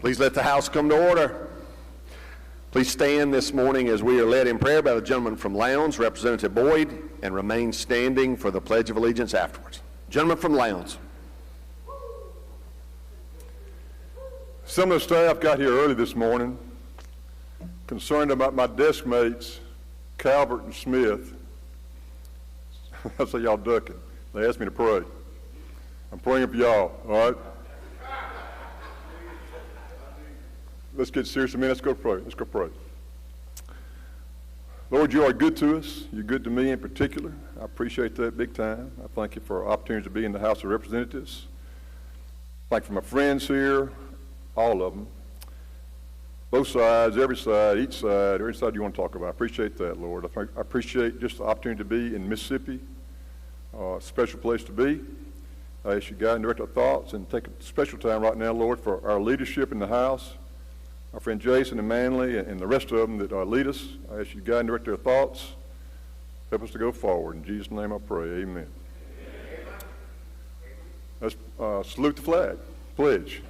Please let the House come to order. Please stand this morning as we are led in prayer by the gentleman from Lowndes, Representative Boyd, and remain standing for the Pledge of Allegiance afterwards. Gentleman from Lowndes. Some of the staff got here early this morning, concerned about my desk mates, Calvert and Smith. I say y'all ducking. They asked me to pray. I'm praying for y'all, all right? Let's get serious a minute. Let's go pray. Let's go pray. Lord, you are good to us. You're good to me in particular. I appreciate that big time. I thank you for our opportunity to be in the House of Representatives. Thank you for my friends here, all of them. Both sides, every side, each side, every side you want to talk about. I appreciate that, Lord. I appreciate just the opportunity to be in Mississippi, a special place to be. I ask you, guide and direct our thoughts and take a special time right now, Lord, for our leadership in the House. Our friend Jason and Manley and the rest of them that lead us, I ask you to guide and direct their thoughts. Help us to go forward. In Jesus' name I pray, amen. Let's salute the flag. Pledge.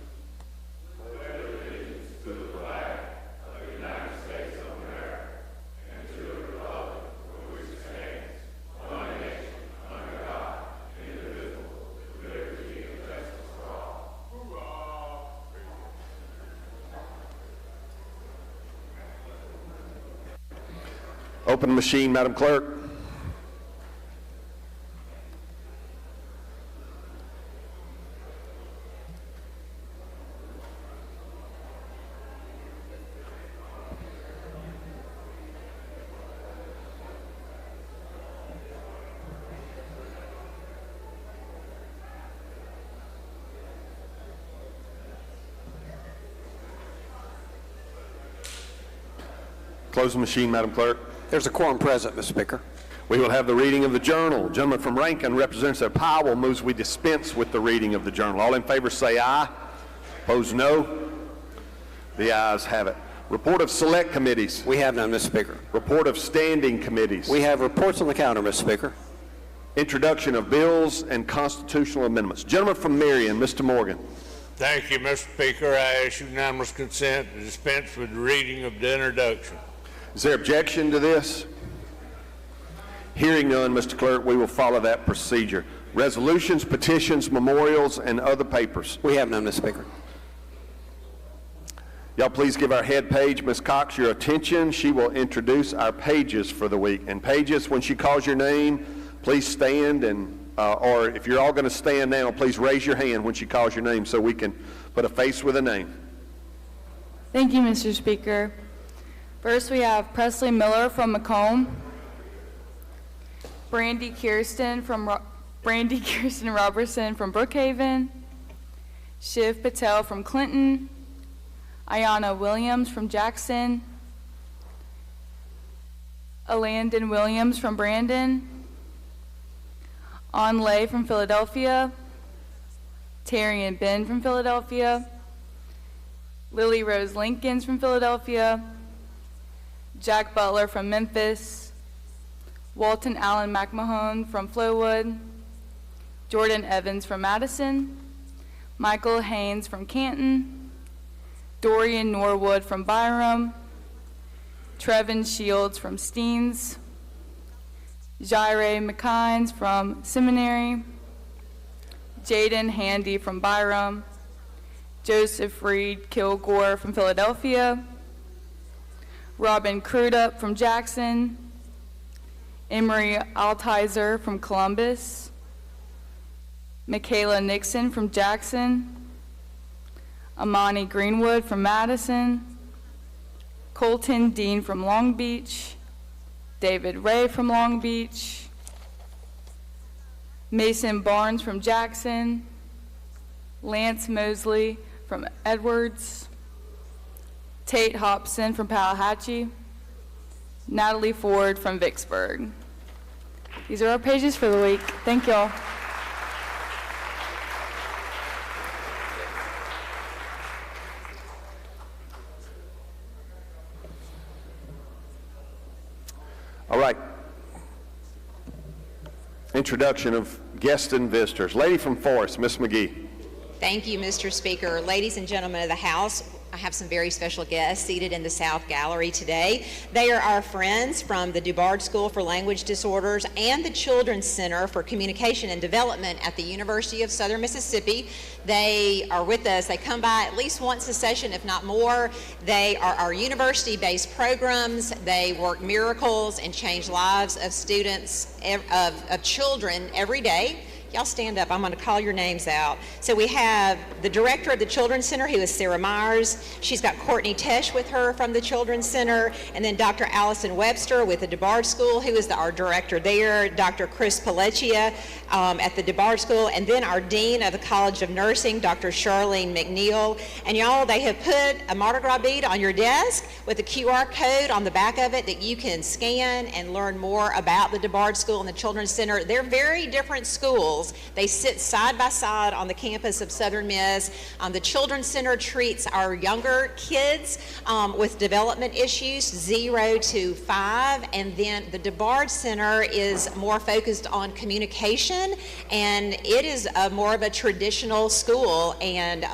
Open the machine, Madam Clerk. Close the machine, Madam Clerk. There's a quorum present, Mr. Speaker. We will have the reading of the journal. Gentleman from Rankin, Representative Powell, moves we dispense with the reading of the journal. All in favor say aye. Opposed no. The ayes have it. Report of select committees. We have none, Mr. Speaker. Report of standing committees. We have reports on the counter, Mr. Speaker. Introduction of bills and constitutional amendments. Gentleman from Marion, Mr. Morgan. Thank you, Mr. Speaker. I ask unanimous consent to dispense with the reading of the introduction. Is there objection to this? Hearing none, Mr. Clerk, we will follow that procedure. Resolutions, petitions, memorials, and other papers. We have none, Mr. Speaker. Y'all please give our head page, Ms. Cox, your attention. She will introduce our pages for the week. And pages, when she calls your name, please stand, and or if you're all going to stand now, please raise your hand when she calls your name so we can put a face with a name. Thank you, Mr. Speaker. First, we have Presley Miller from Macomb, Brandy Kirsten Robertson from Brookhaven, Shiv Patel from Clinton, Ayana Williams from Jackson, Alandon Williams from Brandon, On Lay from Philadelphia, Terry and Ben from Philadelphia, Lily Rose Lincolns from Philadelphia, Jack Butler from Memphis, Walton Allen McMahon from Flowood, Jordan Evans from Madison, Michael Haynes from Canton, Dorian Norwood from Byram, Trevin Shields from Steens, Jaire McKines from Seminary, Jaden Handy from Byram, Joseph Reed Kilgore from Philadelphia, Robin Crudup from Jackson, Emery Altizer from Columbus, Michaela Nixon from Jackson, Amani Greenwood from Madison, Colton Dean from Long Beach, David Ray from Long Beach, Mason Barnes from Jackson, Lance Mosley from Edwards, Tate Hobson from Tallahatchie, Natalie Ford from Vicksburg. These are our pages for the week. Thank y'all. All right. Introduction of guests and visitors. Lady from Forest, Ms. McGee. Thank you, Mr. Speaker. Ladies and gentlemen of the House, I have some very special guests seated in the South Gallery today. They are our friends from the DuBard School for Language Disorders and the Children's Center for Communication and Development at the University of Southern Mississippi. They are with us. They come by at least once a session, if not more. They are our university-based programs. They work miracles and change lives of students, of children every day. Y'all stand up. I'm going to call your names out. So we have the director of the Children's Center, who is Sarah Myers. She's got Courtney Tesh with her from the Children's Center, and then Dr. Allison Webster with the DuBard School, who is our director there, Dr. Chris Pelleccia at the DuBard School, and then our dean of the College of Nursing, Dr. Charlene McNeil. And y'all, they have put a Mardi Gras bead on your desk with a QR code on the back of it that you can scan and learn more about the DuBard School and the Children's Center. They're very different schools. They sit side by side on the campus of Southern Miss. The Children's Center treats our younger kids with development issues, 0 to 5, and then the DuBard Center is more focused on communication, and it is more of a traditional school, and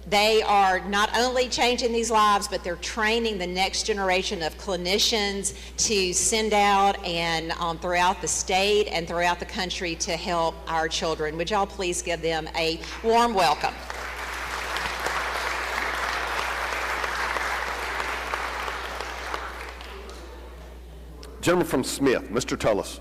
they are not only changing these lives, but they're training the next generation of clinicians to send out and throughout the state and throughout the country to help our children. Would y'all please give them a warm welcome? Gentleman from Smith, Mr. Tullis.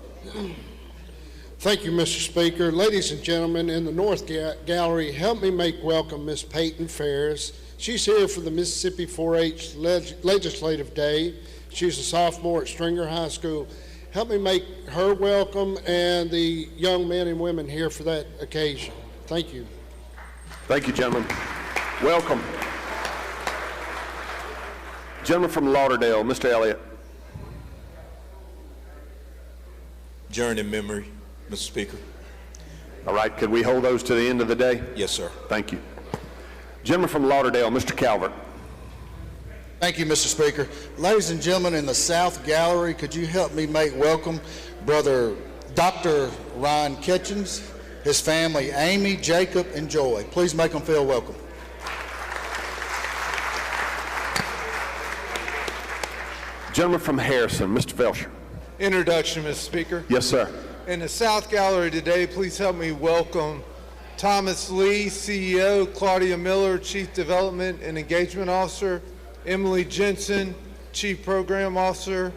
Thank you, Mr. Speaker. Ladies and gentlemen, in the North Gallery, help me make welcome Miss Peyton Ferris. She's here for the Mississippi 4-H Legislative Day. She's a sophomore at Stringer High School. Help me make her welcome and the young men and women here for that occasion. Thank you. Thank you, gentlemen. Welcome. Gentleman from Lauderdale, Mr. Elliott. Adjourned in memory, Mr. Speaker. All right, could we hold those to the end of the day? Yes, sir. Thank you. Gentleman from Lauderdale, Mr. Calvert. Thank you, Mr. Speaker. Ladies and gentlemen in the South Gallery, could you help me make welcome Brother Dr. Ryan Kitchens, his family, Amy, Jacob, and Joy. Please make them feel welcome. Gentleman from Harrison, Mr. Felsher. Introduction, Mr. Speaker. Yes, sir. In the South Gallery today, please help me welcome Thomas Lee, CEO, Claudia Miller, Chief Development and Engagement Officer, Emily Jensen, Chief Program Officer,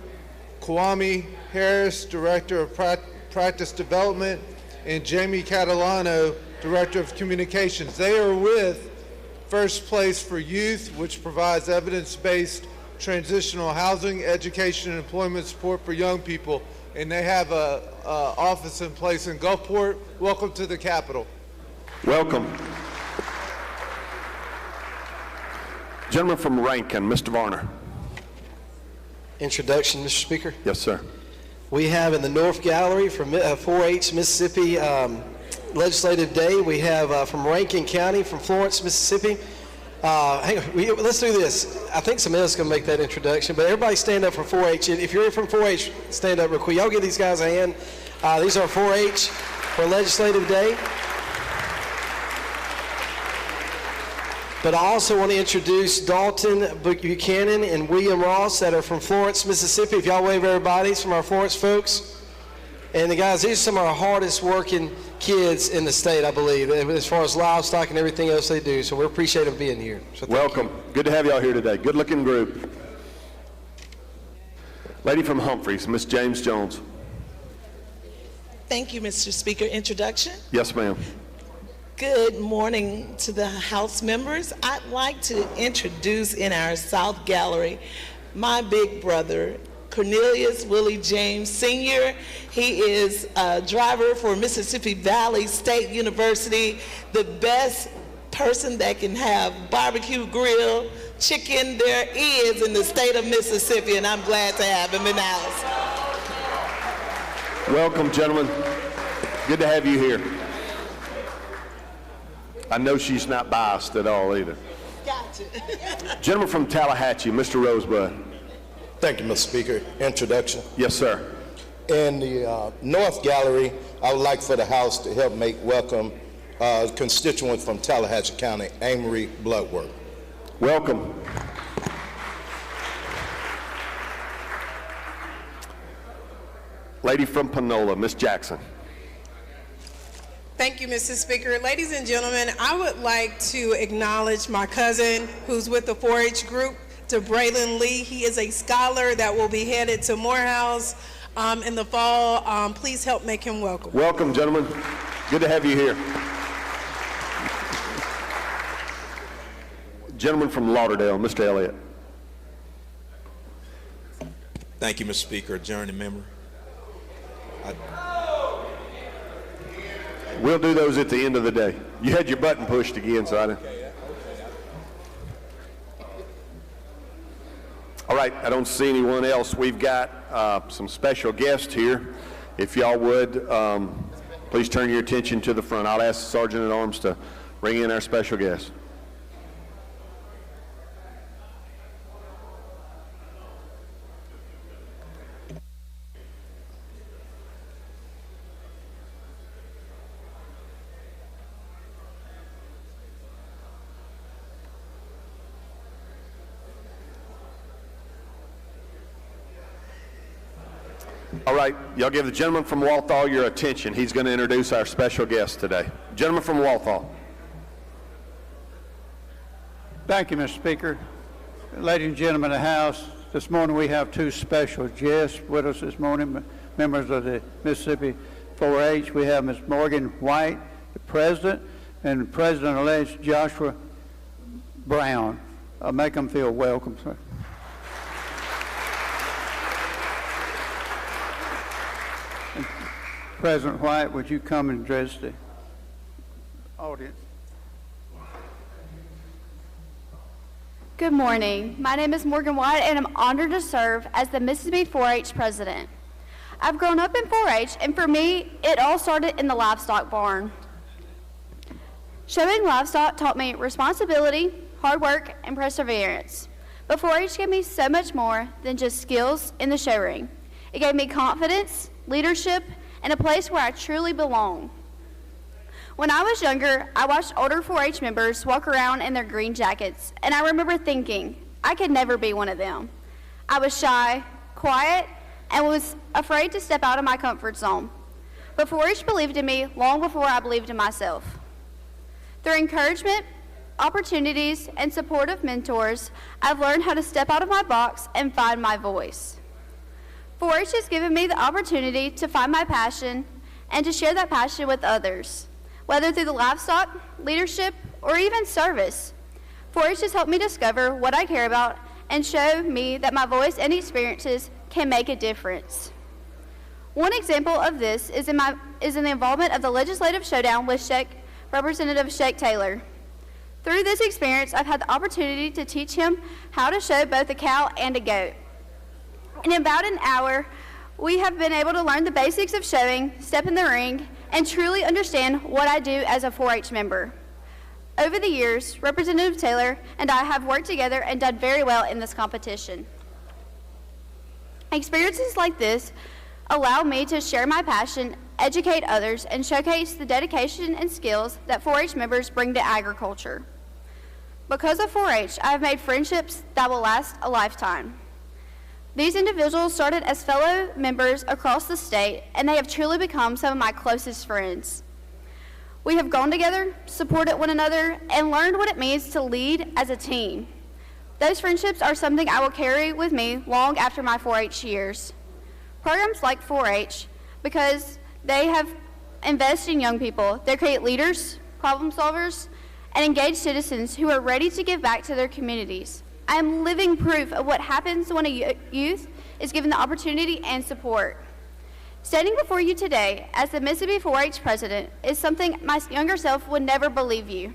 Kwame Harris, Director of Practice Development, and Jamie Catalano, Director of Communications. They are with First Place for Youth, which provides evidence-based transitional housing, education, and employment support for young people, and they have an office in place in Gulfport. Welcome to the Capitol. Welcome. Gentleman from Rankin, Mr. Varner. Introduction, Mr. Speaker. Yes, sir. We have in the North Gallery from 4-H Mississippi Legislative Day, we have from Rankin County, from Florence, Mississippi. Hang on, let's do this. I think somebody else is going to make that introduction, but everybody stand up for 4-H. If you're from 4-H, stand up real quick. Y'all give these guys a hand. These are 4-H for Legislative Day. But I also want to introduce Dalton Buchanan and William Ross that are from Florence, Mississippi. If y'all wave everybody, it's from our Florence folks. And the guys, these are some of our hardest working kids in the state, I believe, as far as livestock and everything else they do. So we appreciate them being here. So welcome. Good to have y'all here today. Good looking group. Lady from Humphreys, Miss James Jones. Thank you, Mr. Speaker. Introduction? Yes, ma'am. Good morning to the House members. I'd like to introduce in our South Gallery my big brother, Cornelius Willie James Sr. He is a driver for Mississippi Valley State University, the best person that can have barbecue grill chicken there is in the state of Mississippi, and I'm glad to have him in the house. Welcome, gentlemen. Good to have you here. I know she's not biased at all either. Gotcha. Gentleman from Tallahatchie, Mr. Rosebud. Thank you, Mr. Speaker. Introduction. Yes, sir. In the North Gallery, I would like for the House to help make welcome constituent from Tallahatchie County, Amory Bloodworth. Welcome. Lady from Panola, Miss Jackson. Thank you, Mr. Speaker. Ladies and gentlemen, I would like to acknowledge my cousin who's with the 4-H group, to Braylon Lee. He is a scholar that will be headed to Morehouse in the fall. Please help make him welcome. Welcome, gentlemen. Good to have you here. Gentleman from Lauderdale, Mr. Elliott. Thank you, Mr. Speaker. Adjourn the memory. We'll do those at the end of the day. You had your button pushed again, so I didn't. All right, I don't see anyone else. We've got some special guests here. If y'all would, please turn your attention to the front. I'll ask the Sergeant at Arms to bring in our special guest. All right, y'all give the gentleman from Walthall your attention. He's going to introduce our special guest today. Gentleman from Walthall. Thank you, Mr. Speaker. Ladies and gentlemen of the House, this morning we have two special guests with us this morning, members of the Mississippi 4-H. We have Ms. Morgan White, the President, and President-elect Joshua Brown. Make them feel welcome, sir. President White, would you come and address the audience? Good morning. My name is Morgan White, and I'm honored to serve as the Mississippi 4-H president. I've grown up in 4-H, and for me, it all started in the livestock barn. Showing livestock taught me responsibility, hard work, and perseverance. But 4-H gave me so much more than just skills in the show ring. It gave me confidence, leadership, and a place where I truly belong. When I was younger, I watched older 4-H members walk around in their green jackets, and I remember thinking, I could never be one of them. I was shy, quiet, and was afraid to step out of my comfort zone. But 4-H believed in me long before I believed in myself. Through encouragement, opportunities, and supportive mentors, I've learned how to step out of my box and find my voice. 4-H has given me the opportunity to find my passion and to share that passion with others, whether through the livestock, leadership, or even service. 4-H has helped me discover what I care about and show me that my voice and experiences can make a difference. One example of this is in the involvement of the legislative showdown with Representative Shake Taylor. Through this experience, I've had the opportunity to teach him how to show both a cow and a goat. In about an hour, we have been able to learn the basics of showing, step in the ring, and truly understand what I do as a 4-H member. Over the years, Representative Taylor and I have worked together and done very well in this competition. Experiences like this allow me to share my passion, educate others, and showcase the dedication and skills that 4-H members bring to agriculture. Because of 4-H, I have made friendships that will last a lifetime. These individuals started as fellow members across the state, and they have truly become some of my closest friends. We have gone together, supported one another, and learned what it means to lead as a team. Those friendships are something I will carry with me long after my 4-H years. Programs like 4-H, because they have invested in young people, they create leaders, problem solvers, and engaged citizens who are ready to give back to their communities. I am living proof of what happens when a youth is given the opportunity and support. Standing before you today as the Mississippi 4-H president is something my younger self would never believe you.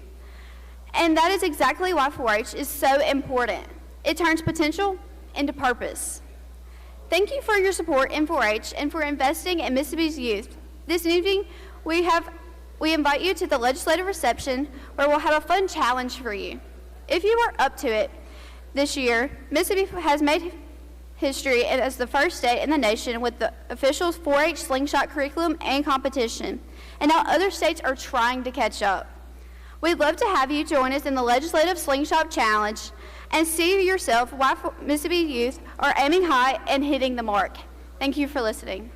And that is exactly why 4-H is so important. It turns potential into purpose. Thank you for your support in 4-H and for investing in Mississippi's youth. This evening, we invite you to the legislative reception where we'll have a fun challenge for you. If you are up to it, this year, Mississippi has made history as the first state in the nation with the official 4-H slingshot curriculum and competition, and now other states are trying to catch up. We'd love to have you join us in the Legislative Slingshot Challenge and see yourself why Mississippi youth are aiming high and hitting the mark. Thank you for listening.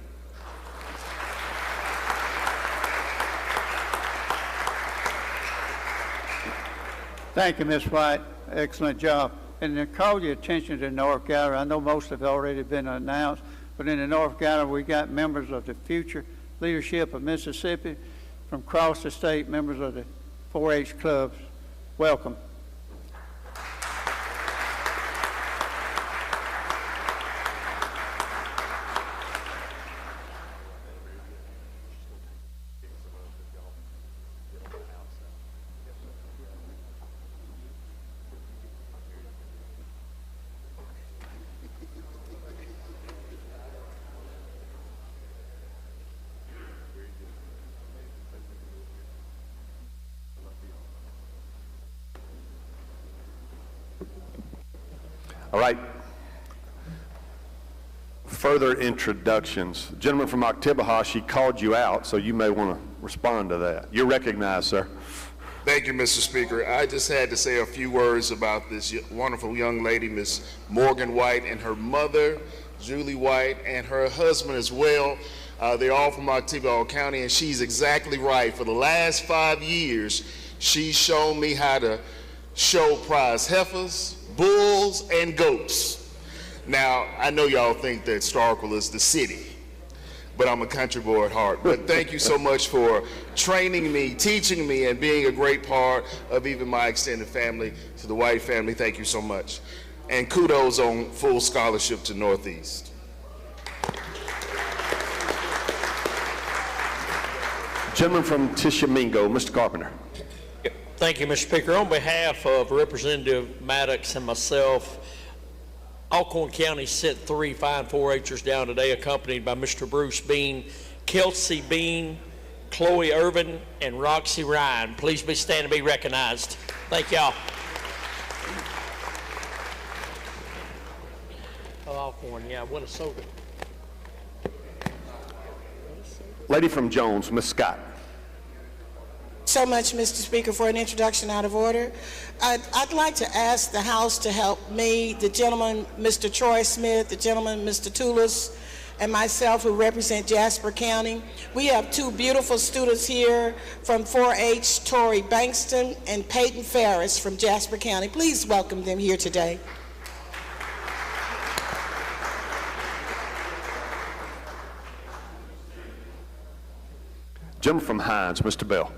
Thank you, Ms. White. Excellent job. And to call your attention to the North Gallery, I know most have already been announced, but in the North Gallery, we got members of the future leadership of Mississippi from across the state, members of the 4-H clubs. Welcome. All right. Further introductions. The gentleman from Oktibbeha, she called you out, so you may want to respond to that. You're recognized, sir. Thank you, Mr. Speaker. I just had to say a few words about this wonderful young lady, Miss Morgan White, and her mother, Julie White, and her husband as well. They're all from Oktibbeha County, and she's exactly right. For the last 5 years, she's shown me how to show prize heifers, bulls, and goats. Now, I know y'all think that Starkville is the city, but I'm a country boy at heart. But thank you so much for training me, teaching me, and being a great part of even my extended family. To the White family, thank you so much. And kudos on full scholarship to Northeast. Gentleman from Tishomingo, Mr. Carpenter. Thank you, Mr. Speaker. On behalf of Representative Maddox and myself, Alcorn County sent 3 fine 4-H'ers down today, accompanied by Mr. Bruce Bean, Kelsey Bean, Chloe Irvin, and Roxy Ryan. Please be stand and be recognized. Thank y'all. Oh, Alcorn, yeah, what a soda. Lady from Jones, Ms. Scott. So much, Mr. Speaker, for an introduction out of order. I'd like to ask the House to help me, the gentleman, Mr. Troy Smith, the gentleman, Mr. Toulis, and myself, who represent Jasper County. We have 2 beautiful students here from 4-H, Tori Bankston and Peyton Ferris from Jasper County. Please welcome them here today. Gentleman from Hines, Mr. Bell.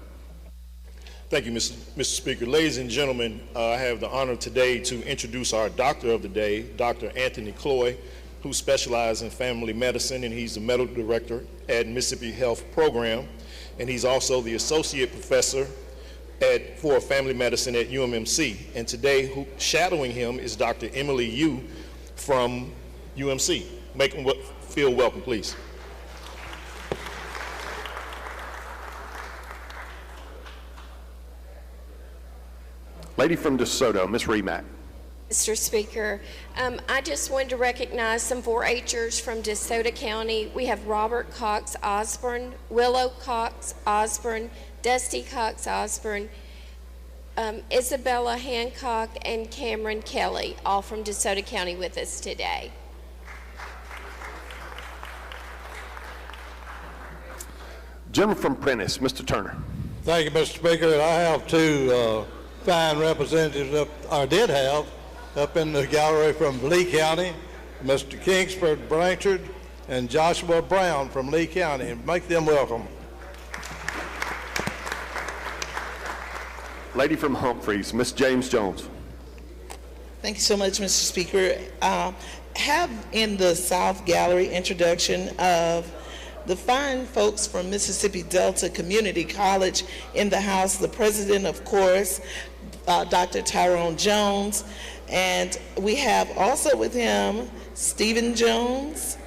Thank you, Mr. Speaker. Ladies and gentlemen, I have the honor today to introduce our doctor of the day, Dr. Anthony Cloy, who specializes in family medicine, and he's the medical director at Mississippi Health Program, and he's also the associate professor for family medicine at UMMC. And today, shadowing him is Dr. Emily Yu from UMC. Make him feel welcome, please. Lady from DeSoto, Ms. Remack. Mr. Speaker, I just wanted to recognize some 4-H'ers from DeSoto County. We have Robert Cox Osborne, Willow Cox Osborne, Dusty Cox Osborne, Isabella Hancock, and Cameron Kelly, all from DeSoto County with us today. Gentleman from Prentice, Mr. Turner. Thank you, Mr. Speaker. I have 2 fine representatives up in the gallery from Lee County, Mr. Kingsford Blanchard and Joshua Brown from Lee County, and make them welcome. Lady from Humphreys, Ms. James Jones. Thank you so much, Mr. Speaker. Have in the South Gallery introduction of the fine folks from Mississippi Delta Community College in the House, the president, of course, Dr. Tyrone Jones, and we have also with him Stephen Jones,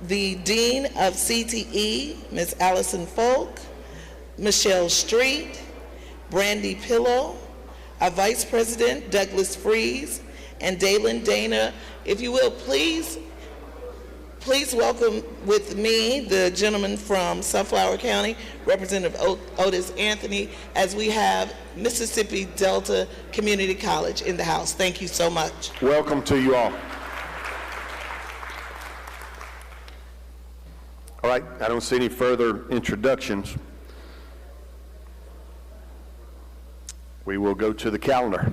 the Dean of CTE, Ms. Allison Folk, Michelle Street, Brandy Pillow, our Vice President, Douglas Freeze, and Dalen Dana. If you will, please Please welcome with me the gentleman from Sunflower County, Representative Otis Anthony, as we have Mississippi Delta Community College in the house. Thank you so much. Welcome to you all. All right, I don't see any further introductions. We will go to the calendar.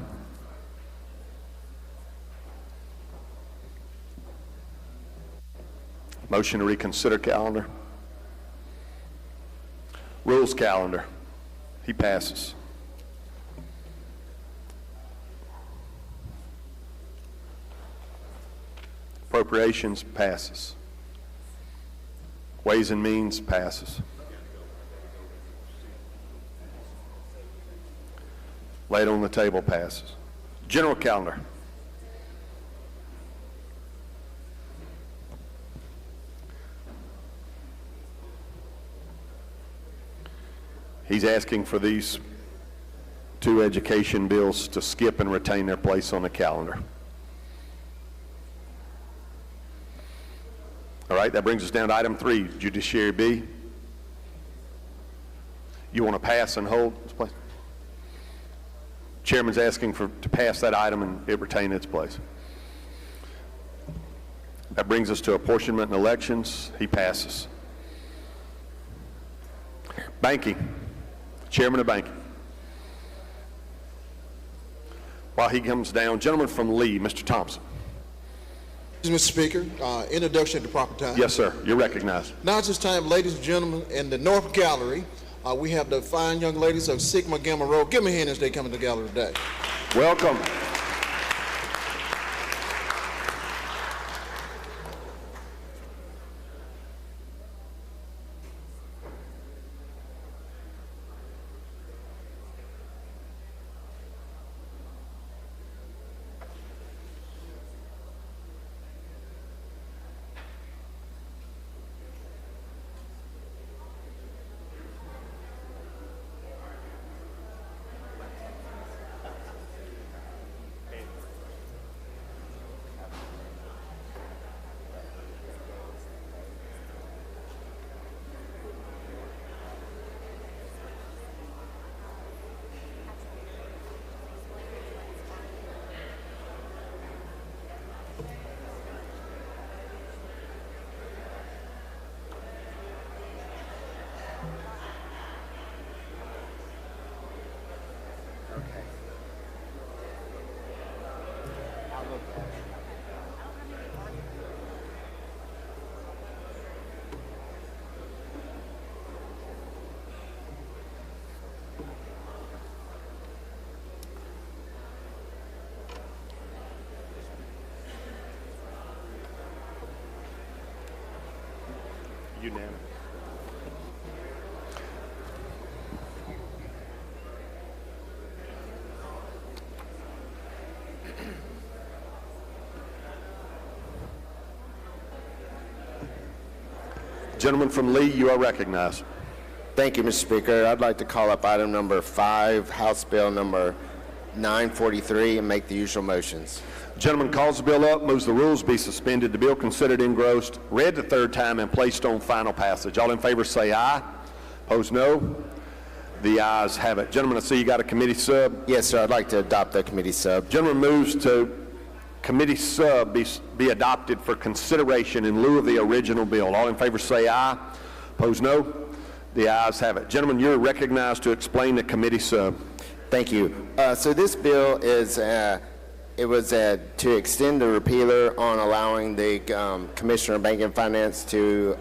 Motion to reconsider calendar. Rules calendar. He passes. Appropriations passes. Ways and Means passes. Laid on the table passes. General calendar. He's asking for these two education bills to skip and retain their place on the calendar. All right, that brings us down to item 3, Judiciary B. You want to pass and hold its place? Chairman's asking to pass that item and it retain its place. That brings us to apportionment and elections. He passes. Banking. Chairman of Banking. While he comes down, gentleman from Lee, Mr. Thompson. Mr. Speaker, introduction at the proper time. Yes, sir. You're recognized. Now it's this time, ladies and gentlemen, in the North Gallery, we have the fine young ladies of Sigma Gamma Rho. Give me a hand as they come to the gallery today. Welcome. Unanimous. Gentleman from Lee, you are recognized. Thank you, Mr. Speaker. I'd like to call up item number 5, House Bill number 943, and make the usual motions. Gentleman calls the bill up, moves the rules be suspended, the bill considered engrossed, read the third time, and placed on final passage. All in favor say aye. Opposed, no. The ayes have it. Gentlemen, I see you got a committee sub. Yes, sir. I'd like to adopt the committee sub. Gentleman moves to committee sub be adopted for consideration in lieu of the original bill. All in favor say aye. Opposed, no. The ayes have it. Gentlemen, you're recognized to explain the committee sub. Thank you. So this bill is it was to extend the repealer on allowing the Commissioner of Banking and Finance to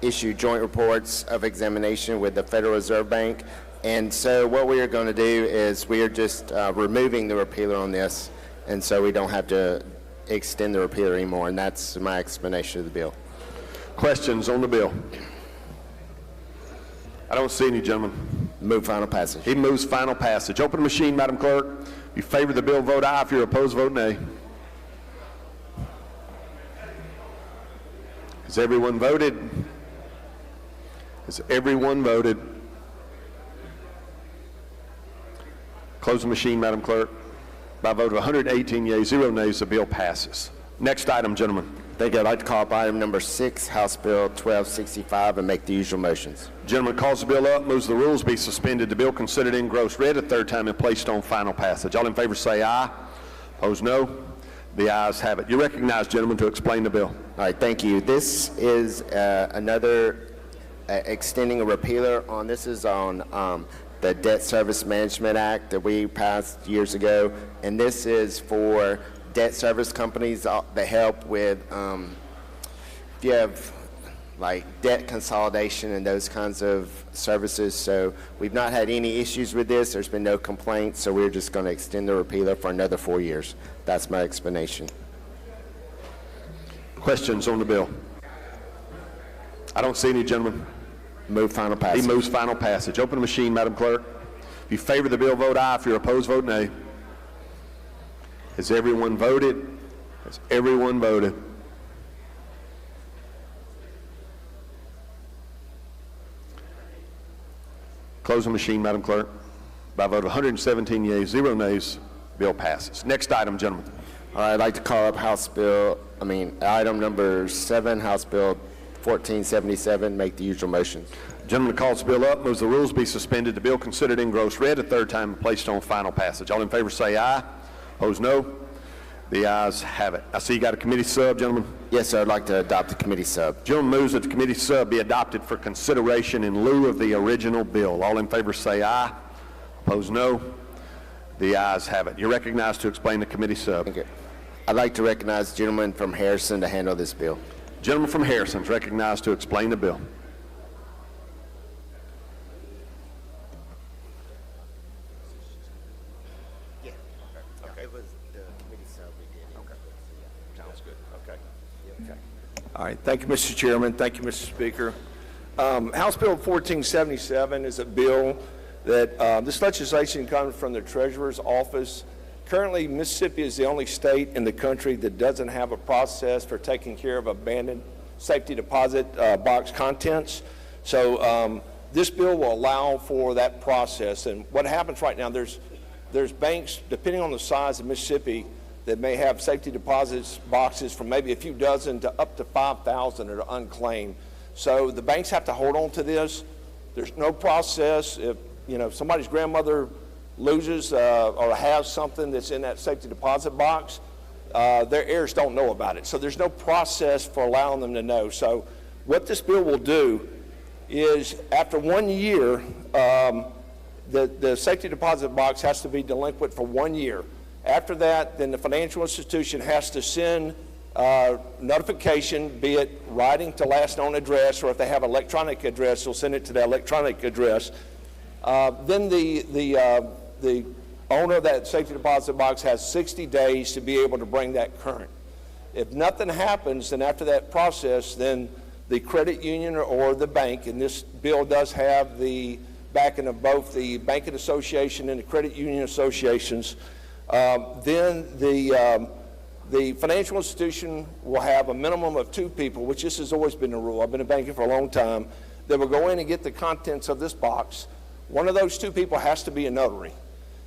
issue joint reports of examination with the Federal Reserve Bank. And so what we are going to do is we are just removing the repealer on this, and so we don't have to extend the repealer anymore, and that's my explanation of the bill. Questions on the bill? I don't see any, gentlemen. Move final passage. He moves final passage. Open the machine, Madam Clerk. If you favor the bill, vote aye. If you're opposed, vote nay. Has everyone voted? Has everyone voted? Close the machine, Madam Clerk. By a vote of 118 yeas, 0 nays, the bill passes. Next item, gentlemen. Thank you. I'd like to call up item number 6, House Bill 1265, and make the usual motions. Gentleman calls the bill up, moves the rules be suspended, the bill considered engrossed, read a third time and placed on final passage. All in favor say aye. Opposed, no. The ayes have it. You recognize, gentlemen, to explain the bill. All right, thank you. This is another extending a repealer on, this is on the Debt Service Management Act that we passed years ago, and this is for debt service companies that help with, if you have like debt consolidation and those kinds of services. So we've not had any issues with this. There's been no complaints, so we're just going to extend the repealer for another 4 years. That's my explanation. Questions on the bill? I don't see any, gentlemen. Move final passage. He moves final passage. Open the machine, Madam Clerk. If you favor the bill, vote aye. If you're opposed, vote nay. Has everyone voted? Has everyone voted? Close the machine, Madam Clerk. By a vote of 117 yeas, 0 nays, bill passes. Next item, gentlemen. All right, I'd like to call up item number 7, House Bill 1477, make the usual motions. Gentleman calls the bill up, moves the rules be suspended, the bill considered engrossed, read a third time, and placed on final passage. All in favor say aye. Opposed, no. The ayes have it. I see you got a committee sub, gentlemen. Yes, sir. I'd like to adopt the committee sub. Gentleman moves that the committee sub be adopted for consideration in lieu of the original bill. All in favor say aye. Opposed, no. The ayes have it. You're recognized to explain the committee sub. Thank you. I'd like to recognize the gentleman from Harrison to handle this bill. Gentleman from Harrison is recognized to explain the bill. All right, thank you, Mr. Chairman. Thank you, Mr. Speaker. House Bill 1477 is a bill that this legislation comes from the Treasurer's Office. Currently, Mississippi is the only state in the country that doesn't have a process for taking care of abandoned safety deposit box contents. So this bill will allow for that process. And what happens right now, there's banks, depending on the size of Mississippi, that may have safety deposits boxes from maybe a few dozen to up to 5,000 that are unclaimed. So the banks have to hold on to this. There's no process. If somebody's grandmother loses or has something that's in that safety deposit box, their heirs don't know about it. So there's no process for allowing them to know. So what this bill will do is after 1 year, the safety deposit box has to be delinquent for 1 year. After that, then the financial institution has to send notification, be it writing to last known address, or if they have electronic address, they'll send it to the electronic address. Then the owner of that safety deposit box has 60 days to be able to bring that current. If nothing happens, then after that process, then the credit union or the bank, and this bill does have the backing of both the banking association and the credit union associations, then the financial institution will have a minimum of 2 people, which this has always been the rule. I've been in banking for a long time. That will go in and get the contents of this box. One of those 2 people has to be a notary.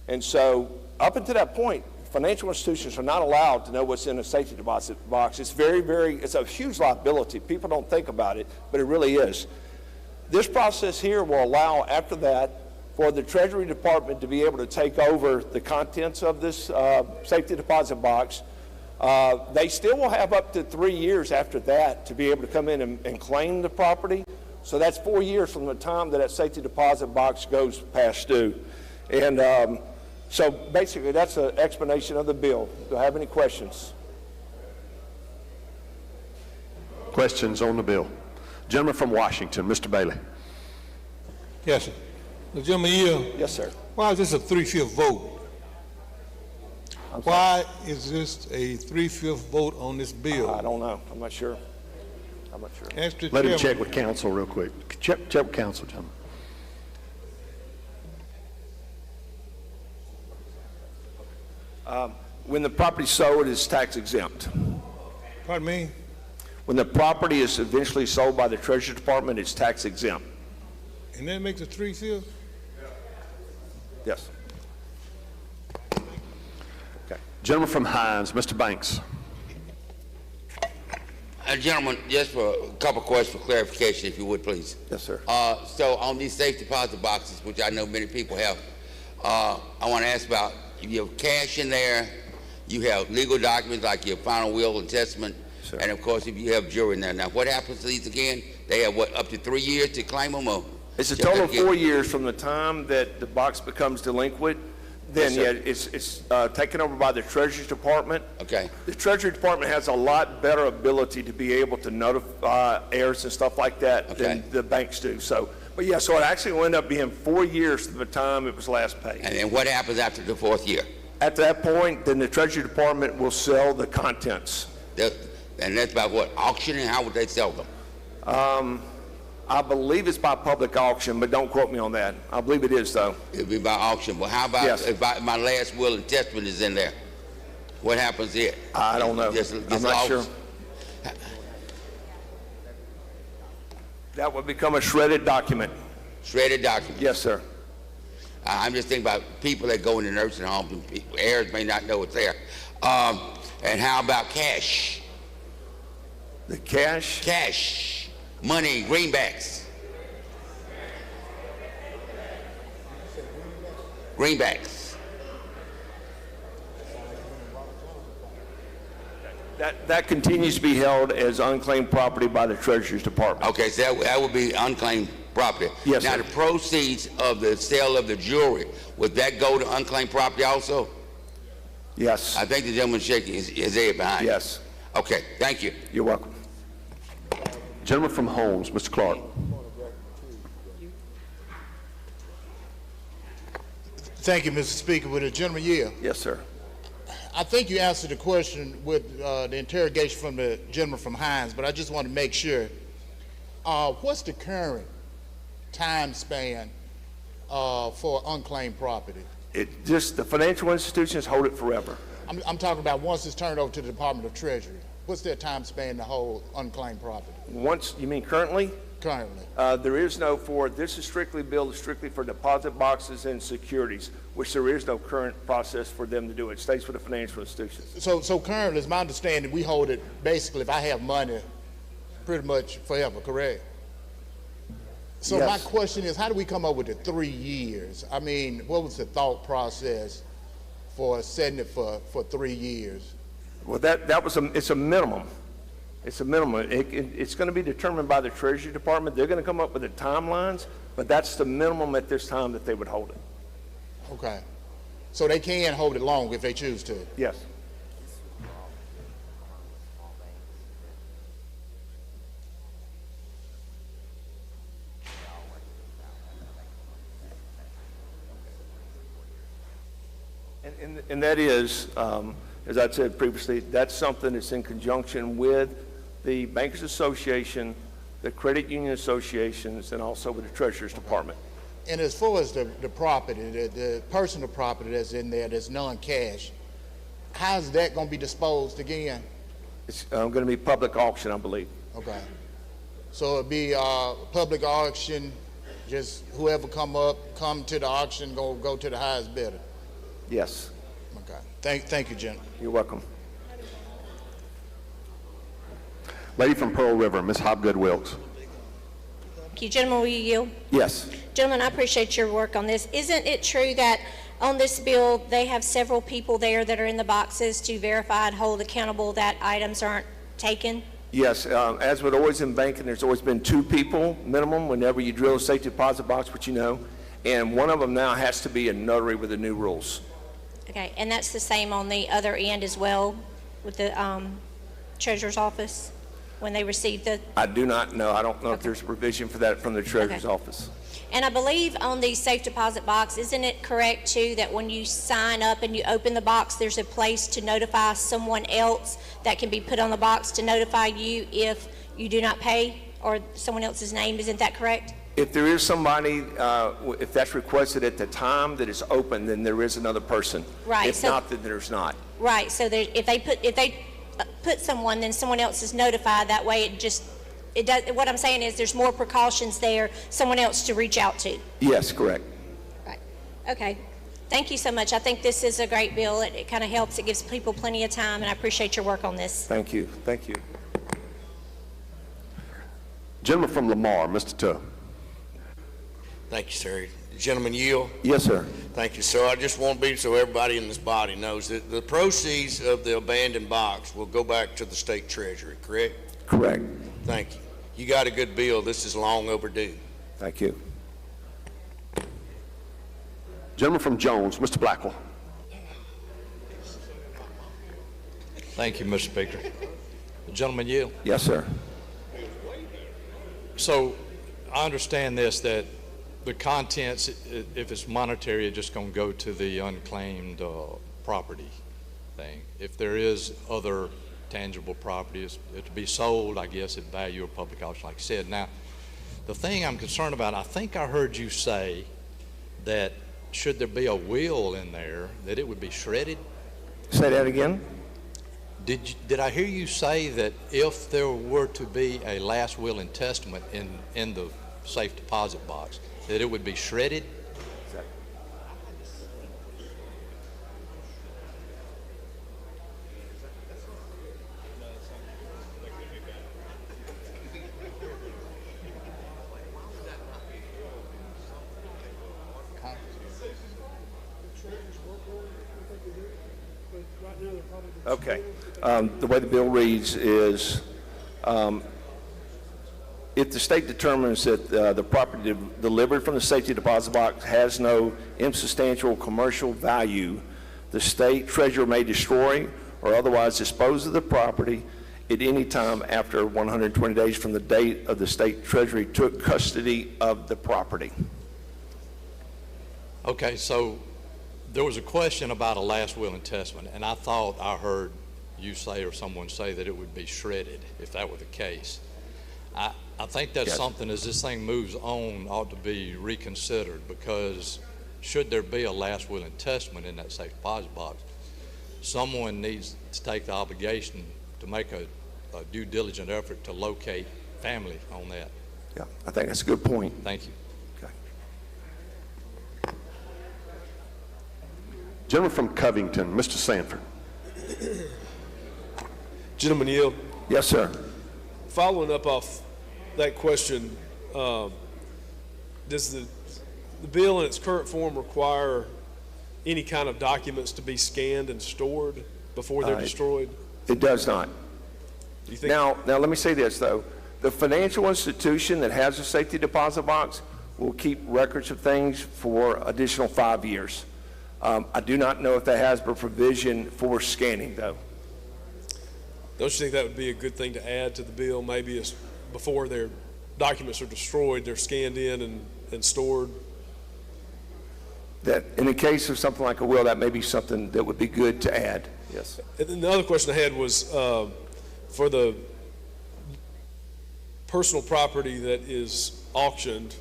And so up until that point, financial institutions are not allowed to know what's in a safety deposit box. It's it's a huge liability. People don't think about it, but it really is. This process here will allow, after that, for the Treasury Department to be able to take over the contents of this safety deposit box. They still will have up to 3 years after that to be able to come in and claim the property. So that's 4 years from the time that safety deposit box goes past due. And so basically that's an explanation of the bill. Do I have any questions? Questions on the bill? Gentleman from Washington, Mr. Bailey. Yes, sir. The gentleman here. Yes, sir. Why is this a 3/5 vote? Why is this a 3/5 vote on this bill? I don't know. I'm not sure. Let him check with counsel real quick. Check with counsel, gentlemen. When the property sold, it's tax exempt. Pardon me? When the property is eventually sold by the Treasury Department, it's tax exempt. And that makes it 3/5? Yes. Okay. Gentleman from Hines, Mr. Banks. Gentlemen, just for a couple questions for clarification, if you would, please. Yes, sir. So on these safe deposit boxes, which I know many people have, I want to ask about, if you have cash in there, you have legal documents like your final will and testament, and of course, if you have jewelry in there. Now, what happens to these again? They have, what, up to 3 years to claim them? Or It's a total of 4 years from the time that the box becomes delinquent. Then, Yes, it's taken over by the Treasury Department. Okay. The Treasury Department has a lot better ability to be able to notify heirs and stuff like that than the banks do. So, but yeah, so it actually will end up being 4 years from the time it was last paid. And then what happens after the 4th year? At that point, then the Treasury Department will sell the contents. And that's about what, auction, and how would they sell them? I believe it's by public auction, but don't quote me on that. I believe it is, though. It'd be by auction. Well, how about if my last will and testament is in there? What happens there? I don't know. I'm not sure. That would become a shredded document. Shredded document? Yes, sir. I'm just thinking about people that go into nursing homes, and heirs may not know it's there. And how about cash? The cash? Cash. Money, greenbacks. Greenbacks. That continues to be held as unclaimed property by the Treasury Department. Okay, so that would be unclaimed property. Yes, now, sir. the proceeds of the sale of the jewelry, would that go to unclaimed property also? Yes. I think the gentleman shaking his head behind. Yes. Okay, thank you. You're welcome. Gentleman from Holmes, Mr. Clark. Thank you, Mr. Speaker. Would the gentleman yield? Yes, sir. I think you answered the question with the interrogation from the gentleman from Hines, but I just want to make sure. What's the current time span for unclaimed property? The financial institutions hold it forever. I'm talking about once it's turned over to the Department of Treasury. What's their time span to hold unclaimed property? Once, you mean currently? Currently. There is no this is strictly billed strictly for deposit boxes and securities, which there is no current process for them to do. It stays for the financial institutions. So currently, it's my understanding, we hold it basically, if I have money, pretty much forever, correct? So Yes. my question is, how do we come up with the 3 years? I mean, what was the thought process for setting it for 3 years? Well, it's a minimum. It's a minimum. It's going to be determined by the Treasury Department. They're going to come up with the timelines, but that's the minimum at this time that they would hold it. Okay. So they can hold it long if they choose to? Yes. And that is, as I said previously, that's something that's in conjunction with the Bankers Association, the Credit Union Associations, and also with the Treasurer's Department. And as far as the property, the personal property that's in there that's non-cash, how's that going to be disposed again? It's going to be public auction, I believe. Okay. So it'll be public auction, just whoever come to the auction, go to the highest bidder? Yes. Okay. Thank you, Jim. You're welcome. Lady from Pearl River, Ms. Hobgood Wilkes. Thank you. Gentlemen, will you yield? Yes. Gentlemen, I appreciate your work on this. Isn't it true that on this bill, they have several people there that are in the boxes to verify and hold accountable that items aren't taken? Yes, as with always in banking, there's always been 2 people minimum whenever you drill a safety deposit box, which you know, and one of them now has to be a notary with the new rules. Okay, and that's the same on the other end as well with the treasurer's office when they receive the... I do not know. I don't know if there's a provision for that from the treasurer's office. And I believe on the safe deposit box, isn't it correct too that when you sign up and you open the box, there's a place to notify someone else that can be put on the box to notify you if you do not pay or someone else's name? Isn't that correct? If there is somebody, if that's requested at the time that it's open, then there is another person. Right. If not, then there's not. Right. So if they put someone, then someone else is notified. That way, it does. What I'm saying is, there's more precautions there. Someone else to reach out to. Yes, correct. Right. Okay. Thank you so much. I think this is a great bill. It kind of helps. It gives people plenty of time, and I appreciate your work on this. Thank you. Thank you. Gentleman from Lamar, Mr. Tuh. Thank you, sir. Gentleman yield? Yes, sir. Thank you, sir. I just want to be so everybody in this body knows that the proceeds of the abandoned box will go back to the state treasury, correct? Correct. Thank you. You got a good bill. This is long overdue. Thank you. Gentleman from Jones, Mr. Blackwell. Thank you, Mr. Speaker. Gentleman yield? Yes, sir. So I understand this, that the contents, if it's monetary, it's just going to go to the unclaimed property thing. If there is other tangible properties to be sold, I guess at value or public auction, like I said. Now, the thing I'm concerned about, I think I heard you say that should there be a will in there, that it would be shredded? Say that again? Did I hear you say that if there were to be a last will and testament in the safe deposit box, that it would be shredded? Okay. The way the bill reads is if the state determines that the property delivered from the safety deposit box has no insubstantial commercial value, the state treasurer may destroy or otherwise dispose of the property at any time after 120 days from the date of the state treasury took custody of the property. Okay, so there was a question about a last will and testament, and I thought I heard you say or someone say that it would be shredded if that were the case. I think that's something, as this thing moves on, ought to be reconsidered, because should there be a last will and testament in that safe deposit box, someone needs to take the obligation to make a due diligent effort to locate family on that. Yeah, I think that's a good point. Thank you. Gentleman from Covington, Mr. Sanford. Gentleman yield. Yes, sir. Following up off that question, does the bill in its current form require any kind of documents to be scanned and stored before they're destroyed? It does not. Do you think Now, let me say this, though. The financial institution that has a safety deposit box will keep records of things for additional 5 years. I do not know if that has a provision for scanning, though. Don't you think that would be a good thing to add to the bill? Maybe as before their documents are destroyed, they're scanned in and stored? That in the case of something like a will, that may be something that would be good to add. Yes. And then the other question I had was for the personal property that is auctioned,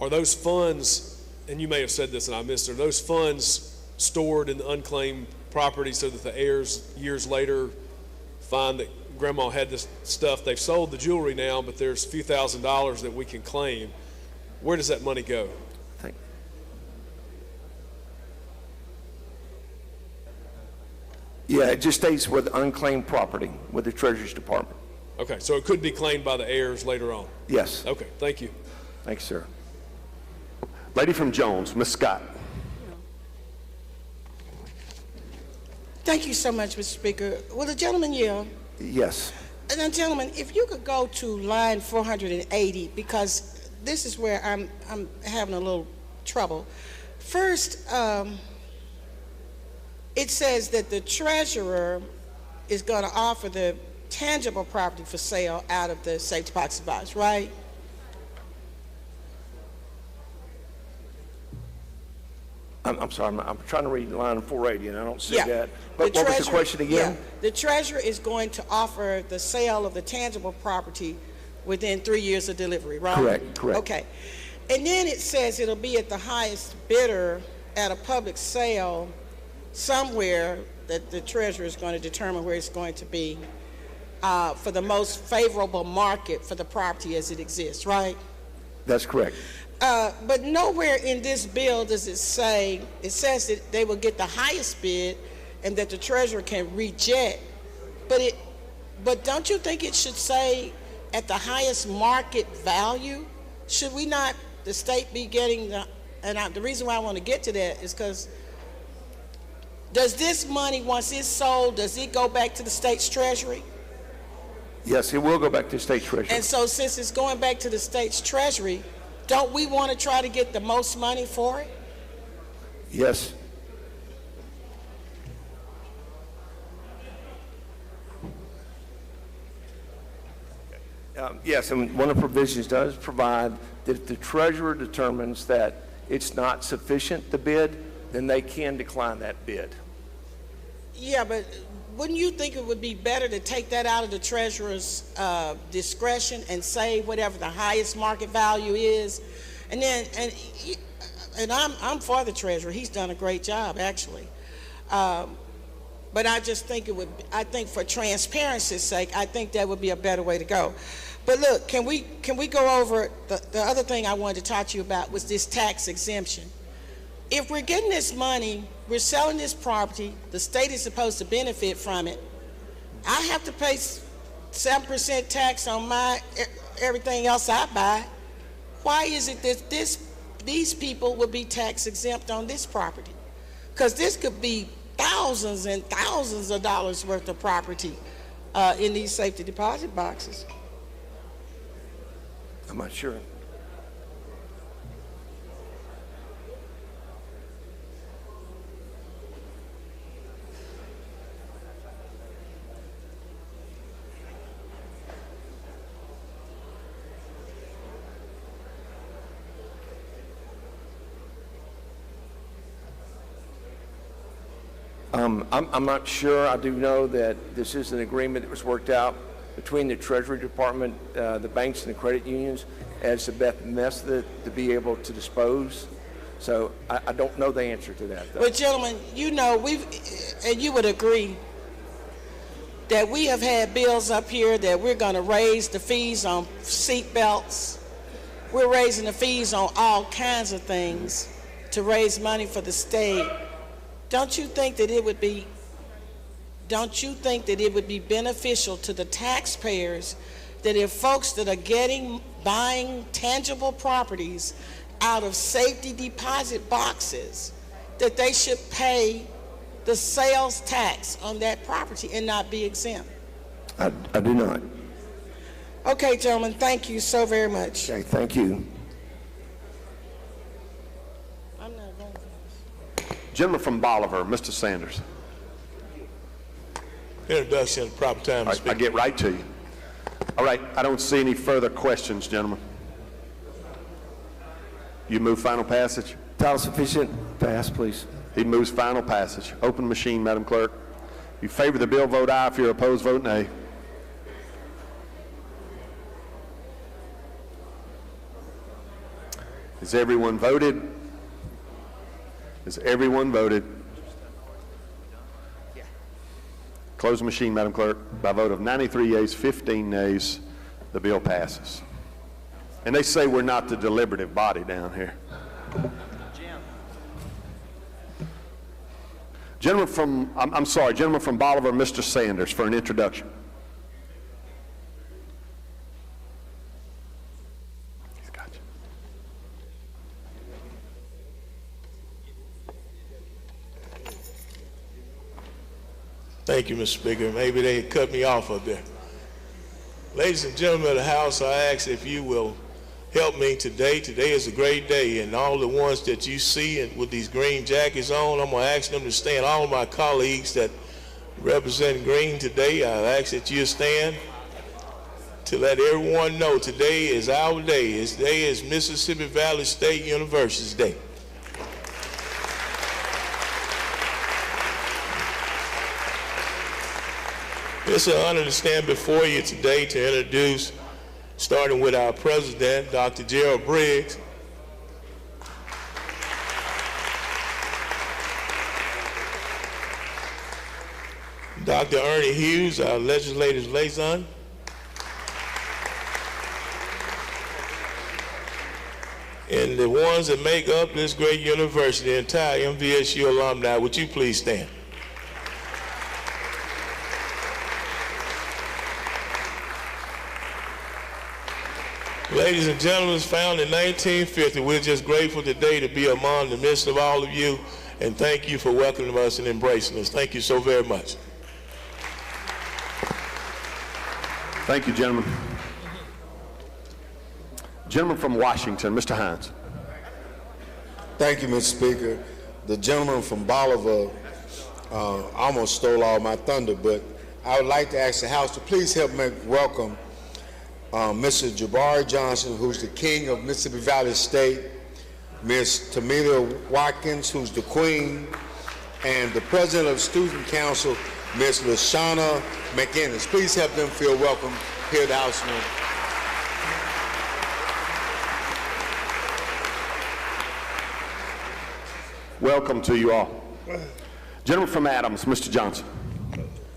are those funds, and you may have said this and I missed it, are those funds stored in the unclaimed property so that the heirs years later find that grandma had this stuff? They've sold the jewelry now, but there's a few $1,000s that we can claim. Where does that money go? Yeah, it just stays with unclaimed property with the Treasury Department. Okay, so it could be claimed by the heirs later on? Yes. Okay, thank you. Thanks, sir. Lady from Jones, Ms. Scott. Thank you so much, Mr. Speaker. Will the gentleman yield? Yes. And then, gentlemen, if you could go to line 480, because this is where I'm having a little trouble. First, it says that the treasurer is going to offer the tangible property for sale out of the safe deposit box, right? I'm sorry, I'm trying to read line 480 and I don't see that. But The what was the question again? yeah. The treasurer is going to offer the sale of the tangible property within 3 years of delivery, right? Correct. Okay. And then it says it'll be at the highest bidder at a public sale somewhere that the treasurer is going to determine where it's going to be for the most favorable market for the property as it exists, right? That's correct. But nowhere in this bill does it say, it says that they will get the highest bid and that the treasurer can reject. But don't you think it should say at the highest market value, should we not, the state be getting the reason why I want to get to that is because does this money, once it's sold, does it go back to the state's treasury? Yes, it will go back to the state treasury. And so since it's going back to the state's treasury, don't we want to try to get the most money for it? Yes. Yes, and one of the provisions does provide that if the treasurer determines that it's not sufficient to bid, then they can decline that bid. Yeah, but wouldn't you think it would be better to take that out of the treasurer's discretion and say whatever the highest market value is? And then, and I'm for the treasurer. He's done a great job, actually. But I just think it would, I think for transparency's sake, I think that would be a better way to go. But look, can we go over, the other thing I wanted to talk to you about was this tax exemption. If we're getting this money, we're selling this property, the state is supposed to benefit from it, I have to pay 7% tax on everything else I buy. Why is it that these people would be tax exempt on this property? Because this could be thousands and thousands of dollars worth of property in these safety deposit boxes. I'm not sure. I'm not sure. I do know that this is an agreement that was worked out between the Treasury Department, the banks, and the credit unions as the best method to be able to dispose. So I don't know the answer to that, though. But gentlemen, you know, and you would agree that we have had bills up here that we're going to raise the fees on seat belts. We're raising the fees on all kinds of things to raise money for the state. Don't you think that it would be beneficial to the taxpayers that if folks that are buying tangible properties out of safety deposit boxes, that they should pay the sales tax on that property and not be exempt? I do not. Okay, gentlemen, thank you so very much. Okay, thank you. Gentleman from Bolivar, Mr. Sanders. Introduction at the proper time, All right, I get right to you. All right, I don't see any further questions, gentlemen. You move final passage? Title sufficient. Pass, please. He moves final passage. Open machine, Madam Clerk. If you favor the bill, vote aye. If you're opposed, vote nay. Has everyone voted? Has everyone voted? Close the machine, Madam Clerk. By a vote of 93 yeas, 15 nays, the bill passes. And they say we're not the deliberative body down here. Gentleman from Bolivar, Mr. Sanders, for an introduction. Thank you, Mr. Speaker. Maybe they cut me off up there. Ladies and gentlemen of the House, I ask if you will help me today. Today is a great day, and all the ones that you see with these green jackets on, I'm going to ask them to stand. All of my colleagues that represent green today, I ask that you stand to let everyone know today is our day. Today is Mississippi Valley State University's day. It's an honor to stand before you today to introduce, starting with our president, Dr. Gerald Briggs. Dr. Ernie Hughes, our legislative liaison. And the ones that make up this great university, the entire MVSU alumni, would you please stand? Ladies and gentlemen, it's founded in 1950. We're just grateful today to be among the midst of all of you, and thank you for welcoming us and embracing us. Thank you so very much. Thank you, gentlemen. Gentleman from Washington, Mr. Hines. Thank you, Mr. Speaker. The gentleman from Bolivar almost stole all my thunder, but I would like to ask the House to please help me welcome Mr. Jabari Johnson, who's the king of Mississippi Valley State, Ms. Tamila Watkins, who's the queen, and the president of the Student Council, Ms. LaShawna McInnes. Please help them feel welcome here at the House. Welcome to you all. Gentleman from Adams, Mr. Johnson.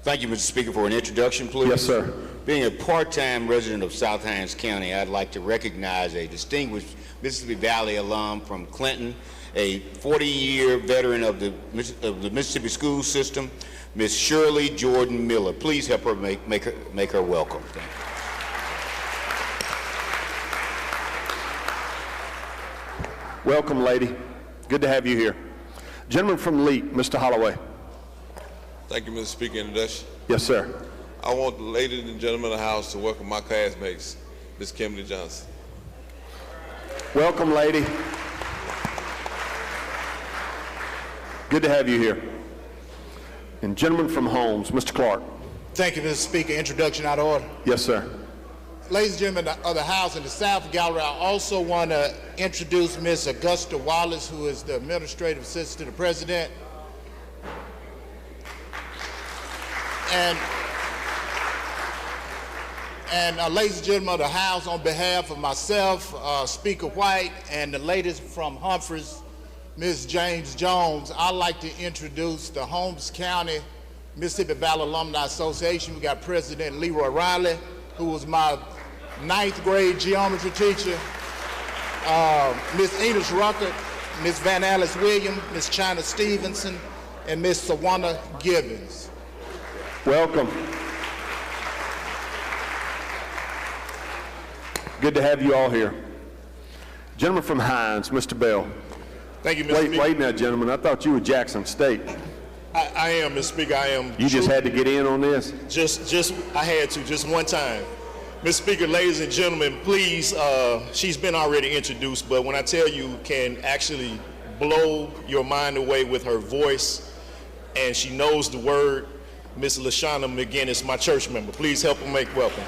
Thank you, Mr. Speaker, for an introduction, please. Yes, sir. Being a part-time resident of South Hines County, I'd like to recognize a distinguished Mississippi Valley alum from Clinton, a 40-year veteran of the Mississippi school system, Miss Shirley Jordan Miller. Please help her make her welcome. Thank you. Welcome, lady. Good to have you here. Gentleman from Leek, Mr. Holloway. Thank you, Mr. Speaker. Introduction. Yes, sir. I want the ladies and gentlemen of the House to welcome my classmates, Ms. Kimberly Johnson. Welcome, lady. Good to have you here. And gentleman from Holmes, Mr. Clark. Thank you, Mr. Speaker. Introduction out of order. Yes, sir. Ladies and gentlemen of the House and the South Gallery, I also want to introduce Ms. Augusta Wallace, who is the Administrative Assistant to the President. And ladies and gentlemen of the House, on behalf of myself, Speaker White, and the ladies from Humphreys, Ms. James Jones, I'd like to introduce the Holmes County Mississippi Valley Alumni Association. We got President Leroy Riley, who was my 9th grade geometry teacher, Ms. Enos Rucker, Ms. Van Alice Williams, Ms. China Stevenson, and Ms. Sawana Gibbons. Welcome. Good to have you all here. Gentleman from Hines, Mr. Bell. Thank you, Mr. Speaker. Wait now, gentlemen. I thought you were Jackson State. I am, Mr. Speaker. I am. You just had to get in on this? I had to, just one time. Mr. Speaker, ladies and gentlemen, please, she's been already introduced, but when I tell you can actually blow your mind away with her voice, and she knows the word, Miss LaShawna McInnes, my church member. Please help her make welcome.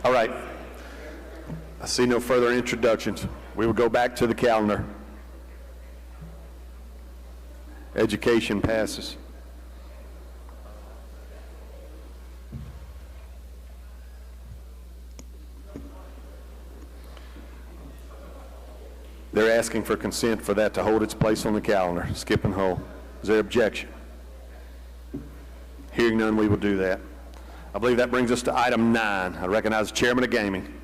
All right. I see no further introductions. We will go back to the calendar. Education passes. They're asking for consent for that to hold its place on the calendar. Skip and hold. Is there objection? Hearing none, we will do that. I believe that brings us to item 9. I recognize the Chairman of Gaming.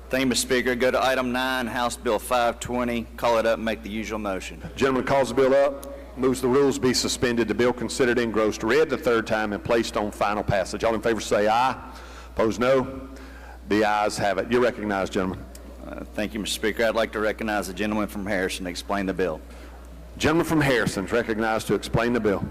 Thank you, Mr. Speaker. Go to item 9, House Bill 520. Call it up and make the usual motion. Gentleman calls the bill up, moves the rules be suspended, the bill considered engrossed, read the third time, and placed on final passage. All in favor say aye. Opposed, no. The ayes have it. You're recognized, gentlemen. Thank you, Mr. Speaker. I'd like to recognize the gentleman from Harrison to explain the bill. Gentleman from Harrison is recognized to explain the bill.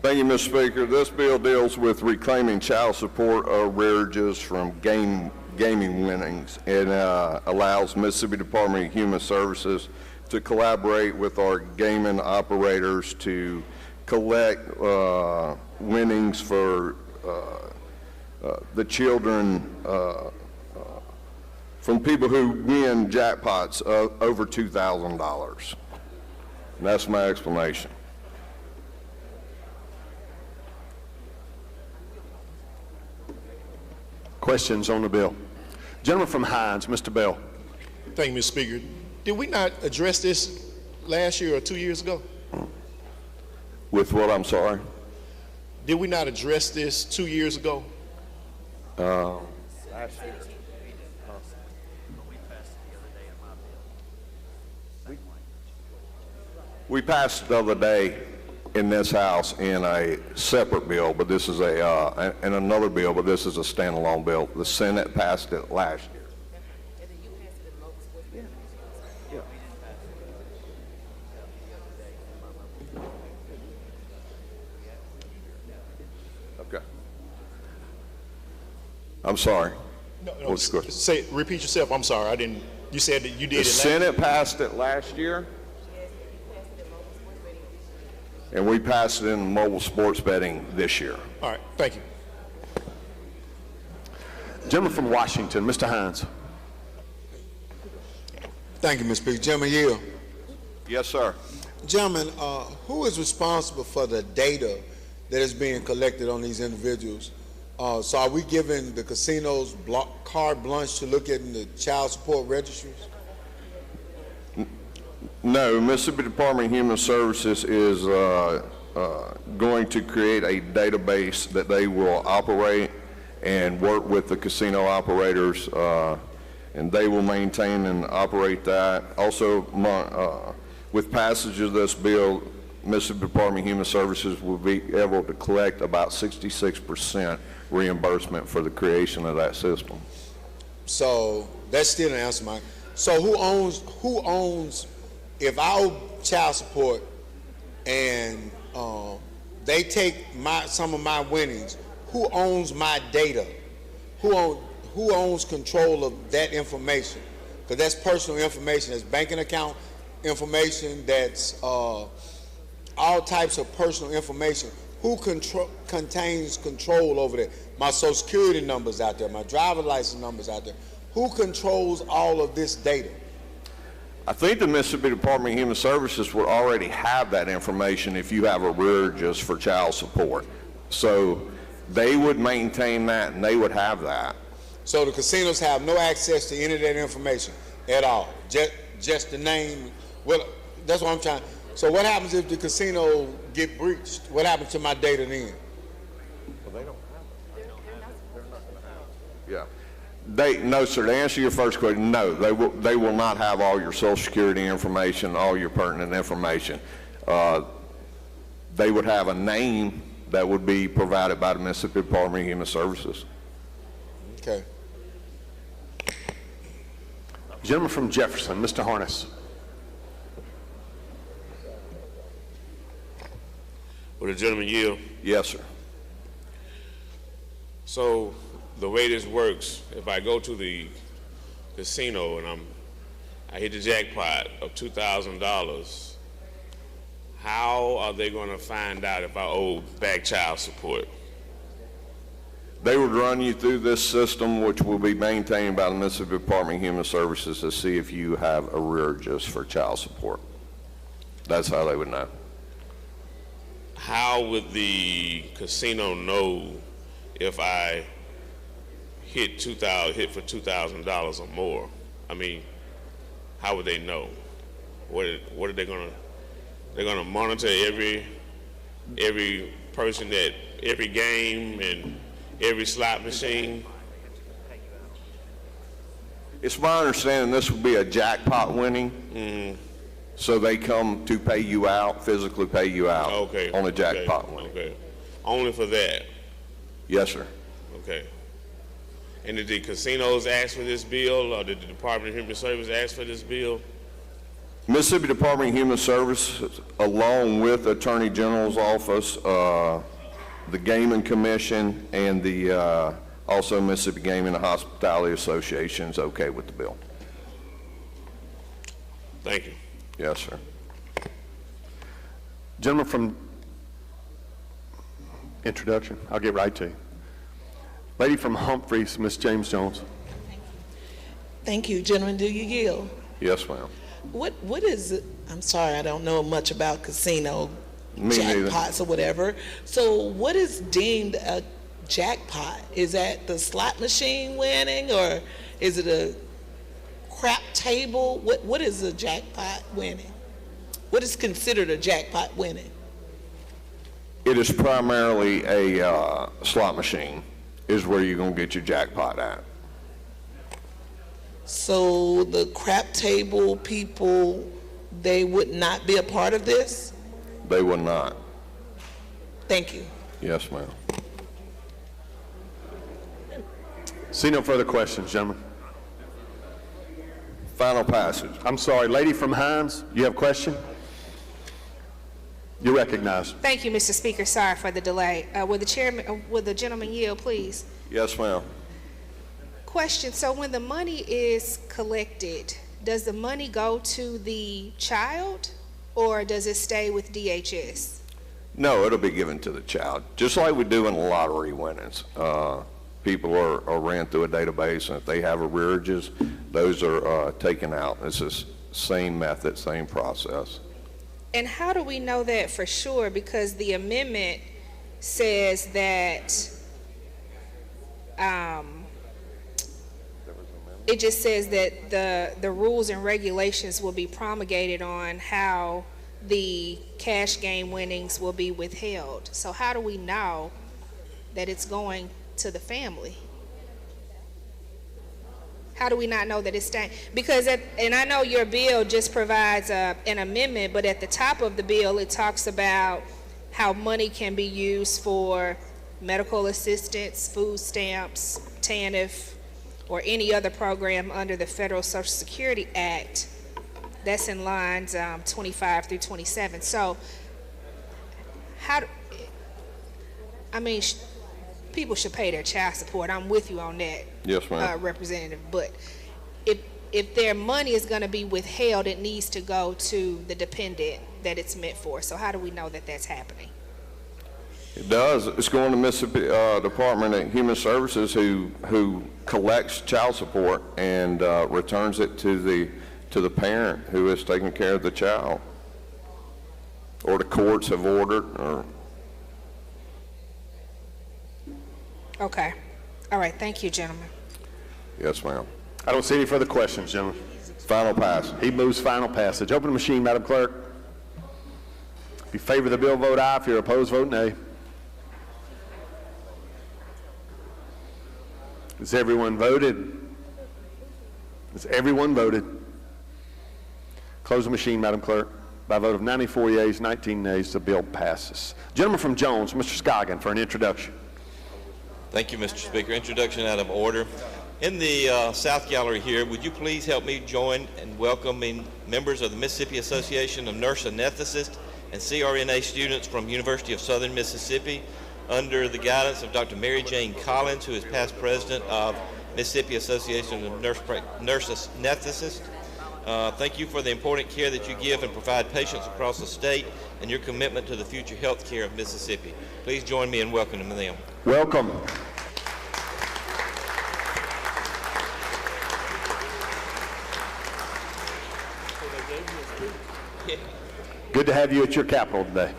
Thank you, Mr. Speaker. This bill deals with reclaiming child support arrearages from gaming winnings. It allows Mississippi Department of Human Services to collaborate with our gaming operators to collect winnings for the children from people who win jackpots over $2,000. That's my explanation. Questions on the bill? Gentleman from Hines, Mr. Bell. Thank you, Mr. Speaker. Did we not address this last year or 2 years ago? With what, I'm sorry? Did we not address this 2 years ago? We passed it the other day, in this House in a separate bill, but this is in another bill, but this is a standalone bill. The Senate passed it last year. Okay. I'm sorry. No, repeat yourself. I'm sorry. I didn't. You said that you did. The Senate passed it last year, and we passed it in mobile sports betting this year. All right. Thank you. Gentleman from Washington, Mr. Hines. Thank you, Mr. Speaker. Gentleman Yield. Yes, sir. Gentlemen, who is responsible for the data that is being collected on these individuals? So are we giving the casinos carte blanche to look at the child support registries? No, Mississippi Department of Human Services is going to create a database that they will operate and work with the casino operators, and they will maintain and operate that. Also, with passage of this bill, Mississippi Department of Human Services will be able to collect about 66% reimbursement for the creation of that system. So that's still an answer, Mike. So who owns, if I owe child support and they take some of my winnings, who owns my data? Who owns control of that information? Because that's personal information, that's banking account information, that's all types of personal information. Who contains control over that? My Social Security numbers out there, my driver's license numbers out there. Who controls all of this data? I think the Mississippi Department of Human Services would already have that information if you have arrearages for child support. So they would maintain that and they would have that. So the casinos have no access to any of that information at all? Just the name? Well, that's what I'm trying. So what happens if the casino get breached? What happens to my data then? Well, they don't have. Yeah. No, sir. To answer your first question, no, they will not have all your Social Security information, all your pertinent information. They would have a name that would be provided by the Mississippi Department of Human Services. Okay. Gentleman from Jefferson, Mr. Harness. Will the gentleman yield? Yes, sir. So the way this works, if I go to the casino and I hit the jackpot of $2,000, how are they going to find out if I owe back child support? They would run you through this system, which will be maintained by the Mississippi Department of Human Services, to see if you have arrearages for child support. That's how they would know. How would the casino know if I hit for $2,000 or more? I mean, how would they know? What are they gonna? They're gonna monitor every person at every game and every slot machine. It's my understanding this would be a jackpot winning. Mm-hmm. So they come to pay you out, physically pay you out on a jackpot winning. Okay. Only for that? Yes, sir. Okay. And did the casinos ask for this bill, or did the Department of Human Services ask for this bill? Mississippi Department of Human Services, along with Attorney General's Office, the Gaming Commission, and the also Mississippi Gaming and Hospitality Association is okay with the bill. Thank you. Yes, sir. Gentleman from introduction. I'll get right to you. Lady from Humphreys, Ms. James Jones. Thank you. Gentlemen, do you yield? Yes, ma'am. What is it? I'm sorry, I don't know much about casino jackpots or whatever. So what is deemed a jackpot? Is that the slot machine winning, or is it a crap table? What is a jackpot winning? What is considered a jackpot winning? It is primarily a slot machine is where you're going to get your jackpot at. So the crap table people, they would not be a part of this? They would not. Thank you. Yes, ma'am. See no further questions, gentlemen. Final passage. I'm sorry, lady from Hines, you have a question? You're recognized. Thank you, Mr. Speaker. Sorry for the delay. Will the gentleman yield, please? Yes, ma'am. Question, so when the money is collected, does the money go to the child or does it stay with DHS? No, it'll be given to the child, just like we do in lottery winnings. People are ran through a database, and if they have arrearages, those are taken out. It's the same method, same process. And how do we know that for sure? Because the amendment says that it just says that the rules and regulations will be promulgated on how the cash game winnings will be withheld. So how do we know that it's going to the family? How do we not know that it's staying? Because, and I know your bill just provides an amendment, but at the top of the bill, it talks about how money can be used for medical assistance, food stamps, TANF, or any other program under the Federal Social Security Act. That's in lines 25 through 27. So, people should pay their child support. I'm with you on that, yes, ma'am. Representative. But if their money is going to be withheld, it needs to go to the dependent that it's meant for. So how do we know that that's happening? It does. It's going to Mississippi Department of Human Services, who collects child support and returns it to the parent who is taking care of the child, or the courts have ordered. Or okay. All right. Thank you, gentlemen. yes, ma'am. I don't see any further questions, gentlemen. Final passage. He moves final passage. Open the machine, Madam Clerk. If you favor the bill, vote aye. If you're opposed, vote nay. Has everyone voted? Has everyone voted? Close the machine, Madam Clerk. By a vote of 94 yeas, 19 nays, the bill passes. Gentleman from Jones, Mr. Scoggin, for an introduction. Thank you, Mr. Speaker. Introduction out of order. In the South Gallery here, would you please help me join in welcoming members of the Mississippi Association of Nurse Anesthetists and CRNA students from University of Southern Mississippi under the guidance of Dr. Mary Jane Collins, who is past president of Mississippi Association of Nurse Anesthetists. Thank you for the important care that you give and provide patients across the state and your commitment to the future health care of Mississippi. Please join me in welcoming them. Welcome. Good to have you at your Capitol today.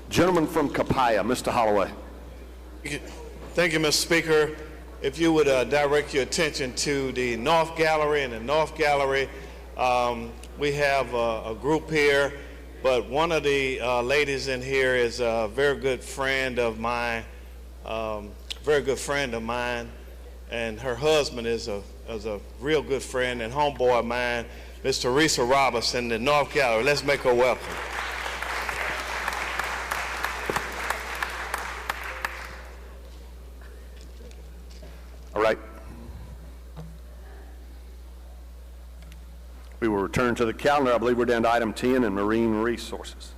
Gentleman from Copiah, Mr. Holloway. Thank you, Mr. Speaker. If you would direct your attention to the North Gallery. In the North Gallery, we have a group here, but one of the ladies in here is a very good friend of mine, and her husband is a real good friend and homeboy of mine, Miss Teresa Robinson, in the North Gallery. Let's make her welcome. All right. We will return to the calendar. I believe we're down to item 10 and marine resources.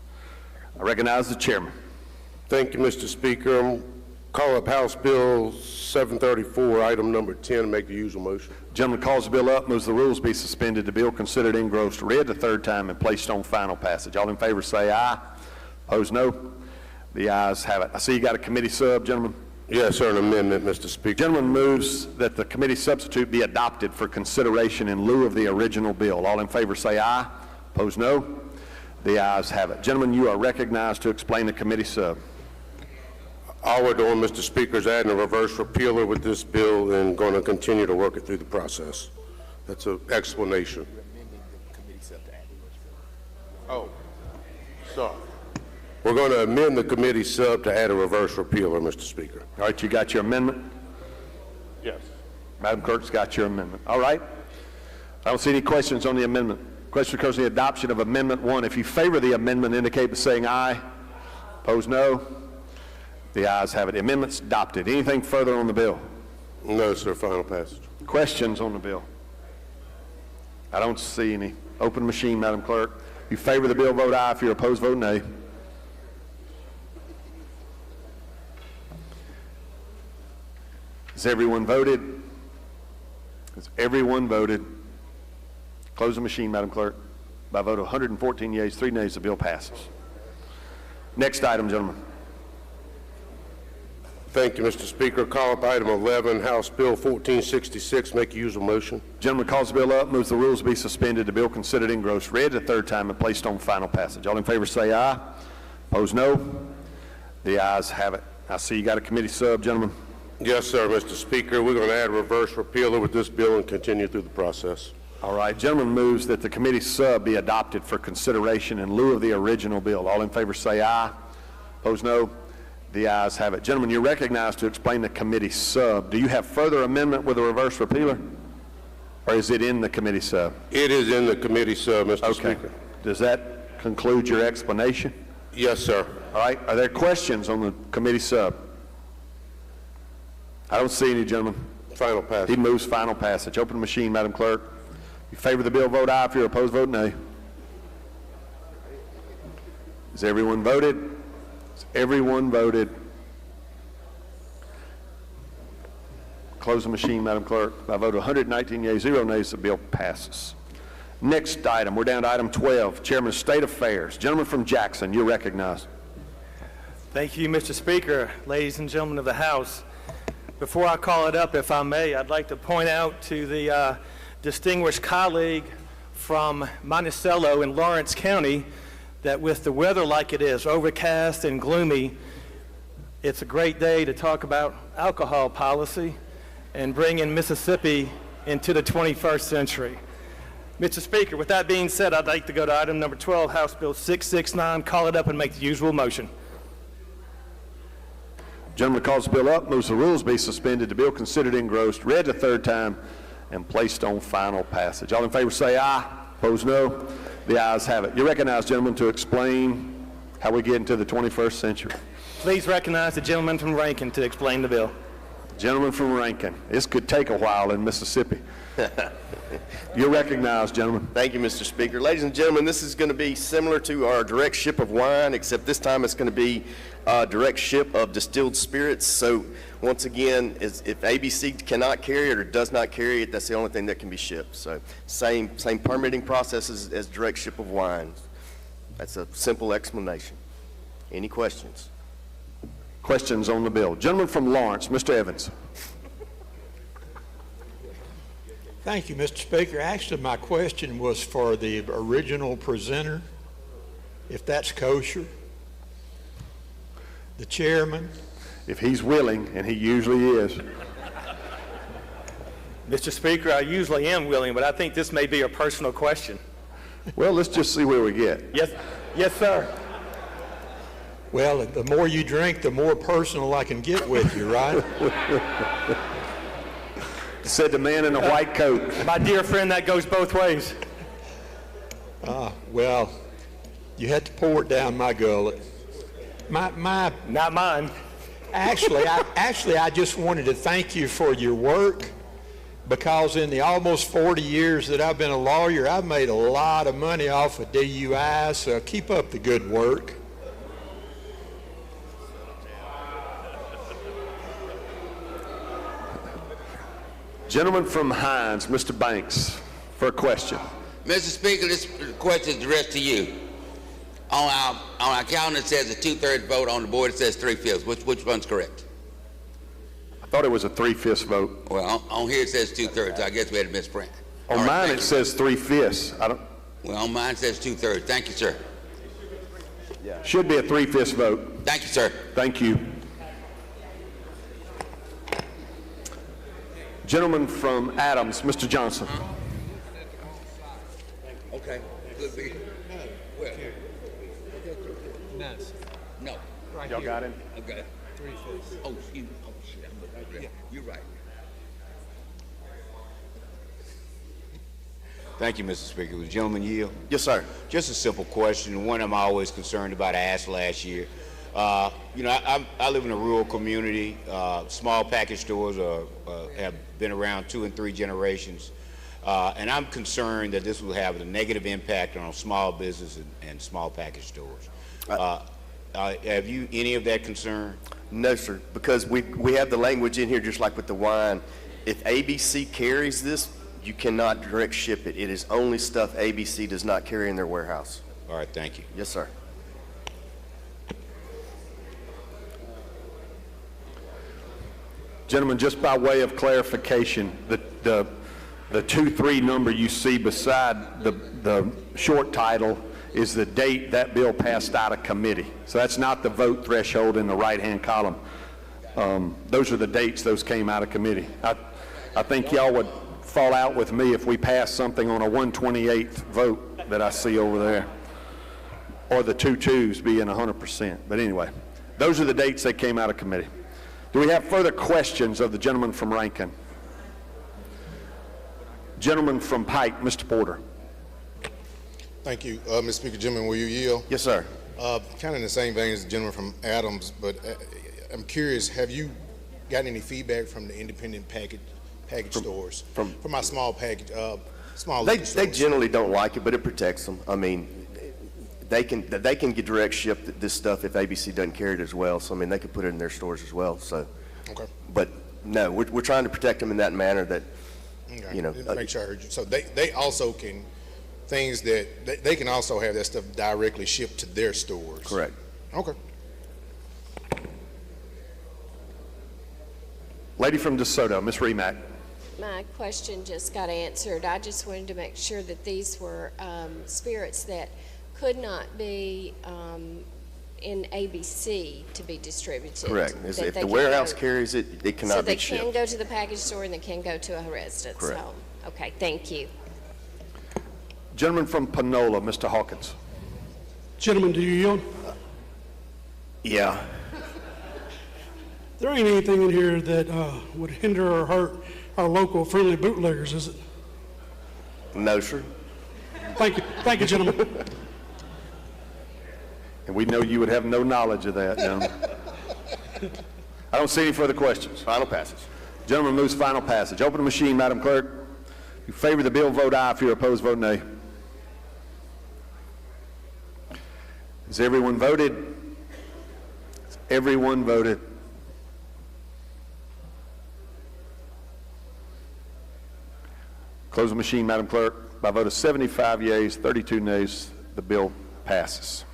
I recognize the chairman. Thank you, Mr. Speaker. Call up House Bill 734, item number 10, make the usual motion. Gentleman calls the bill up, moves the rules be suspended, the bill considered engrossed, read the third time, and placed on final passage. All in favor say aye. Opposed, no. The ayes have it. I see you got a committee sub, gentlemen. Yes, sir, an amendment, Mr. Speaker. Gentleman moves that the committee substitute be adopted for consideration in lieu of the original bill. All in favor say aye. Opposed, no. The ayes have it. Gentlemen, you are recognized to explain the committee sub. All we're doing, Mr. Speaker, is adding a reverse repealer with this bill and going to continue to work it through the process. That's an explanation. Oh, sorry. We're going to amend the committee sub to add a reverse repealer, Mr. Speaker. All right, you got your amendment? Yes. Madam Clerk's got your amendment. All right. I don't see any questions on the amendment. Question occurs on the adoption of Amendment 1. If you favor the amendment, indicate by saying aye. Opposed, no. The ayes have it. The amendment's adopted. Anything further on the bill? No, sir. Final passage. Questions on the bill? I don't see any. Open machine, Madam Clerk. If you favor the bill, vote aye. If you're opposed, vote nay. Has everyone voted? Has everyone voted? Close the machine, Madam Clerk. By a vote of 114 yeas, 3 nays, the bill passes. Next item, gentlemen. Thank you, Mr. Speaker. Call up item 11, House Bill 1466. Make use of motion. Gentleman calls the bill up, moves the rules be suspended, the bill considered engrossed, read the third time, and placed on final passage. All in favor say aye. Opposed, no. The ayes have it. I see you got a committee sub, gentlemen. Yes, sir, Mr. Speaker. We're going to add a reverse repealer with this bill and continue through the process. All right. Gentleman moves that the committee sub be adopted for consideration in lieu of the original bill. All in favor say aye. Opposed, no. The ayes have it. Gentlemen, you're recognized to explain the committee sub. Do you have further amendment with a reverse repealer? Or is it in the committee sub? It is in the committee sub, Mr. Speaker. Does that conclude your explanation? Yes, sir. All right. Are there questions on the committee sub? I don't see any, gentlemen. Final passage. He moves final passage. Open the machine, Madam Clerk. If you favor the bill, vote aye. If you're opposed, vote nay. Has everyone voted? Has everyone voted? Close the machine, Madam Clerk. By a vote of 119 yeas, 0 nays, the bill passes. Next item, we're down to item 12, Chairman of State Affairs. Gentleman from Jackson, you're recognized. Thank you, Mr. Speaker. Ladies and gentlemen of the House, before I call it up, if I may, I'd like to point out to the distinguished colleague from Monticello in Lawrence County that with the weather like it is, overcast and gloomy, it's a great day to talk about alcohol policy and bring in Mississippi into the 21st century. Mr. Speaker, with that being said, I'd like to go to item number 12, House Bill 669, call it up and make the usual motion. Gentleman calls the bill up, moves the rules be suspended, the bill considered engrossed, read the third time, and placed on final passage. All in favor say aye. Opposed, no. The ayes have it. You're recognized, gentlemen, to explain how we get into the 21st century. Please recognize the gentleman from Rankin to explain the bill. Gentleman from Rankin. This could take a while in Mississippi. You're recognized, gentlemen. Thank you, Mr. Speaker. Ladies and gentlemen, this is going to be similar to our direct ship of wine, except this time it's going to be direct ship of distilled spirits. So once again, if ABC cannot carry it or does not carry it, that's the only thing that can be shipped. So same permitting process as direct ship of wine. That's a simple explanation. Any questions? Questions on the bill. Gentleman from Lawrence, Mr. Evans. Thank you, Mr. Speaker. Actually, my question was for the original presenter, if that's kosher. The chairman. If he's willing, and he usually is. Mr. Speaker, I usually am willing, but I think this may be a personal question. Well, let's just see where we get. Yes, sir. Well, the more you drink, the more personal I can get with you, right? Said the man in the white coat. My dear friend, that goes both ways. Well, you had to pour it down my gullet. Not mine. Actually, I just wanted to thank you for your work, because in the almost 40 years that I've been a lawyer, I've made a lot of money off of DUI, so keep up the good work. Gentleman from Hines, Mr. Banks, for a question. Mr. Speaker, this question is addressed to you. On our calendar, it says a 2/3 vote. On the board, it says 3/5. Which one's correct? I thought it was a 3/5 vote. Well, on here it says 2/3. I guess we had a misprint. On mine, it says 3/5. I don't. Well, on mine it says 2/3. Thank you, sir. Should be a 3/5 vote. Thank you, sir. Thank you. Gentleman from Adams, Mr. Johnson. Okay. No. Y'all got him? Okay. 3/5. Oh, excuse me. Oh, shit. Yeah, you're right. Thank you, Mr. Speaker. Will the gentleman yield? Yes, sir. Just a simple question, one I'm always concerned about. I asked last year. You know, I live in a rural community. Small package stores have been around 2 and 3 generations. And I'm concerned that this will have a negative impact on small business and small package stores. Have you any of that concern? No, sir, because we have the language in here just like with the wine. If ABC carries this, you cannot direct ship it. It is only stuff ABC does not carry in their warehouse. All right, thank you. Yes, sir. Gentlemen, just by way of clarification, the 2-3 number you see beside the short title is the date that bill passed out of committee. So that's not the vote threshold in the right-hand column. Those are the dates those came out of committee. I think y'all would fall out with me if we passed something on a 1/28th vote that I see over there, or the 2-2s being 100%. But anyway, those are the dates that came out of committee. Do we have further questions of the gentleman from Rankin? Gentleman from Pike, Mr. Porter. Thank you. Mr. Speaker, gentlemen, will you yield? Yes, sir. Kind of in the same vein as the gentleman from Adams, but I'm curious, have you gotten any feedback from the independent package stores? From my small package, small liquor stores? They generally don't like it, but it protects them. I mean, they can get direct ship this stuff if ABC doesn't carry it as well. So I mean, they could put it in their stores as well. So, okay. But no, we're trying to protect them in that manner that, okay. you know. Make sure I heard you. So they also can things that they can also have that stuff directly shipped to their stores. Correct. Okay. Lady from DeSoto, Ms. Remack. My question just got answered. I just wanted to make sure that these were spirits that could not be in ABC to be Correct. distributed. If the warehouse carries it, it cannot be shipped. So they can go to the package store and they can go to a residence Correct. home. Okay, thank you. Gentleman from Panola, Mr. Hawkins. Gentlemen, do you yield? Yeah. There ain't anything in here that would hinder or hurt our local friendly bootleggers, is it? No, sir. Thank you, gentlemen. And we know you would have no knowledge of that, gentlemen. I don't see any further questions. Final passage. Gentleman moves final passage. Open the machine, Madam Clerk. If you favor the bill, vote aye. If you're opposed, vote nay. Has everyone voted? Has everyone voted? Close the machine, Madam Clerk. By a vote of 75 yeas, 32 nays, the bill passes.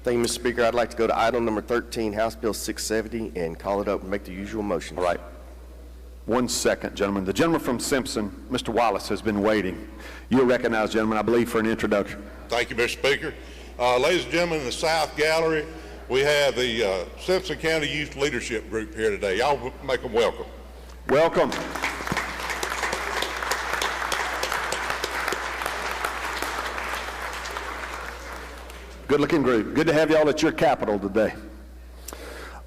Thank you, Mr. Speaker. I'd like to go to item number 13, House Bill 670, and call it up and make the usual motion. All right. 1 second, gentlemen. The gentleman from Simpson, Mr. Wallace, has been waiting. You're recognized, gentlemen, I believe, for an introduction. Thank you, Mr. Speaker. Ladies and gentlemen, in the South Gallery, we have the Simpson County Youth Leadership Group here today. Y'all make them welcome. Welcome. Good-looking group. Good to have y'all at your Capitol today.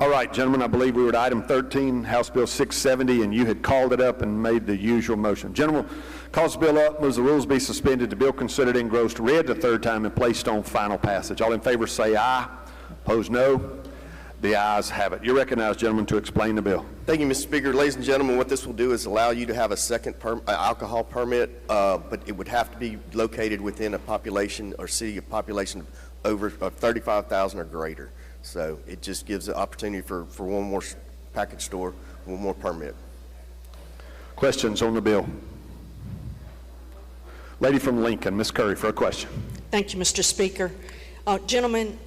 All right, gentlemen, I believe we were at item 13, House Bill 670, and you had called it up and made the usual motion. Gentlemen, calls the bill up, moves the rules be suspended, the bill considered engrossed, read the third time, and placed on final passage. All in favor say aye. Opposed, no. The ayes have it. You're recognized, gentlemen, to explain the bill. Thank you, Mr. Speaker. Ladies and gentlemen, what this will do is allow you to have a second alcohol permit, but it would have to be located within a population or city of population over 35,000 or greater. So it just gives the opportunity for one more package store, one more permit. Questions on the bill? Lady from Lincoln, Ms. Curry, for a question. Thank you, Mr. Speaker. Gentlemen,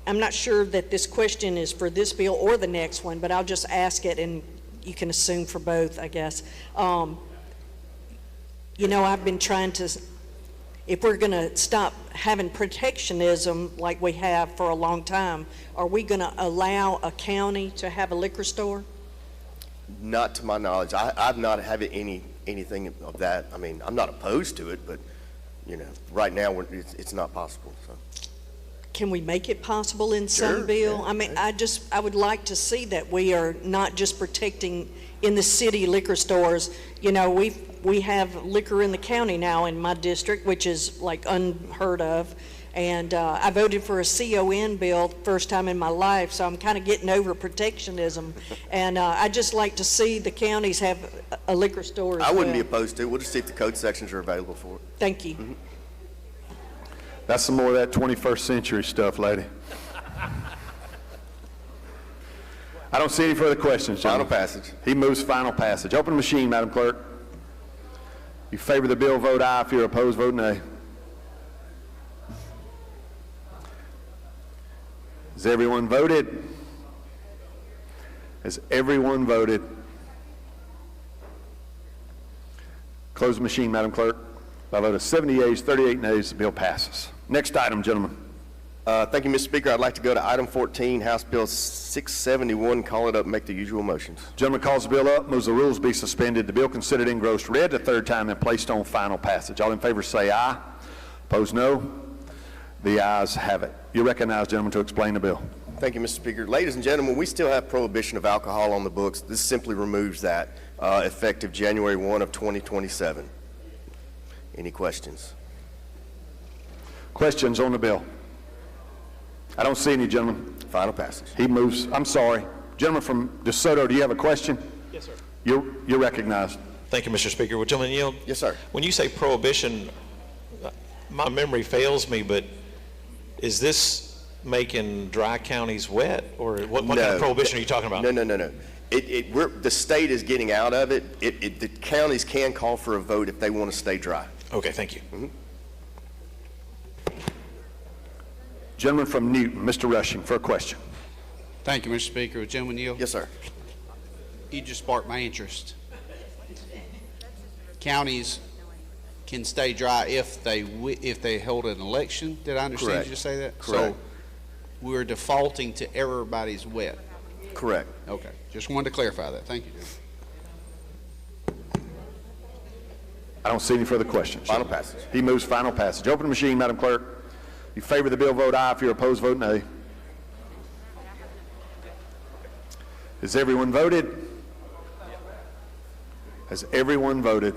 I'm not sure that this question is for this bill or the next one, but I'll just ask it and you can assume for both, I guess. You know, I've been trying to, if we're going to stop having protectionism like we have for a long time, are we going to allow a county to have a liquor store? Not to my knowledge. I've not had anything of that. I mean, I'm not opposed to it, but, you know, right now it's not possible. So. Can we make it possible in some Sure, bill? yeah, I mean, I would like to see that we are not just protecting in the city liquor stores. You know, we have liquor in the county now in my district, which is like unheard of. And I voted for a CON bill first time in my life, so I'm kind of getting over protectionism. And I'd just like to see the counties have a liquor store as well. I wouldn't be opposed to it. We'll just see if the code sections are available for it. Thank you. Mm-hmm. That's some more of that 21st century stuff, lady. I don't see any further questions, Final gentlemen. passage. He moves final passage. Open the machine, Madam Clerk. If you favor the bill, vote aye. If you're opposed, vote nay. Has everyone voted? Has everyone voted? Close the machine, Madam Clerk. By a vote of 70 yeas, 38 nays, the bill passes. Next item, gentlemen. Thank you, Mr. Speaker. I'd like to go to item 14, House Bill 671. Call it up and make the usual motions. Gentleman calls the bill up, moves the rules be suspended, the bill considered engrossed read the third time and placed on final passage. All in favor say aye. Opposed, no. The ayes have it. You recognize, gentlemen, to explain the bill. Thank you, Mr. Speaker. Ladies and gentlemen, we still have prohibition of alcohol on the books. This simply removes that effective January 1 of 2027. Any questions? Questions on the bill? I don't see any, gentlemen. Final passage. He moves. I'm sorry. Gentleman from DeSoto, do you have a question? Yes, sir. You're recognized. Thank you, Mr. Speaker. Would gentleman yield? Yes, sir. When you say prohibition, my memory fails me, but is this making dry counties wet, or what kind of prohibition are you talking about? No. The state is getting out of it. The counties can call for a vote if they want to stay dry. Okay, thank you. Mm-hmm. Gentleman from Newton, Mr. Rushing, for a question. Thank you, Mr. Speaker. Would gentleman yield? Yes, sir. You just sparked my interest. Counties can stay dry if they hold an election. Did I understand Correct. you to say that? Correct. So we're defaulting to everybody's wet. Correct. Okay. Just wanted to clarify that. Thank you, Jim. I don't see any further questions. Final passage. He moves final passage. Open the machine, Madam Clerk. If you favor the bill, vote aye. If you're opposed, vote nay. Has everyone voted? Has everyone voted?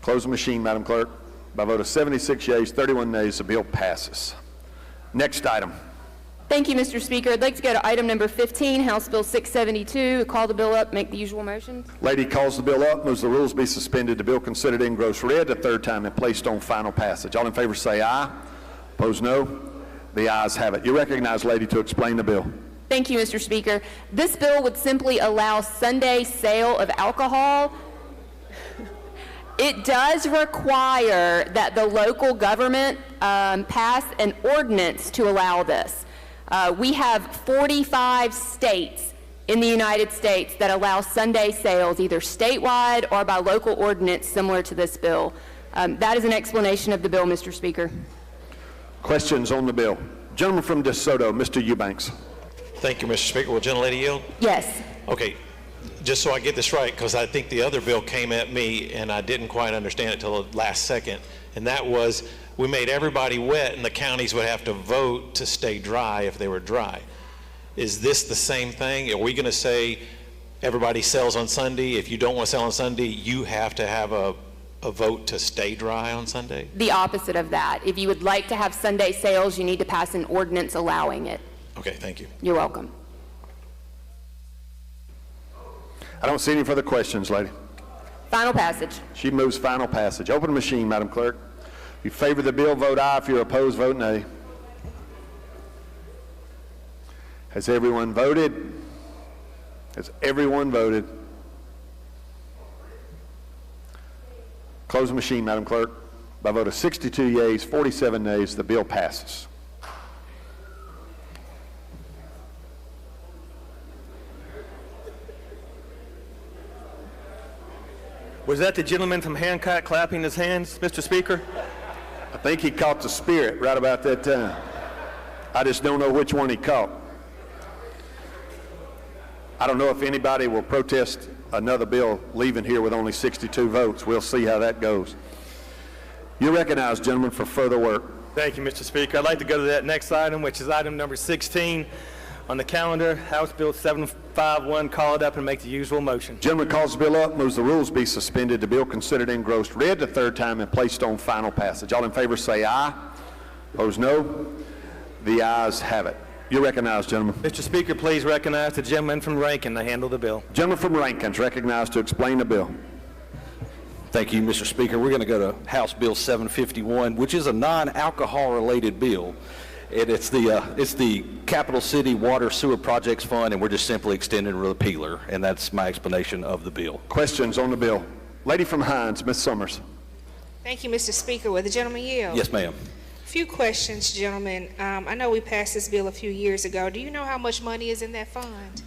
Close the machine, Madam Clerk. By a vote of 76 yeas, 31 nays, the bill passes. Next item. Thank you, Mr. Speaker. I'd like to go to item number 15, House Bill 672. Call the bill up, make the usual motions. Lady calls the bill up, moves the rules be suspended, the bill considered engrossed read the third time and placed on final passage. All in favor say aye. Opposed, no. The ayes have it. You recognize, lady, to explain the bill. Thank you, Mr. Speaker. This bill would simply allow Sunday sale of alcohol. It does require that the local government pass an ordinance to allow this. We have 45 states in the United States that allow Sunday sales, either statewide or by local ordinance similar to this bill. That is an explanation of the bill, Mr. Speaker. Questions on the bill? Gentleman from DeSoto, Mr. Eubanks. Thank you, Mr. Speaker. Will gentlelady yield? Yes. Okay. Just so I get this right, because I think the other bill came at me and I didn't quite understand it till the last second, and that was we made everybody wet and the counties would have to vote to stay dry if they were dry. Is this the same thing? Are we going to say everybody sells on Sunday? If you don't want to sell on Sunday, you have to have a vote to stay dry on Sunday? The opposite of that. If you would like to have Sunday sales, you need to pass an ordinance allowing it. Okay, thank you. You're welcome. I don't see any further questions, lady. Final passage. She moves final passage. Open the machine, Madam Clerk. If you favor the bill, vote aye. If you're opposed, vote nay. Has everyone voted? Has everyone voted? Close the machine, Madam Clerk. By a vote of 62 yeas, 47 nays, the bill passes. Was that the gentleman from Hancock clapping his hands, Mr. Speaker? I think he caught the spirit right about that time. I just don't know which one he caught. I don't know if anybody will protest another bill leaving here with only 62 votes. We'll see how that goes. You're recognized, gentlemen, for further work. Thank you, Mr. Speaker. I'd like to go to that next item, which is item number 16, On the calendar, House Bill 751, call it up and make the usual motion. Gentleman calls the bill up, moves the rules be suspended, the bill considered engrossed, read the third time, and placed on final passage. All in favor say aye. Opposed, no. The ayes have it. You're recognized, gentlemen. Mr. Speaker, please recognize the gentleman from Rankin to handle the bill. Gentleman from Rankin is recognized to explain the bill. Thank you, Mr. Speaker. We're going to go to House Bill 751, which is a non-alcohol related bill. And it's the Capital City Water Sewer Projects Fund, and we're just simply extending a repealer, and that's my explanation of the bill. Questions on the bill? Lady from Hines, Ms. Summers. Thank you, Mr. Speaker. Will the gentleman yield? Yes, ma'am. Few questions, gentlemen. I know we passed this bill a few years ago. Do you know how much money is in that fund?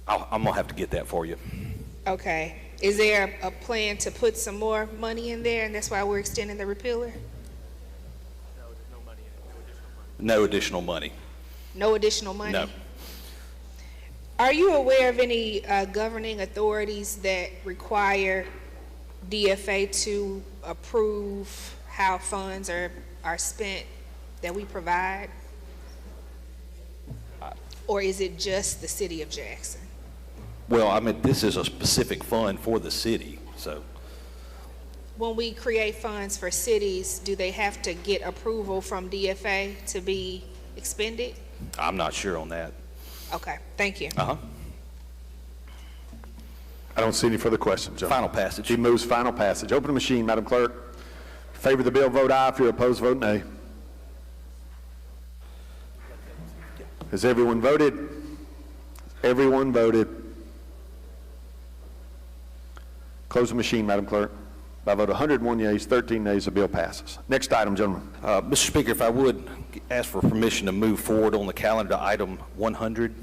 I'm going to have to get that for you. Okay. Is there a plan to put some more money in there, and that's why we're extending the repealer? No additional money. No additional money? No. Are you aware of any governing authorities that require DFA to approve how funds are spent that we provide? Or is it just the city of Jackson? Well, I mean, this is a specific fund for the city, so. When we create funds for cities, do they have to get approval from DFA to be expended? I'm not sure on that. Okay, thank you. Uh-huh. I don't see any further questions, John. Final passage. He moves final passage. Open the machine, Madam Clerk. In favor of the bill, vote aye. If you're opposed, vote nay. Has everyone voted? Everyone voted. Close the machine, Madam Clerk. By a vote of 101 yeas, 13 nays, the bill passes. Next item, gentlemen. Mr. Speaker, if I would ask for permission to move forward on the calendar to item 100.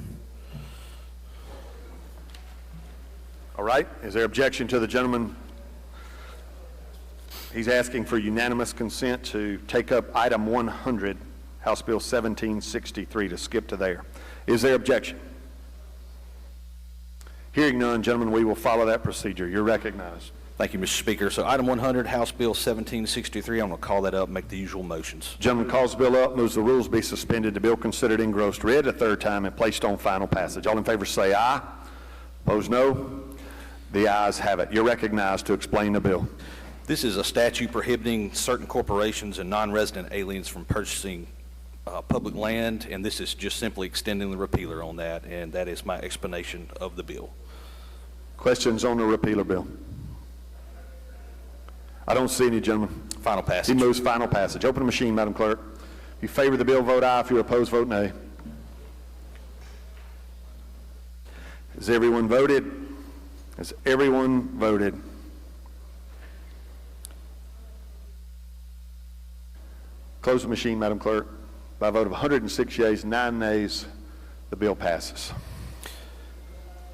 All right. Is there objection to the gentleman? He's asking for unanimous consent to take up item 100, House Bill 1763, to skip to there. Is there objection? Hearing none, gentlemen, we will follow that procedure. You're recognized. Thank you, Mr. Speaker. So item 100, House Bill 1763, I'm going to call that up and make the usual motions. Gentleman calls the bill up, moves the rules be suspended, the bill considered engrossed, read a third time, and placed on final passage. All in favor say aye. Opposed, no. The ayes have it. You're recognized to explain the bill. This is a statute prohibiting certain corporations and non-resident aliens from purchasing public land, and this is just simply extending the repealer on that, and that is my explanation of the bill. Questions on the repealer bill? I don't see any, gentlemen. Final passage. He moves final passage. Open the machine, Madam Clerk. If you favor the bill, vote aye. If you're opposed, vote nay. Has everyone voted? Has everyone voted? Close the machine, Madam Clerk. By a vote of 106 yeas, 9 nays, the bill passes.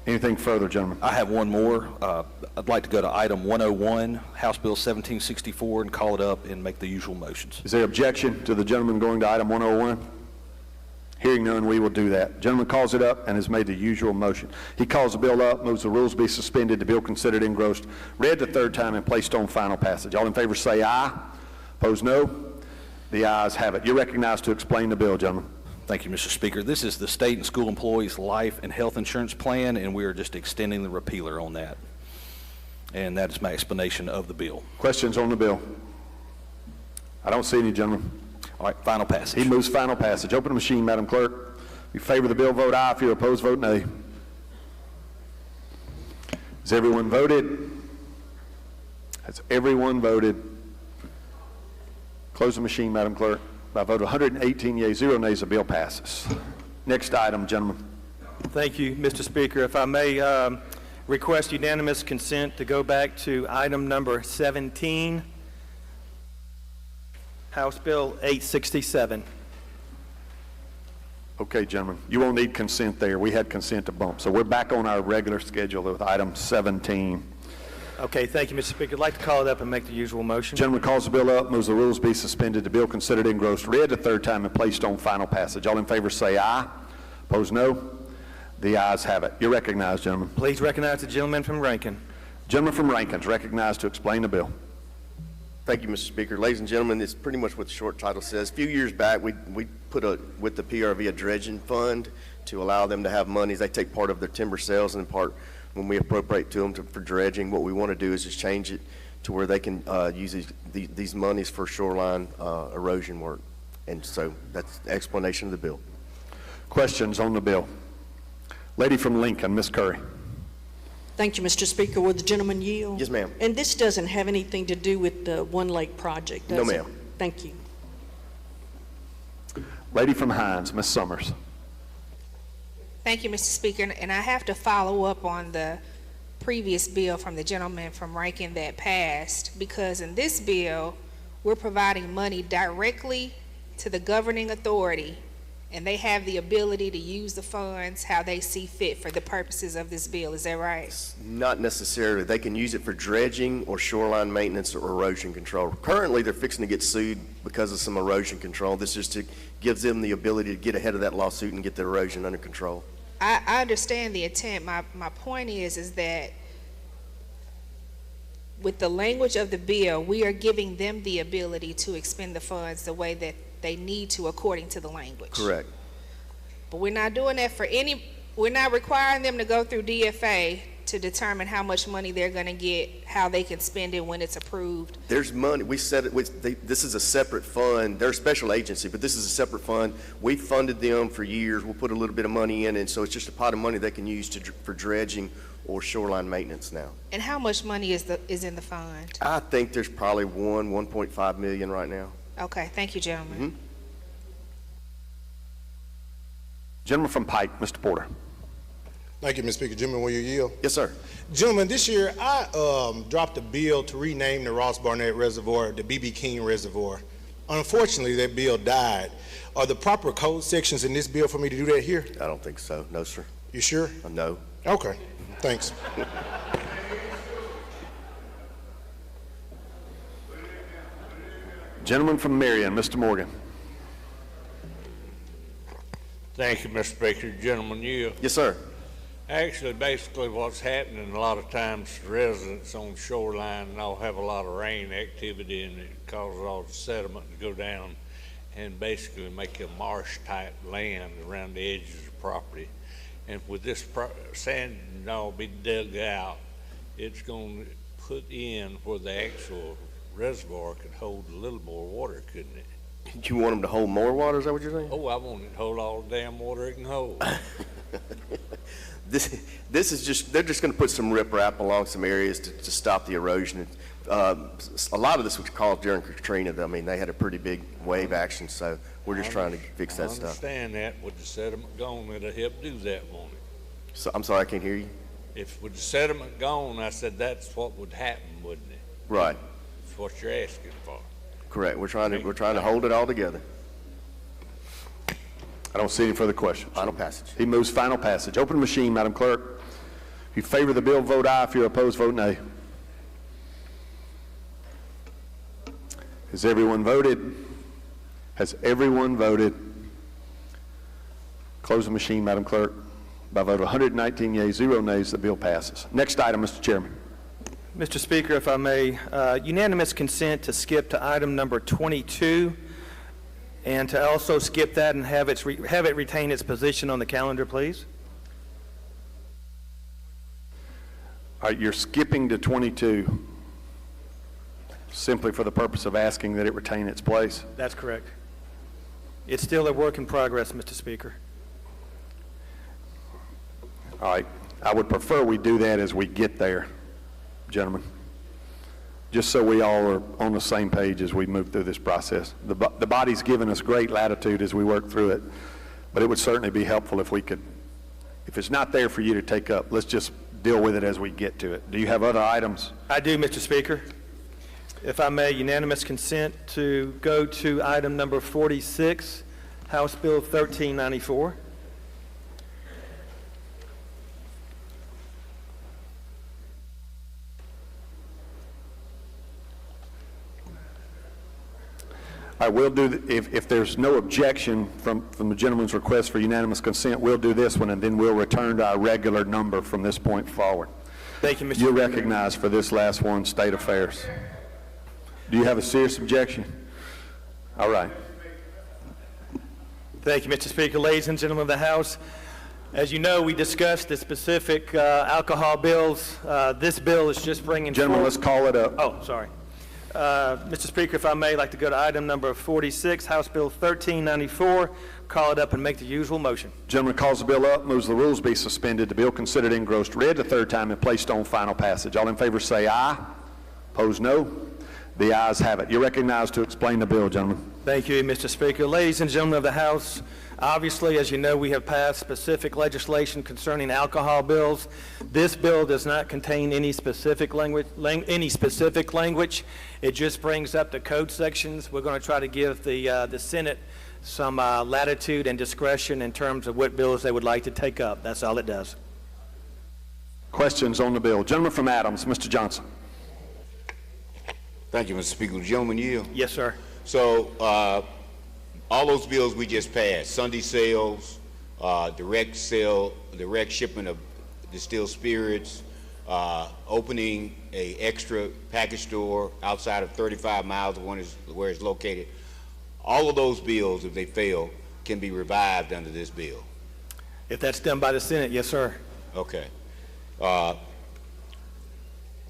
Anything further, gentlemen? I have one more. I'd like to go to item 101, House Bill 1764, and call it up and make the usual motions. Is there objection to the gentleman going to item 101? Hearing none, we will do that. Gentleman calls it up and has made the usual motion. He calls the bill up, moves the rules be suspended, the bill considered engrossed, read the third time, and placed on final passage. All in favor say aye. Opposed, no. The ayes have it. You're recognized to explain the bill, gentlemen. Thank you, Mr. Speaker. This is the State and School Employees Life and Health Insurance Plan, and we are just extending the repealer on that. And that is my explanation of the bill. Questions on the bill? I don't see any, gentlemen. All right, final passage. He moves final passage. Open the machine, Madam Clerk. If you favor the bill, vote aye. If you're opposed, vote nay. Has everyone voted? Has everyone voted? Close the machine, Madam Clerk. By a vote of 118 yeas, 0 nays, the bill passes. Next item, gentlemen. Thank you, Mr. Speaker. If I may request unanimous consent to go back to item number 17, House Bill 867. Okay, gentlemen. You won't need consent there. We had consent to bump. So we're back on our regular schedule with item 17. Okay, thank you, Mr. Speaker. I'd like to call it up and make the usual motion. Gentleman calls the bill up, moves the rules be suspended, the bill considered engrossed, read the third time, and placed on final passage. All in favor say aye. Opposed, no. The ayes have it. You're recognized, gentlemen. Please recognize the gentleman from Rankin. Gentleman from Rankin is recognized to explain the bill. Thank you, Mr. Speaker. Ladies and gentlemen, it's pretty much what the short title says. A few years back, we put with the PRV a dredging fund to allow them to have monies. They take part of their timber sales and part when we appropriate to them for dredging. What we want to do is just change it to where they can use these monies for shoreline erosion work. And so that's the explanation of the bill. Questions on the bill? Lady from Lincoln, Ms. Curry. Thank you, Mr. Speaker. Will the gentleman yield? Yes, ma'am. And this doesn't have anything to do with the One Lake project, does it? No, ma'am. Thank you. Lady from Hines, Ms. Summers. Thank you, Mr. Speaker. And I have to follow up on the previous bill from the gentleman from Rankin that passed, because in this bill, we're providing money directly to the governing authority, and they have the ability to use the funds how they see fit for the purposes of this bill. Is that right? Not necessarily. They can use it for dredging or shoreline maintenance or erosion control. Currently, they're fixing to get sued because of some erosion control. This just gives them the ability to get ahead of that lawsuit and get the erosion under control. I understand the intent. My point is that with the language of the bill, we are giving them the ability to expend the funds the way that they need to according to the language. Correct. But we're not doing that for we're not requiring them to go through DFA to determine how much money they're going to get, how they can spend it when it's approved. There's money. We said this is a separate fund. They're a special agency, but this is a separate fund. We funded them for years. We'll put a little bit of money in, and so it's just a pot of money they can use for dredging or shoreline maintenance now. And how much money is in the fund? I think there's probably 1.5 million right now. Okay, thank you, gentlemen. Mm-hmm. Gentleman from Pike, Mr. Porter. Thank you, Mr. Speaker. Gentlemen, will you yield? Yes, sir. Gentlemen, this year I dropped a bill to rename the Ross Barnett Reservoir the B.B. King Reservoir. Unfortunately, that bill died. Are the proper code sections in this bill for me to do that here? I don't think so. No, sir. You sure? No. Okay. Thanks. Gentleman from Marion, Mr. Morgan. Thank you, Mr. Speaker. Gentleman, you. Yes, sir. Actually, basically what's happening a lot of times, residents on the shoreline and all have a lot of rain activity, and it causes all the sediment to go down and basically make a marsh-type land around the edges of the property. And with this sand and all be dug out, it's going to put in where the actual reservoir could hold a little more water, couldn't it? You want them to hold more water? Is that what you're saying? Oh, I want it to hold all the damn water it can hold. This is just, they're just going to put some riprap along some areas to stop the erosion. A lot of this was caused during Katrina. I mean, they had a pretty big wave action, so we're just trying to fix that stuff. I understand that. With the sediment gone, it'll help do that, won't it? So, I'm sorry, I can't hear you. If with the sediment gone, I said that's what would happen, wouldn't it? Right. That's what you're asking for. Correct. We're trying to hold it all together. I don't see any further questions. Final passage. He moves final passage. Open the machine, Madam Clerk. If you favor the bill, vote aye. If you're opposed, vote nay. Has everyone voted? Has everyone voted? Close the machine, Madam Clerk. By vote of 119 yeas, 0 nays, the bill passes. Next item, Mr. Chairman. Mr. Speaker, if I may, unanimous consent to skip to item number 22, and to also skip that and have it retain its position on the calendar, please. All right, you're skipping to 22 simply for the purpose of asking that it retain its place. That's correct. It's still a work in progress, Mr. Speaker. All right, I would prefer we do that as we get there, gentlemen, just so we all are on the same page as we move through this process. The body's given us great latitude as we work through it, but it would certainly be helpful if we could, if it's not there for you to take up, let's just deal with it as we get to it. Do you have other items? I do, Mr. Speaker. If I may, unanimous consent to go to item number 46, House Bill 1394. I will do, if there's no objection from the gentleman's request for unanimous consent, we'll do this one, and then we'll return to our regular number from this point forward. Thank you, Mr. You're recognized for this last one, State Affairs. Do you have a serious objection? All right. Thank you, Mr. Speaker. Ladies and gentlemen of the House, as you know, we discussed the specific alcohol bills. This bill is just bringing Gentlemen, let's call it up. Oh, sorry. Mr. Speaker, if I may, I'd like to go to item number 46, House Bill 1394, call it up and make the usual motion. Gentleman calls the bill up, moves the rules be suspended, the bill considered engrossed, read the third time, and placed on final passage. All in favor say aye. Opposed, no. The ayes have it. You're recognized to explain the bill, gentlemen. Thank you, Mr. Speaker. Ladies and gentlemen of the House, obviously, as you know, we have passed specific legislation concerning alcohol bills. This bill does not contain any specific language. It just brings up the code sections. We're going to try to give the Senate some latitude and discretion in terms of what bills they would like to take up. That's all it does. Questions on the bill? Gentleman from Adams, Mr. Johnson. Thank you, Mr. Speaker. Gentlemen, yield. Yes, sir. So, all those bills we just passed, Sunday sales, direct shipment of distilled spirits, opening a extra package store outside of 35 miles of where it's located, all of those bills, if they fail, can be revived under this bill. If that's done by the Senate, yes, sir. Okay.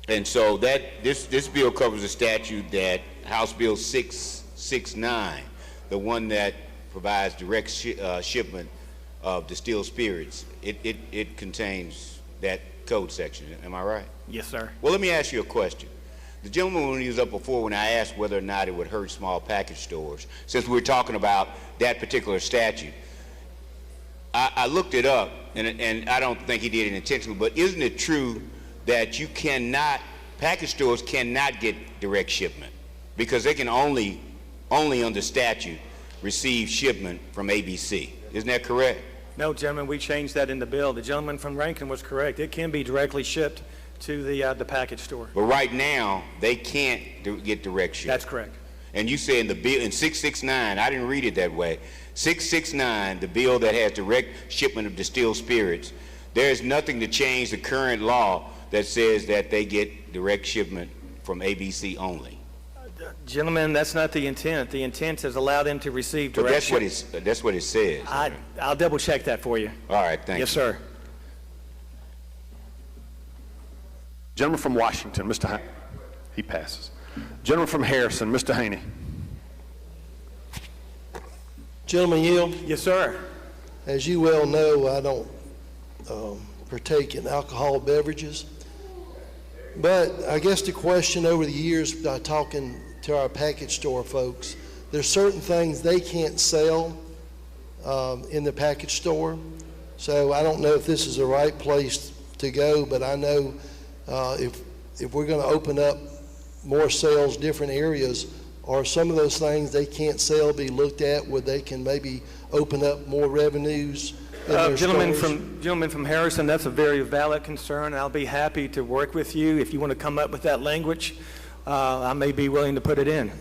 And so this bill covers a statute that House Bill 669, the one that provides direct shipment of distilled spirits, it contains that code section. Am I right? Yes, sir. Well, let me ask you a question. The gentleman, when he was up before, when I asked whether or not it would hurt small package stores, since we were talking about that particular statute, I looked it up, and I don't think he did it intentionally, but isn't it true that you cannot, package stores cannot get direct shipment because they can only under statute receive shipment from ABC? Isn't that correct? No, gentlemen, we changed that in the bill. The gentleman from Rankin was correct. It can be directly shipped to the package store. But right now, they can't get direct shipment. That's correct. And you say in the bill, in 669, I didn't read it that way, 669, the bill that has direct shipment of distilled spirits, there is nothing to change the current law that says that they get direct shipment from ABC only. Gentlemen, that's not the intent. The intent is allow them to receive direct But that's what it says. I'll double check that for you. All right, thank you. Yes, sir. Gentleman from Washington, Mr. Haney. He passes. Gentleman from Harrison, Mr. Haney. Gentleman yield. Yes, sir. As you well know, I don't partake in alcohol beverages. But I guess the question over the years by talking to our package store folks, there's certain things they can't sell in the package store. So I don't know if this is the right place to go, but I know if we're going to open up more sales, different areas, are some of those things they can't sell be looked at where they can maybe open up more revenues? Gentleman from Harrison, that's a very valid concern. I'll be happy to work with you. If you want to come up with that language, I may be willing to put it in.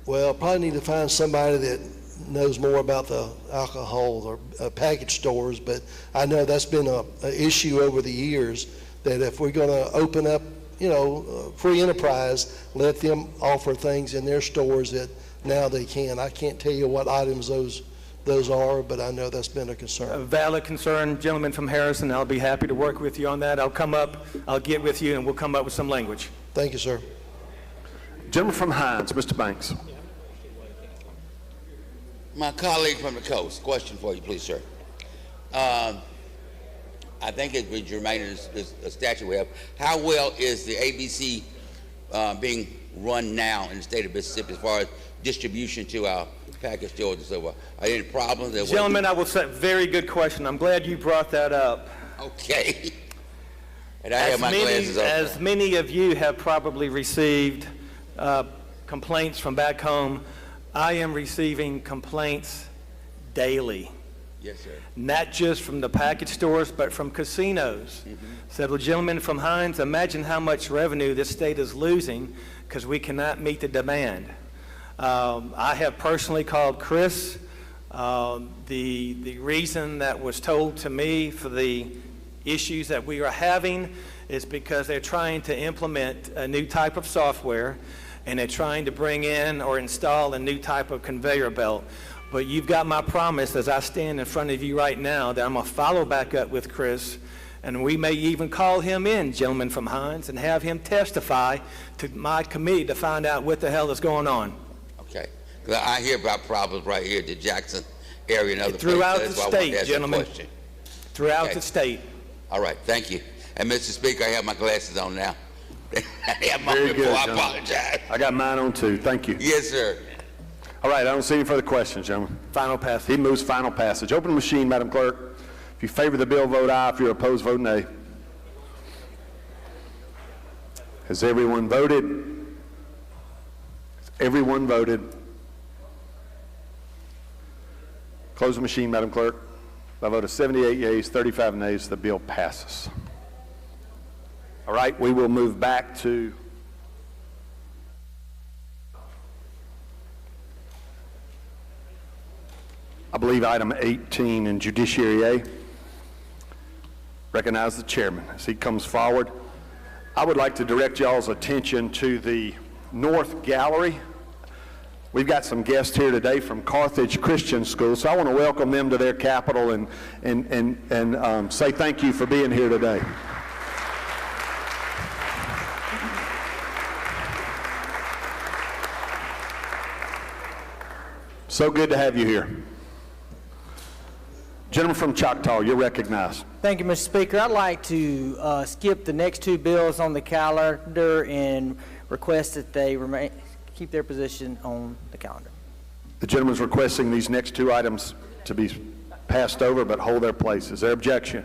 Well, probably need to find somebody that knows more about the alcohol or package stores, but I know that's been an issue over the years, that if we're going to open up, free enterprise, let them offer things in their stores that now they can. I can't tell you what items those are, but I know that's been a concern. A valid concern, gentleman from Harrison. I'll be happy to work with you on that. I'll get with you, and we'll come up with some language. Thank you, sir. Gentleman from Hines, Mr. Banks. My colleague from the coast, question for you, please, sir. I think it would be germane to a statute we have. How well is the ABC being run now in the state of Mississippi as far as distribution to our package stores and so forth? Are there any problems? Gentlemen, I will say, very good question. I'm glad you brought that up. Okay. And I have my glasses on. As many of you have probably received complaints from back home, I am receiving complaints daily. Yes, sir. Not just from the package stores, but from casinos. Said, well, gentlemen from Hines, imagine how much revenue this state is losing because we cannot meet the demand. I have personally called Chris. The reason that was told to me for the issues that we are having is because they're trying to implement a new type of software. and they're trying to bring in or install a new type of conveyor belt. But you've got my promise as I stand in front of you right now that I'm going to follow back up with Chris, and we may even call him in, gentlemen from Hines, and have him testify to my committee to find out what the hell is going on. Okay. 'Cause I hear about problems right here at the Jackson area and other Throughout places. the That's why I wanted to state, ask you a gentlemen. question. Throughout Okay. the state. All right, thank you. And Mr. Speaker, I have my glasses on now. I have my Very good, before, I gentlemen. apologize. I got mine on too. Thank you. Yes, sir. All right, I don't see any further questions, gentlemen. Final passage. He moves final passage. Open the machine, Madam Clerk. If you favor the bill, vote aye. If you're opposed, vote nay. Has everyone voted? Has everyone voted? Close the machine, Madam Clerk. By a vote of 78 yeas, 35 nays, the bill passes. All right, we will move back to I believe item 18 in Judiciary A. Recognize the chairman as he comes forward. I would like to direct y'all's attention to the North Gallery. We've got some guests here today from Carthage Christian School, so I want to welcome them to their capital and say thank you for being here today. So good to have you here. Gentleman from Choctaw, you're recognized. Thank you, Mr. Speaker. I'd like to skip the next two bills on the calendar and request that they keep their position on the calendar. The gentleman's requesting these next two items to be passed over but hold their place. Is there objection?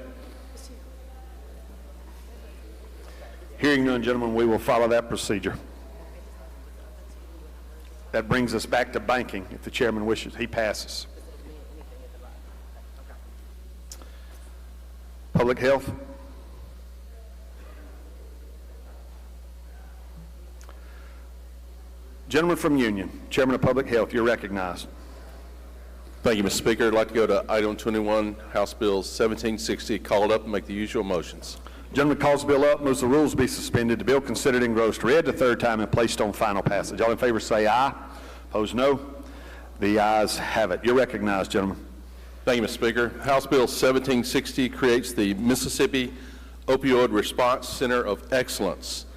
Hearing none, gentlemen, we will follow that procedure. That brings us back to banking, if the chairman wishes. He passes. Public health. Gentleman from Union, Chairman of Public Health, you're recognized. Thank you, Mr. Speaker. I'd like to go to item 21, House Bill 1760, call it up and make the usual motions. Gentleman calls the bill up, moves the rules be suspended, the bill considered engrossed, read the third time and placed on final passage. All in favor say aye. Opposed, no. The ayes have it. You're recognized, gentlemen. Thank you, Mr. Speaker. House Bill 1760 creates the Mississippi Opioid Response Center of Excellence,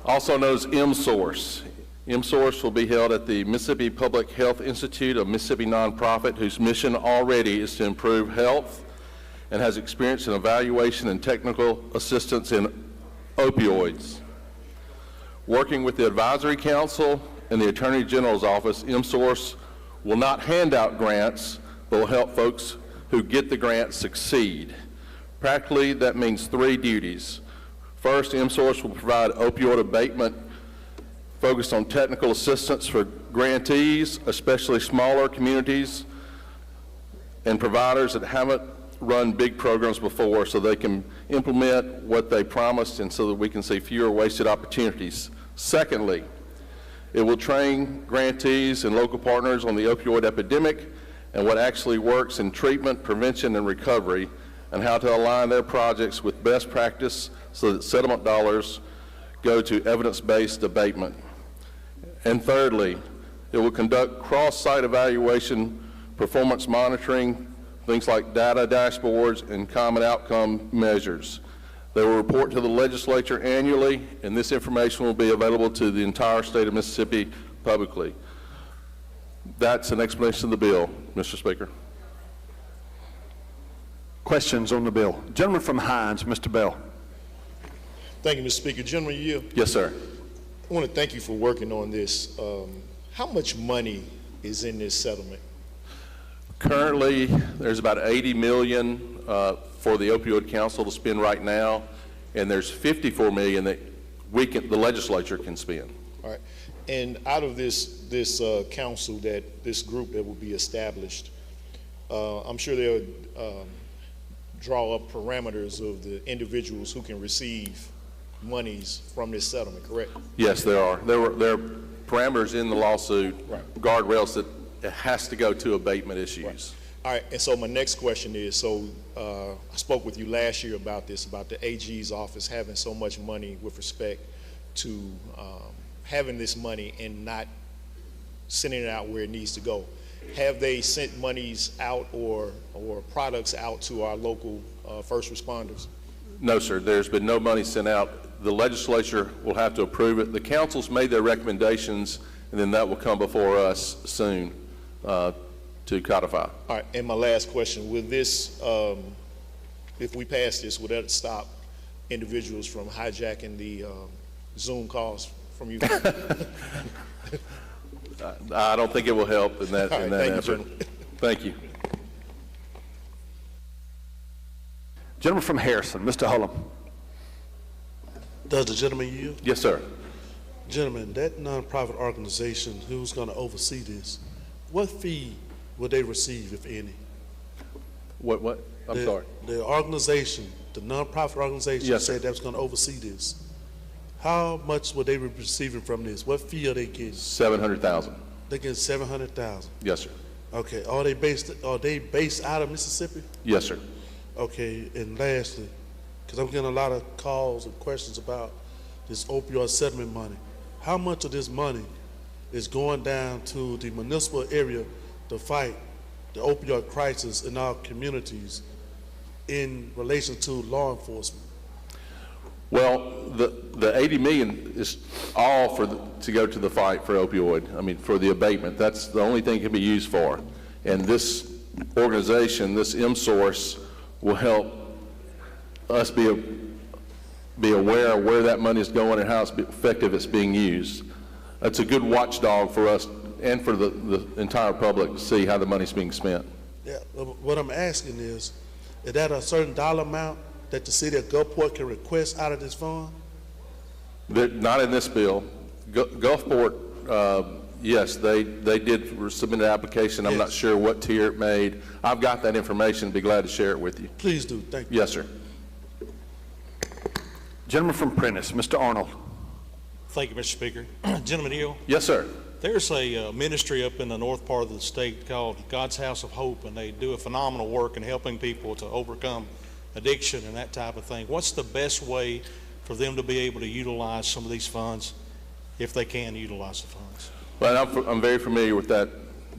also known as MSOURCE. MSOURCE will be held at the Mississippi Public Health Institute, a Mississippi nonprofit whose mission already is to improve health and has experience in evaluation and technical assistance in opioids. Working with the Advisory Council and the Attorney General's Office, MSOURCE will not hand out grants, but will help folks who get the grant succeed. Practically, that means three duties. First, MSOURCE will provide opioid abatement focused on technical assistance for grantees, especially smaller communities and providers that haven't run big programs before, so they can implement what they promised and so that we can see fewer wasted opportunities. Secondly, it will train grantees and local partners on the opioid epidemic and what actually works in treatment, prevention, and recovery, and how to align their projects with best practice so that settlement dollars go to evidence-based abatement. And thirdly, it will conduct cross-site evaluation, performance monitoring, things like data dashboards and common outcome measures. They will report to the legislature annually, and this information will be available to the entire state of Mississippi publicly. That's an explanation of the bill, Mr. Speaker. Questions on the bill? Gentleman from Hines, Mr. Bell. Thank you, Mr. Speaker. Gentleman, you. Yes, sir. I want to thank you for working on this. How much money is in this settlement? Currently, there's about $80 million for the Opioid Council to spend right now, and there's $54 million that the legislature can spend. All right. And out of this council, this group that will be established, I'm sure they'll draw up parameters of the individuals who can receive monies from this settlement, correct? Yes, there are. There are parameters in the lawsuit, right, guardrails that it has to go to abatement issues. Right. All right, and so my next question is, so I spoke with you last year about this, about the AG's office having so much money with respect to having this money and not sending it out where it needs to go. Have they sent monies out or products out to our local first responders? No, sir. There's been no money sent out. The legislature will have to approve it. The council's made their recommendations, and then that will come before us soon to codify. All right, and my last question, will this, if we pass this, will that stop individuals from hijacking the Zoom calls from you? I don't think it will help in that, All right, in that thank you, effort. gentlemen. Thank you. Gentleman from Harrison, Mr. Hullum. Does the gentleman yield? Yes, sir. Gentlemen, that nonprofit organization who's going to oversee this, what fee will they receive, if any? What? I'm sorry. The organization, the nonprofit organization Yes, sir. said that's going to oversee this. How much will they be receiving from this? What fee are they getting? $700,000. They get $700,000. Yes, sir. Okay. Are they based out of Mississippi? Yes, sir. Okay. And lastly, because I'm getting a lot of calls and questions about this opioid settlement money. How much of this money is going down to the municipal area to fight the opioid crisis in our communities in relation to law enforcement? Well, the 80 million is all to go to the fight for opioid. I mean, for the abatement. That's the only thing it can be used for. And this organization, this M-Source, will help us be aware of where that money is going and how effective it's being used. That's a good watchdog for us and for the entire public to see how the money's being spent. Yeah, what I'm asking is that a certain dollar amount that the city of Gulfport can request out of this fund? Not in this bill. Gulfport, yes, they did submit an application. I'm not sure what tier it made. I've got that information. Be glad to share it with you. Please do. Thank you. Yes, sir. Gentleman from Prentice, Mr. Arnold. Thank you, Mr. Speaker. Gentleman Hill. Yes, sir. There's a ministry up in the north part of the state called God's House of Hope, and they do a phenomenal work in helping people to overcome addiction and that type of thing. What's the best way for them to be able to utilize some of these funds, if they can utilize the funds? Well, I'm very familiar with that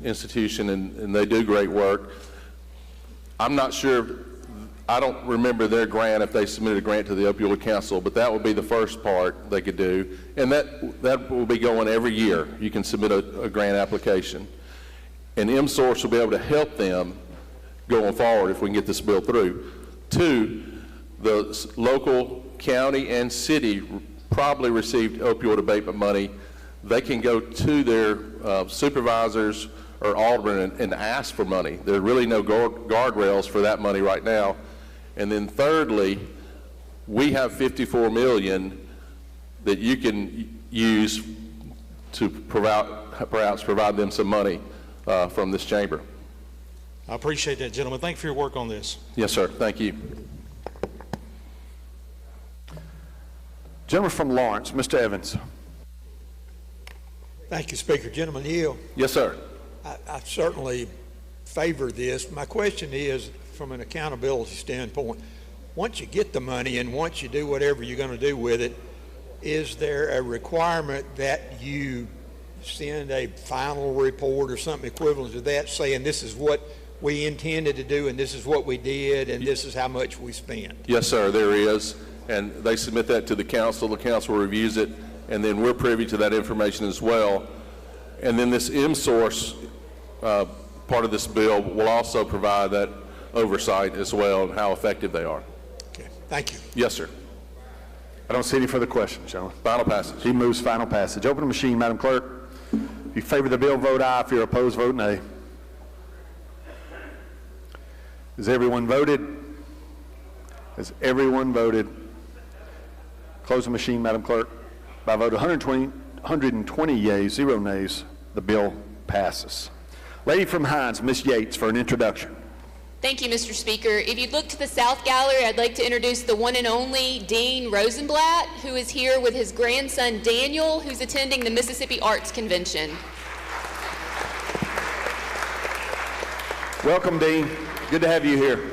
institution, and they do great work. I'm not sure, I don't remember their grant, if they submitted a grant to the Opioid Council, but that would be the first part they could do. And that will be going every year. You can submit a grant application. And M-Source will be able to help them going forward if we can get this bill through. Two, the local county and city probably received opioid abatement money. They can go to their supervisors or aldermen and ask for money. There are really no guardrails for that money right now. And then thirdly, we have $54 million that you can use to perhaps provide them some money from this chamber. I appreciate that, gentlemen. Thank you for your work on this. Yes, sir. Thank you. Gentleman from Lawrence, Mr. Evans. Thank you, Speaker. Gentleman Hill. Yes, sir. I certainly favor this. My question is, from an accountability standpoint, once you get the money and once you do whatever you're going to do with it, is there a requirement that you send a final report or something equivalent to that saying this is what we intended to do and this is what we did and this is how much we spent? Yes, sir, there is. And they submit that to the council reviews it, and then we're privy to that information as well. And then this M-Source part of this bill will also provide that oversight as well and how effective they are. Okay, thank you. Yes, sir. I don't see any further questions, gentlemen. Final passage. He moves final passage. Open the machine, Madam Clerk. If you favor the bill, vote aye. If you're opposed, vote nay. Has everyone voted? Has everyone voted? Close the machine, Madam Clerk. By a vote of 120 yeas, 0 nays, the bill passes. Lady from Hines, Ms. Yates, for an introduction. Thank you, Mr. Speaker. If you'd look to the South Gallery, I'd like to introduce the one and only Dean Rosenblatt, who is here with his grandson, Daniel, who's attending the Mississippi Arts Convention. Welcome, Dean. Good to have you here.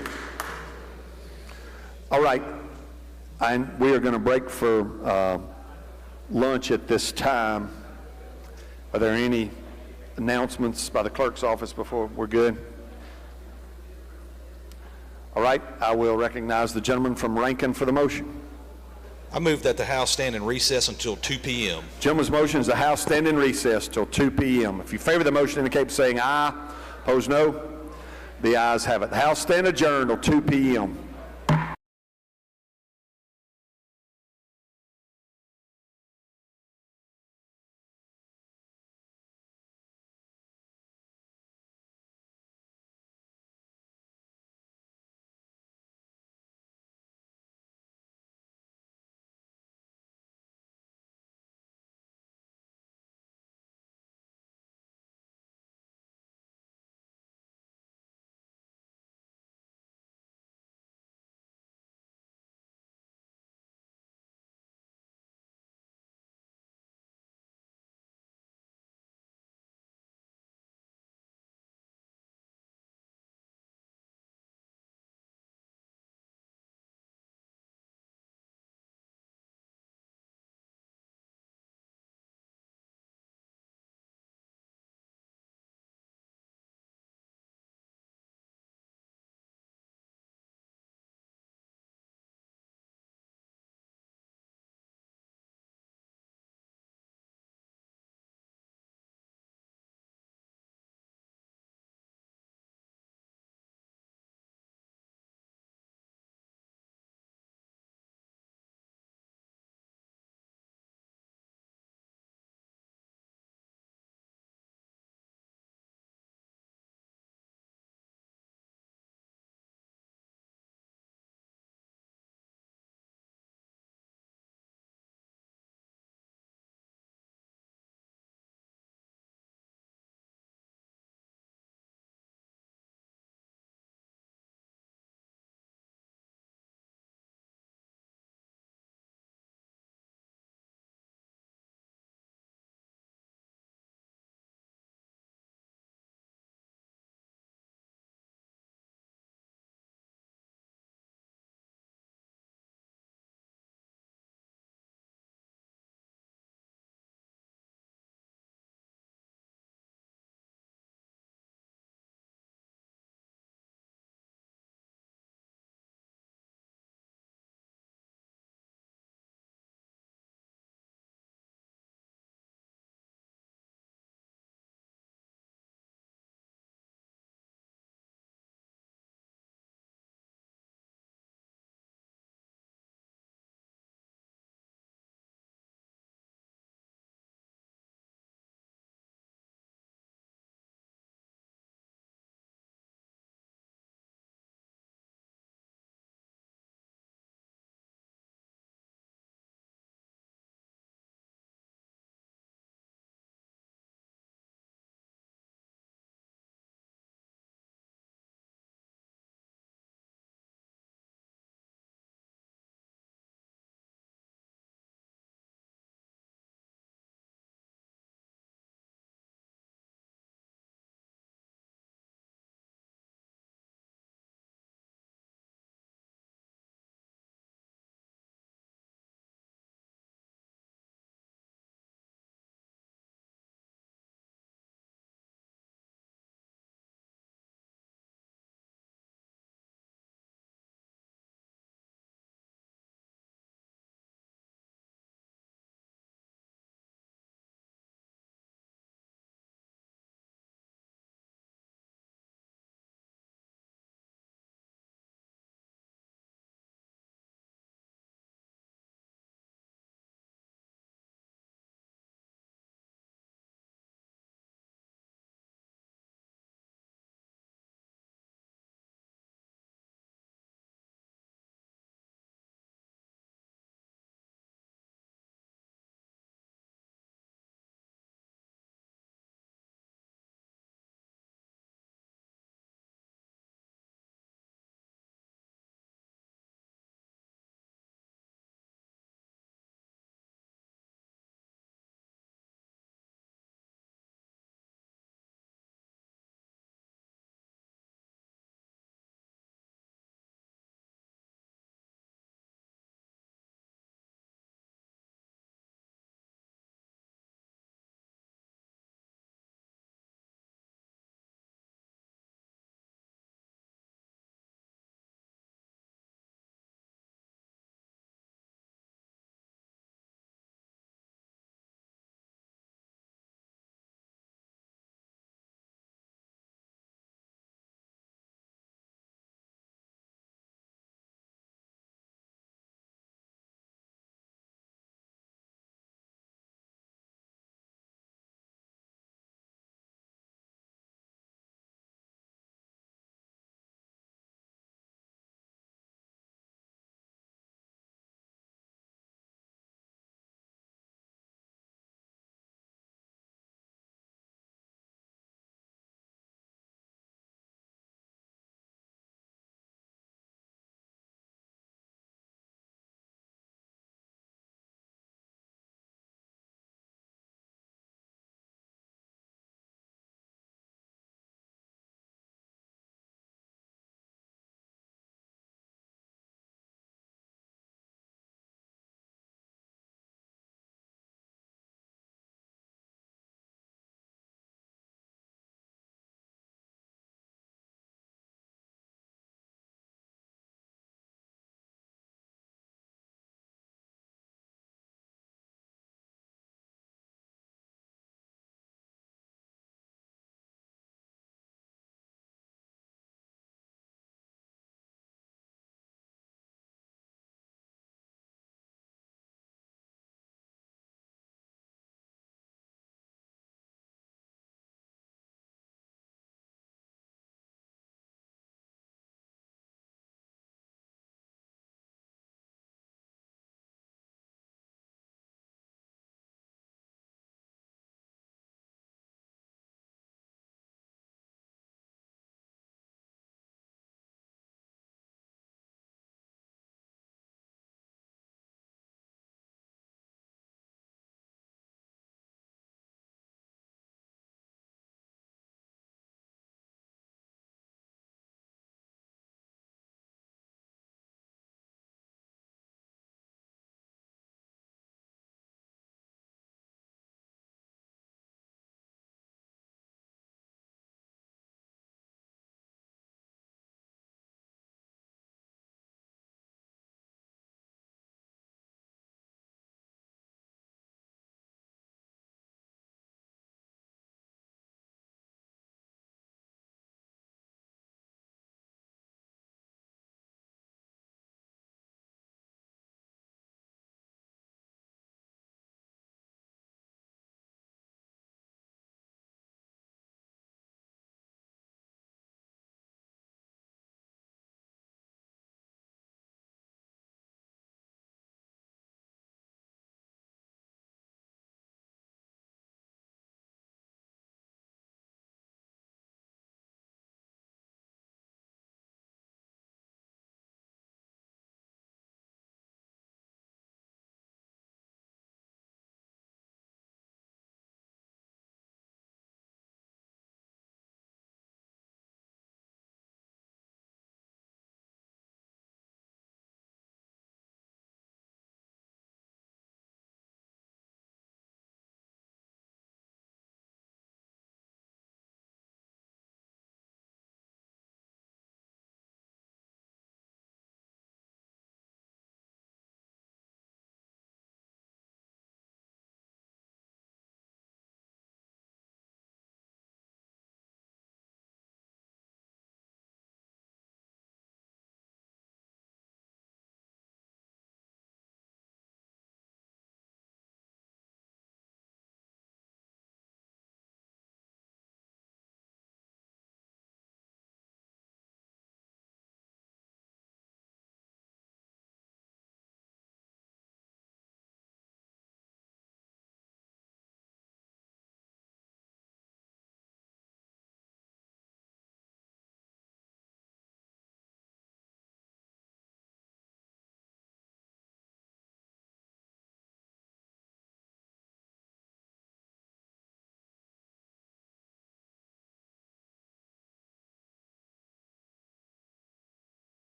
All right. And we are going to break for lunch at this time. Are there any announcements by the clerk's office before we're good? All right, I will recognize the gentleman from Rankin for the motion. I move that the House stand in recess until 2 p.m. Gentleman's motion is the House stand in recess till 2 p.m. If you favor the motion, indicate by saying aye. Opposed, no. The ayes have it. The House stand adjourned till 2 p.m.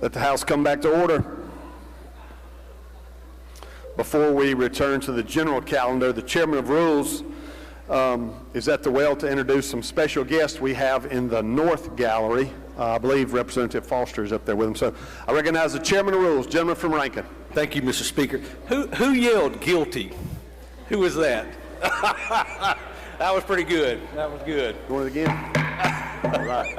Let the House come back to order. Before we return to the general calendar, the Chairman of Rules is at the well to introduce some special guests we have in the North Gallery. I believe Representative Foster is up there with him. So I recognize the Chairman of Rules, gentleman from Rankin. Thank you, Mr. Speaker. Who yelled guilty? Who was that? That was pretty good. That was good. You want it again? All right.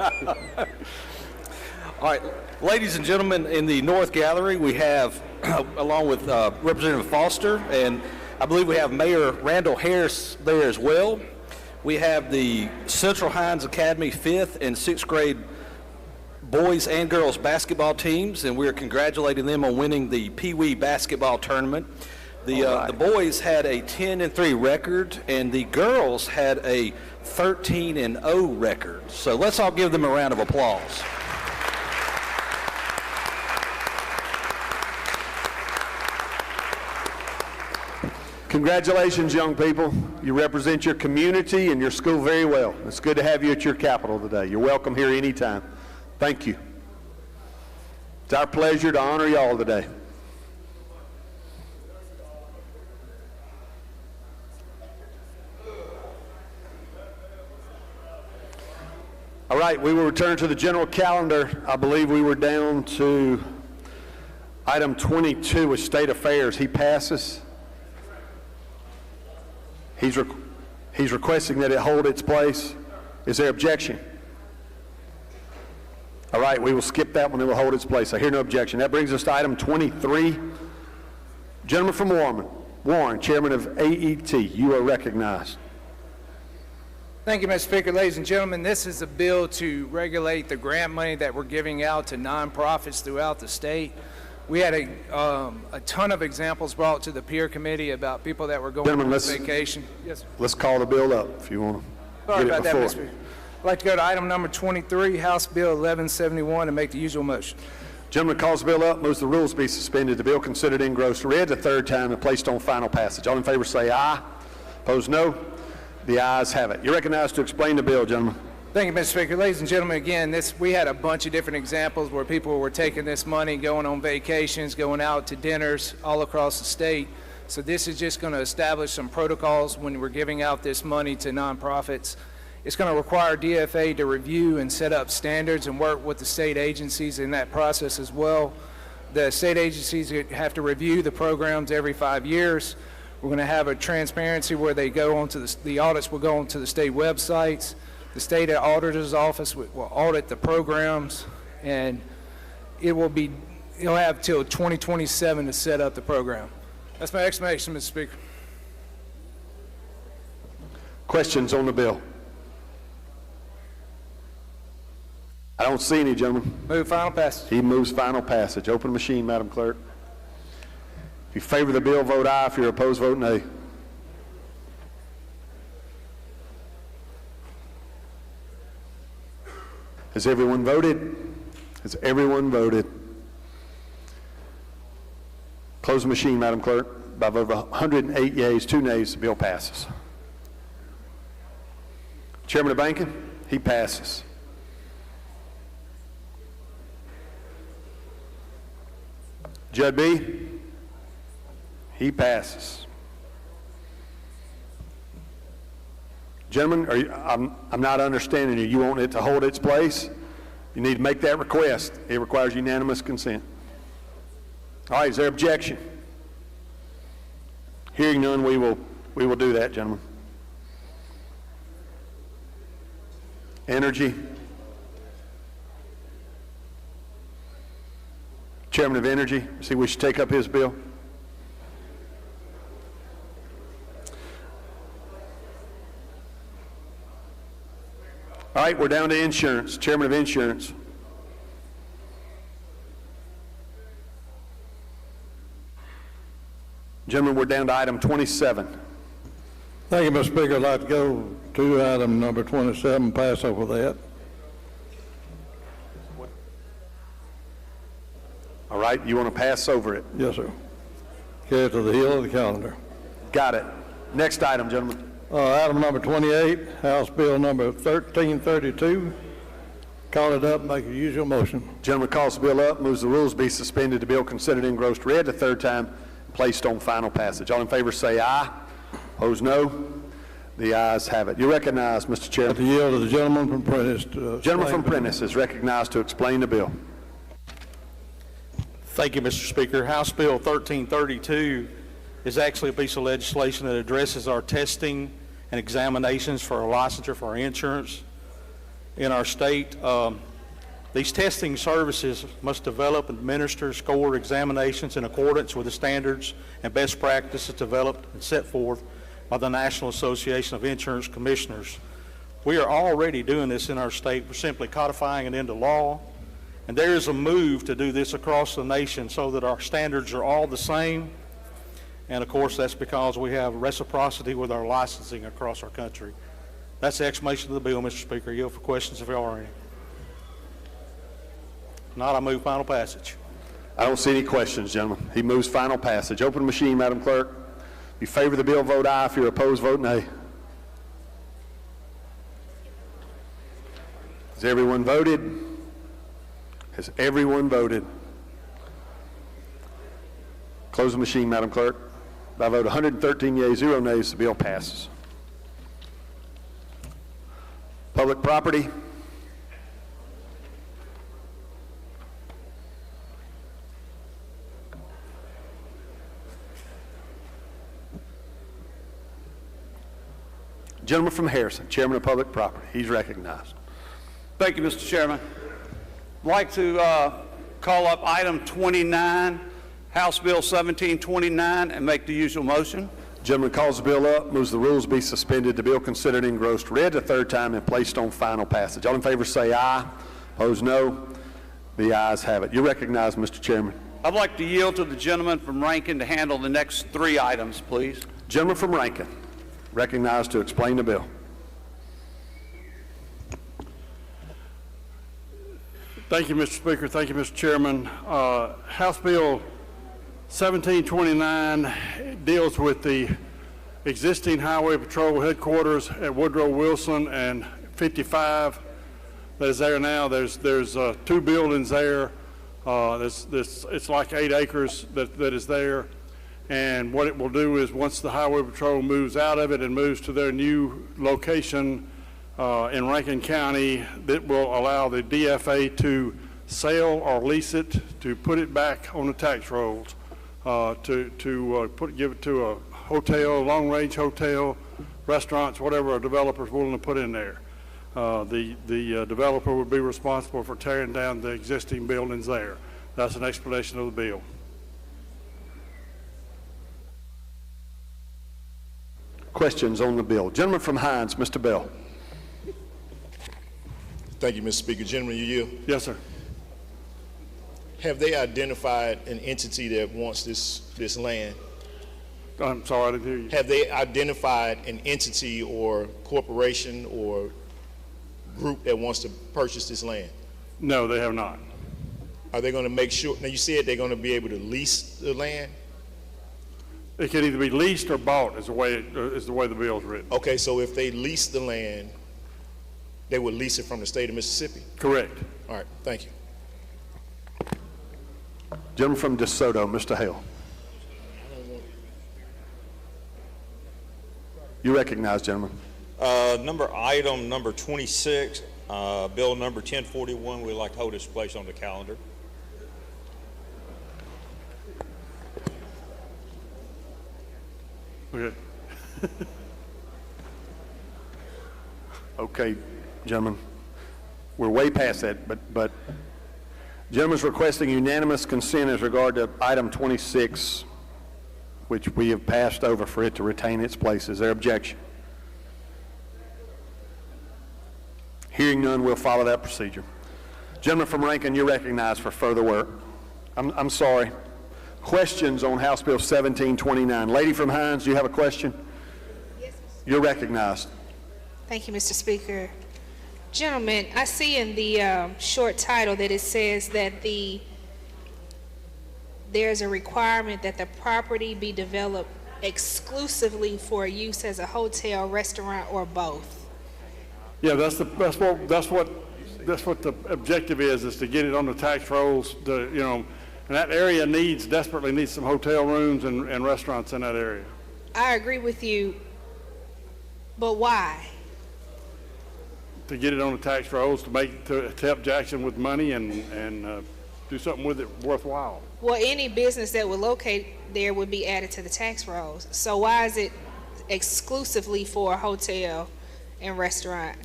All right. Ladies and gentlemen, in the North Gallery, we have, along with Representative Foster, and I believe we have Mayor Randall Harris there as well. We have the Central Hines Academy 5th and 6th grade boys and girls basketball teams, and we're congratulating them on winning the Pee Wee basketball tournament. The boys had a 10-3 record, and the girls had a 13-0 record. So let's all give them a round of applause. Congratulations, young people. You represent your community and your school very well. It's good to have you at your capital today. You're welcome here anytime. Thank you. It's our pleasure to honor y'all today. All right, we will return to the general calendar. I believe we were down to item 22 with state affairs. He passes. He's requesting that it hold its place. Is there objection? All right, we will skip that one. It will hold its place. I hear no objection. That brings us to item 23. Gentleman from Warren, Chairman of AET, you are recognized. Thank you, Mr. Speaker. Ladies and gentlemen, this is a bill to regulate the grant money that we're giving out to nonprofits throughout the state. We had a ton of examples brought to the peer committee about people that were going on vacation. Yes, sir. Let's call the bill up if you want to. Sorry about that, Mr. Speaker. I'd like to go to item number 23, House Bill 1171, and make the usual motion. Gentleman calls the bill up, moves the rules be suspended, the bill considered engrossed, read the third time, and placed on final passage. All in favor say aye. Opposed, no. The ayes have it. You're recognized to explain the bill, gentlemen. Thank you, Mr. Speaker. Ladies and gentlemen, again, we had a bunch of different examples where people were taking this money, going on vacations, going out to dinners all across the state. So this is just going to establish some protocols when we're giving out this money to nonprofits. It's going to require DFA to review and set up standards and work with the state agencies in that process as well. The state agencies have to review the programs every 5 years. We're going to have a transparency where they go onto the audits will go onto the state websites. The state auditor's office will audit the programs, and it'll have till 2027 to set up the program. That's my explanation, Mr. Speaker. Questions on the bill? I don't see any, gentlemen. Move final passage. He moves final passage. Open the machine, Madam Clerk. If you favor the bill, vote aye. If you're opposed, vote nay. Has everyone voted? Has everyone voted? Close the machine, Madam Clerk. By a vote of 108 yeas, 2 nays, the bill passes. Chairman of Banking, he passes. Judd B, he passes. Gentlemen, I'm not understanding you. You want it to hold its place? You need to make that request. It requires unanimous consent. All right, is there objection? Hearing none, we will do that, gentlemen. Energy. Chairman of Energy, does he wish to take up his bill? All right, we're down to insurance. Chairman of Insurance. Gentlemen, we're down to item 27. Thank you, Mr. Speaker. I'd like to go to item number 27, pass over that. All right, you want to pass over it? Yes, sir. Carry it to the heel of the calendar. Got it. Next item, gentlemen. Item number 28, House Bill number 1332, call it up, make a usual motion. Gentleman calls the bill up, moves the rules be suspended, the bill considered and engrossed read the third time, placed on final passage. All in favor say aye. Opposed, no. The ayes have it. You recognize, Mr. Chairman. To yield to the gentleman from Prentice. Gentleman from Prentice is recognized to explain the bill. Thank you, Mr. Speaker. House Bill 1332 is actually a piece of legislation that addresses our testing and examinations for our licensure for our insurance in our state. These testing services must develop, administer, score examinations in accordance with the standards and best practices developed and set forth by the National Association of Insurance Commissioners. We are already doing this in our state. We're simply codifying it into law. And there is a move to do this across the nation so that our standards are all the same. And of course, that's because we have reciprocity with our licensing across our country. That's the explanation of the bill, Mr. Speaker. Yield for questions if there are any. If not, I move final passage. I don't see any questions, gentlemen. He moves final passage. Open machine, Madam Clerk. If you favor the bill, vote aye. If you're opposed, vote nay. Has everyone voted? Has everyone voted? Close the machine, Madam Clerk. By vote 113 yeas, 0 nays, the bill passes. Public property. Gentleman from Harrison, Chairman of Public Property. He's recognized. Thank you, Mr. Chairman. I'd like to call up item 29, House Bill 1729, and make the usual motion. Gentleman calls the bill up, moves the rules be suspended, the bill considered and engrossed, read the third time, and placed on final passage. All in favor say aye. Opposed, no. The ayes have it. You recognize, Mr. Chairman. I'd like to yield to the gentleman from Rankin to handle the next 3 items, please. Gentleman from Rankin, recognized to explain the bill. Thank you, Mr. Speaker. Thank you, Mr. Chairman. House Bill 1729 deals with the existing Highway Patrol headquarters at Woodrow Wilson and 55 that is there now. There's 2 buildings there. It's like 8 acres that is there. And what it will do is once the Highway Patrol moves out of it and moves to their new location in Rankin County, that will allow the DFA to sell or lease it, to put it back on the tax rolls, give it to a hotel, long-range hotel, restaurants, whatever a developer's willing to put in there. The developer would be responsible for tearing down the existing buildings there. That's an explanation of the bill. Questions on the bill? Gentleman from Hines, Mr. Bell. Thank you, Mr. Speaker. Gentleman, you yield? Yes, sir. Have they identified an entity that wants this land? I'm sorry, I didn't hear you. Have they identified an entity or corporation or group that wants to purchase this land? No, they have not. Are they going to make sure? Now, you said they're going to be able to lease the land? It can either be leased or bought, is the way the bill is written. Okay, so if they lease the land, they would lease it from the state of Mississippi? Correct. All right, thank you. Gentleman from DeSoto, Mr. Hale. You recognize, gentlemen. Item number 26, bill number 1041, we'd like to hold this place on the calendar. Okay. Okay, gentlemen. We're way past that, but gentleman's requesting unanimous consent as regard to item 26, which we have passed over for it to retain its place. Is there objection? Hearing none, we'll follow that procedure. Gentleman from Rankin, you're recognized for further work. I'm sorry. Questions on House Bill 1729. Lady from Hines, do you have a question? Yes, Mr. You're recognized. Thank you, Mr. Speaker. Gentlemen, I see in the short title that it says that there's a requirement that the property be developed exclusively for use as a hotel, restaurant, or both. Yeah, that's what that's what the objective is to get it on the tax rolls, to, you know, and that area desperately needs some hotel rooms and restaurants in that area. I agree with you, but why? To get it on the tax rolls, to help Jackson with money and do something with it worthwhile. Well, any business that would locate there would be added to the tax rolls. So why is it exclusively for a hotel and restaurant?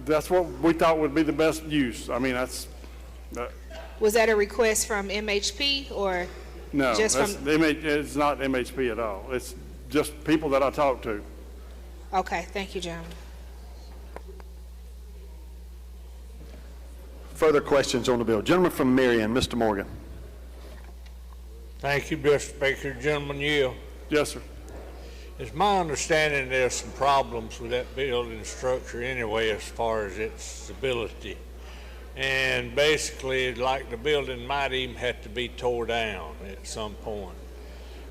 That's what we thought would be the best use. I mean, that's... Was that a request from MHP or no, just from... it's not MHP at all. It's just people that I talked to. Okay, thank you, gentlemen. Further questions on the bill? Gentleman from Marion, Mr. Morgan. Thank you, Mr. Speaker. Gentleman Yield. Yes, sir. It's my understanding there's some problems with that building structure anyway as far as its stability. And basically, like the building might even have to be tore down at some point.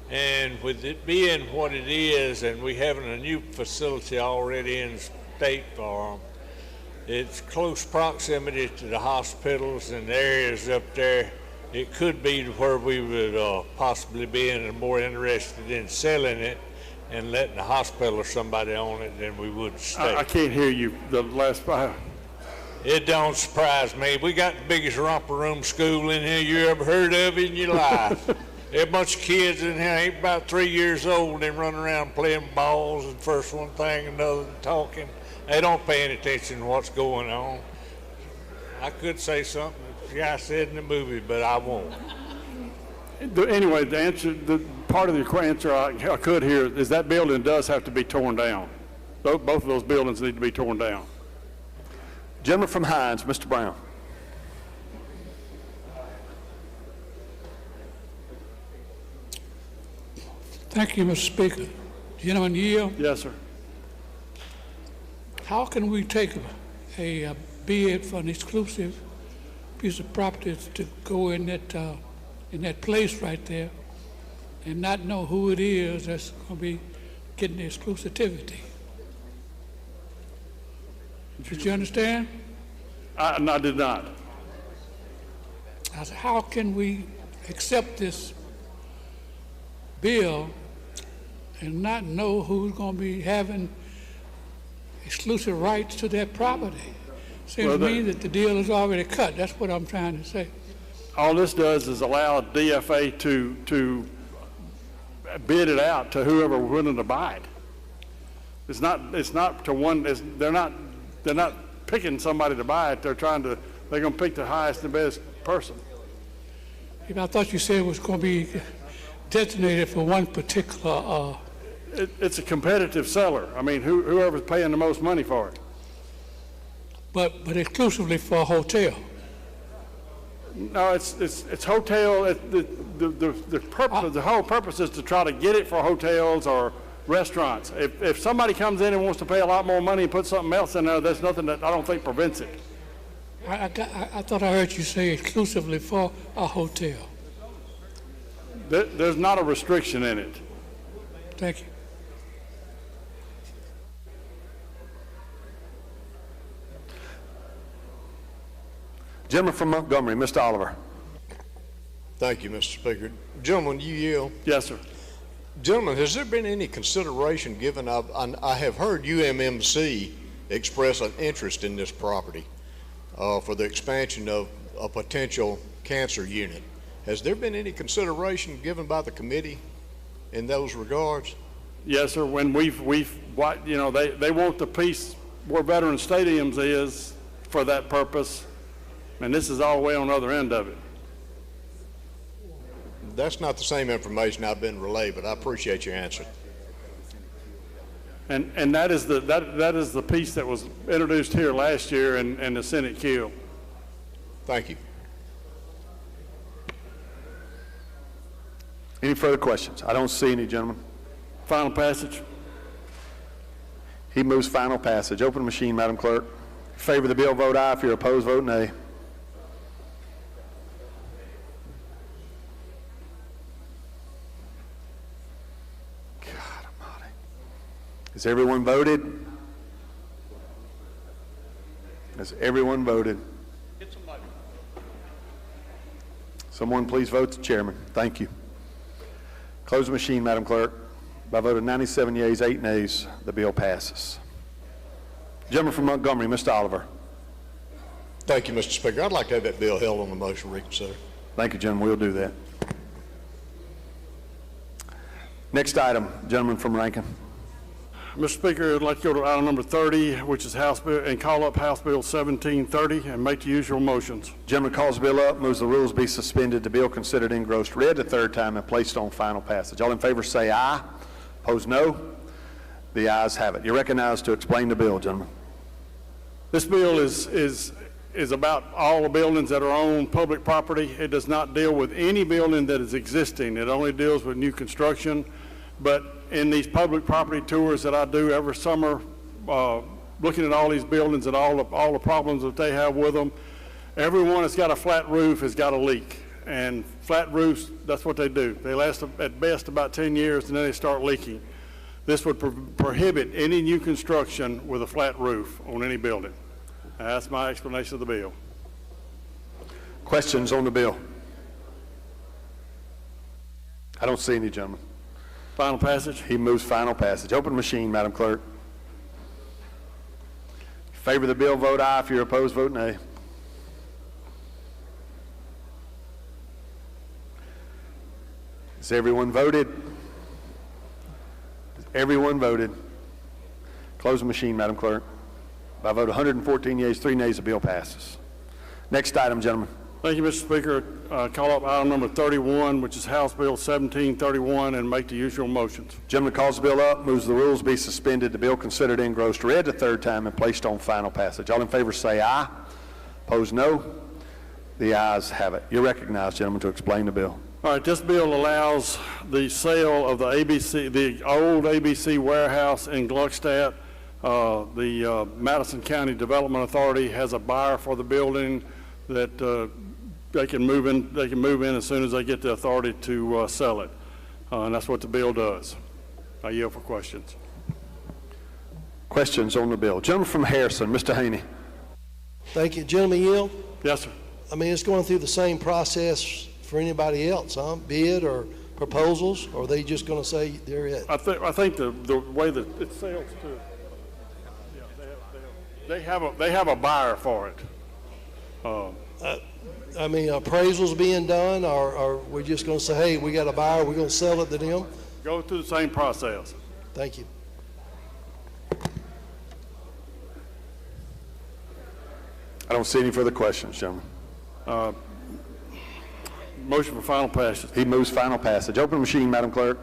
And with it being what it is, and we having a new facility already in State Farm, it's close proximity to the hospitals and the areas up there. It could be where we would possibly be more interested in selling it and letting the hospital or somebody own it than we would state. I can't hear you the last five. It don't surprise me. We got the biggest romper room school in here you ever heard of in your life. There's a bunch of kids in here, ain't about 3 years old, and run around playing balls and first one thing, another, and talking. They don't pay any attention to what's going on. I could say something the guy said in the movie, but I won't. Anyway, the part of the answer I could hear is that building does have to be torn down. Both of those buildings need to be torn down. Gentleman from Hines, Mr. Brown. Thank you, Mr. Speaker. Gentleman Yield. Yes, sir. How can we take a bid for an exclusive piece of property to go in that place right there and not know who it is that's going to be getting the exclusivity? Did you understand? I did not. I said, how can we accept this bill and not know who's going to be having exclusive rights to that property? Seems to me that the deal is already cut. That's what I'm trying to say. All this does is allow DFA to bid it out to whoever willing to buy it. It's not to one. They're not picking somebody to buy it. They're going to pick the highest and best person. I thought you said it was going to be designated for one particular. It's a competitive seller. I mean, whoever's paying the most money for it. But exclusively for a hotel. No, it's hotel. The purpose, the whole purpose is to try to get it for hotels or restaurants. If somebody comes in and wants to pay a lot more money and put something else in there, there's nothing that I don't think prevents it. I thought I heard you say exclusively for a hotel. There's not a restriction in it. Thank you. Gentleman from Montgomery, Mr. Oliver. Thank you, Mr. Speaker. Gentleman, you yield. Yes, sir. Gentlemen, has there been any consideration given? I have heard UMMC express an interest in this property for the expansion of a potential cancer unit. Has there been any consideration given by the committee in those regards? Yes, sir. When they want the piece where Veteran Stadiums is for that purpose, and this is all the way on the other end of it. That's not the same information I've been relayed, but I appreciate your answer. And that is the piece that was introduced here last year and the Senate killed. Thank you. Any further questions? I don't see any, gentlemen. Final passage. He moves final passage. Open the machine, Madam Clerk. If you favor the bill, vote aye. If you're opposed, vote nay. Has everyone voted? Has everyone voted? Someone please vote the chairman. Thank you. Close the machine, Madam Clerk. By a vote of 97 yeas, 8 nays, the bill passes. Gentleman from Montgomery, Mr. Oliver. Thank you, Mr. Speaker. I'd like to have that bill held on the motion to reconsider. Thank you, gentlemen. We'll do that. Next item, gentleman from Rankin. Mr. Speaker, I'd like to go to item number 30, which is House Bill, and call up House Bill 1730 and make the usual motions. Gentleman calls the bill up, moves the rules be suspended, the bill considered engrossed, read the third time, and placed on final passage. All in favor say aye. Opposed, no. The ayes have it. You're recognized to explain the bill, gentlemen. This bill is about all the buildings that are on public property. It does not deal with any building that is existing. It only deals with new construction. But in these public property tours that I do every summer, looking at all these buildings and all the problems that they have with them, everyone that's got a flat roof has got a leak. And flat roofs, that's what they do. They last at best about 10 years and then they start leaking. This would prohibit any new construction with a flat roof on any building. That's my explanation of the bill. Questions on the bill? I don't see any, gentlemen. Final passage? He moves final passage. Open machine, Madam Clerk. If you favor the bill, vote aye. If you're opposed, vote nay. Has everyone voted? Has everyone voted? Close the machine, Madam Clerk. By a vote of 114 yeas, 3 nays, the bill passes. Next item, gentlemen. Thank you, Mr. Speaker. Call up item number 31, which is House Bill 1731, and make the usual motions. Gentleman calls the bill up, moves the rules be suspended, the bill considered engrossed, read the third time, and placed on final passage. All in favor say aye. Opposed, no. The ayes have it. You're recognized, gentlemen, to explain the bill. All right, this bill allows the sale of the old ABC warehouse in Gluckstadt. The Madison County Development Authority has a buyer for the building that they can move in as soon as they get the authority to sell it. And that's what the bill does. I yield for questions. Questions on the bill. Gentleman from Harrison, Mr. Haney. Thank you. Gentleman yield? Yes, sir. I mean, it's going through the same process for anybody else, huh? Bid or proposals, or are they just going to say they're it? I think the way that it sells too. Yeah, they have a buyer for it. I mean, appraisals being done, or we're just going to say, hey, we got a buyer, we're going to sell it to them? Go through the same process. Thank you. I don't see any further questions, gentlemen. Motion for final passage. He moves final passage. Open machine, Madam Clerk.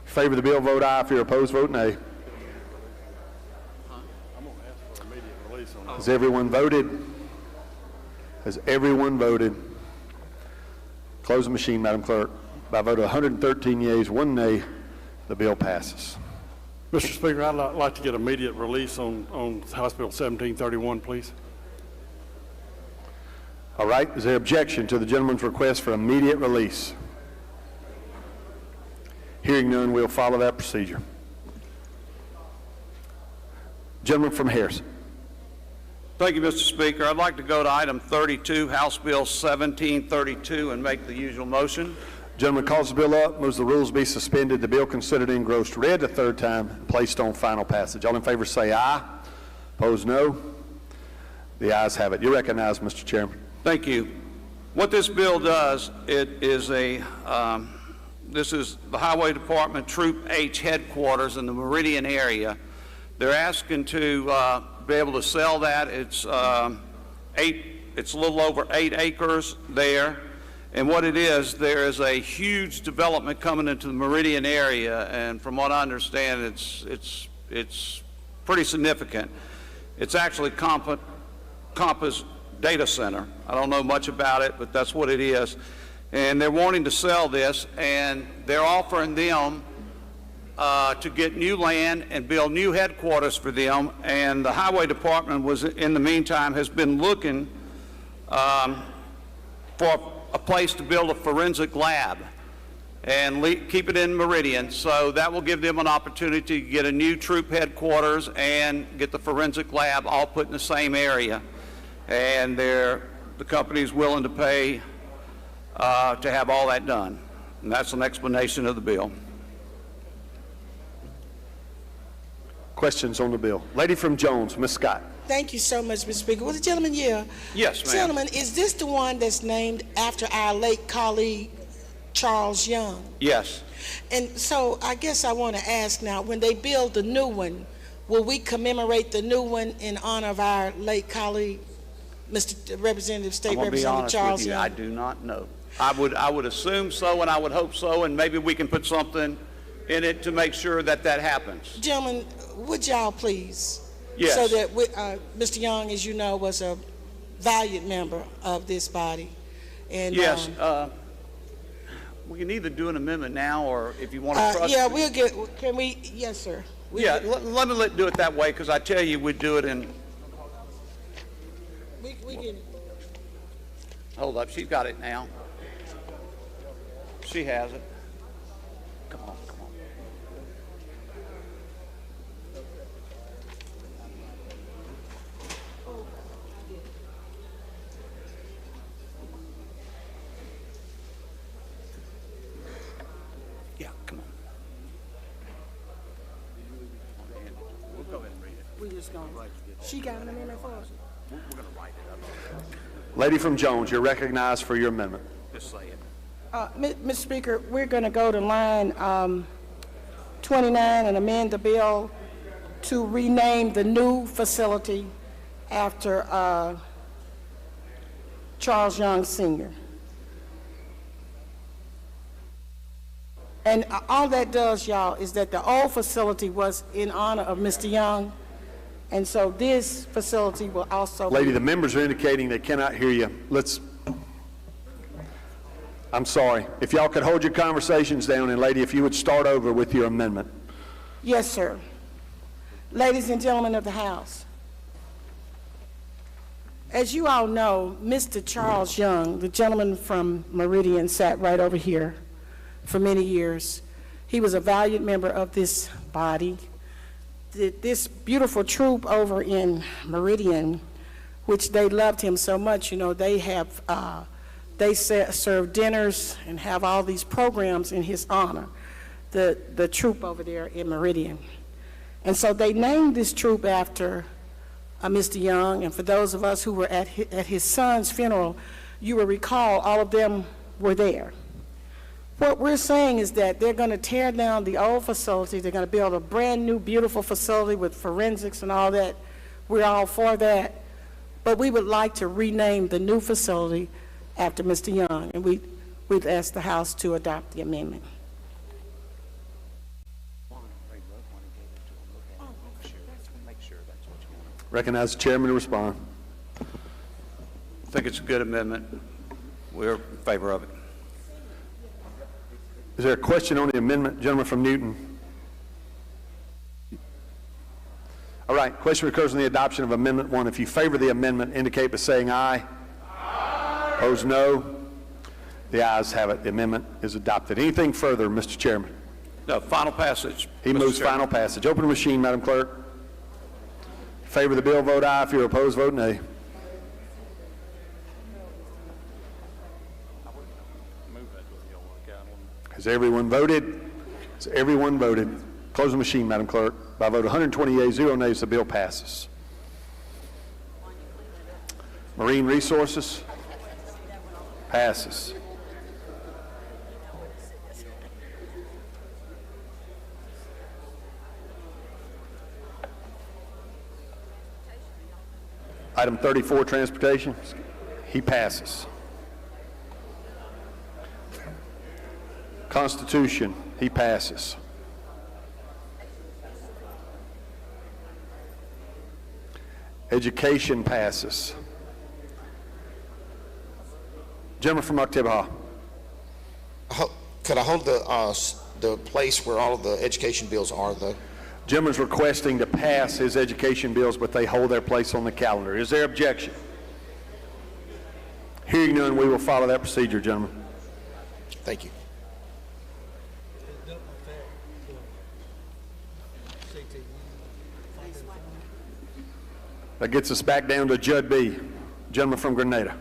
If you favor the bill, vote aye. If you're opposed, vote nay. Has everyone voted? Has everyone voted? Close the machine, Madam Clerk. By a vote of 113 yeas, 1 nay, the bill passes. Mr. Speaker, I'd like to get immediate release on House Bill 1731, please. All right. Is there objection to the gentleman's request for immediate release? Hearing none, we'll follow that procedure. Gentleman from Harrison. Thank you, Mr. Speaker. I'd like to go to item 32, House Bill 1732, and make the usual motion. Gentleman calls the bill up, moves the rules be suspended, the bill considered engrossed, read the third time, and placed on final passage. All in favor say aye. Opposed, no. The ayes have it. You're recognized, Mr. Chairman. Thank you. What this bill does, it is this is the Highway Department Troop H headquarters in the Meridian area. They're asking to be able to sell that. It's a little over 8 acres there. And what it is, there is a huge development coming into the Meridian area, and from what I understand, it's pretty significant. It's actually Compass Data Center. I don't know much about it, but that's what it is. And they're wanting to sell this, and they're offering them to get new land and build new headquarters for them. And the Highway Department was, in the meantime, has been looking for a place to build a forensic lab and keep it in Meridian. So that will give them an opportunity to get a new troop headquarters and get the forensic lab all put in the same area. And the company is willing to pay to have all that done. And that's an explanation of the bill. Questions on the bill? Lady from Jones, Ms. Scott. Thank you so much, Mr. Speaker. Well, the gentleman here. Yes, ma'am. Gentlemen, is this the one that's named after our late colleague, Charles Young? Yes. And so I guess I want to ask now, when they build the new one, will we commemorate the new one in honor of our late colleague, Mr. Representative, State I'm gonna be Representative honest Charles with you, Young? I do not know. I would assume so, and I would hope so, and maybe we can put something in it to make sure that that happens. Gentlemen, would y'all please? Yes. So that Mr. Young, as you know, was a valued member of this body. And, yes. We can either do an amendment now, or if you want to trust. yeah, we'll get. Can we? Yes, sir. Yeah, let me do it that way, because I tell you, we'd do it in. We can. Hold up, she's got it now. She has it. Come on, come on. Yeah, come on. We'll go ahead and read it. We just gonna. She got an amendment for us. We're going to write it up. Lady from Jones, you're recognized for your amendment. Just say it. Mr. Speaker, we're going to go to line 29 and amend the bill to rename the new facility after Charles Young Sr. And all that does, y'all, is that the old facility was in honor of Mr. Young, and so this facility will also Lady, the members are indicating they cannot hear you. I'm sorry. If y'all could hold your conversations down, and lady, if you would start over with your amendment. Yes, sir. Ladies and gentlemen of the House, as you all know, Mr. Charles Young, the gentleman from Meridian, sat right over here for many years. He was a valued member of this body. This beautiful troop over in Meridian, which they loved him so much, you know, they serve dinners and have all these programs in his honor, the troop over there in Meridian. And so they named this troop after Mr. Young, and for those of us who were at his son's funeral, you will recall all of them were there. What we're saying is that they're going to tear down the old facility. They're going to build a brand new, beautiful facility with forensics and all that. We're all for that. But we would like to rename the new facility after Mr. Young, and we'd ask the House to adopt the amendment. Recognize the chairman to respond. I think it's a good amendment. We're in favor of it. Is there a question on the amendment? Gentleman from Newton. All right, question recurs on the adoption of Amendment 1. If you favor the amendment, indicate by saying aye. Aye. Opposed, no. The ayes have it. The amendment is adopted. Anything further, Mr. Chairman? No, final passage. He moves final passage. Open the machine, Madam Clerk. Favor the bill, vote aye. If you're opposed, vote nay. Has everyone voted? Has everyone voted? Close the machine, Madam Clerk. By a vote of 120 yeas, 0 nays, the bill passes. Marine Resources passes. Item 34, Transportation, he passes. Constitution, he passes. Education passes. Gentleman from Oktibbeha. Could I hold the place where all of the education bills are, though? Gentleman's requesting to pass his education bills, but they hold their place on the calendar. Is there objection? Hearing none, we will follow that procedure, gentlemen. Thank you. That gets us back down to Judd B., gentleman from Grenada.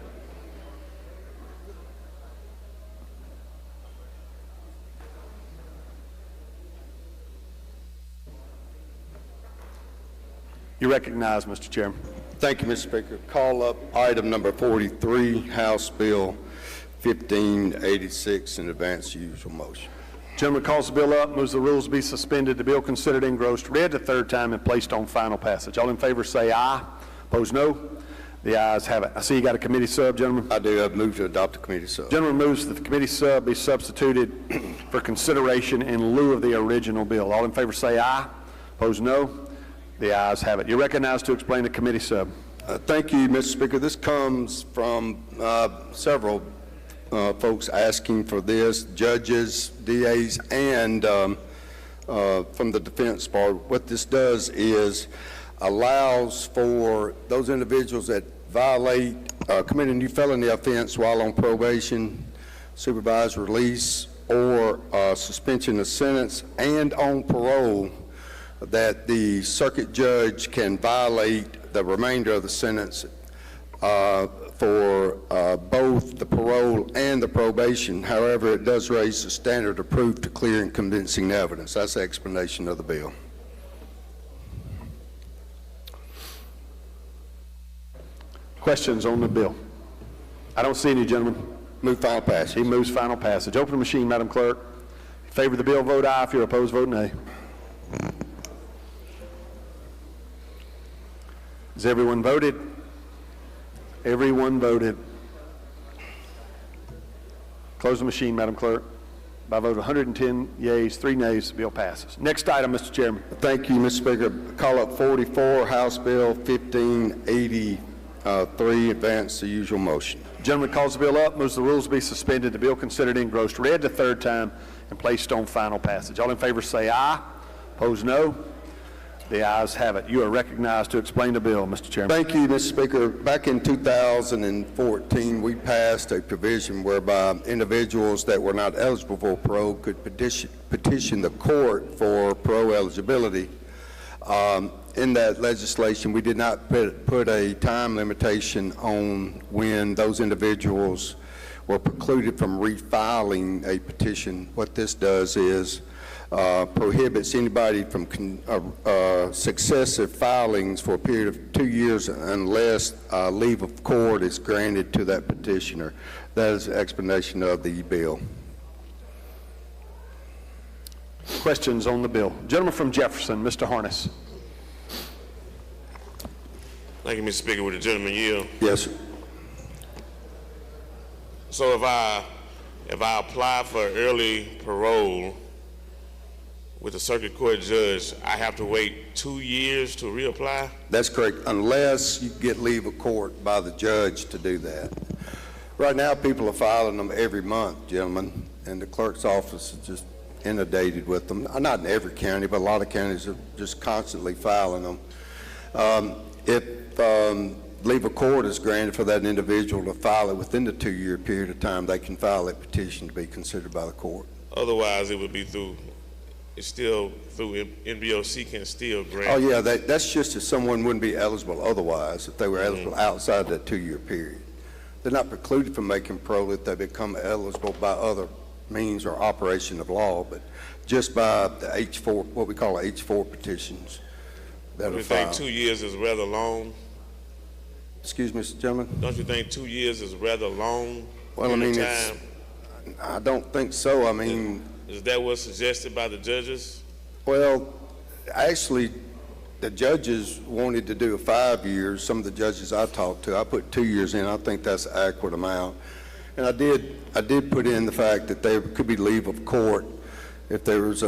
You recognize, Mr. Chairman. Thank you, Mr. Speaker. Call up item number 43, House Bill 1586, and advance the usual motion. Gentleman calls the bill up, moves the rules be suspended, the bill considered engrossed, read the third time, and placed on final passage. All in favor say aye. Opposed, no. The ayes have it. I see you got a committee sub, gentlemen. I do. I move to adopt the committee sub. Gentleman moves that the committee sub be substituted for consideration in lieu of the original bill. All in favor say aye. Opposed, no. The ayes have it. You're recognized to explain the committee sub. Thank you, Mr. Speaker. This comes from several folks asking for this, judges, DAs, and from the defense part. What this does is allows for those individuals that violate, commit a new felony offense while on probation, supervised release, or suspension of sentence, and on parole, that the circuit judge can violate the remainder of the sentence for both the parole and the probation. However, it does raise the standard of proof to clear and convincing evidence. That's the explanation of the bill. Questions on the bill? I don't see any, gentlemen. Move final passage. He moves final passage. Open the machine, Madam Clerk. In favor of the bill, vote aye. If you're opposed, vote nay. Has everyone voted? Everyone voted. Close the machine, Madam Clerk. By a vote of 110 yeas, 3 nays, the bill passes. Next item, Mr. Chairman. Thank you, Mr. Speaker. Call up 44, House Bill 1583, advance the usual motion. Gentleman calls the bill up, moves the rules be suspended, the bill considered engrossed, read the third time, and placed on final passage. All in favor say aye. Opposed, no. The ayes have it. You are recognized to explain the bill, Mr. Chairman. Thank you, Mr. Speaker. Back in 2014, we passed a provision whereby individuals that were not eligible for parole could petition the court for parole eligibility. In that legislation, we did not put a time limitation on when those individuals were precluded from refiling a petition. What this does is prohibits anybody from successive filings for a period of 2 years unless leave of court is granted to that petitioner. That is the explanation of the bill. Questions on the bill? Gentleman from Jefferson, Mr. Harness. Thank you, Mr. Speaker. Would the gentleman yield? Yes, sir. So if I apply for early parole with a circuit court judge, I have to wait 2 years to reapply? That's correct, unless you get leave of court by the judge to do that. Right now, people are filing them every month, gentlemen, and the clerk's office is just inundated with them. Not in every county, but a lot of counties are just constantly filing them. If leave of court is granted for that individual to file it within the 2 year period of time, they can file that petition to be considered by the court. Otherwise, it would be through, it's still through NBOC can still grant. Oh yeah, that's just if someone wouldn't be eligible otherwise, if they were eligible outside that 2 year period. They're not precluded from making parole if they become eligible by other means or operation of law, but just by the H4, what we call H4 petitions that Don't are you think filed. 2 years is rather long? Excuse me, Mr. Gentleman? Don't you think 2 years is rather long? Well, I mean, time? I don't think so. I mean, Is that what's suggested by the judges? well, actually, the judges wanted to do 5 years. Some of the judges I talked to, I put 2 years in. I think that's an adequate amount. And I did put in the fact that there could be leave of court if there was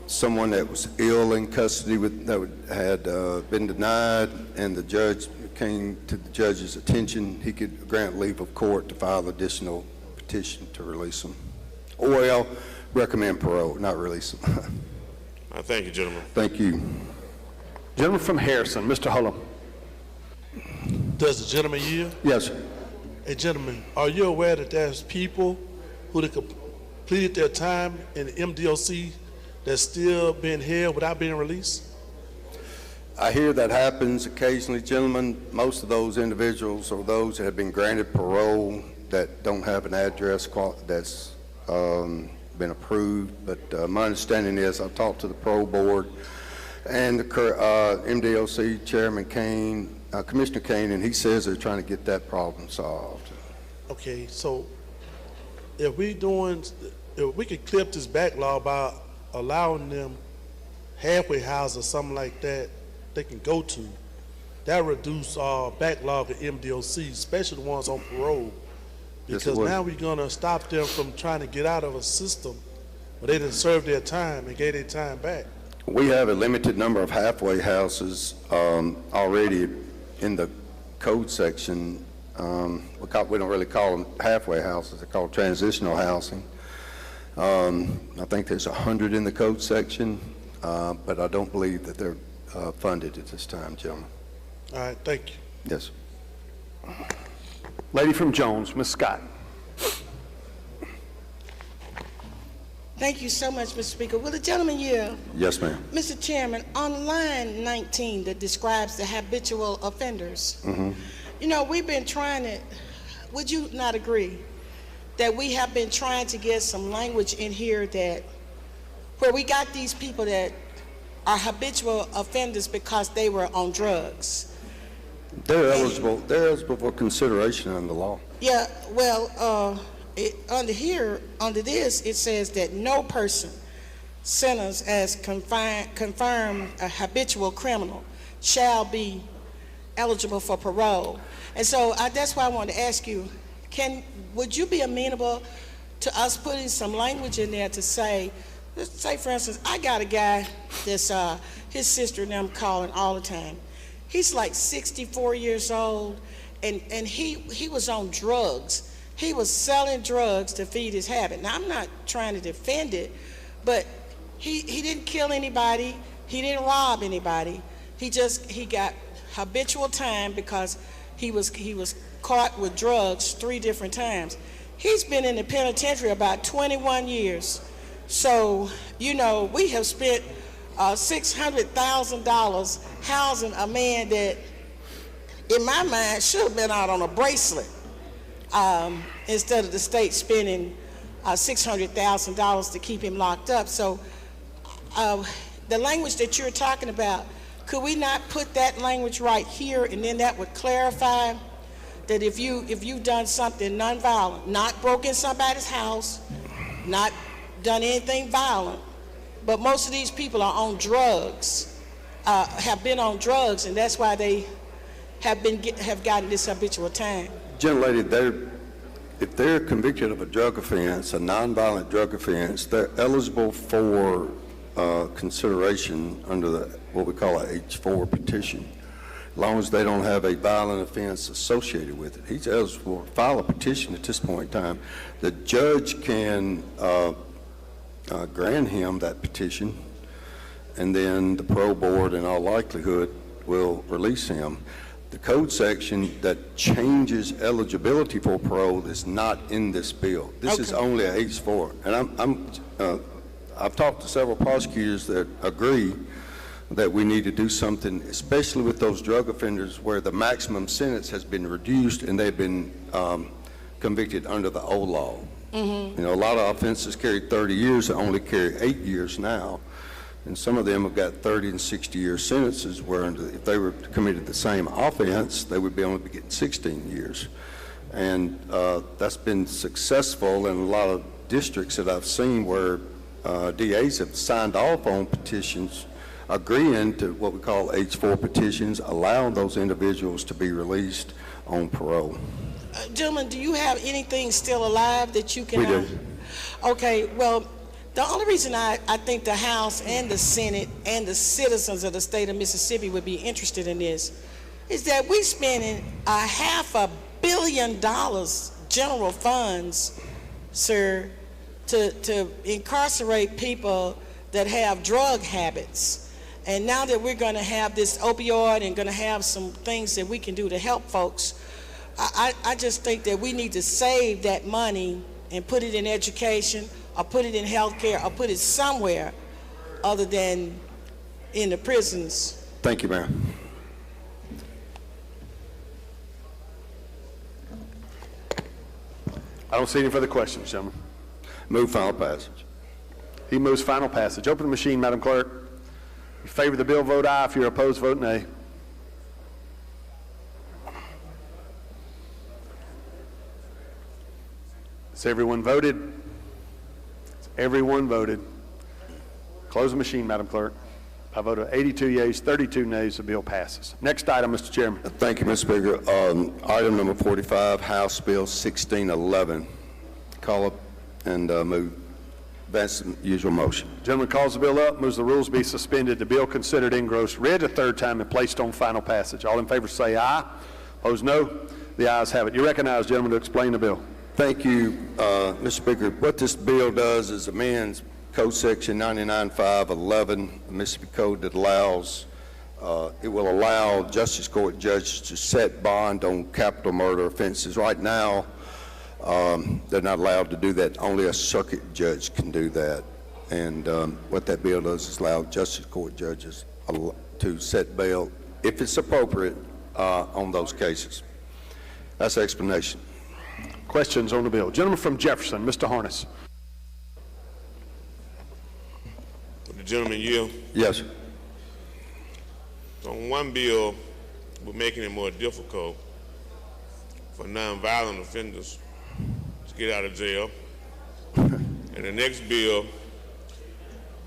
someone that was ill in custody that had been denied, and the judge came to the judge's attention, he could grant leave of court to file additional petition to release them. Or, well, recommend parole, not release them. Thank you, gentlemen. Thank you. Gentleman from Harrison, Mr. Hullum. Does the gentleman yield? Yes, sir. Hey, gentlemen, are you aware that there's people who completed their time in the MDOC that's still being held without being released? I hear that happens occasionally, gentlemen. Most of those individuals are those that have been granted parole that don't have an address that's been approved. But my understanding is, I've talked to the parole board, And the MDOC Chairman Kane, Commissioner Kane, and he says they're trying to get that problem solved. Okay, so if we could clip this backlog by allowing them halfway houses or something like that they can go to, that reduce our backlog of MDOC, especially the ones on parole. Yes, Because it would. now we're gonna stop them from trying to get out of a system where they didn't serve their time and gave their time back. We have a limited number of halfway houses already in the code section. We don't really call them halfway houses. They're called transitional housing. I think there's 100 in the code section, but I don't believe that they're funded at this time, gentlemen. All right, thank you. Yes. Lady from Jones, Ms. Scott. Thank you so much, Mr. Speaker. Will the gentleman yield? Yes, ma'am. Mr. Chairman, on line 19 that describes the habitual offenders, you know, we've been trying to, would you not agree that we have been trying to get some language in here that, where we got these people that are habitual offenders because they were on drugs? They're eligible for consideration under law. Yeah, well, under this, it says that no person sentenced as confirmed a habitual criminal shall be eligible for parole. And so that's why I wanted to ask you, would you be amenable to us putting some language in there to say, let's say for instance, I got a guy that's his sister and them calling all the time. He's like 64 years old, and he was on drugs. He was selling drugs to feed his habit. Now, I'm not trying to defend it, but he didn't kill anybody. He didn't rob anybody. He got habitual time because he was caught with drugs 3 different times. He's been in the penitentiary about 21 years. So, you know, we have spent $600,000 housing a man that, in my mind, should have been out on a bracelet. Instead of the state spending $600,000 to keep him locked up. So the language that you're talking about, could we not put that language right here, and then that would clarify that if you've done something nonviolent, not broken somebody's house, not done anything violent, but most of these people are on drugs, have been on drugs, and that's why they have gotten this habitual time. Gentlelady, if they're convicted of a drug offense, a nonviolent drug offense, they're eligible for consideration under what we call an H-4 petition, as long as they don't have a violent offense associated with it. He's eligible to file a petition at this point in time. The judge can grant him that petition, and then the parole board, in all likelihood, will release him. The code section that changes eligibility for parole is not in this bill. This is only a H-4. And I've talked to several prosecutors that agree that we need to do something, especially with those drug offenders where the maximum sentence has been reduced and they've been convicted under the old law. You know, a lot of offenses carry 30 years, they only carry 8 years now. And some of them have got 30 and 60-year sentences where if they were committed the same offense, they would only be getting 16 years. And that's been successful in a lot of districts that I've seen where DAs have signed off on petitions agreeing to what we call H-4 petitions, allowing those individuals to be released on parole. Gentlemen, do you have anything still alive that you can... We do. Okay, well, the only reason I think the House and the Senate and the citizens of the state of Mississippi would be interested in this is that we're spending $500 million general funds, sir, to incarcerate people that have drug habits. And now that we're going to have this opioid and going to have some things that we can do to help folks, I just think that we need to save that money and put it in education, or put it in healthcare, or put it somewhere other than in the prisons. Thank you, Mayor. I don't see any further questions, gentlemen. Move final passage. He moves final passage. Open the machine, Madam Clerk. favor of the bill, vote aye. If you're opposed, vote nay. Has everyone voted? Has everyone voted? Close the machine, Madam Clerk. By a vote of 82 yeas, 32 nays, the bill passes. Next item, Mr. Chairman. Thank you, Mr. Speaker. Item number 45, House Bill 1611. Call up and move. That's the usual motion. Gentleman calls the bill up, moves the rules be suspended, the bill considered engrossed, read a third time, and placed on final passage. All in favor say aye. Opposed, no. The ayes have it. You recognize, gentleman, to explain the bill. Thank you, Mr. Speaker. What this bill does is amends Code Section 99.511, the Mississippi Code that allows, it will allow Justice Court judges to set bond on capital murder offenses. Right now, they're not allowed to do that. Only a circuit judge can do that. And what that bill does is allow Justice Court judges to set bail, if it's appropriate, on those cases. That's the explanation. Questions on the bill? Gentleman from Jefferson, Mr. Harness. The gentleman yield. Yes. So on one bill, we're making it more difficult for nonviolent offenders to get out of jail. And the next bill,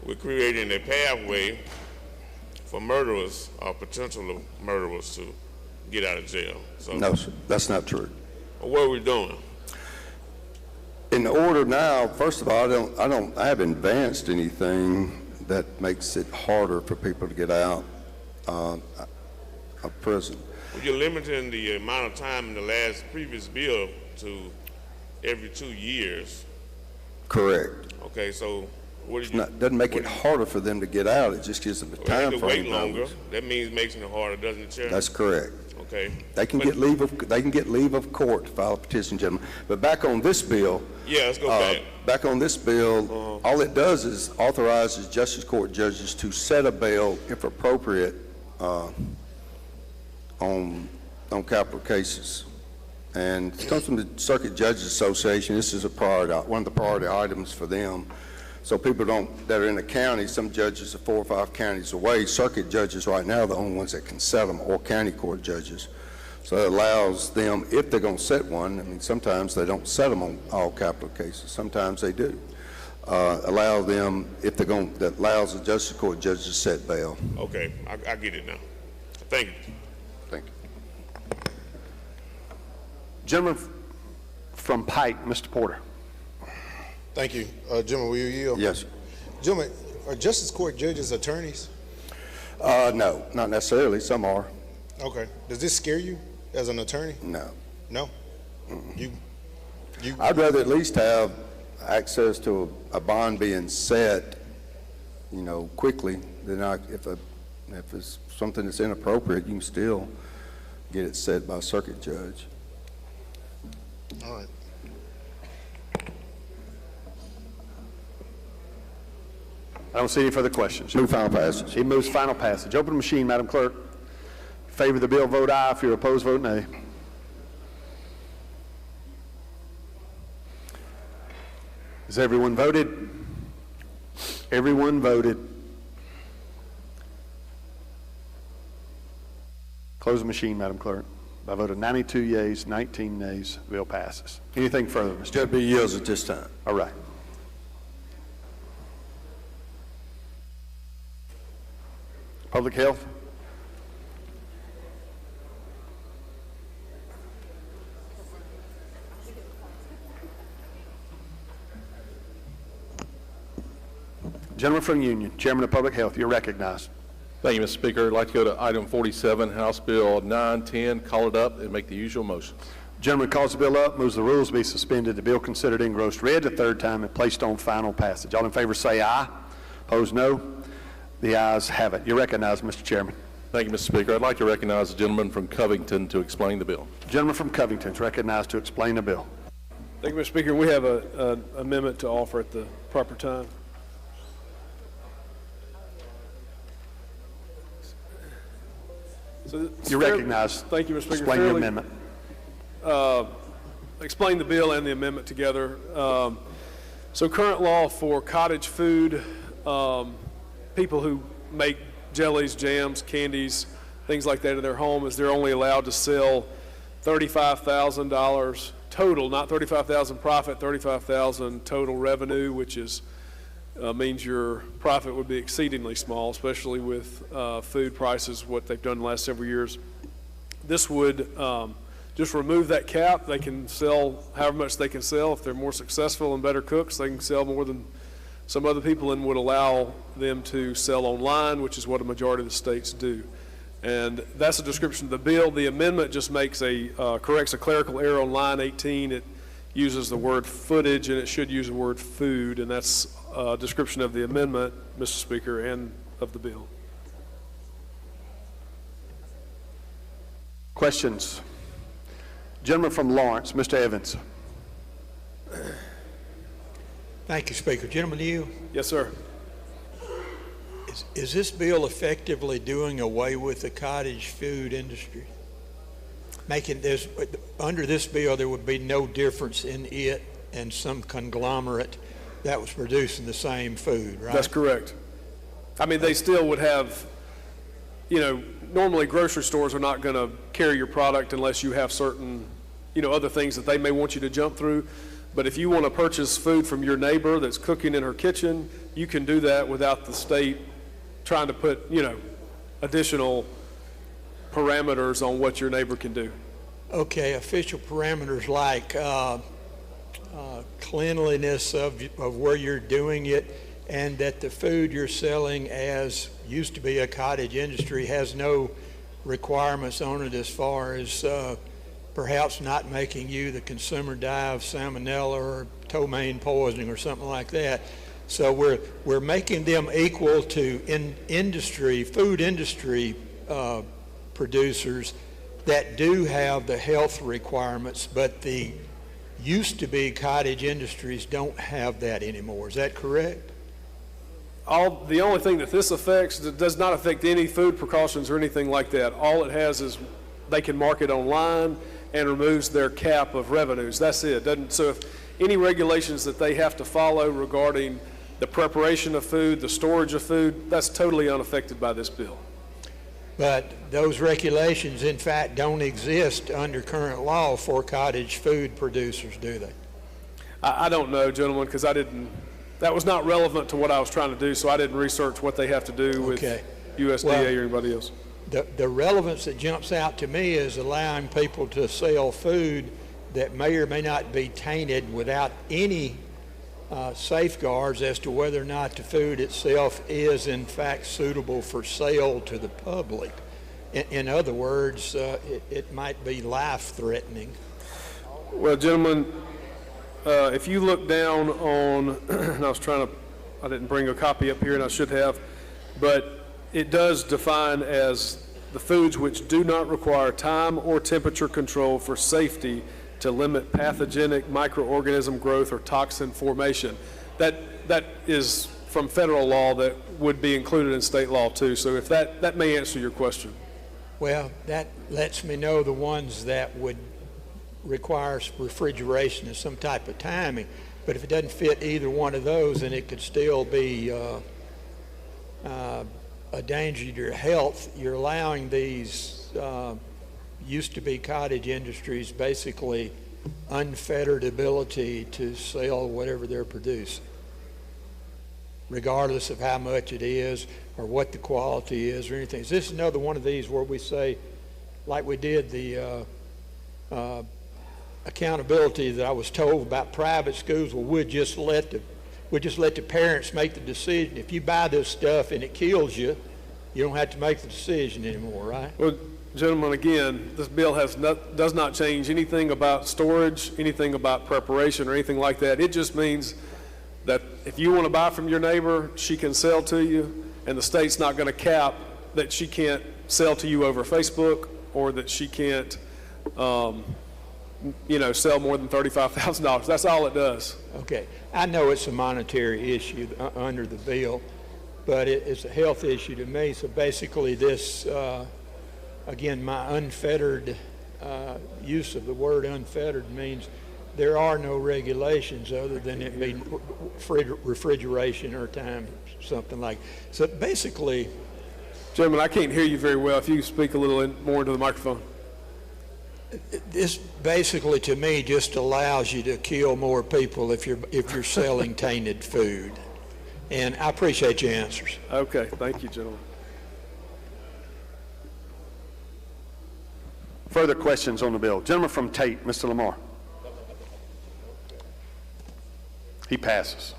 we're creating a pathway for murderers or potential murderers to get out of jail. So, no, sir, that's not true. What are we doing? In the order now, first of all, I haven't advanced anything that makes it harder for people to get out of prison. Well, you're limiting the amount of time in the previous bill to every 2 years. Correct. Okay, so what do you? Doesn't make it harder for them to get out. It just gives them the time to frame. wait longer. That means making it harder, doesn't it, Chairman? That's correct. Okay. They can get leave of court to file a petition, gentlemen. But back on this bill. Yeah, let's go back. Back on this bill, all it does is authorizes Justice Court judges to set a bail, if appropriate, on capital cases. And it comes from the Circuit Judges Association. This is one of the priority items for them. So people that are in the county, some judges are 4 or 5 counties away. Circuit judges right now are the only ones that can set them, or county court judges. So it allows them, if they're going to set one, I mean, sometimes they don't set them on all capital cases. Sometimes they do. Allow them, if they're going, that allows the Justice Court judges to set bail. Okay, I get it now. Thank you. Thank you. Gentleman from Pike, Mr. Porter. Thank you. Gentleman, will you yield? Yes. Gentlemen, are Justice Court judges attorneys? No, not necessarily. Some are. Okay. Does this scare you as an attorney? No. No? I'd rather at least have access to a bond being set, quickly than if it's something that's inappropriate, you can still get it set by a circuit judge. All right. I don't see any further questions. Move final passage. He moves final passage. Open the machine, Madam Clerk. In favor of the bill, vote aye. If you're opposed, vote nay. Has everyone voted? Everyone voted. Close the machine, Madam Clerk. By a vote of 92 yeas, 19 nays, the bill passes. Anything further, Mr. Judge, be yields at this time. All right. Public health. Gentleman from Union, Chairman of Public Health, you're recognized. Thank you, Mr. Speaker. I'd like to go to item 47, House Bill 910, call it up and make the usual motions. Gentleman calls the bill up, moves the rules be suspended, the bill considered engrossed, read the third time, and placed on final passage. All in favor say aye. Opposed, no. The ayes have it. You're recognized, Mr. Chairman. Thank you, Mr. Speaker. I'd like to recognize the gentleman from Covington to explain the bill. Gentleman from Covington is recognized to explain the bill. Thank you, Mr. Speaker. We have an amendment to offer at the proper time. So you're recognized. Thank you, Mr. Speaker. Explain the amendment. Explain the bill and the amendment together. So current law for cottage food, people who make jellies, jams, candies, things like that in their home, is they're only allowed to sell $35,000 total, not $35,000 profit, $35,000 total revenue, which is means your profit would be exceedingly small, especially with food prices, what they've done the last several years. This would just remove that cap. They can sell however much they can sell. If they're more successful and better cooks, they can sell more than some other people, and would allow them to sell online, which is what a majority of the states do. And that's a description of the bill. The amendment just makes corrects a clerical error on line 18. It uses the word footage, and it should use the word food, and that's a description of the amendment, Mr. Speaker, and of the bill. Questions? Gentleman from Lawrence, Mr. Evans. Thank you, Speaker. Gentleman, to you. Yes, sir. Is this bill effectively doing away with the cottage food industry? Under this bill, there would be no difference in it and some conglomerate that was producing the same food, right? That's correct. I mean, they still would have, normally grocery stores are not going to carry your product unless you have certain, other things that they may want you to jump through. But if you want to purchase food from your neighbor that's cooking in her kitchen, you can do that without the state trying to put, additional parameters on what your neighbor can do. Okay, official parameters like cleanliness of where you're doing it, and that the food you're selling, as used to be a cottage industry, has no requirements on it as far as perhaps not making you the consumer die of salmonella or ptomaine poisoning or something like that. So we're making them equal to food industry producers that do have the health requirements, but the used to be cottage industries don't have that anymore. Is that correct? The only thing that this affects does not affect any food precautions or anything like that. All it has is they can market online and removes their cap of revenues. That's it. So if any regulations that they have to follow regarding the preparation of food, the storage of food, that's totally unaffected by this bill. But those regulations, in fact, don't exist under current law for cottage food producers, do they? I don't know, gentlemen, because that was not relevant to what I was trying to do, so I didn't research what they have to do with USDA or anybody else. The relevance that jumps out to me is allowing people to sell food that may or may not be tainted without any safeguards as to whether or not the food itself is in fact suitable for sale to the public. In other words, it might be life-threatening. Well, gentlemen, if you look down on, and I didn't bring a copy up here and I should have, but it does define as the foods which do not require time or temperature control for safety to limit pathogenic microorganism growth or toxin formation. That is from federal law that would be included in state law too. So if that may answer your question. Well, that lets me know the ones that would require refrigeration and some type of timing. But if it doesn't fit either one of those, then it could still be a danger to your health. You're allowing these used to be cottage industries basically unfettered ability to sell whatever they're producing, regardless of how much it is or what the quality is or anything. Is this another one of these where we say, like we did the accountability that I was told about private schools, well, we'll just let the parents make the decision. If you buy this stuff and it kills you, you don't have to make the decision anymore, right? Well, gentlemen, again, this bill does not change anything about storage, anything about preparation or anything like that. It just means that if you want to buy from your neighbor, she can sell to you, and the state's not going to cap that she can't sell to you over Facebook or that she can't, sell more than $35,000. That's all it does. Okay. I know it's a monetary issue under the bill, but it's a health issue to me. So basically this, again, my unfettered use of the word unfettered means there are no regulations other than it being refrigeration or time, something like. So basically, Gentlemen, I can't hear you very well. If you could speak a little more into the microphone. This basically, to me, just allows you to kill more people if you're selling tainted food. And I appreciate your answers. Okay, thank you, gentlemen. Further questions on the bill? Gentleman from Tate, Mr. Lamar. He passes.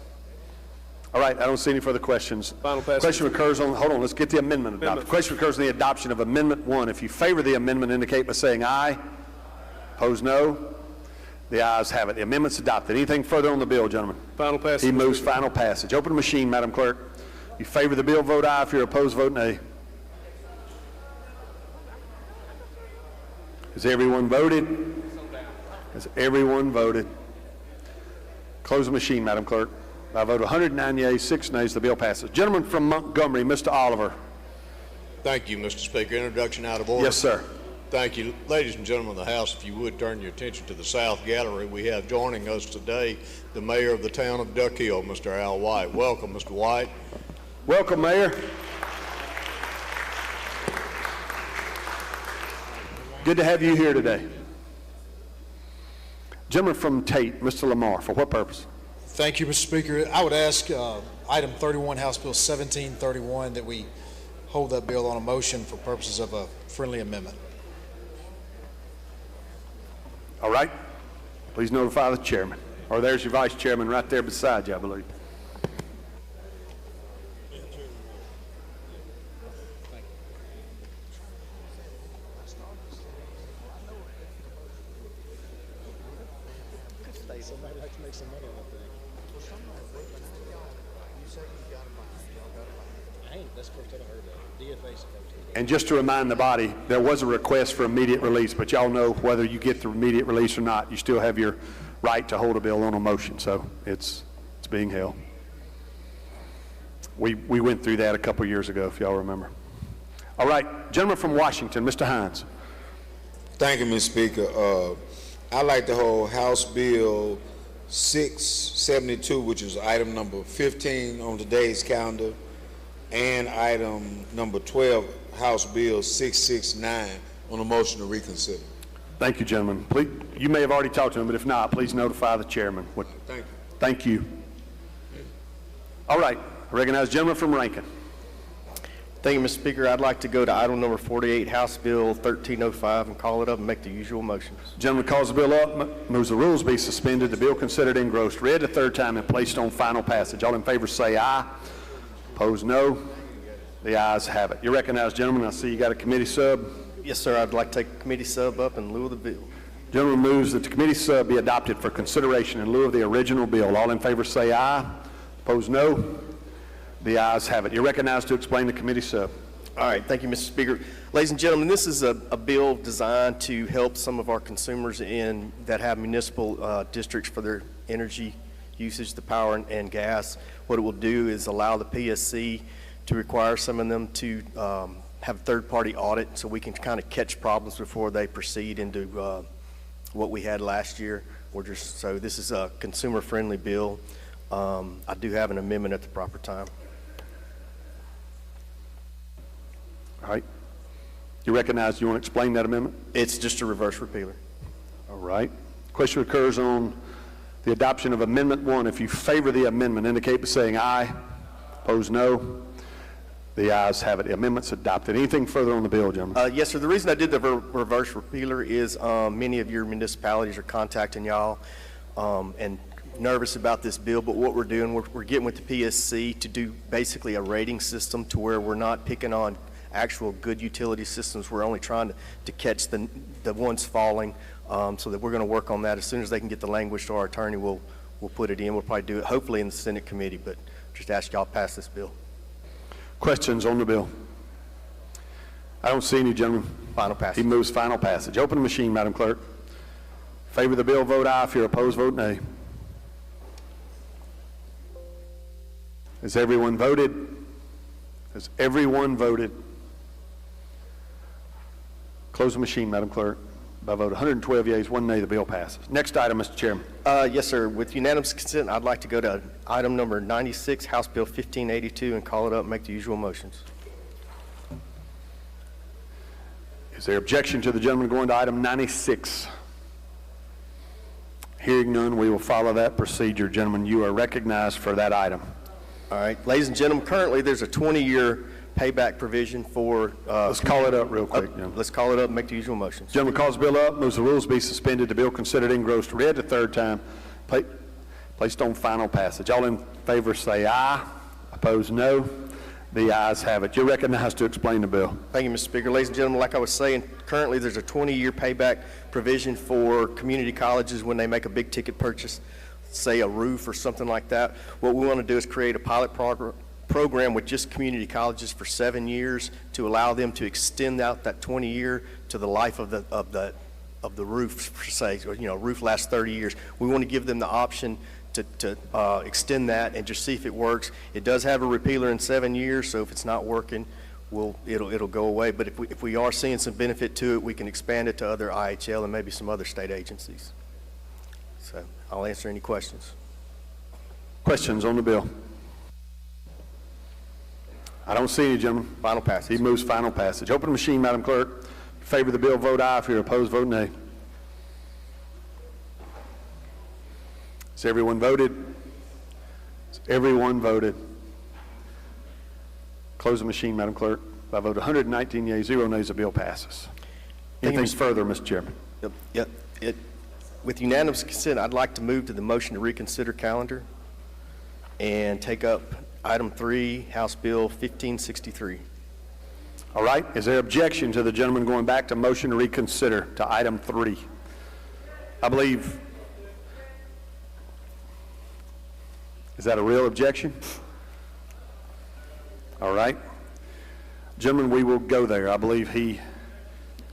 All right, I don't see any further questions. Final passage. Question recurs on, hold on, let's get the amendment adopted. Question recurs on the adoption of Amendment 1. If you favor the amendment, indicate by saying aye. Opposed, no. The ayes have it. The amendment's adopted. Anything further on the bill, gentlemen? Final passage. He moves final passage. Open the machine, Madam Clerk. You favor the bill, vote aye. If you're opposed, vote nay. Has everyone voted? Has everyone voted? Close the machine, Madam Clerk. By a vote of 109 yeas, 6 nays, the bill passes. Gentleman from Montgomery, Mr. Oliver. Thank you, Mr. Speaker. Introduction out of order. Yes, sir. Thank you. Ladies and gentlemen of the House, if you would turn your attention to the South Gallery, we have joining us today the mayor of the town of Duck Hill, Mr. Al White. Welcome, Mr. White. Welcome, Mayor. Good to have you here today. Gentleman from Tate, Mr. Lamar, for what purpose? Thank you, Mr. Speaker. I would ask item 31, House Bill 1731, that we hold that bill on a motion for purposes of a friendly amendment. All right. Please notify the chairman. Or there's your vice chairman right there beside you, I believe. Somebody like to make some money on that thing. You said you got a buy. I ain't. That's the first time I heard that. DFA's supposed to. And just to remind the body, there was a request for immediate release, but y'all know whether you get the immediate release or not, you still have your right to hold a bill on a motion, so it's being held. We went through that a couple years ago, if y'all remember. All right, gentleman from Washington, Mr. Hines. Thank you, Mr. Speaker. I'd like to hold House Bill 672, which is item number 15 on today's calendar, and item number 12, House Bill 669, on a motion to reconsider. Thank you, gentlemen. Please, you may have already talked to him, but if not, please notify the chairman. Thank you. Thank you. All right, I recognize the gentleman from Rankin. Thank you, Mr. Speaker. I'd like to go to item number 48, House Bill 1305, and call it up and make the usual motions. Gentleman calls the bill up, moves the rules be suspended, the bill considered engrossed, read the third time, and placed on final passage. All in favor say aye. Opposed, no. The ayes have it. You recognize, gentlemen. I see you got a committee sub. Yes, sir. I'd like to take a committee sub up in lieu of the bill. Gentleman moves that the committee sub be adopted for consideration in lieu of the original bill. All in favor say aye. Opposed, no. The ayes have it. You're recognized to explain the committee sub. All right. Thank you, Mr. Speaker. Ladies and gentlemen, this is a bill designed to help some of our consumers that have municipal districts for their energy usage, the power and gas. What it will do is allow the PSC to require some of them to have a third-party audit so we can kind of catch problems before they proceed into what we had last year. So this is a consumer-friendly bill. I do have an amendment at the proper time. All right. You recognize, you want to explain that amendment? It's just a reverse repealer. All right. Question occurs on the adoption of Amendment 1. If you favor the amendment, indicate by saying aye. Opposed, no. The ayes have it. The amendment's adopted. Anything further on the bill, gentlemen? Yes, sir. The reason I did the reverse repealer is many of your municipalities are contacting y'all and nervous about this bill, but what we're doing, we're getting with the PSC to do basically a rating system to where we're not picking on actual good utility systems. We're only trying to catch the ones falling, so that we're going to work on that. As soon as they can get the language to our attorney, we'll put it in. We'll probably do it hopefully in the Senate committee, but just ask y'all to pass this bill. Questions on the bill? I don't see any, gentlemen. Final passage. He moves final passage. Open the machine, Madam Clerk. Favor the bill, vote aye. If you're opposed, vote nay. Has everyone voted? Has everyone voted? Close the machine, Madam Clerk. By a vote of 112 yeas, 1 nay, the bill passes. Next item, Mr. Chairman. Yes, sir. With unanimous consent, I'd like to go to item number 96, House Bill 1582, and call it up and make the usual motions. Is there objection to the gentleman going to item 96? Hearing none, we will follow that procedure. Gentlemen, you are recognized for that item. All right, ladies and gentlemen, currently there's a 20-year payback provision for... Let's call it up real quick. Let's call it up and make the usual motions. Gentleman calls the bill up, moves the rules be suspended, the bill considered engrossed, read the third time, placed on final passage. All in favor say aye. Opposed, no. The ayes have it. You're recognized to explain the bill. Thank you, Mr. Speaker. Ladies and gentlemen, like I was saying, currently there's a 20-year payback provision for community colleges when they make a big-ticket purchase, say a roof or something like that. What we want to do is create a pilot program with just community colleges for 7 years to allow them to extend out that 20-year to the life of the roof, per se. So, you know, roof lasts 30 years. We want to give them the option to extend that and just see if it works. It does have a repealer in 7 years, so if it's not working, it'll go away. But if we are seeing some benefit to it, we can expand it to other IHL and maybe some other state agencies. So I'll answer any questions. Questions on the bill? I don't see any, gentlemen. Final passage. He moves final passage. Open the machine, Madam Clerk. If you favor the bill, vote aye. If you're opposed, vote nay. Has everyone voted? Has everyone voted? Close the machine, Madam Clerk. By vote 119 yeas, 0 nays, the bill passes. Anything further, Mr. Chairman? Yep. With unanimous consent, I'd like to move to the motion to reconsider calendar and take up item 3, House Bill 1563. All right. Is there objection to the gentleman going back to motion to reconsider to item 3? I believe. Is that a real objection? All right. Gentlemen, we will go there. I believe he...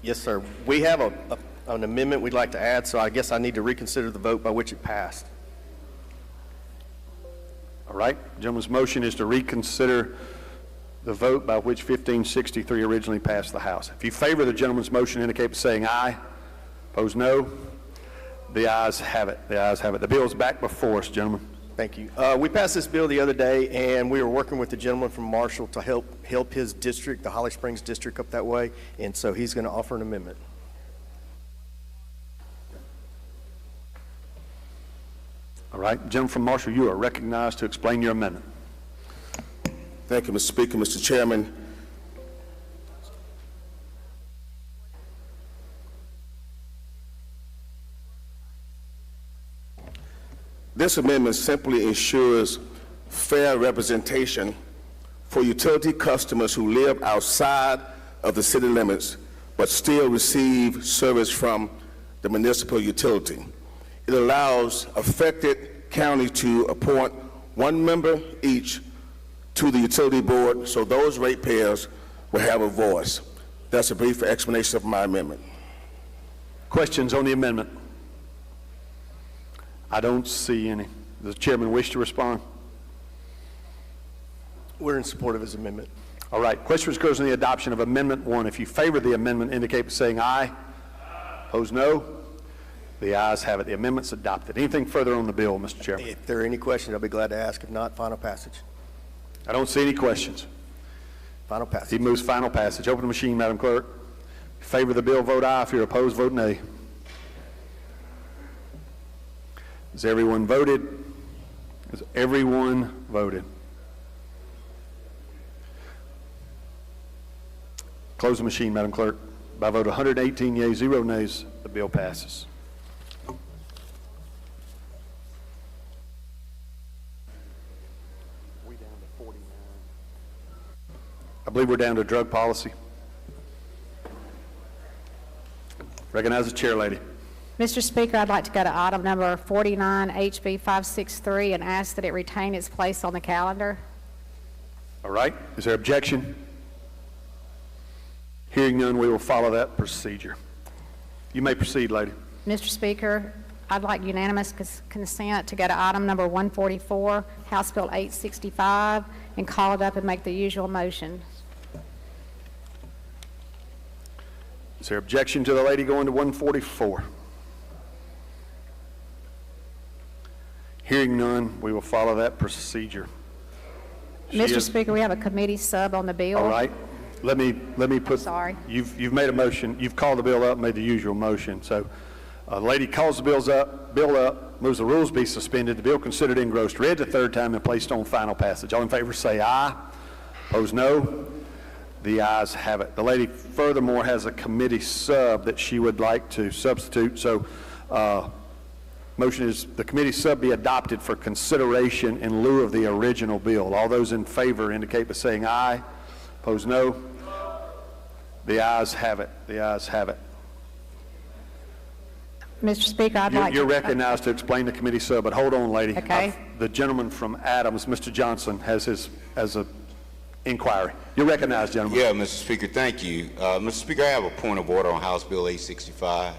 Yes, sir. We have an amendment we'd like to add, so I guess I need to reconsider the vote by which it passed. All right. The gentleman's motion is to reconsider the vote by which 1563 originally passed the House. If you favor the gentleman's motion, indicate by saying aye. Opposed, no. The ayes have it. The ayes have it. The bill is back before us, gentlemen. Thank you. We passed this bill the other day, and we were working with the gentleman from Marshall to help his district, the Holly Springs district, up that way, and so he's going to offer an amendment. All right. Gentleman from Marshall, you are recognized to explain your amendment. Thank you, Mr. Speaker. Mr. Chairman, this amendment simply ensures fair representation for utility customers who live outside of the city limits but still receive service from the municipal utility. It allows affected counties to appoint one member each to the utility board so those ratepayers will have a voice. That's a brief explanation of my amendment. Questions on the amendment? I don't see any. Does the chairman wish to respond? We're in support of his amendment. All right. Question goes on the adoption of Amendment 1. If you favor the amendment, indicate by saying aye. Opposed, no. The ayes have it. The amendment's adopted. Anything further on the bill, Mr. Chairman? If there are any questions, I'll be glad to ask. If not, final passage. I don't see any questions. Final passage. He moves final passage. Open the machine, Madam Clerk. If you favor the bill, vote aye. If you're opposed, vote nay. Has everyone voted? Has everyone voted? Close the machine, Madam Clerk. By vote 118 yeas, 0 nays, the bill passes. I believe we're down to drug policy. Recognize the chair lady. Mr. Speaker, I'd like to go to item number 49, HB 563, and ask that it retain its place on the calendar. All right. Is there objection? Hearing none, we will follow that procedure. You may proceed, lady. Mr. Speaker, I'd like unanimous consent to go to item number 144, House Bill 865, and call it up and make the usual motion. Is there objection to the lady going to 144? Hearing none, we will follow that procedure. Mr. Speaker, we have a committee sub on the bill. All right. let me put. Sorry. You've made a motion. You've called the bill up, made the usual motion. So, the lady calls the bill up, moves the rules be suspended. The bill considered engrossed, read the third time, and placed on final passage. All in favor say aye. Opposed, no. The ayes have it. The lady furthermore has a committee sub that she would like to substitute. So, motion is the committee sub be adopted for consideration in lieu of the original bill. All those in favor indicate by saying aye. Opposed, no. The ayes have it. The ayes have it. Mr. Speaker, I'd like You're to... recognized to explain the committee sub, but hold on, lady. Okay. The gentleman from Adams, Mr. Johnson, has a inquiry. You're recognized, gentleman. Yeah, Mr. Speaker, thank you. Mr. Speaker, I have a point of order on House Bill 865.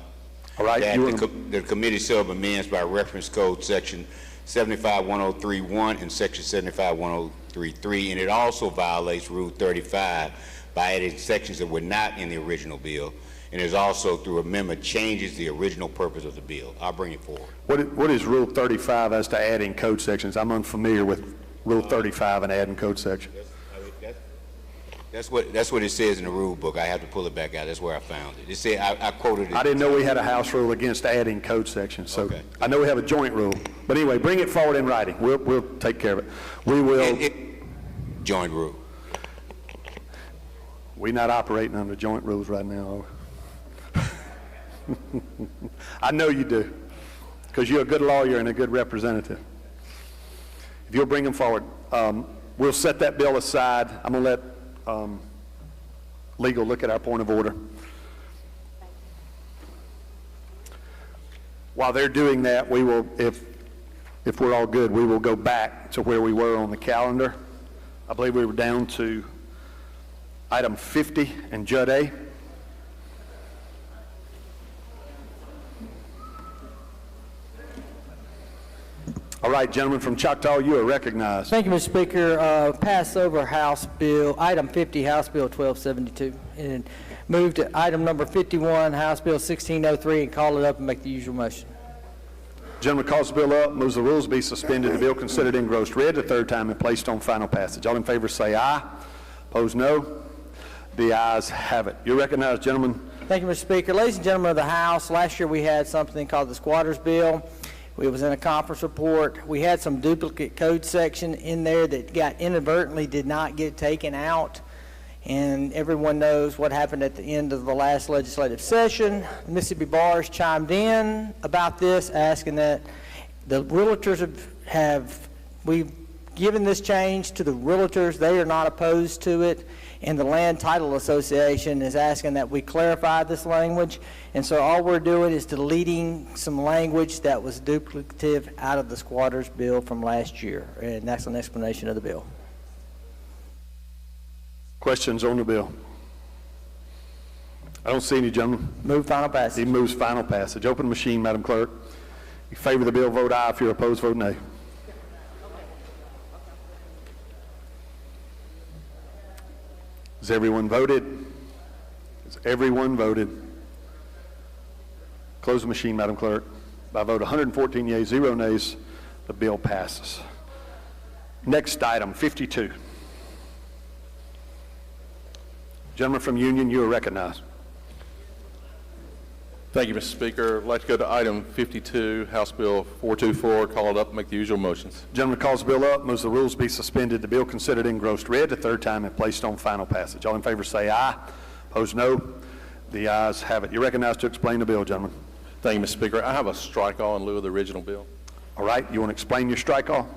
All right. That the committee sub amends by reference code section 751031 and section 751033, and it also violates Rule 35 by adding sections that were not in the original bill, and is also through amendment changes the original purpose of the bill. I'll bring it forward. What is Rule 35 as to adding code sections? I'm unfamiliar with Rule 35 and adding code sections. That's what it says in the rule book. I have to pull it back out. That's where I found it. It said, I quoted it. I didn't know we had a House rule against adding code sections, so okay. I know we have a joint rule. But anyway, bring it forward in writing. We'll take care of it. We will. Joint rule. We're not operating under joint rules right now. I know you do, because you're a good lawyer and a good representative. If you'll bring them forward, we'll set that bill aside. I'm going to let legal look at our point of order. While they're doing that, we will, if we're all good, we will go back to where we were on the calendar. I believe we were down to item 50 and Judd A. All right, gentlemen from Choctaw, you are recognized. Thank you, Mr. Speaker. Pass over House Bill, item 50, House Bill 1272, and move to item number 51, House Bill 1603, and call it up and make the usual motion. Gentleman calls the bill up, moves the rules be suspended, the bill considered engrossed, read the third time, and placed on final passage. All in favor say aye. Opposed, no. The ayes have it. You're recognized, gentlemen. Thank you, Mr. Speaker. Ladies and gentlemen of the House, last year we had something called the Squatters Bill. It was in a conference report. We had some duplicate code section in there that inadvertently did not get taken out. And everyone knows what happened at the end of the last legislative session. The Mississippi Bars chimed in about this, asking that the realtors we've given this change to the realtors. They are not opposed to it. And the Land Title Association is asking that we clarify this language. And so all we're doing is deleting some language that was duplicative out of the Squatters Bill from last year. And that's an explanation of the bill. Questions on the bill? I don't see any, gentlemen. Move final passage. He moves final passage. Open the machine, Madam Clerk. If you favor the bill, vote aye. If you're opposed, vote nay. Has everyone voted? Has everyone voted? Close the machine, Madam Clerk. By vote 114 yeas, 0 nays, the bill passes. Next item, 52. Gentleman from Union, you are recognized. Thank you, Mr. Speaker. I'd like to go to item 52, House Bill 424, call it up and make the usual motions. Gentleman calls the bill up, moves the rules be suspended, the bill considered engrossed, read the third time, and placed on final passage. All in favor say aye. Opposed, no. The ayes have it. You're recognized to explain the bill, gentlemen. Thank you, Mr. Speaker. I have a strike-all in lieu of the original bill. All right. You want to explain your strike-all?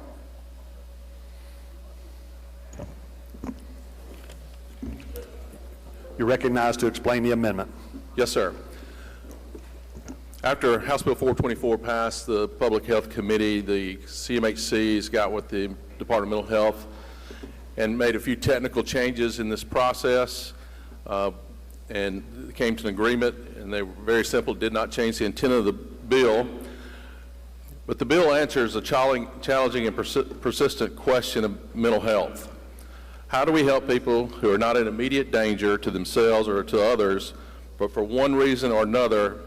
You're recognized to explain the amendment. Yes, sir. After House Bill 424 passed the Public Health Committee, the CMHC's got with the Department of Mental Health and made a few technical changes in this process and came to an agreement, and they were very simple, did not change the intent of the bill. But the bill answers a challenging and persistent question of mental health. How do we help people who are not in immediate danger to themselves or to others, but for one reason or another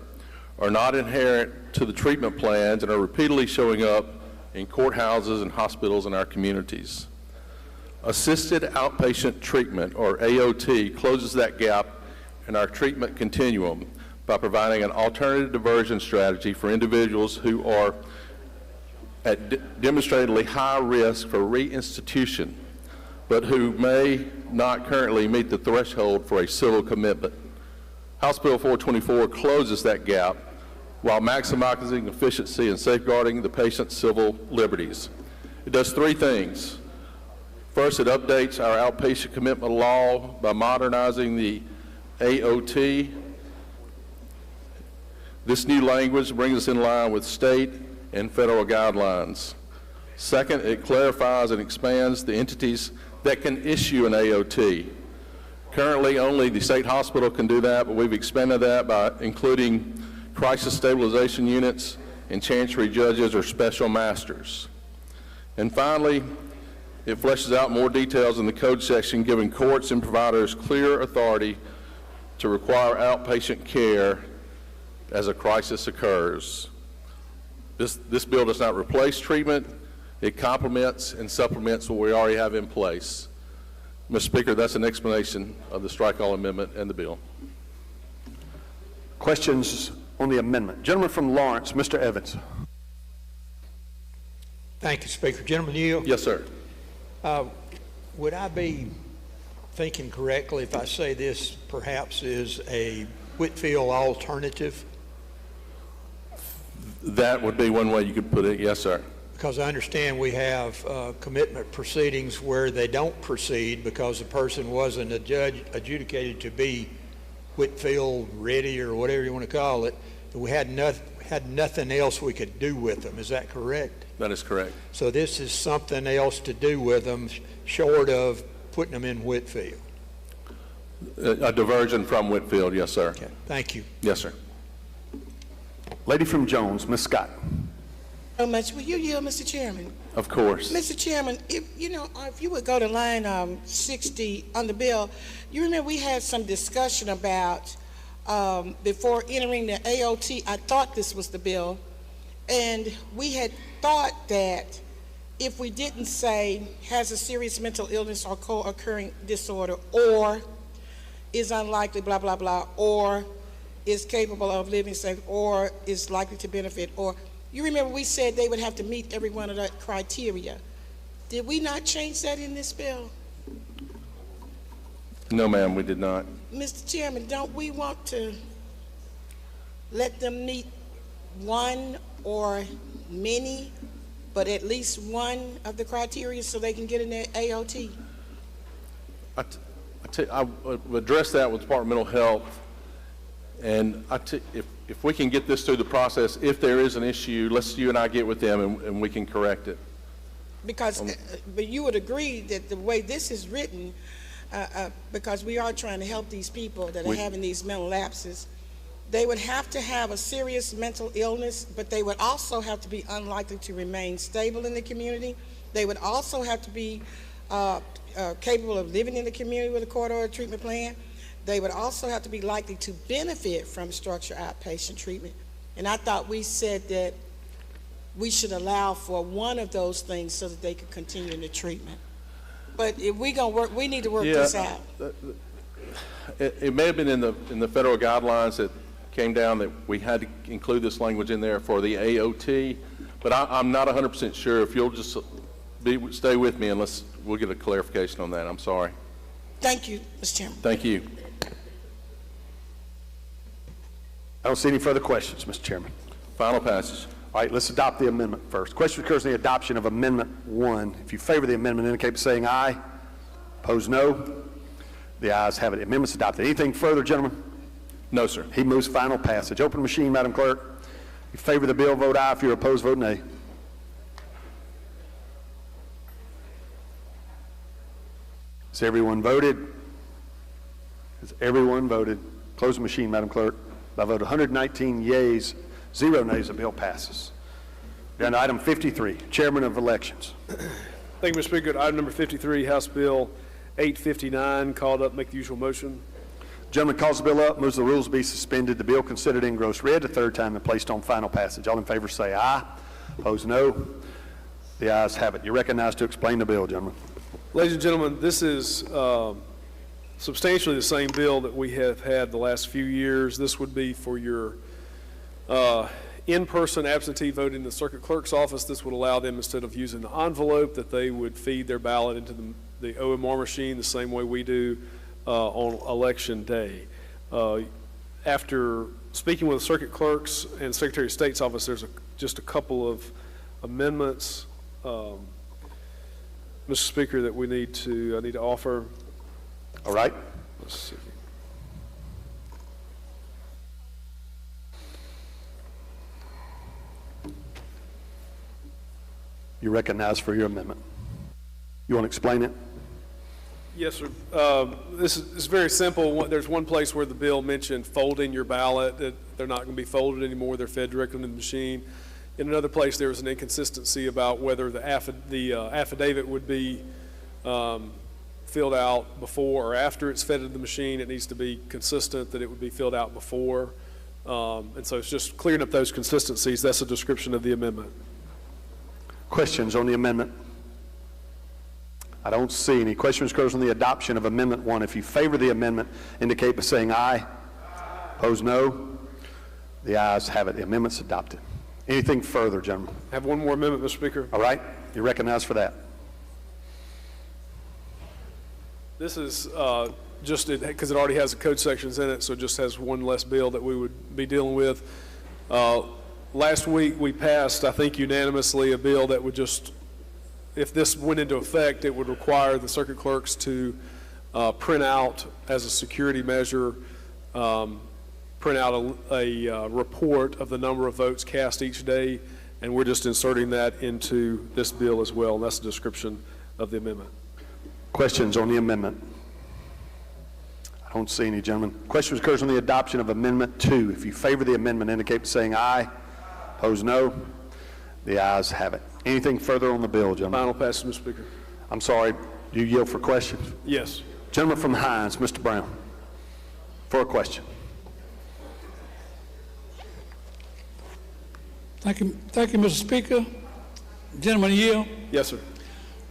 are not inherent to the treatment plans and are repeatedly showing up in courthouses and hospitals in our communities? Assisted outpatient treatment, or AOT, closes that gap in our treatment continuum by providing an alternative diversion strategy for individuals who are at demonstrably high risk for reinstitution, but who may not currently meet the threshold for a civil commitment. House Bill 424 closes that gap while maximizing efficiency and safeguarding the patient's civil liberties. It does three things. First, it updates our outpatient commitment law by modernizing the AOT. This new language brings us in line with state and federal guidelines. Second, it clarifies and expands the entities that can issue an AOT. Currently, only the state hospital can do that, but we've expanded that by including crisis stabilization units and chancery judges or special masters. And finally, it fleshes out more details in the code section, giving courts and providers clear authority to require outpatient care as a crisis occurs. This bill does not replace treatment. It complements and supplements what we already have in place. Mr. Speaker, that's an explanation of the strike-all amendment and the bill. Questions on the amendment? Gentleman from Lawrence, Mr. Evans. Thank you, Speaker. Gentleman Neal? Yes, sir. Would I be thinking correctly if I say this perhaps is a Whitfield alternative? That would be one way you could put it, yes, sir. Because I understand we have commitment proceedings where they don't proceed because the person wasn't adjudicated to be Whitfield ready or whatever you want to call it. We had nothing else we could do with them. Is that correct? That is correct. So this is something else to do with them short of putting them in Whitfield. A diversion from Whitfield, yes, sir. Okay. Thank you. Yes, sir. Lady from Jones, Ms. Scott. So much. Will you yield, Mr. Chairman? Of course. Mr. Chairman, if you would go to line 60 on the bill, you remember we had some discussion about before entering the AOT. I thought this was the bill, and we had thought that if we didn't say has a serious mental illness or co-occurring disorder, or is unlikely, blah, blah, blah, or is capable of living safe, or is likely to benefit, or you remember we said they would have to meet every one of that criteria. Did we not change that in this bill? No, ma'am, we did not. Mr. Chairman, don't we want to let them meet one or many, but at least one of the criteria so they can get in their AOT? I would address that with Department of Health, and if we can get this through the process, if there is an issue, let's you and I get with them and we can correct it. Because, but you would agree that the way this is written, because we are trying to help these people that are having these mental lapses, they would have to have a serious mental illness, but they would also have to be unlikely to remain stable in the community. They would also have to be capable of living in the community with a court order treatment plan. They would also have to be likely to benefit from structured outpatient treatment. And I thought we said that we should allow for one of those things so that they could continue in the treatment. But if we're going to work, we need to work this out. It may have been in the federal guidelines that came down that we had to include this language in there for the AOT, but I'm not 100% sure. If you'll just stay with me and we'll get a clarification on that. I'm sorry. Thank you, Mr. Chairman. Thank you. I don't see any further questions, Mr. Chairman. Final passage. All right, let's adopt the amendment first. Question occurs in the adoption of Amendment 1. If you favor the amendment, indicate by saying aye. Opposed, no. The ayes have it. Amendment's adopted. Anything further, gentlemen? No, sir. He moves final passage. Open machine, Madam Clerk. If you favor the bill, vote aye. If you're opposed, vote nay. Has everyone voted? Has everyone voted? Close the machine, Madam Clerk. By vote 119 yeas, 0 nays, the bill passes. Down to item 53, Chairman of Elections. Thank you, Mr. Speaker. Item number 53, House Bill 859, called up. Make the usual motion. Gentleman calls the bill up, moves the rules be suspended. The bill considered engrossed read a third time and placed on final passage. All in favor say aye. Opposed, no. The ayes have it. You're recognized to explain the bill, gentlemen. Ladies and gentlemen, this is substantially the same bill that we have had the last few years. This would be for your in-person absentee voting in the circuit clerk's office. This would allow them, instead of using the envelope, that they would feed their ballot into the OMR machine the same way we do on election day. After speaking with the circuit clerks and Secretary of State's office, there's just a couple of amendments, Mr. Speaker, that I need to offer. All right. Let's see. You recognize for your amendment. You want to explain it? Yes, sir. This is very simple. There's one place where the bill mentioned folding your ballot, that they're not going to be folded anymore. They're fed directly into the machine. In another place, there was an inconsistency about whether the affidavit would be filled out before or after it's fed into the machine. It needs to be consistent that it would be filled out before. And so it's just clearing up those consistencies. That's a description of the amendment. Questions on the amendment? I don't see any. Questions goes on the adoption of Amendment 1. If you favor the amendment, indicate by saying aye. Opposed, no. The ayes have it. The amendment's adopted. Anything further, gentlemen? I have one more amendment, Mr. Speaker. All right. You're recognized for that. This is just because it already has the code sections in it, so it just has one less bill that we would be dealing with. Last week we passed, I think unanimously, a bill that would just, if this went into effect, it would require the circuit clerks to print out, as a security measure, print out a report of the number of votes cast each day, and we're just inserting that into this bill as well, and that's a description of the amendment. Questions on the amendment? I don't see any, gentlemen. Questions occurs on the adoption of Amendment 2. If you favor the amendment, indicate by saying aye. Opposed, no. The ayes have it. Anything further on the bill, gentlemen? Final passage, Mr. Speaker. I'm sorry. Do you yield for questions? Yes. Gentleman from Hines, Mr. Brown, for a question. Thank you, Mr. Speaker. Gentleman yield. Yes, sir.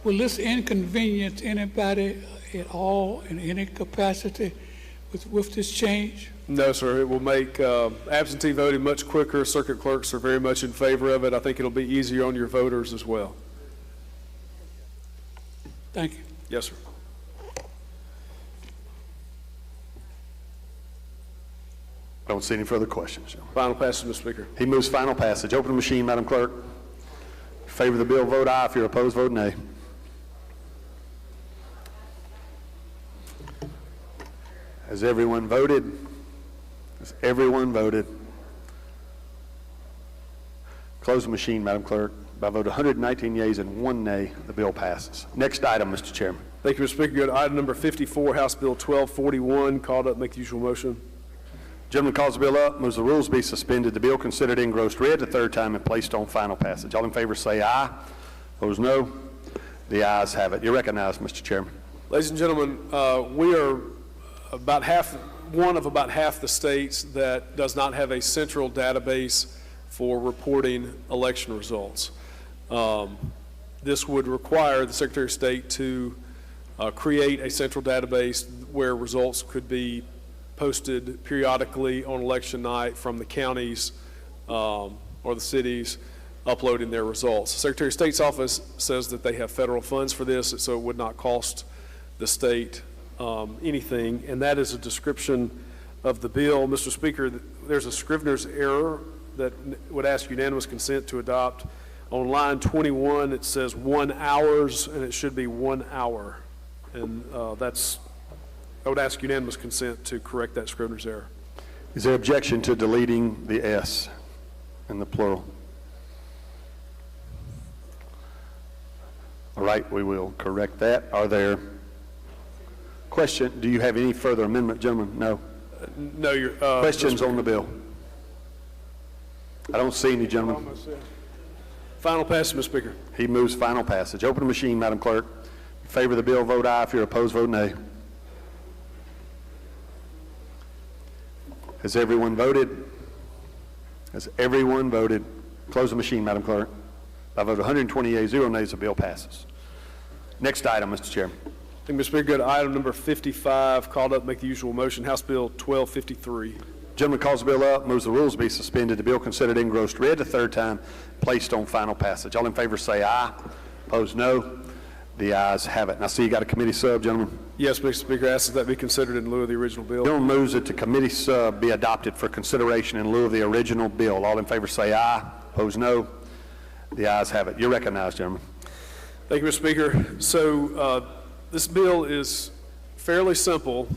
Will this inconvenience anybody at all in any capacity with this change? No, sir. It will make absentee voting much quicker. Circuit clerks are very much in favor of it. I think it'll be easier on your voters as well. Thank you. Yes, sir. I don't see any further questions. Final passage, Mr. Speaker. He moves final passage. Open the machine, Madam Clerk. If you favor the bill, vote aye. If you're opposed, vote nay. Has everyone voted? Has everyone voted? Close the machine, Madam Clerk. By vote 119 yeas and 1 nay, the bill passes. Next item, Mr. Chairman. Thank you, Mr. Speaker. Go to item number 54, House Bill 1241. Called up. Make the usual motion. Gentleman calls the bill up, moves the rules be suspended. The bill considered engrossed read the third time and placed on final passage. All in favor say aye. Opposed, no. The ayes have it. You're recognized, Mr. Chairman. Ladies and gentlemen, we are one of about half the states that does not have a central database for reporting election results. This would require the Secretary of State to create a central database where results could be posted periodically on election night from the counties or the cities uploading their results. The Secretary of State's office says that they have federal funds for this, so it would not cost the state anything, and that is a description of the bill. Mr. Speaker, there's a Scrivener's error that would ask unanimous consent to adopt. On line 21, it says 1 hours, and it should be 1 hour. And I would ask unanimous consent to correct that Scrivener's error. Is there objection to deleting the S in the plural? All right, we will correct that. Are there questions? Do you have any further amendment, gentlemen? No. No, your questions on the bill? I don't see any, gentlemen. Final passage, Mr. Speaker. He moves final passage. Open the machine, Madam Clerk. In favor of the bill, vote aye. If you're opposed, vote nay. Has everyone voted? Has everyone voted? Close the machine, Madam Clerk. By vote 120 yeas, 0 nays, the bill passes. Next item, Mr. Chairman. Thank you, Mr. Speaker. Go to item number 55, called up, make the usual motion, House Bill 1253. Gentleman calls the bill up, moves the rules be suspended, the bill considered engrossed, read the third time, placed on final passage. All in favor say aye. Opposed, no. The ayes have it. And I see you got a committee sub, gentlemen. Yes, Mr. Speaker, asks that be considered in lieu of the original bill. Gentleman moves that the committee sub be adopted for consideration in lieu of the original bill. All in favor say aye. Opposed, no. The ayes have it. You're recognized, gentlemen. Thank you, Mr. Speaker. So this bill is fairly simple.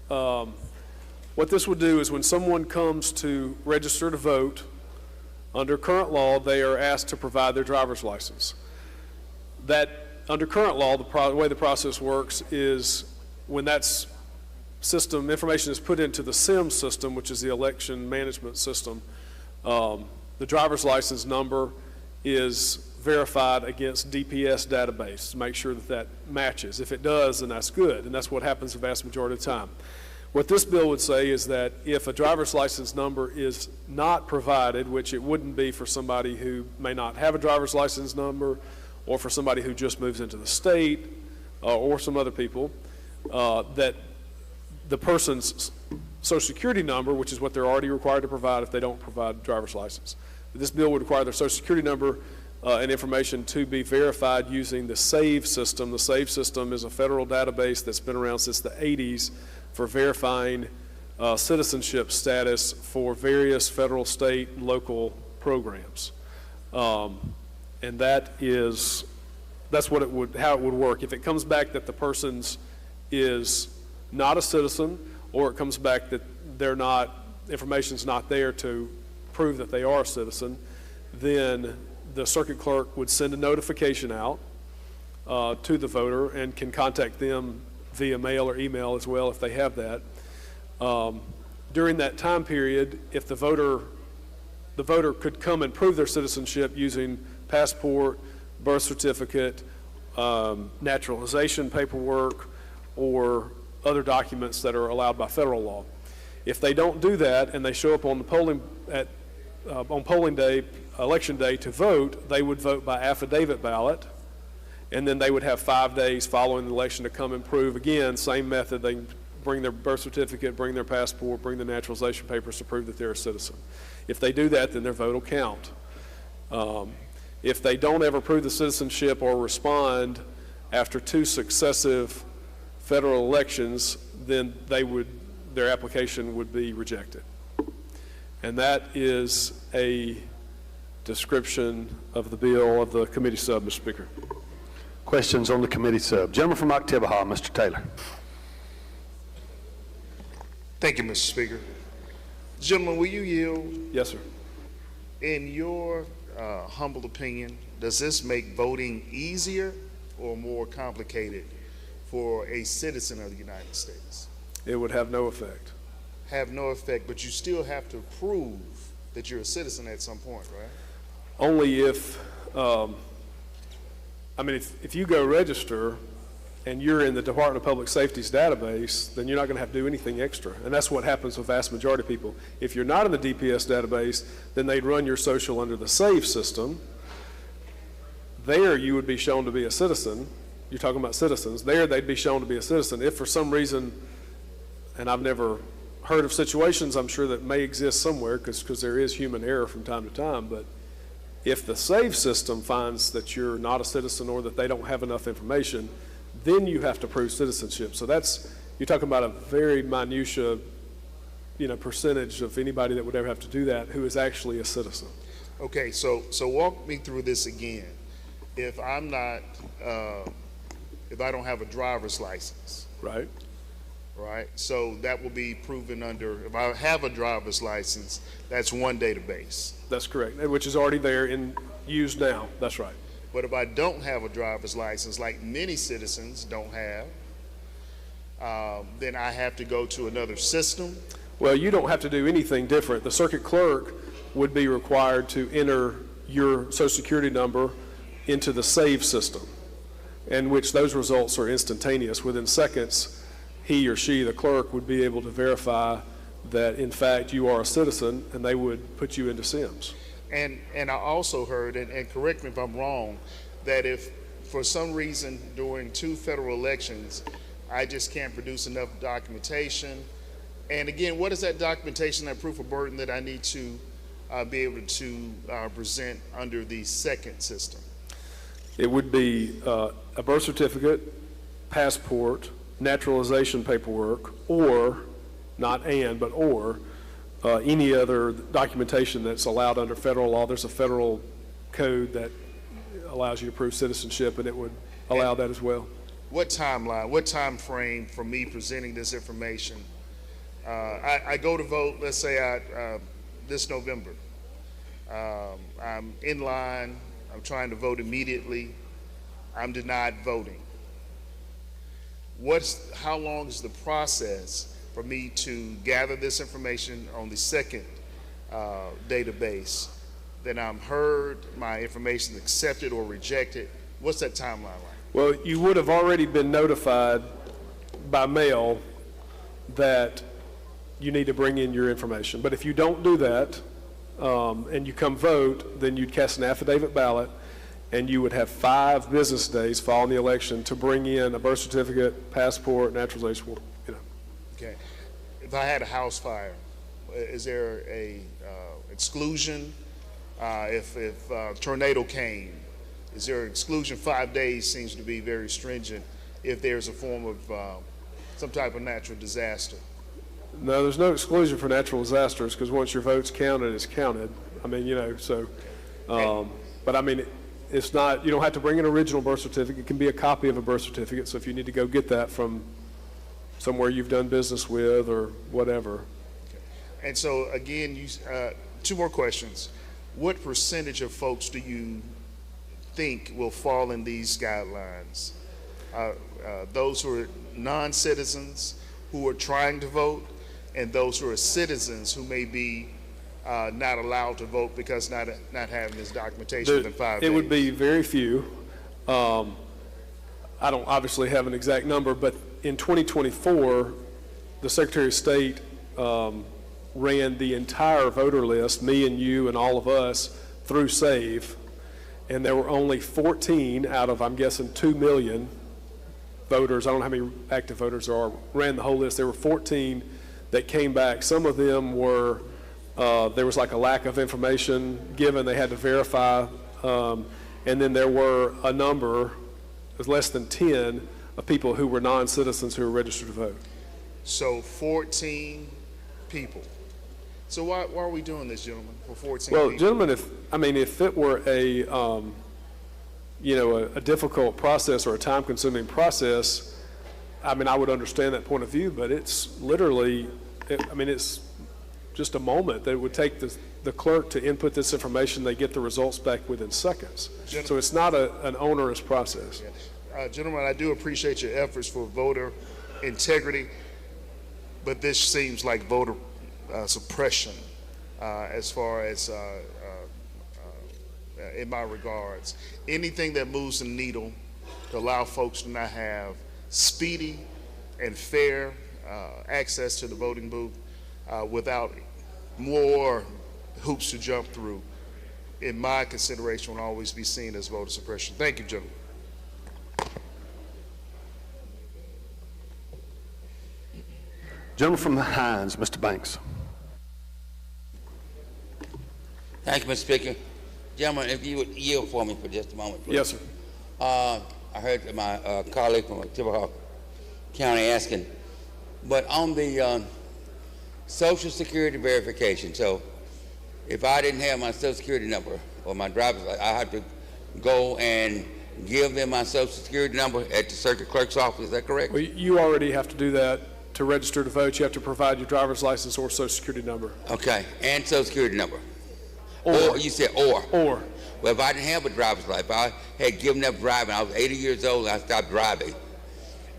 What this would do is when someone comes to register to vote, under current law, they are asked to provide their driver's license. That, under current law, the way the process works is when that system information is put into the SIM system, which is the election management system, the driver's license number is verified against DPS database to make sure that that matches. If it does, then that's good, and that's what happens the vast majority of the time. What this bill would say is that if a driver's license number is not provided, which it wouldn't be for somebody who may not have a driver's license number, or for somebody who just moves into the state, or some other people, that the person's Social Security number, which is what they're already required to provide if they don't provide a driver's license. This bill would require their Social Security number and information to be verified using the SAVE system. The SAVE system is a federal database that's been around since the 80s for verifying citizenship status for various federal, state, and local programs. And that's what how it would work. If it comes back that the person's is not a citizen, or it comes back that information's not there to prove that they are a citizen, then the circuit clerk would send a notification out to the voter and can contact them via mail or email as well if they have that. During that time period, if the voter could come and prove their citizenship using passport, birth certificate, naturalization paperwork, or other documents that are allowed by federal law. If they don't do that and they show up on the polling day, election day to vote, they would vote by affidavit ballot, and then they would have 5 days following the election to come and prove again, same method. They can bring their birth certificate, bring their passport, bring their naturalization papers to prove that they're a citizen. If they do that, then their vote will count. If they don't ever prove the citizenship or respond after 2 successive federal elections, then their application would be rejected. And that is a description of the bill of the committee sub, Mr. Speaker. Questions on the committee sub. Gentleman from Oktibbeha, Mr. Taylor. Thank you, Mr. Speaker. Gentlemen, will you yield? Yes, sir. In your humble opinion, does this make voting easier or more complicated for a citizen of the United States? It would have no effect. Have no effect, but you still have to prove that you're a citizen at some point, right? Only if, if you go register and you're in the Department of Public Safety's database, then you're not going to have to do anything extra. And that's what happens with the vast majority of people. If you're not in the DPS database, then they'd run your social under the SAVE system. There you would be shown to be a citizen. You're talking about citizens. There they'd be shown to be a citizen. If for some reason, and I've never heard of situations, I'm sure that may exist somewhere because there is human error from time to time, but if the SAVE system finds that you're not a citizen or that they don't have enough information, then you have to prove citizenship. So you're talking about a very minutiae, percentage of anybody that would ever have to do that who is actually a citizen. Okay, so walk me through this again. If I'm not, if I don't have a driver's license. Right. Right, so that will be proven under, if I have a driver's license, that's one database. That's correct, which is already there in use now. That's right. But if I don't have a driver's license, like many citizens don't have, then I have to go to another system? Well, you don't have to do anything different. The circuit clerk would be required to enter your Social Security number into the SAVE system, in which those results are instantaneous. Within seconds, he or she, the clerk, would be able to verify that, in fact, you are a citizen, and they would put you into SIMS. And I also heard, and correct me if I'm wrong, that if for some reason during 2 federal elections, I just can't produce enough documentation. And again, what is that documentation, that proof of burden that I need to be able to present under the second system? It would be a birth certificate, passport, naturalization paperwork, or, not and, but or, any other documentation that's allowed under federal law. There's a federal code that allows you to prove citizenship, and it would allow that as well. What timeline, what time frame for me presenting this information? I go to vote, let's say this November. I'm in line, I'm trying to vote immediately, I'm denied voting. How long is the process for me to gather this information on the second database? Then I'm heard, my information is accepted or rejected. What's that timeline like? Well, you would have already been notified by mail that you need to bring in your information. But if you don't do that and you come vote, then you'd cast an affidavit ballot, and you would have 5 business days following the election to bring in a birth certificate, passport, naturalization, you know. Okay. If I had a house fire, is there a exclusion? If a tornado came, is there an exclusion? 5 days seems to be very stringent if there's a form of some type of natural disaster. No, there's no exclusion for natural disasters, because once your vote's counted, it's counted. I mean, you know, so, but I mean, it's not, you don't have to bring an original birth certificate. It can be a copy of a birth certificate. So if you need to go get that from somewhere you've done business with or whatever. Okay. And so again, 2 more questions. What percentage of folks do you think will fall in these guidelines? Those who are non-citizens who are trying to vote, and those who are citizens who may be not allowed to vote because not having this documentation within 5 days? It would be very few. I don't obviously have an exact number, but in 2024, the Secretary of State ran the entire voter list, me and you and all of us, through SAVE, and there were only 14 out of, I'm guessing, 2 million voters. I don't know how many active voters there are, ran the whole list. There were 14 that came back. Some of them were, there was like a lack of information given, they had to verify, and then there were a number, it was less than 10, of people who were non-citizens who were registered to vote. So 14 people. So why are we doing this, gentlemen, for 14 Well, people? gentlemen, if it were a difficult process or a time-consuming process, I mean, I would understand that point of view, but it's literally, it's just a moment that it would take the clerk to input this information. They get the results back within seconds. So it's not an onerous process. Gentlemen, I do appreciate your efforts for voter integrity, but this seems like voter suppression as far as in my regards. Anything that moves the needle to allow folks to not have speedy and fair access to the voting booth without more hoops to jump through, in my consideration, will always be seen as voter suppression. Thank you, gentlemen. Gentleman from Hines, Mr. Banks. Thank you, Mr. Speaker. Gentlemen, if you would yield for me for just a moment, please. Yes, sir. I heard my colleague from Tippecanoe County asking, but on the Social Security verification, so if I didn't have my Social Security number or my driver's license, I have to go and give them my Social Security number at the circuit clerk's office. Is that correct? Well, you already have to do that to register to vote. You have to provide your driver's license or Social Security number. Okay, and Social Security number. Or you said or. Or. Well, if I didn't have a driver's license, I had given up driving. I was 80 years old and I stopped driving.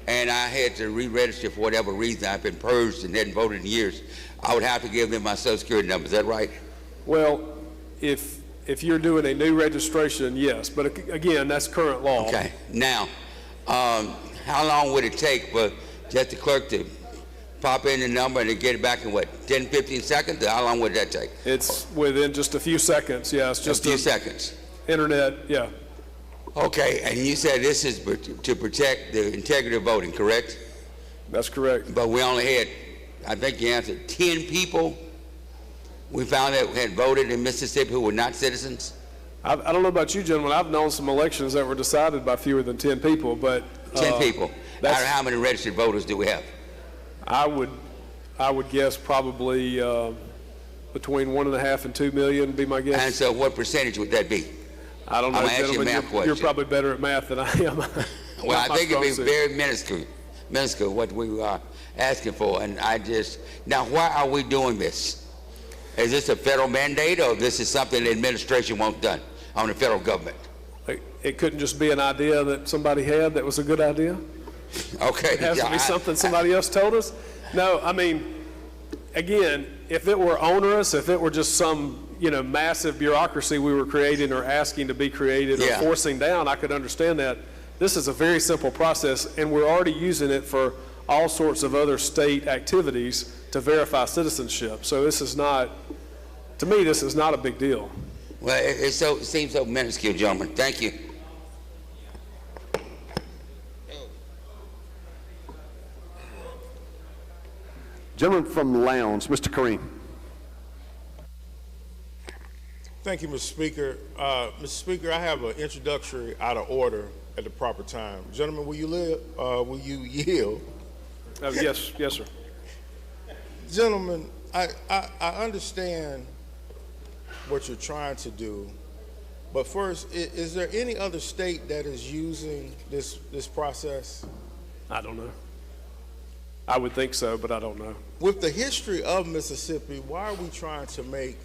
And I had to re-register for whatever reason. I've been purged and hadn't voted in years. I would have to give them my Social Security number. Is that right? Well, if you're doing a new registration, yes. But again, that's current law. Okay. Now, how long would it take for just the clerk to pop in the number and to get it back in, 10, 15 seconds? How long would that take? It's within just a few seconds, yeah. It's just a few seconds. Internet, yeah. Okay, and you said this is to protect the integrity of voting, correct? That's correct. But we only had, I think you answered, 10 people we found that had voted in Mississippi who were not citizens? I don't know about you, gentlemen. I've known some elections that were decided by fewer than 10 people, but 10 people. Out of how many registered voters do we have? I would guess probably between 1.5 and 2 million would be my guess. And so what percentage would that be? I don't know, I'm gonna ask you a math gentlemen. You're question. probably better at math than I am. Well, I Not my think it'd be strong suit. very minuscule what we are asking for. And now why are we doing this? Is this a federal mandate or this is something the administration wants done on the federal government? It couldn't just be an idea that somebody had that was a good idea? Okay. It has to be something somebody else told us? No, I mean, again, if it were onerous, if it were just some, massive bureaucracy we were creating or asking to be created or forcing down, I could understand that. This is a very simple process, and we're already using it for all sorts of other state activities to verify citizenship. So this is not, to me, this is not a big deal. Well, it seems so minuscule, gentlemen. Thank you. Gentleman from the lounge, Mr. Kareem. Thank you, Mr. Speaker. Mr. Speaker, I have an introductory out of order at the proper time. Gentlemen, will you yield? Yes, sir. Gentlemen, I understand what you're trying to do, but first, is there any other state that is using this process? I don't know. I would think so, but I don't know. With the history of Mississippi, why are we trying to make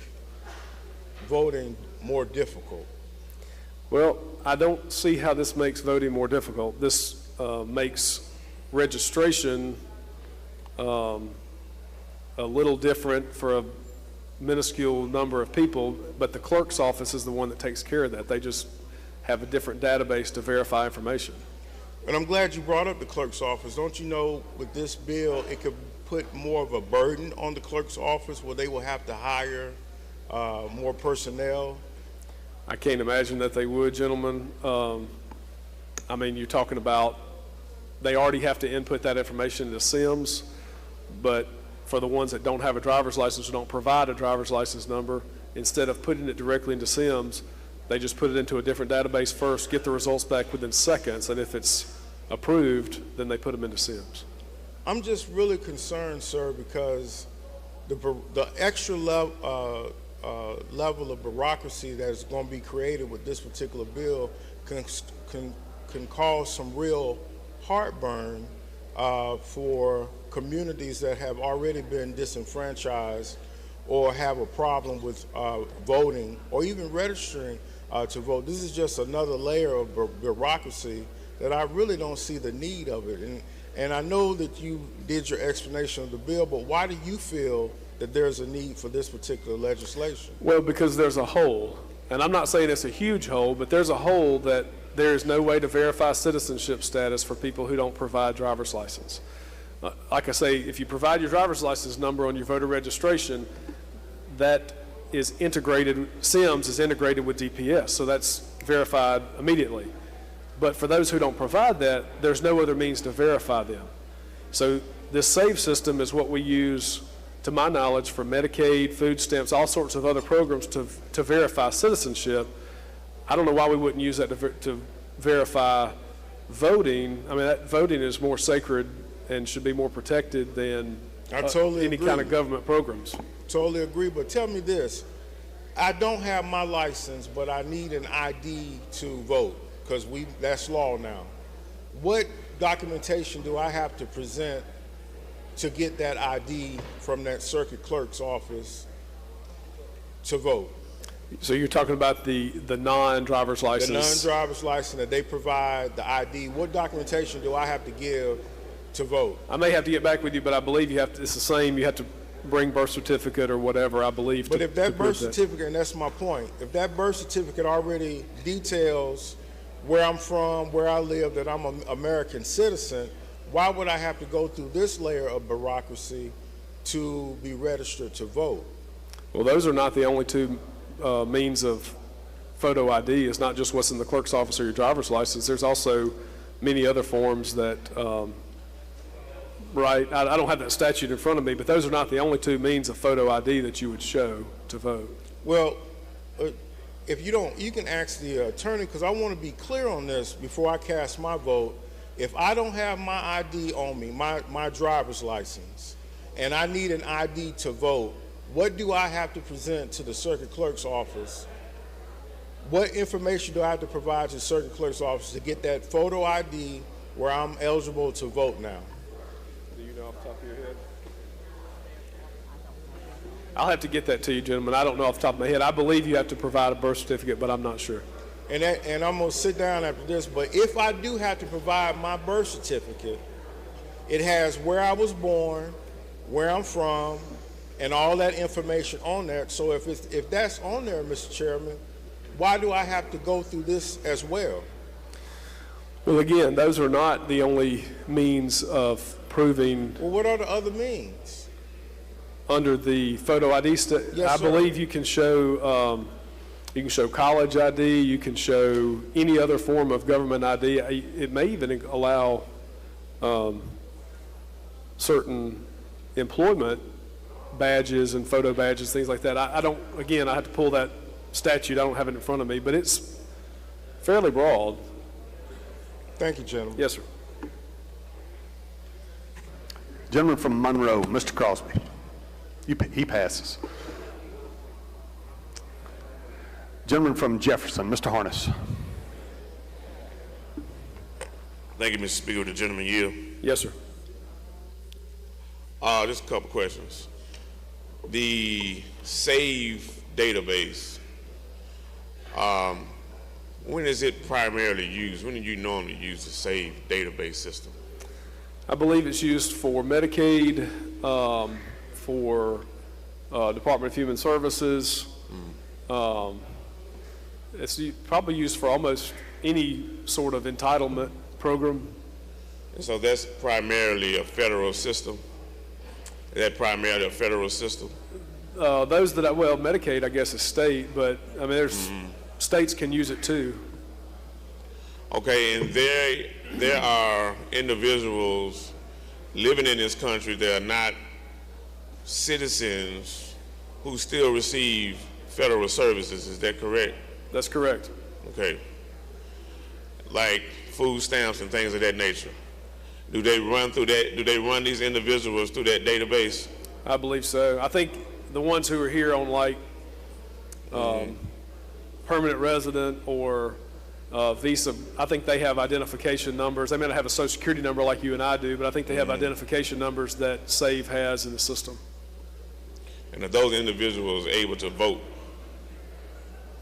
voting more difficult? Well, I don't see how this makes voting more difficult. This makes registration a little different for a minuscule number of people, but the clerk's office is the one that takes care of that. They just have a different database to verify information. And I'm glad you brought up the clerk's office. Don't you know with this bill, it could put more of a burden on the clerk's office where they will have to hire more personnel? I can't imagine that they would, gentlemen. I mean, you're talking about they already have to input that information into SIMS, but for the ones that don't have a driver's license or don't provide a driver's license number, instead of putting it directly into SIMS, they just put it into a different database first, get the results back within seconds, and if it's approved, then they put them into SIMS. I'm just really concerned, sir, because the extra level of bureaucracy that is going to be created with this particular bill can cause some real heartburn for communities that have already been disenfranchised or have a problem with voting or even registering to vote. This is just another layer of bureaucracy that I really don't see the need of it. And I know that you did your explanation of the bill, but why do you feel that there's a need for this particular legislation? Well, because there's a hole, and I'm not saying it's a huge hole, but there's a hole that there is no way to verify citizenship status for people who don't provide driver's license. Like I say, if you provide your driver's license number on your voter registration, that is integrated, SIMS is integrated with DPS, so that's verified immediately. But for those who don't provide that, there's no other means to verify them. So this SAVE system is what we use, to my knowledge, for Medicaid, food stamps, all sorts of other programs to verify citizenship. I don't know why we wouldn't use that to verify voting. I mean, that voting is more sacred and should be more protected than any kind of government programs. Totally agree, but tell me this. I don't have my license, but I need an ID to vote, because that's law now. What documentation do I have to present to get that ID from that circuit clerk's office to vote? So you're talking about the non-driver's license? The non-driver's license that they provide, the ID. What documentation do I have to give to vote? I may have to get back with you, but I believe you have to, it's the same, you have to bring birth certificate or whatever, I believe. But if that birth certificate, and that's my point, if that birth certificate already details where I'm from, where I live, that I'm an American citizen, why would I have to go through this layer of bureaucracy to be registered to vote? Well, those are not the only two means of photo ID. It's not just what's in the clerk's office or your driver's license. There's also many other forms that, right, I don't have that statute in front of me, but those are not the only two means of photo ID that you would show to vote. Well, if you don't, you can ask the attorney, because I want to be clear on this before I cast my vote. If I don't have my ID on me, my driver's license, and I need an ID to vote, what do I have to present to the circuit clerk's office? What information do I have to provide to the circuit clerk's office to get that photo ID where I'm eligible to vote now? Do you know off the top of your head? I'll have to get that to you, gentlemen. I don't know off the top of my head. I believe you have to provide a birth certificate, but I'm not sure. And I'm going to sit down after this, but if I do have to provide my birth certificate, it has where I was born, where I'm from, and all that information on that. So if that's on there, Mr. Chairman, why do I have to go through this as well? Well, again, those are not the only means of proving. Well, what are the other means? Under the photo ID, Yes, I sir. believe you can show college ID, you can show any other form of government ID. It may even allow certain employment badges and photo badges, things like that. I don't, again, I have to pull that statute. I don't have it in front of me, but it's fairly broad. Thank you, gentlemen. Yes, sir. Gentleman from Monroe, Mr. Crosby. He passes. Gentleman from Jefferson, Mr. Harness. Thank you, Mr. Speaker. The gentleman yield. Yes, sir. Just a couple questions. The SAVE database, when is it primarily used? When do you normally use the SAVE database system? I believe it's used for Medicaid, for Department of Human Services. It's probably used for almost any sort of entitlement program. And so that's primarily a federal system? Is that primarily a federal system? Those that, well, Medicaid, I guess, is state, but I mean, there's states can use it too. Okay, and there are individuals living in this country that are not citizens who still receive federal services. Is that correct? That's correct. Okay. Like food stamps and things of that nature. Do they run through that? Do they run these individuals through that database? I believe so. I think the ones who are here on like permanent resident or visa, I think they have identification numbers. They may not have a social security number like you and I do, but I think they have identification numbers that SAVE has in the system. And are those individuals able to vote?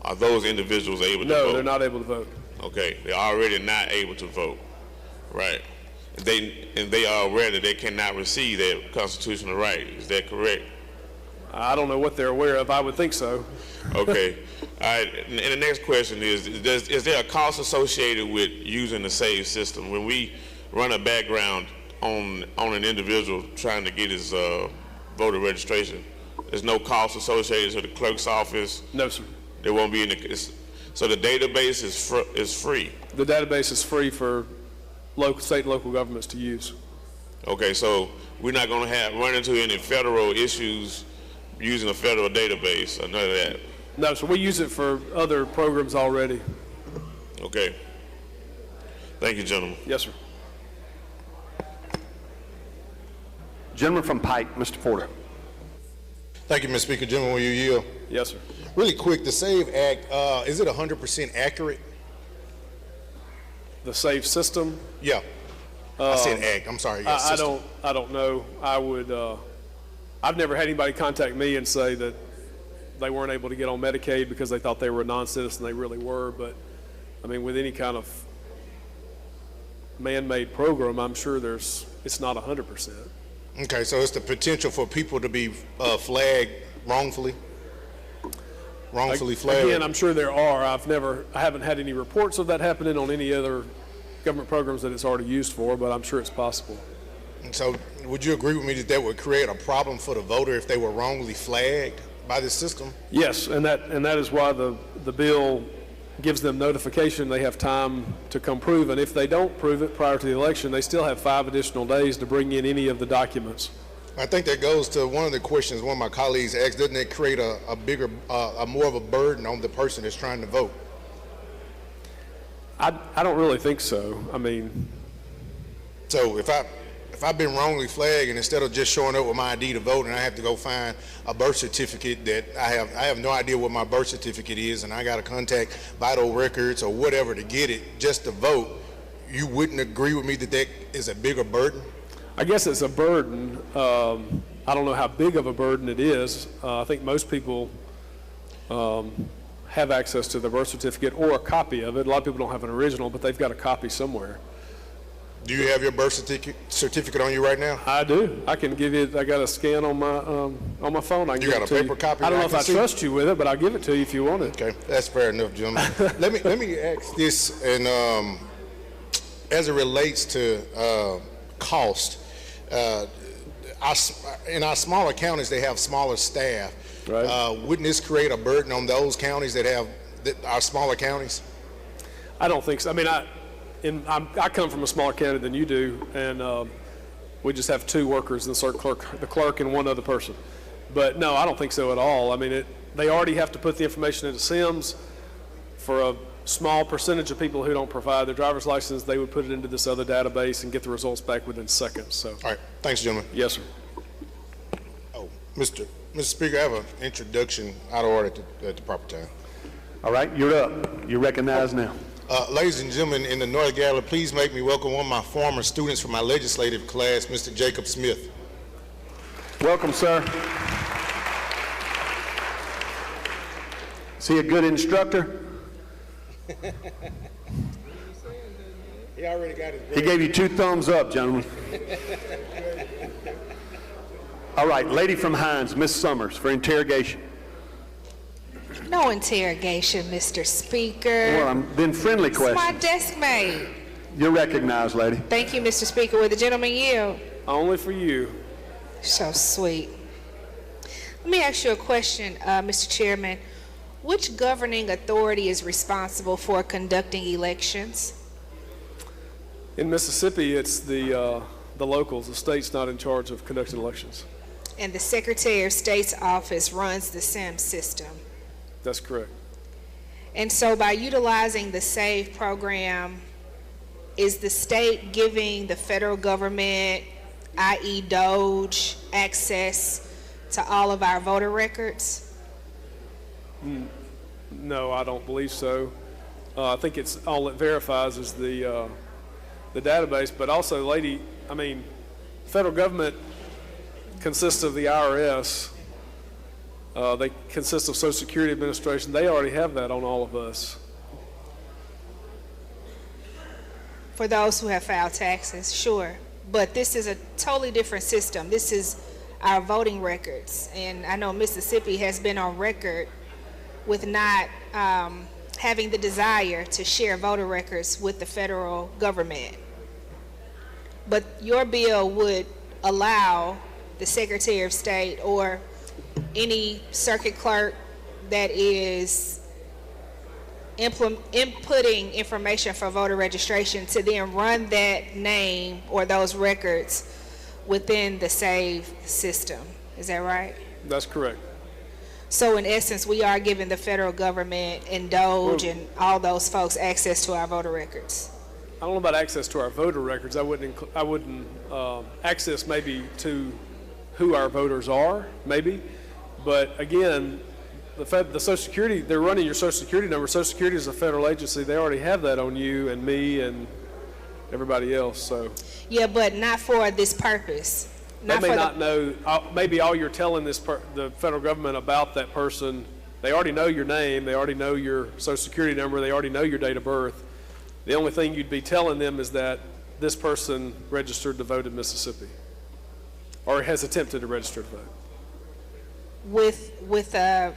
Are those individuals able to vote? No, they're not able to vote. Okay, they're already not able to vote, right? And they are aware that they cannot receive their constitutional right. Is that correct? I don't know what they're aware of. I would think so. Okay. All right. And the next question is there a cost associated with using the SAVE system? When we run a background on an individual trying to get his voter registration, there's no cost associated to the clerk's office? No, sir. There won't be any. So the database is free? The database is free for state and local governments to use. Okay, so we're not going to run into any federal issues using a federal database or none of that? No, so we use it for other programs already. Okay. Thank you, gentlemen. Yes, sir. Gentleman from Pike, Mr. Porter. Thank you, Mr. Speaker. Gentlemen, will you yield? Yes, sir. Really quick, the SAVE Act, is it 100% accurate? The SAVE system? Yeah. I said Act. I'm sorry. Yes, I don't know. I would. I've never had anybody contact me and say that they weren't able to get on Medicaid because they thought they were a non-citizen. They really were. But I mean, with any kind of man-made program, I'm sure it's not 100%. Okay, so it's the potential for people to be flagged wrongfully? Wrongfully flagged? Again, I'm sure there are. I haven't had any reports of that happening on any other government programs that it's already used for, but I'm sure it's possible. And so would you agree with me that that would create a problem for the voter if they were wrongly flagged by the system? Yes, and that is why the bill gives them notification. They have time to come prove, and if they don't prove it prior to the election, they still have 5 additional days to bring in any of the documents. I think that goes to one of the questions one of my colleagues asked. Doesn't it create a bigger, more of a burden on the person that's trying to vote? I don't really think so. I mean, so if I've been wrongly flagged, and instead of just showing up with my ID to vote, and I have to go find a birth certificate that I have no idea what my birth certificate is, and I got to contact Vital Records or whatever to get it just to vote, you wouldn't agree with me that that is a bigger burden? I guess it's a burden. I don't know how big of a burden it is. I think most people have access to the birth certificate or a copy of it. A lot of people don't have an original, but they've got a copy somewhere. Do you have your birth certificate on you right now? I do. I can give you. I got a scan on my phone. I can You give got it a to paper you. copy I don't that know I if can I see? trust you with it, but I'll give it to you if you want it. Okay, that's fair enough, gentlemen. let me ask this, and as it relates to cost, in our smaller counties, they have smaller staff. Right. Wouldn't this create a burden on those counties that have our smaller counties? I don't think so. I mean, I come from a smaller county than you do, and we just have 2 workers, the clerk and one other person. But no, I don't think so at all. I mean, they already have to put the information into SIMS. For a small percentage of people who don't provide their driver's license, they would put it into this other database and get the results back within seconds. So. All right, thanks, gentlemen. Yes, sir. Oh, Mr. Speaker, I have an introduction out of order at the proper time. All right, you're up. You're recognized now. Ladies and gentlemen, in the North Gallery, please make me welcome one of my former students from my legislative class, Mr. Jacob Smith. Welcome, sir. Is he a good instructor? He already got his He gave you 2 thumbs up, gentlemen. All right, lady from Hines, Miss Summers, for interrogation. No interrogation, Mr. Speaker. Well, then friendly It's question. my desk mate. You're recognized, lady. Thank you, Mr. Speaker. Will the gentleman yield? Only for you. So sweet. Let me ask you a question, Mr. Chairman. Which governing authority is responsible for conducting elections? In Mississippi, it's the locals. The state's not in charge of conducting elections. And the Secretary of State's office runs the SIM system. That's correct. And so by utilizing the SAVE program, is the state giving the federal government, i.e. DOGE, access to all of our voter records? No, I don't believe so. I think it's all it verifies is the database, but also, lady, I mean, federal government consists of the IRS. They consist of Social Security Administration. They already have that on all of us. For those who have filed taxes, sure. But this is a totally different system. This is our voting records. And I know Mississippi has been on record with not having the desire to share voter records with the federal government. But your bill would allow the Secretary of State or any circuit clerk that is inputting information for voter registration to then run that name or those records within the SAVE system. Is that right? That's correct. So in essence, we are giving the federal government and DOGE and all those folks access to our voter records. I don't know about access to our voter records. I wouldn't access maybe to who our voters are, maybe. But again, the Social Security, they're running your Social Security number. Social Security is a federal agency. They already have that on you and me and everybody else. So Yeah, but not for this purpose. they may not know. Maybe all you're telling the federal government about that person, they already know your name. They already know your Social Security number. They already know your date of birth. The only thing you'd be telling them is that this person registered to vote in Mississippi or has attempted to register to vote. With a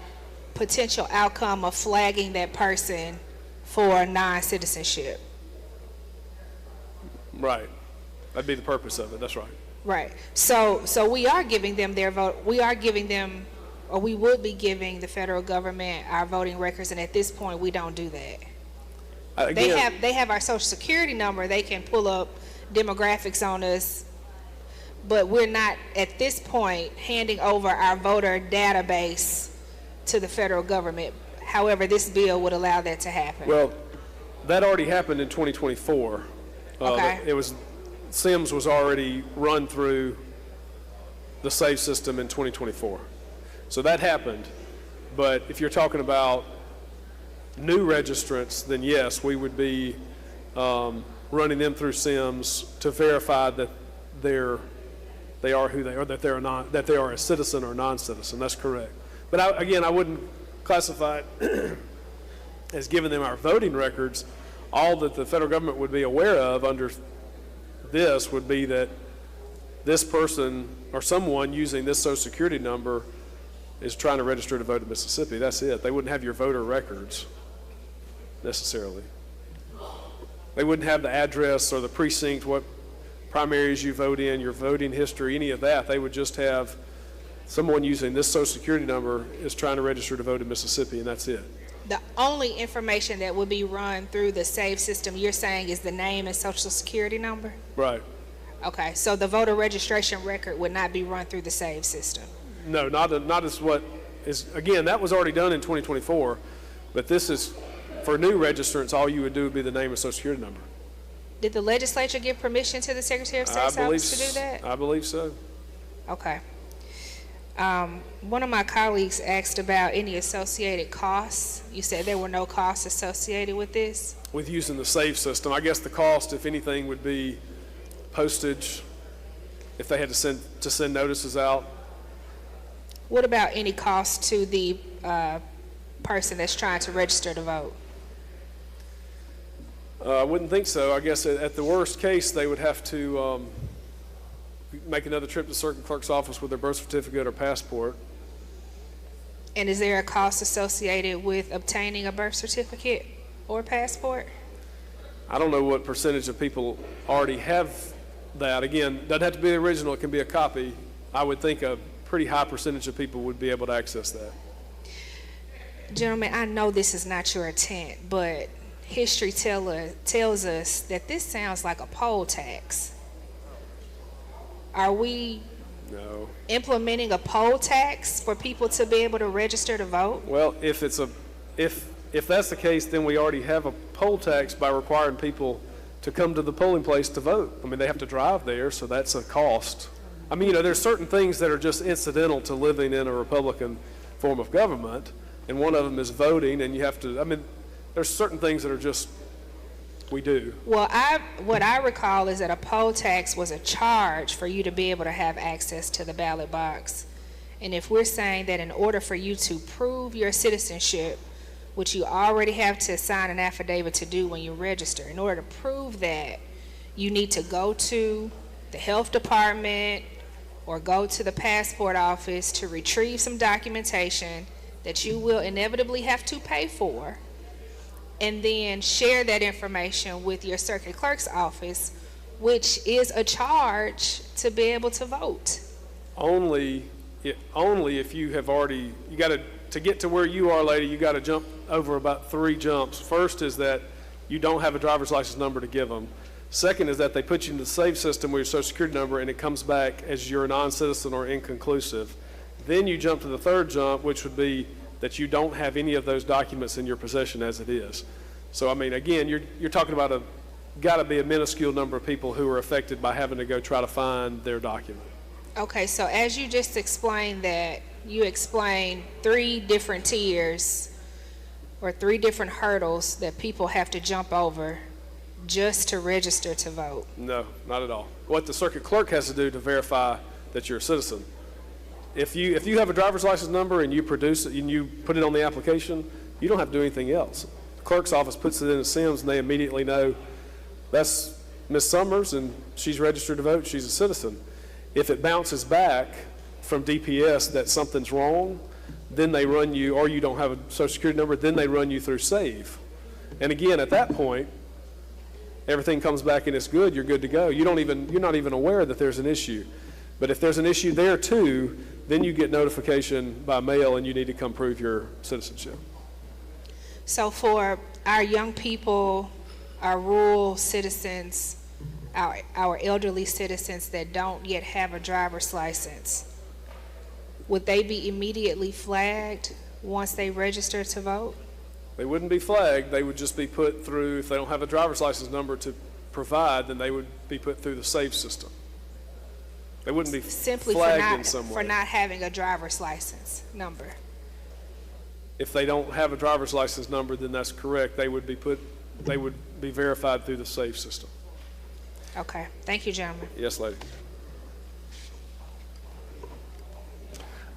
potential outcome of flagging that person for non-citizenship. Right. That'd be the purpose of it. That's right. Right. So we are giving them their vote. We are giving them, or we would be giving the federal government our voting records, and at this point, we don't do that. They have our social security number. They can pull up demographics on us, but we're not at this point handing over our voter database to the federal government. However, this bill would allow that to happen. Well, that already happened in 2024. Okay. SIMS was already run through the SAVE system in 2024. So that happened. But if you're talking about new registrants, then yes, we would be running them through SIMS to verify that they are who they are, that they are a citizen or non-citizen. That's correct. But I wouldn't classify it as giving them our voting records. All that the federal government would be aware of under this would be that this person or someone using this Social Security number is trying to register to vote in Mississippi. That's it. They wouldn't have your voter records necessarily. They wouldn't have the address or the precinct, what primaries you vote in, your voting history, any of that. They would just have someone using this Social Security number is trying to register to vote in Mississippi, and that's it. The only information that would be run through the SAVE system, you're saying, is the name and Social Security number? Right. Okay, so the voter registration record would not be run through the SAVE system? No, not as what is, again, that was already done in 2024, but this is, for new registrants, all you would do would be the name and Social Security number. Did the legislature give permission to the Secretary of State's office to do that? I believe so. Okay. One of my colleagues asked about any associated costs. You said there were no costs associated with this? With using the SAVE system, I guess the cost, if anything, would be postage, if they had to send notices out. What about any cost to the person that's trying to register to vote? I wouldn't think so. I guess at the worst case, they would have to make another trip to the circuit clerk's office with their birth certificate or passport. And is there a cost associated with obtaining a birth certificate or passport? I don't know what percentage of people already have that. Again, doesn't have to be the original. It can be a copy. I would think a pretty high percentage of people would be able to access that. Gentlemen, I know this is not your intent, but history tells us that this sounds like a poll tax. Are we implementing a poll tax for people to be able to register to vote? Well, if that's the case, then we already have a poll tax by requiring people to come to the polling place to vote. I mean, they have to drive there, so that's a cost. I mean, there's certain things that are just incidental to living in a Republican form of government, and one of them is voting, and you have to, I mean, there's certain things that are just, we do. Well, what I recall is that a poll tax was a charge for you to be able to have access to the ballot box. And if we're saying that in order for you to prove your citizenship, which you already have to sign an affidavit to do when you register, in order to prove that, you need to go to the health department or go to the passport office to retrieve some documentation that you will inevitably have to pay for, and then share that information with your circuit clerk's office, which is a charge to be able to vote. Only if you have already, you got to get to where you are, lady, you got to jump over about 3 jumps. First is that you don't have a driver's license number to give them. Second is that they put you in the SAVE system with your Social Security number, and it comes back as you're a non-citizen or inconclusive. Then you jump to the 3rd jump, which would be that you don't have any of those documents in your possession as it is. So, I mean, again, you're talking about got to be a minuscule number of people who are affected by having to go try to find their document. Okay, so as you just explained that, you explained 3 different tiers or 3 different hurdles that people have to jump over just to register to vote. No, not at all. What the circuit clerk has to do to verify that you're a citizen. If you have a driver's license number and you produce it and you put it on the application, you don't have to do anything else. The clerk's office puts it in the SIMS and they immediately know that's Ms. Summers and she's registered to vote, she's a citizen. If it bounces back from DPS that something's wrong, then they run you, or you don't have a Social Security number, then they run you through SAVE. And again, at that point, everything comes back and it's good, you're good to go. You're not even aware that there's an issue. But if there's an issue there too, then you get notification by mail and you need to come prove your citizenship. So for our young people, our rural citizens, our elderly citizens that don't yet have a driver's license, would they be immediately flagged once they register to vote? They wouldn't be flagged. They would just be put through, if they don't have a driver's license number to provide, then they would be put through the SAVE system. They wouldn't be Simply flagged in some way. for not having a driver's license number. If they don't have a driver's license number, then that's correct. They would be verified through the SAVE system. Okay, thank you, gentlemen. Yes, lady.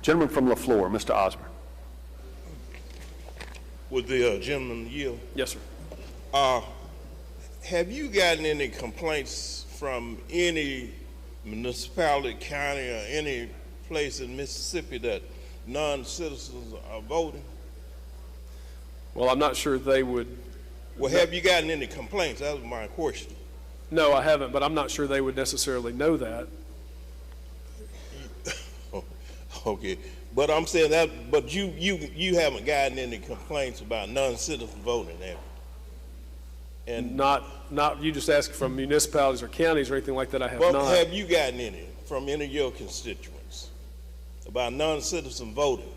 Gentleman from LaFleur, Mr. Osborne. Would the gentleman yield? Yes, sir. Have you gotten any complaints from any municipality, county, or any place in Mississippi that non-citizens are voting? Well, I'm not sure they would. Well, have you gotten any complaints? That was my question. No, I haven't, but I'm not sure they would necessarily know that. Okay, but I'm saying that, but you haven't gotten any complaints about non-citizen voting, have you? And not you just ask from municipalities or counties or anything like that. I have Well, not. have you gotten any from any of your constituents about non-citizen voting?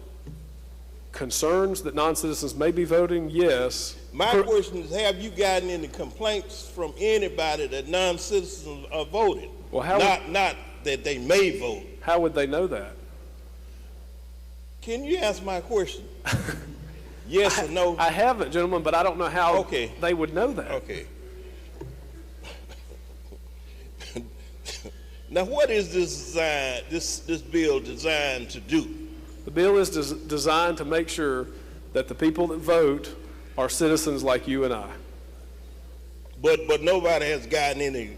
Concerns that non-citizens may be voting? Yes. My question is, have you gotten any complaints from anybody that non-citizens are voting? Well, how not that they may vote. How would they know that? Can you answer my question? Yes or no? I haven't, gentlemen, but I don't know how they would know that. Okay. Now, what is this bill designed to do? The bill is designed to make sure that the people that vote are citizens like you and I. But nobody has gotten any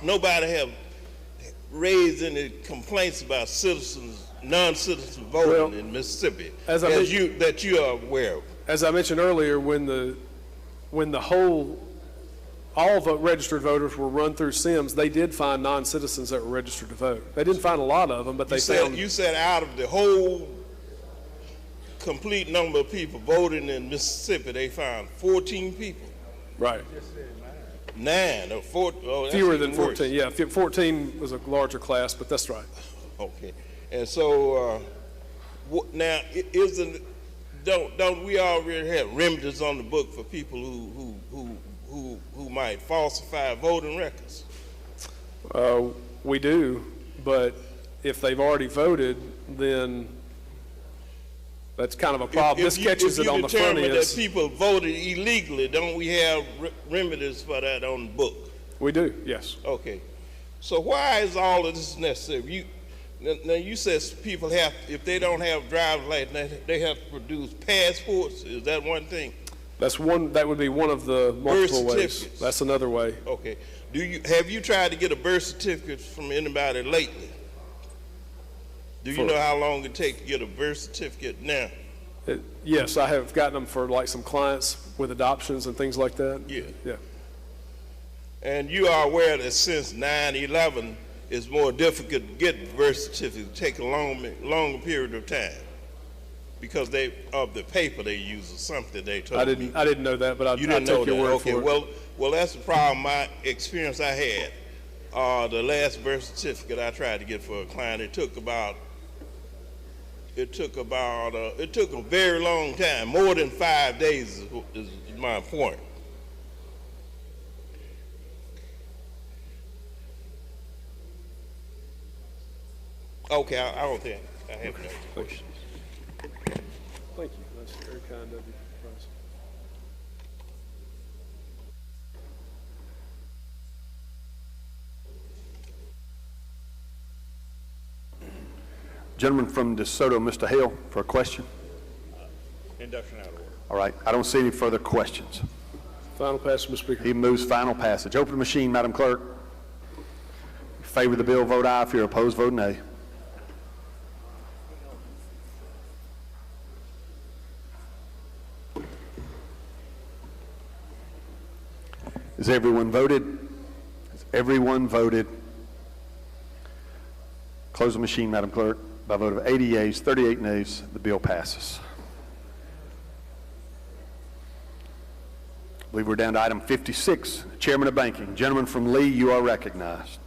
nobody have raised any complaints about non-citizen voting in Mississippi that you are aware of. As I mentioned earlier, when all registered voters were run through SIMS, they did find non-citizens that were registered to vote. They didn't find a lot of them, but they found. You said out of the whole complete number of people voting in Mississippi, they found 14 people. Right. 9 or 4. Oh, fewer than 14. Yeah, 14 was a larger class, but that's right. Okay, and so now don't we already have remedies on the book for people who might falsify voting records? We do, but if they've already voted, then that's kind of a problem. This catches it on the front end. If you determine that people voted illegally, don't we have remedies for that on the book? We do, yes. Okay. So why is all of this necessary? Now you said people have, if they don't have driver's license, they have to produce passports. Is that one thing? That's one. That would be one of the multiple ways. That's another way. Okay. Have you tried to get a birth certificate from anybody lately? Do you know how long it takes to get a birth certificate now? Yes, I have gotten them for like some clients with adoptions and things like that. Yeah. Yeah. And you are aware that since 9/11, it's more difficult to get birth certificates. It takes a longer period of time because of the paper they use or something. They told me. I didn't know that, but I take your word for it. Well, that's the problem. My experience I had. The last birth certificate I tried to get for a client, it took a very long time, more than 5 days is my point. Okay, I don't think I have no questions. Thank you. That's very kind of you. Gentleman from DeSoto, Mr. Hale, for a question. Induction out of order. All right, I don't see any further questions. Final passage, Mr. Speaker. He moves final passage. Open the machine, Madam Clerk. In favor of the bill, vote aye. If you're opposed, vote nay. Has everyone voted? Has everyone voted? Close the machine, Madam Clerk. By a vote of 80 yeas, 38 nays, the bill passes. believe we're down to item 56, Chairman of Banking. Gentleman from Lee, you are recognized.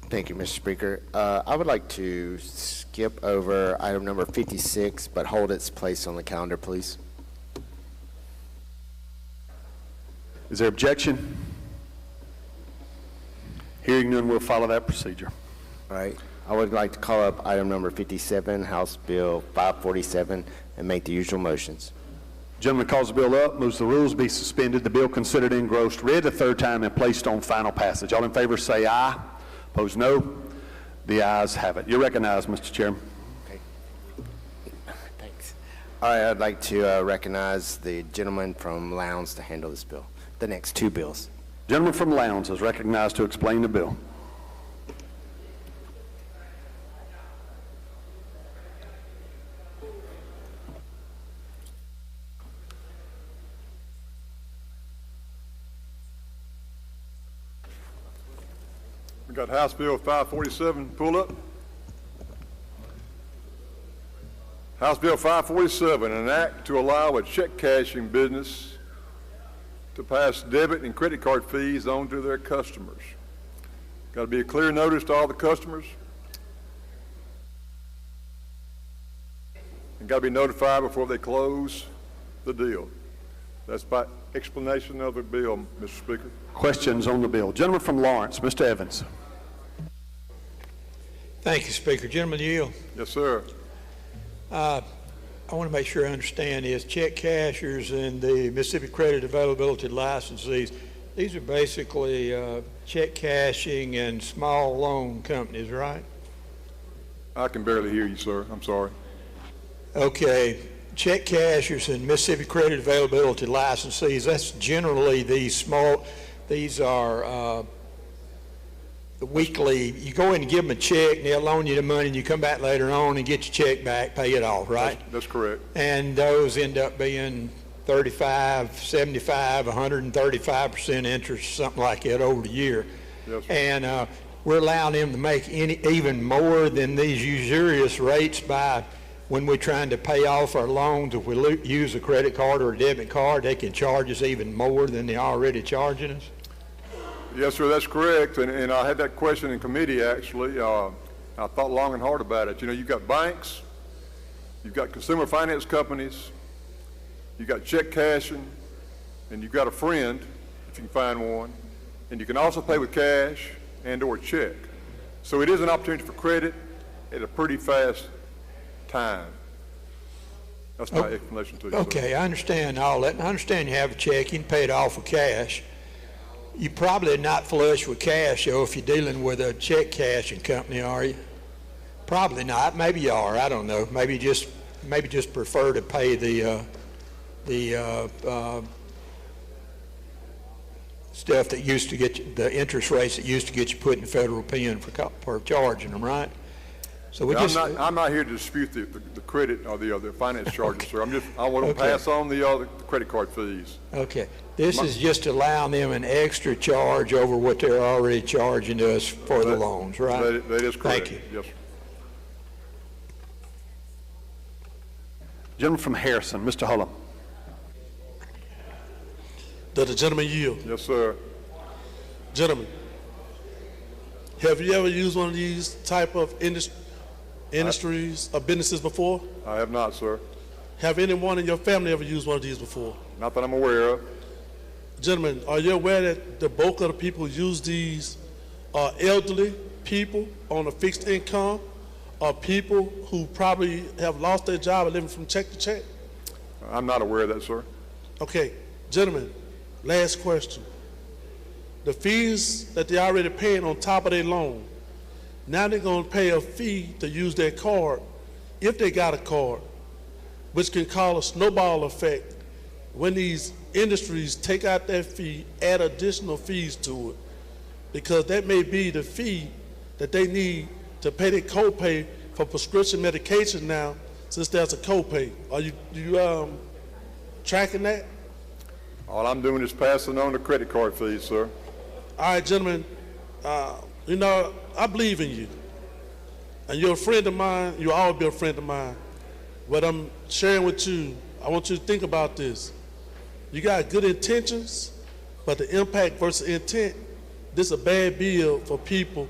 Thank you, Mr. Speaker. I would like to skip over item number 56, but hold its place on the calendar, please. Is there objection? Hearing none, we'll follow that procedure. All right. I would like to call up item number 57, House Bill 547, and make the usual motions. Gentleman calls the bill up, moves the rules be suspended, the bill considered engrossed, read the third time, and placed on final passage. All in favor say aye. Opposed, no. The ayes have it. You're recognized, Mr. Chairman. Okay. Thanks. All right, I'd like to recognize the gentleman from Lowndes to handle this bill, the next two bills. Gentleman from Lowndes is recognized to explain the bill. We got House Bill 547 pulled up. House Bill 547, an act to allow a check cashing business to pass debit and credit card fees on to their customers. Got to be a clear notice to all the customers. And got to be notified before they close the deal. That's by explanation of the bill, Mr. Speaker. Questions on the bill? Gentleman from Lawrence, Mr. Evans. Thank you, Speaker. Gentleman yield. Yes, sir. I want to make sure I understand this. Check cashers and the Mississippi Credit Availability Licensees, these are basically check cashing and small loan companies, right? I can barely hear you, sir. I'm sorry. Okay. Check cashers and Mississippi Credit Availability Licensees, that's generally these are the weekly, you go in and give them a check, and they'll loan you the money, and you come back later on and get your check back, pay it off, right? That's correct. And those end up being 35, 75, 135% interest, something like that over the year. Yes, sir. And we're allowing them to make even more than these usurious rates by when we're trying to pay off our loans. If we use a credit card or a debit card, they can charge us even more than they're already charging us? Yes, sir, that's correct. And I had that question in committee, actually. I thought long and hard about it. You know, you've got banks, you've got consumer finance companies, you've got check cashing, and you've got a friend, if you can find one, and you can also pay with cash and or check. So it is an opportunity for credit at a pretty fast time. That's my explanation to you. Okay, sir. I understand all that. I understand you have a check, you can pay it off with cash. You probably not flush with cash, though, if you're dealing with a check cashing company, are you? Probably not. Maybe you are. I don't know. Maybe just prefer to pay the stuff that used to get you, the interest rates that used to get you put in federal pen for charging them, right? So we I'm not here to dispute the credit or the finance charges, sir. I want to pass on the credit card fees. Okay. This is just allowing them an extra charge over what they're already charging us for the loans, right? That is correct. Thank you. Yes, sir. Gentleman from Harrison, Mr. Hullum. Does the gentleman yield? Yes, sir. Gentlemen, have you ever used one of these type of industries or businesses before? I have not, sir. Have anyone in your family ever used one of these before? Not that I'm aware of. Gentlemen, are you aware that the bulk of the people who use these are elderly people on a fixed income, or people who probably have lost their job and living from check to check? I'm not aware of that, sir. Okay, gentlemen, last question. The fees that they're already paying on top of their loan, now they're going to pay a fee to use their card, if they got a card, which can cause a snowball effect when these industries take out that fee, add additional fees to it, because that may be the fee that they need to pay their copay for prescription medication now, since there's a copay. Do you tracking that? All I'm doing is passing on the credit card fees, sir. All right, gentlemen, you know, I believe in you. And you're a friend of mine. You'll always be a friend of mine. What I'm sharing with you, I want you to think about this. You got good intentions, but the impact versus intent, this is a bad bill for people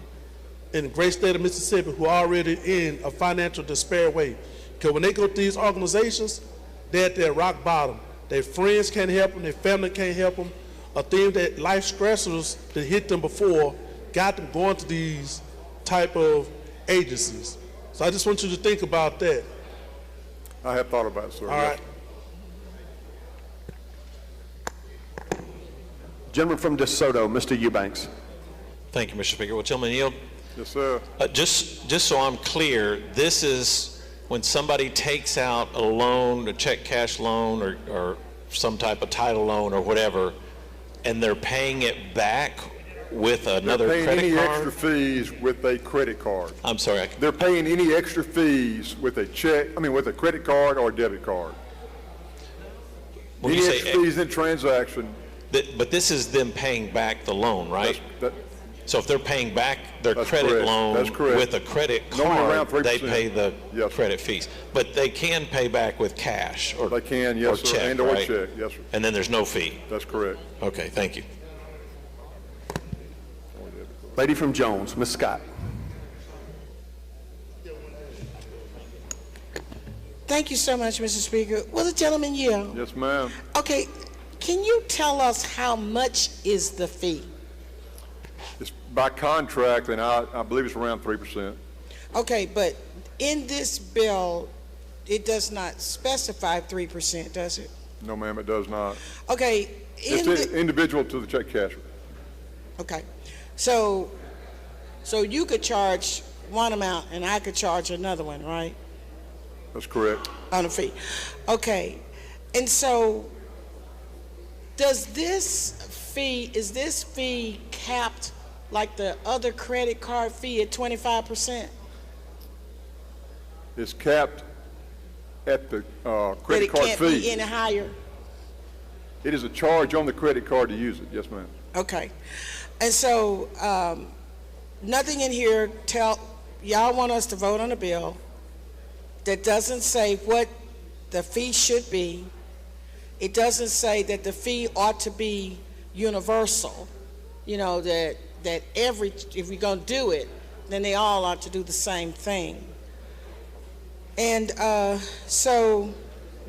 in the great state of Mississippi who are already in a financial despair way. Because when they go to these organizations, they're at their rock bottom. Their friends can't help them, their family can't help them. A thing that life stressors that hit them before got them going to these type of agencies. So I just want you to think about that. I have thought about it, sir. All right. Gentleman from DeSoto, Mr. Eubanks. Thank you, Mr. Speaker. Will gentleman yield? Yes, sir. Just so I'm clear, this is when somebody takes out a loan, a check cash loan, or some type of title loan or whatever, and they're paying it back with another credit card? They're paying any extra fees with a credit card. I'm sorry. They're paying any extra fees with a with a credit card or a debit card. When any you say extra fees in transaction. But this is them paying back the loan, right? So if they're paying back their That's credit correct. loan That's correct. with a credit Normally around card, 3%. they pay the credit fees. But they can pay back with cash or They can, yes, or sir, check, and or right? check, yes, sir. And then there's no fee. That's correct. Okay, thank you. Lady from Jones, Ms. Scott. Thank you so much, Mr. Speaker. Will the gentleman yield? Yes, ma'am. Okay, can you tell us how much is the fee? It's by contract, and I believe it's around 3%. Okay, but in this bill, it does not specify 3%, does it? No, ma'am, it does not. Okay. It's individual to the check casher. Okay. So you could charge one amount and I could charge another one, right? That's correct. On a fee. Okay. And so is this fee capped like the other credit card fee at 25%? It's capped at the credit card fee. But it can't be any higher? It is a charge on the credit card to use it. Yes, ma'am. Okay. And so nothing in here y'all want us to vote on a bill that doesn't say what the fee should be. It doesn't say that the fee ought to be universal. You know, that if we're going to do it, then they all ought to do the same thing. And so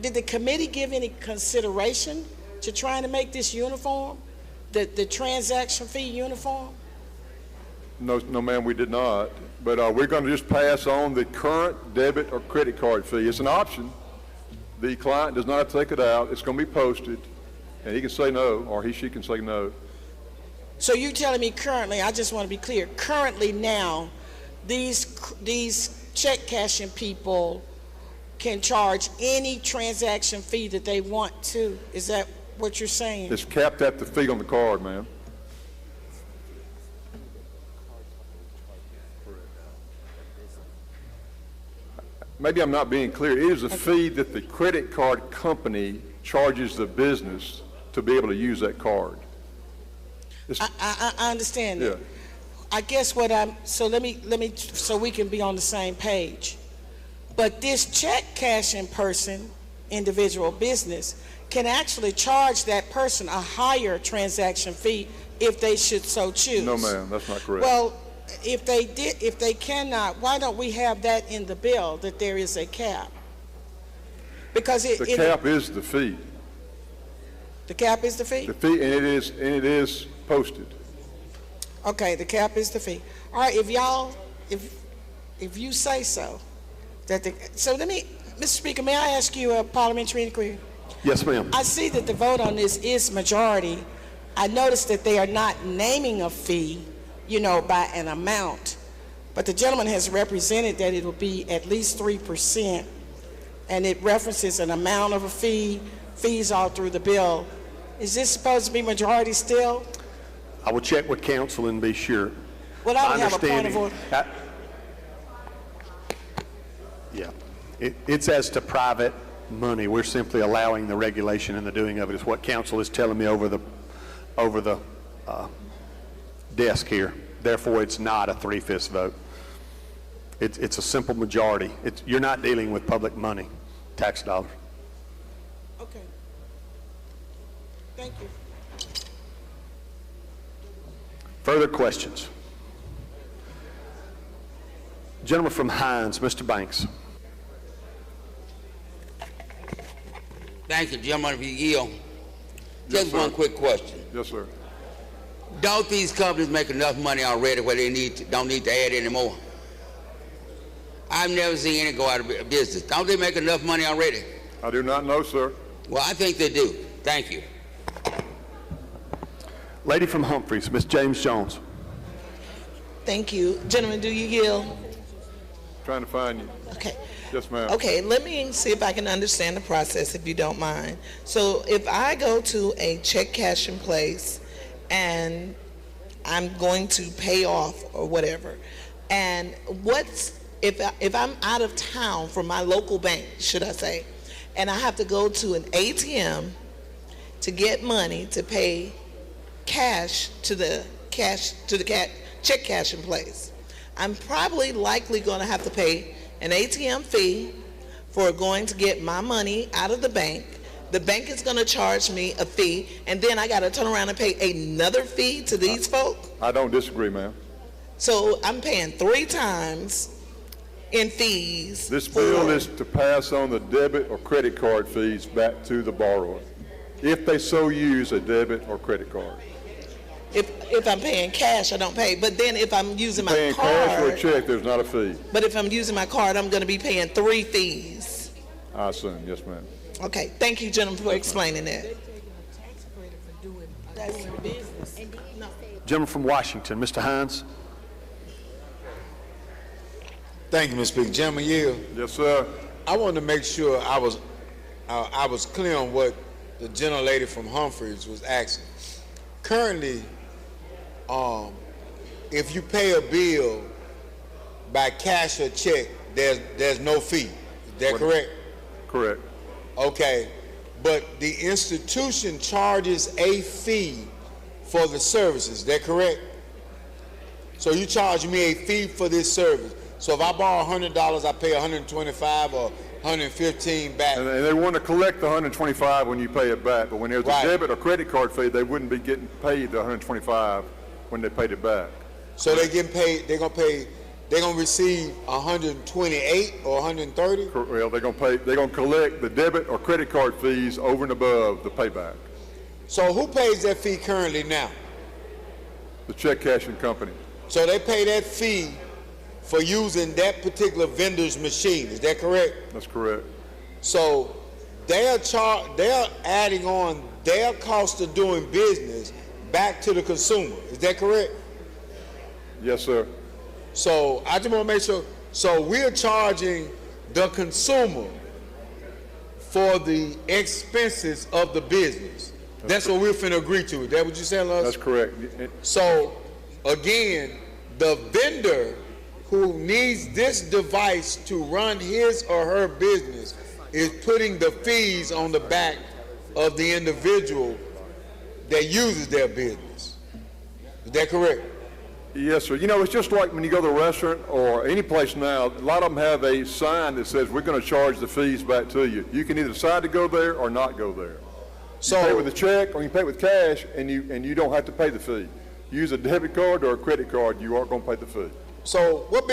did the committee give any consideration to trying to make this uniform, the transaction fee uniform? No, ma'am, we did not. But we're going to just pass on the current debit or credit card fee. It's an option. The client does not have to take it out. It's going to be posted, and he can say no, or she can say no. So you're telling me currently, I just want to be clear, currently now, these check cashing people can charge any transaction fee that they want to. Is that what you're saying? It's capped at the fee on the card, ma'am. Maybe I'm not being clear. It is a fee that the credit card company charges the business to be able to use that card. I understand that. Yeah. I guess so so we can be on the same page. But this check cashing person, individual business, can actually charge that person a higher transaction fee if they should so choose. No, ma'am, that's not correct. Well, if they cannot, why don't we have that in the bill, that there is a cap? Because the cap is the fee. The cap is the fee? The fee, and it is posted. Okay, the cap is the fee. All right, if you say so, so let me, Mr. Speaker, may I ask you a parliamentary inquiry? Yes, ma'am. I see that the vote on this is majority. I noticed that they are not naming a fee, by an amount, but the gentleman has represented that it will be at least 3%, and it references an amount of a fee, fees all through the bill. Is this supposed to be majority still? I will check with council and be sure. Well, I don't have a point of order. Yeah. It's as to private money. We're simply allowing the regulation and the doing of it. Is what council is telling me over the desk here. Therefore, it's not a 3/5 vote. It's a simple majority. You're not dealing with public money, tax dollars. Okay. Thank you. Further questions? Gentleman from Hines, Mr. Banks. Thank you, gentlemen, if you yield. Yes, Just sir. one quick question. Yes, sir. Don't these companies make enough money already where they don't need to add any more? I've never seen any go out of business. Don't they make enough money already? I do not know, sir. Well, I think they do. Thank you. Lady from Humphreys, Ms. James Jones. Thank you. Gentlemen, do you yield? Trying to find you. Okay. Yes, ma'am. Okay, let me see if I can understand the process, if you don't mind. So if I go to a check cashing place and I'm going to pay off or whatever, and if I'm out of town from my local bank, should I say, and I have to go to an ATM to get money to pay cash to the check cashing place, I'm probably likely going to have to pay an ATM fee for going to get my money out of the bank. The bank is going to charge me a fee, and then I got to turn around and pay another fee to these folk. I don't disagree, ma'am. So I'm paying 3 times in fees. This bill is to pass on the debit or credit card fees back to the borrower, if they so use a debit or credit card. If I'm paying cash, I don't pay. But then if I'm using my Paying card, cash or a check, there's not a fee. but if I'm using my card, I'm going to be paying 3 fees. I assume, yes, ma'am. Okay, thank you, gentlemen, for explaining that. That's business. No. Gentleman from Washington, Mr. Hines. Thank you, Mr. Speaker. Gentleman, yield. Yes, sir. I wanted to make sure I was clear on what the gentlelady from Humphreys was asking. Currently, if you pay a bill by cash or check, there's no fee. Is that correct? Correct. Okay, but the institution charges a fee for the services. Is that correct? So you charge me a fee for this service. So if I borrow $100, I pay $125 or $115 back. And they want to collect the $125 when you pay it back, but when there's Right. a debit or credit card fee, they wouldn't be getting paid the $125 when they paid it back. So they getting paid. They're gonna receive 128 or 130. Well, they're gonna collect the debit or credit card fees over and above the payback. So who pays that fee currently now? The check cashing company. So they pay that fee for using that particular vendor's machine. Is that correct? That's correct. So they're adding on their cost of doing business back to the consumer. Is that correct? Yes, sir. So I just want to make sure. So we're charging the consumer for the expenses of the business. That's what we're finna agree to. Is that what you saying, Luz? That's correct. So again, the vendor who needs this device to run his or her business is putting the fees on the back of the individual that uses their business. Is that correct? Yes, sir. You know, it's just like when you go to a restaurant or any place now, a lot of them have a sign that says, we're going to charge the fees back to you. You can either decide to go there or not go there. So you pay with a check or you pay with cash, and you don't have to pay the fee. Use a debit card or a credit card, you are going to pay the fee. So what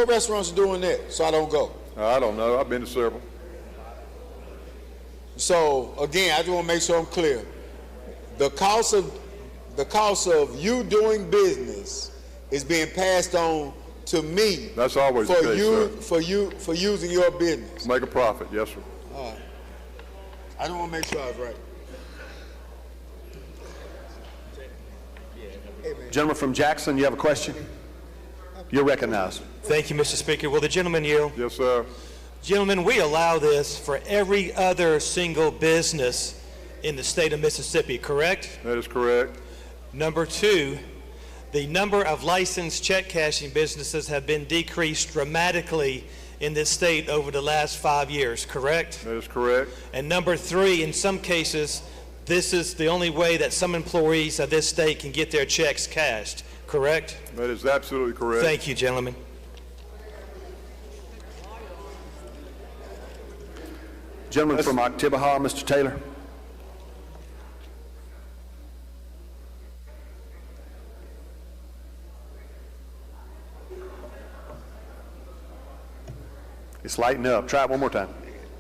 restaurants are doing that so I don't go? I don't know. I've been to several. So again, I just want to make sure I'm clear. The cost of you doing business is being passed on to me. That's always the case, sir. for using your business. Make a profit, yes, sir. All right. I just want to make sure I was right. Gentleman from Jackson, you have a question? You're recognized. Thank you, Mr. Speaker. Will the gentleman yield? Yes, sir. Gentlemen, we allow this for every other single business in the state of Mississippi, correct? That is correct. Number 2, the number of licensed check cashing businesses have been decreased dramatically in this state over the last 5 years, correct? That is correct. And number three, in some cases, this is the only way that some employees of this state can get their checks cashed, correct? That is absolutely correct. Thank you, gentlemen. Gentleman from Oktibbeha, Mr. Taylor. It's lighting up. Try it one more time.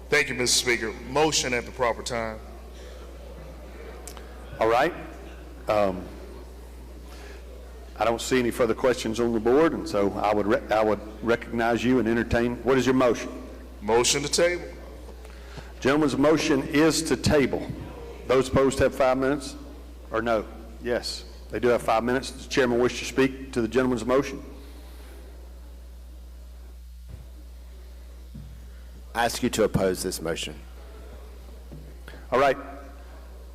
Thank you, Mr. Speaker. Motion at the proper time. All right. I don't see any further questions on the board, and so I would recognize you and entertain. What is your motion? Motion to table. Gentleman's motion is to table. Those opposed have 5 minutes? Or no? Yes, they do have 5 minutes. Does the chairman wish to speak to the gentleman's motion? I ask you to oppose this motion. All right.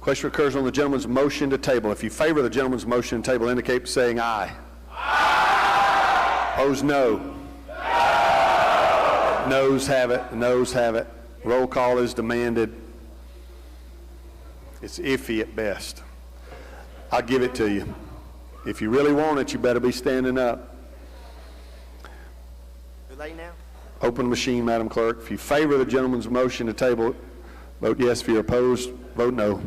Question occurs on the gentleman's motion to table. If you favor the gentleman's motion to table, indicate by saying aye. Aye. Opposed, no. No. Noes have it. The noes have it. Roll call is demanded. It's iffy at best. I'll give it to you. If you really want it, you better be standing up. Too late now? Open machine, Madam Clerk. If you favor the gentleman's motion to table it, vote yes. If you're opposed, vote no.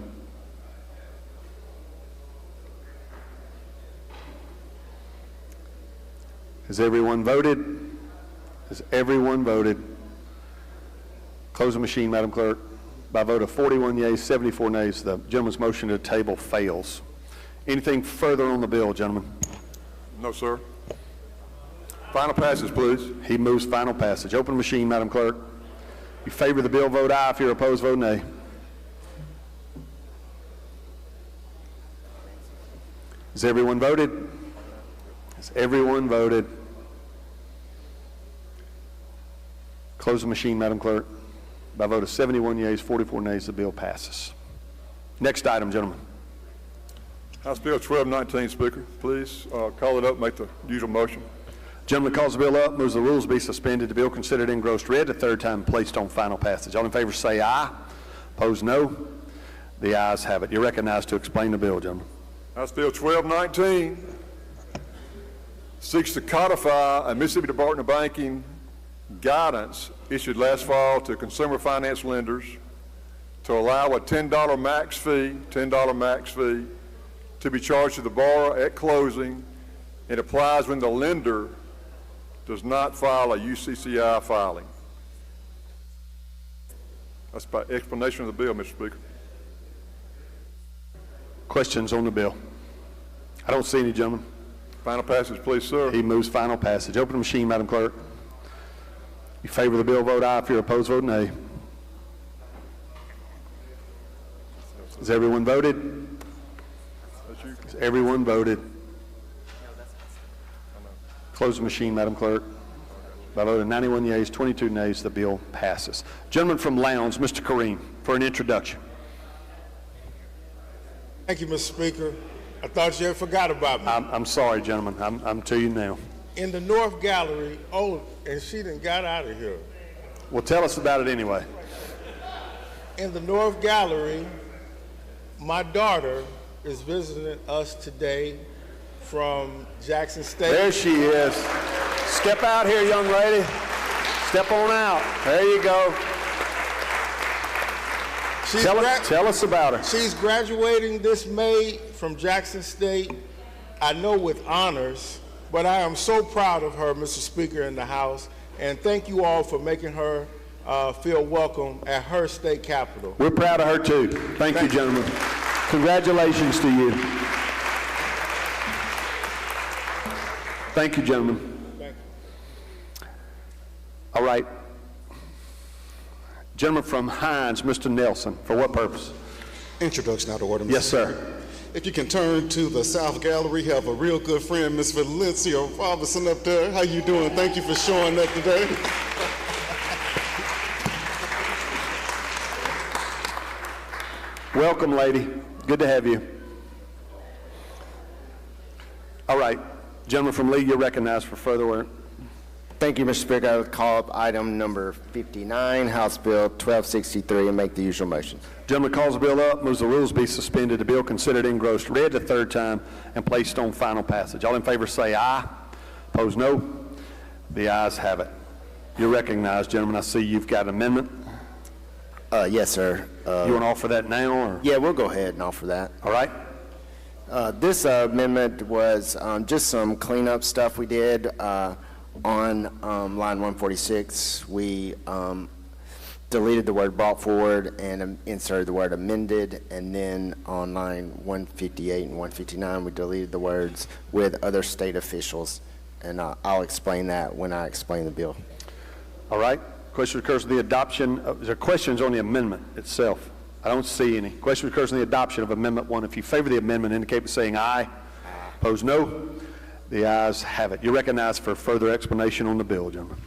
Has everyone voted? Has everyone voted? Close the machine, Madam Clerk. By a vote of 41 yeas, 74 nays, the gentleman's motion to table fails. Anything further on the bill, gentlemen? No, sir. Final passage, please. He moves final passage. Open machine, Madam Clerk. If you favor the bill, vote aye. If you're opposed, vote nay. Has everyone voted? Has everyone voted? Close the machine, Madam Clerk. By a vote of 71 yeas, 44 nays, the bill passes. Next item, gentlemen. House Bill 1219, Speaker. Please call it up, make the usual motion. Gentleman calls the bill up, moves the rules be suspended. The bill considered engrossed read, the third time placed on final passage. All in favor say aye. Opposed, no. The ayes have it. You're recognized to explain the bill, gentlemen. House Bill 1219 seeks to codify a Mississippi Department of Banking guidance issued last fall to consumer finance lenders to allow a $10 max fee to be charged to the borrower at closing. It applies when the lender does not file a UCCI filing. That's by explanation of the bill, Mr. Speaker. Questions on the bill? I don't see any, gentlemen. Final passage, please, sir. He moves final passage. Open the machine, Madam Clerk. If you favor the bill, vote aye. If you're opposed, vote nay. Has everyone voted? Has everyone voted? Close the machine, Madam Clerk. By a vote of 91 yeas, 22 nays, the bill passes. Gentleman from Lowndes, Mr. Kareem, for an introduction. Thank you, Mr. Speaker. I thought you had forgot about me. I'm sorry, gentlemen. I'm to you now. In the North Gallery, and she done got out of here. Well, tell us about it anyway. In the North Gallery, my daughter is visiting us today from Jackson State. There she is. Step out here, young lady. Step on out. There you go. Tell us about her. She's graduating this May from Jackson State, I know with honors, but I am so proud of her, Mr. Speaker, in the House, and thank you all for making her feel welcome at her state capitol. We're proud of her, too. Thank you, gentlemen. Congratulations to you. Thank you, gentlemen. Thank you. All right. Gentleman from Hines, Mr. Nelson. For what purpose? Introduction out of order, Mr. Yes, sir. Speaker. If you can turn to the South Gallery, have a real good friend, Miss Valencia Robinson up there. How you doing? Thank you for showing up today. Welcome, lady. Good to have you. All right. Gentleman from Lee, you're recognized for further Thank you, Mr. Speaker. I will call up item number 59, House Bill 1263, and make the usual motion. Gentleman calls the bill up, moves the rules be suspended, the bill considered engrossed, read the third time, and placed on final passage. All in favor say aye. Opposed, no. The ayes have it. You're recognized, gentlemen. I see you've got an amendment. Yes, sir. You want to offer that now? Or? Yeah, we'll go ahead and offer that. All right. This amendment was just some cleanup stuff we did on line 146. We deleted the word brought forward and inserted the word amended, and then on line 158 and 159 we deleted the words with other state officials, and I'll explain that when I explain the bill. All right. Question occurs on the adoption of, is there questions on the amendment itself? I don't see any. Question occurs on the adoption of Amendment 1. If you favor the amendment, indicate by saying aye. Opposed, no. The ayes have it. You're recognized for further explanation on the bill, gentlemen.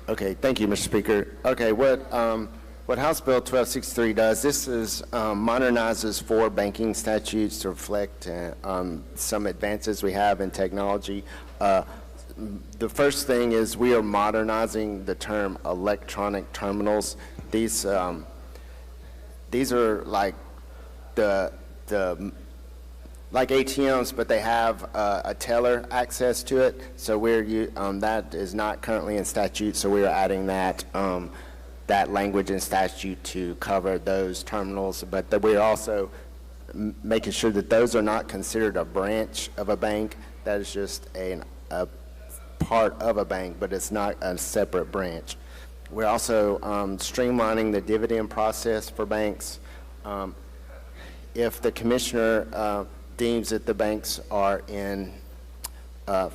Okay, thank you, Mr. Speaker. Okay, what House Bill 1263 does, this is modernizes 4 banking statutes to reflect some advances we have in technology. The first thing is we are modernizing the term electronic terminals. These are like like ATMs, but they have a teller access to it. So that is not currently in statute. So we are adding that language in statute to cover those terminals. But we are also making sure that those are not considered a branch of a bank. That is just a part of a bank, but it's not a separate branch. We're also streamlining the dividend process for banks. If the commissioner deems that the banks are in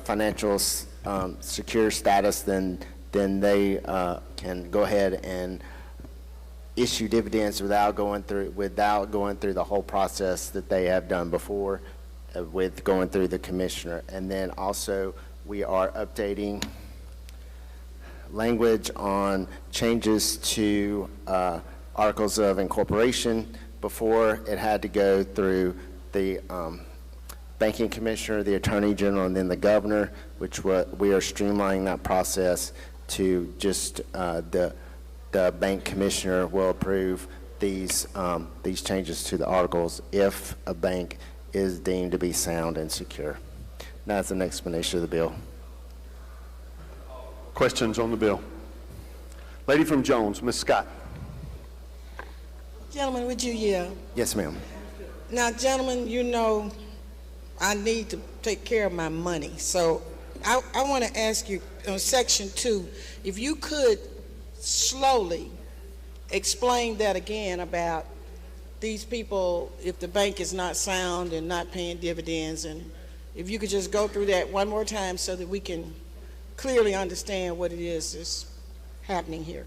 financial secure status, then they can go ahead and issue dividends without going through the whole process that they have done before with going through the commissioner. And then also we are updating language on changes to articles of incorporation. Before, it had to go through the banking commissioner, the attorney general, and then the governor, which we are streamlining that process to just the bank commissioner will approve these changes to the articles if a bank is deemed to be sound and secure. That's an explanation of the bill. Questions on the bill? Lady from Jones, Ms. Scott. Gentlemen, would you yield? Yes, ma'am. Now, gentlemen, you know I need to take care of my money. So I want to ask you on Section 2, if you could slowly explain that again about these people, if the bank is not sound and not paying dividends, and if you could just go through that one more time so that we can clearly understand what it is that's happening here.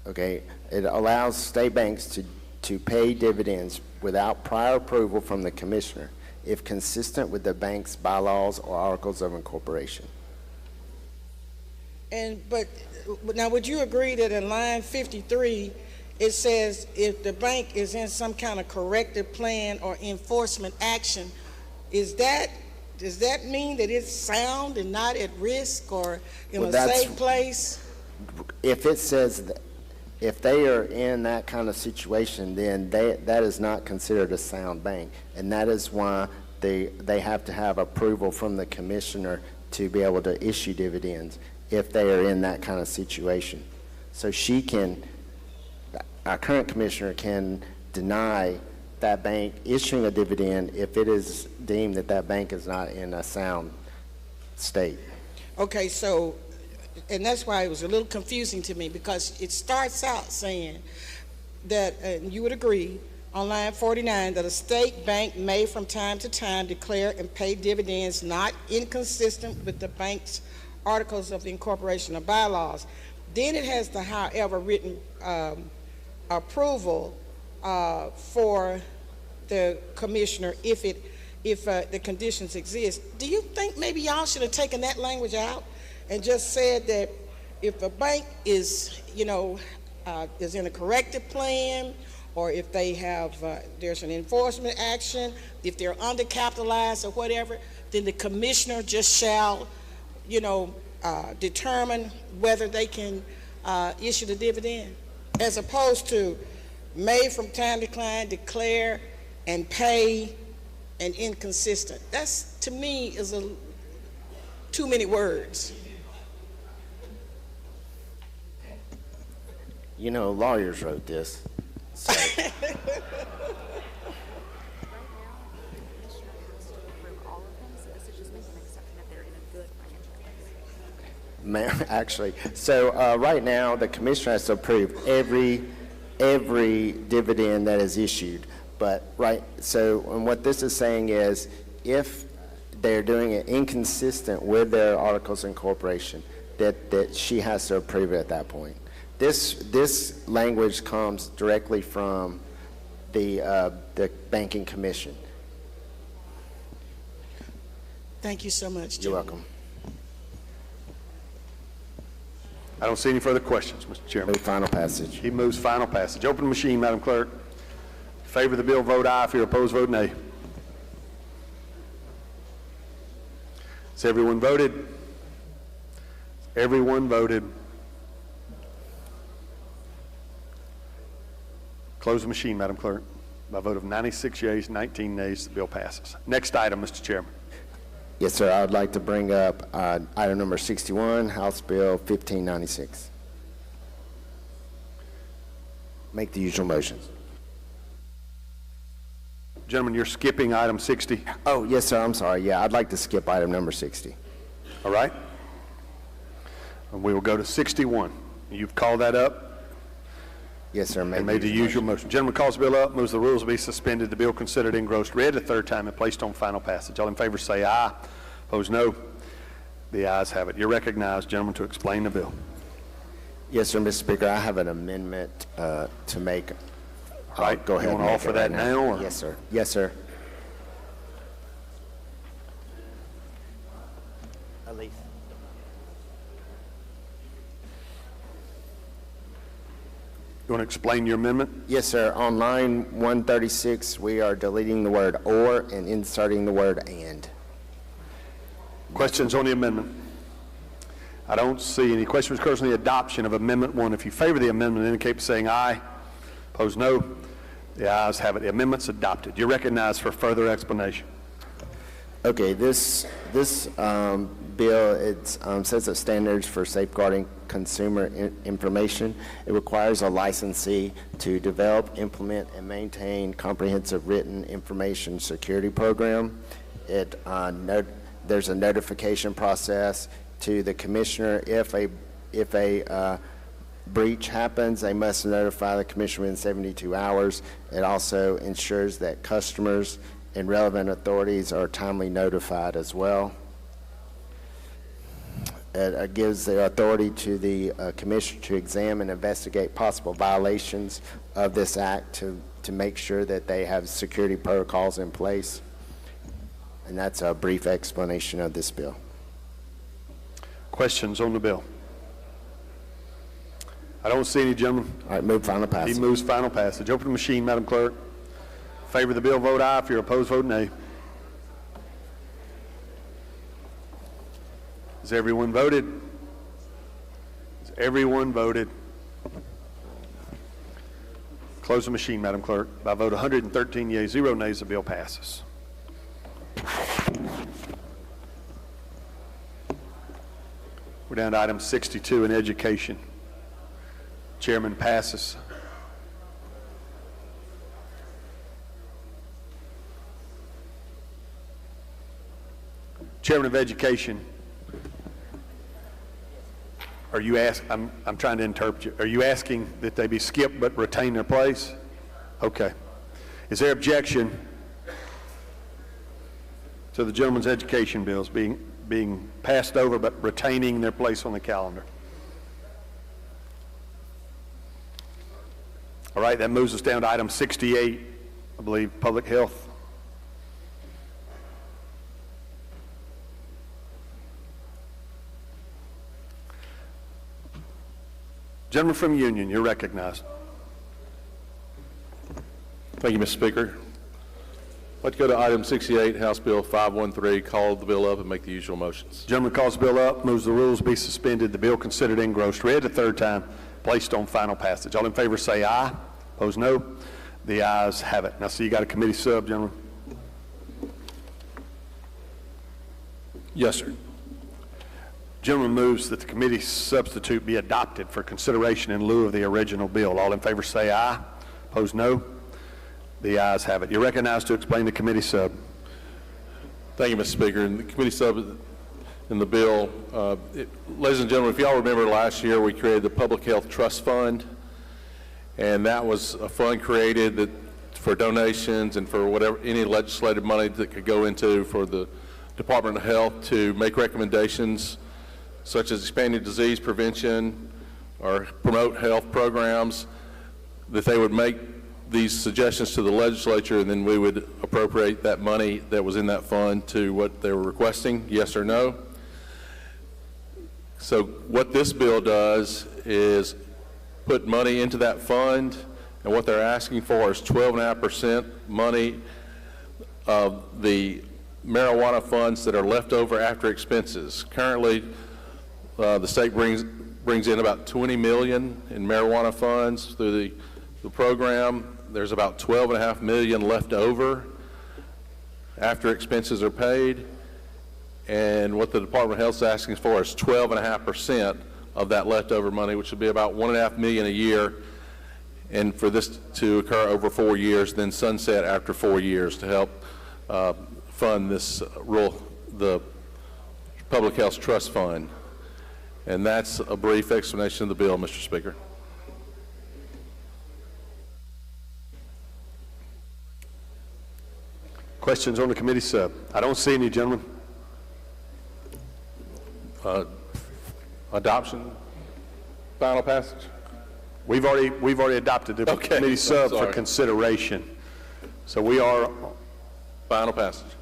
Okay, it allows state banks to pay dividends without prior approval from the commissioner if consistent with the bank's bylaws or articles of incorporation. But now, would you agree that in line 53, it says if the bank is in some kind of corrective plan or enforcement action, does that mean that it's sound and not at risk or in a safe place? If it says that, if they are in that kind of situation, then that is not considered a sound bank, and that is why they have to have approval from the commissioner to be able to issue dividends if they are in that kind of situation. So our current commissioner can deny that bank issuing a dividend if it is deemed that that bank is not in a sound state. Okay, so, and that's why it was a little confusing to me, because it starts out saying that, and you would agree, on line 49, that a state bank may from time to time declare and pay dividends not inconsistent with the bank's articles of incorporation or bylaws. Then it has the however written approval for the commissioner if the conditions exist. Do you think maybe y'all should have taken that language out and just said that if a bank is, is in a corrective plan, or if they have, there's an enforcement action, if they're undercapitalized or whatever, then the commissioner just shall, determine whether they can issue the dividend, as opposed to may from time to time, declare and pay, and inconsistent. That's, to me, is too many words. You know, lawyers wrote this. So. Actually, so right now the commissioner has to approve every dividend that is issued. But and what this is saying is, if they're doing it inconsistent with their articles of incorporation, that she has to approve it at that point. This language comes directly from the Banking Commission. Thank you so much, Jim. You're welcome. I don't see any further questions, Mr. Chairman. Move final passage. He moves final passage. Open the machine, Madam Clerk. In favor of the bill, vote aye. If you're opposed, vote nay. Has everyone voted? Everyone voted. Close the machine, Madam Clerk. By a vote of 96 yeas, 19 nays, the bill passes. Next item, Mr. Chairman. Yes, sir. I would like to bring up item number 61, House Bill 1596. Make the usual motions. Gentlemen, you're skipping item 60. Oh, yes, sir. I'm sorry. Yeah, I'd like to skip item number 60. All right. And we will go to 61. You've called that up? Yes, sir. And made the usual motion. Gentleman calls the bill up, moves the rules to be suspended, the bill considered engrossed, read a third time, and placed on final passage. All in favor say aye. Opposed, no. The ayes have it. You're recognized, gentlemen, to explain the bill. Yes, sir, Mr. Speaker. I have an amendment to make. All right. Go ahead. You want to offer that now? Or? Yes, sir. Yes, sir. Elise. You want to explain your amendment? Yes, sir. On line 136, we are deleting the word or and inserting the word and. Questions on the amendment? I don't see any. Questions concerning the adoption of Amendment 1. If you favor the amendment, indicate by saying aye. Opposed, no. The ayes have it. The amendment's adopted. You're recognized for further explanation. Okay, this bill, it sets up standards for safeguarding consumer information. It requires a licensee to develop, implement, and maintain comprehensive written information security program. There's a notification process to the commissioner. If a breach happens, they must notify the commissioner within 72 hours. It also ensures that customers and relevant authorities are timely notified as well. It gives the authority to the commissioner to examine and investigate possible violations of this act to make sure that they have security protocols in place. And that's a brief explanation of this bill. Questions on the bill? I don't see any, gentlemen. All right, move final passage. He moves final passage. Open the machine, Madam Clerk. In favor of the bill, vote aye. If you're opposed, vote nay. Has everyone voted? Has everyone voted? Close the machine, Madam Clerk. By a vote of 113 yeas, 0 nays, the bill passes. We're down to item 62 in education. Chairman passes. Chairman of Education, are you I'm trying to interpret you. Are you asking that they be skipped but retain their place? Okay. Is there objection to the gentleman's education bills being passed over but retaining their place on the calendar? All right, that moves us down to item 68, I believe, public health. Gentleman from Union, you're recognized. Thank you, Mr. Speaker. I'd like to go to item 68, House Bill 513, call the bill up and make the usual motions. Gentleman calls the bill up, moves the rules be suspended, the bill considered engrossed, read the third time, placed on final passage. All in favor say aye. Opposed, no. The ayes have it. Now, see, you got a committee sub, gentlemen? Yes, sir. Gentleman moves that the committee substitute be adopted for consideration in lieu of the original bill. All in favor say aye. Opposed, no. The ayes have it. You're recognized to explain the committee sub. Thank you, Mr. Speaker. And the committee sub in the bill, ladies and gentlemen, if y'all remember last year, we created the Public Health Trust Fund, and that was a fund created that for donations and for whatever, any legislative money that could go into for the Department of Health to make recommendations such as expanding disease prevention or promote health programs, that they would make these suggestions to the legislature, and then we would appropriate that money that was in that fund to what they were requesting, yes or no. So what this bill does is put money into that fund, and what they're asking for is 12.5% money of the marijuana funds that are left over after expenses. Currently, the state brings in about $20 million in marijuana funds through the program. There's about $12.5 million left over after expenses are paid, and what the Department of Health is asking for is 12.5% of that leftover money, which would be about $1.5 million a year, and for this to occur over 4 years, then sunset after 4 years to help fund this the Public Health Trust Fund. And that's a brief explanation of the bill, Mr. Speaker. Questions on the committee sub? I don't see any, gentlemen. Adoption, final passage? We've already adopted the committee sub for consideration. So we are final passage.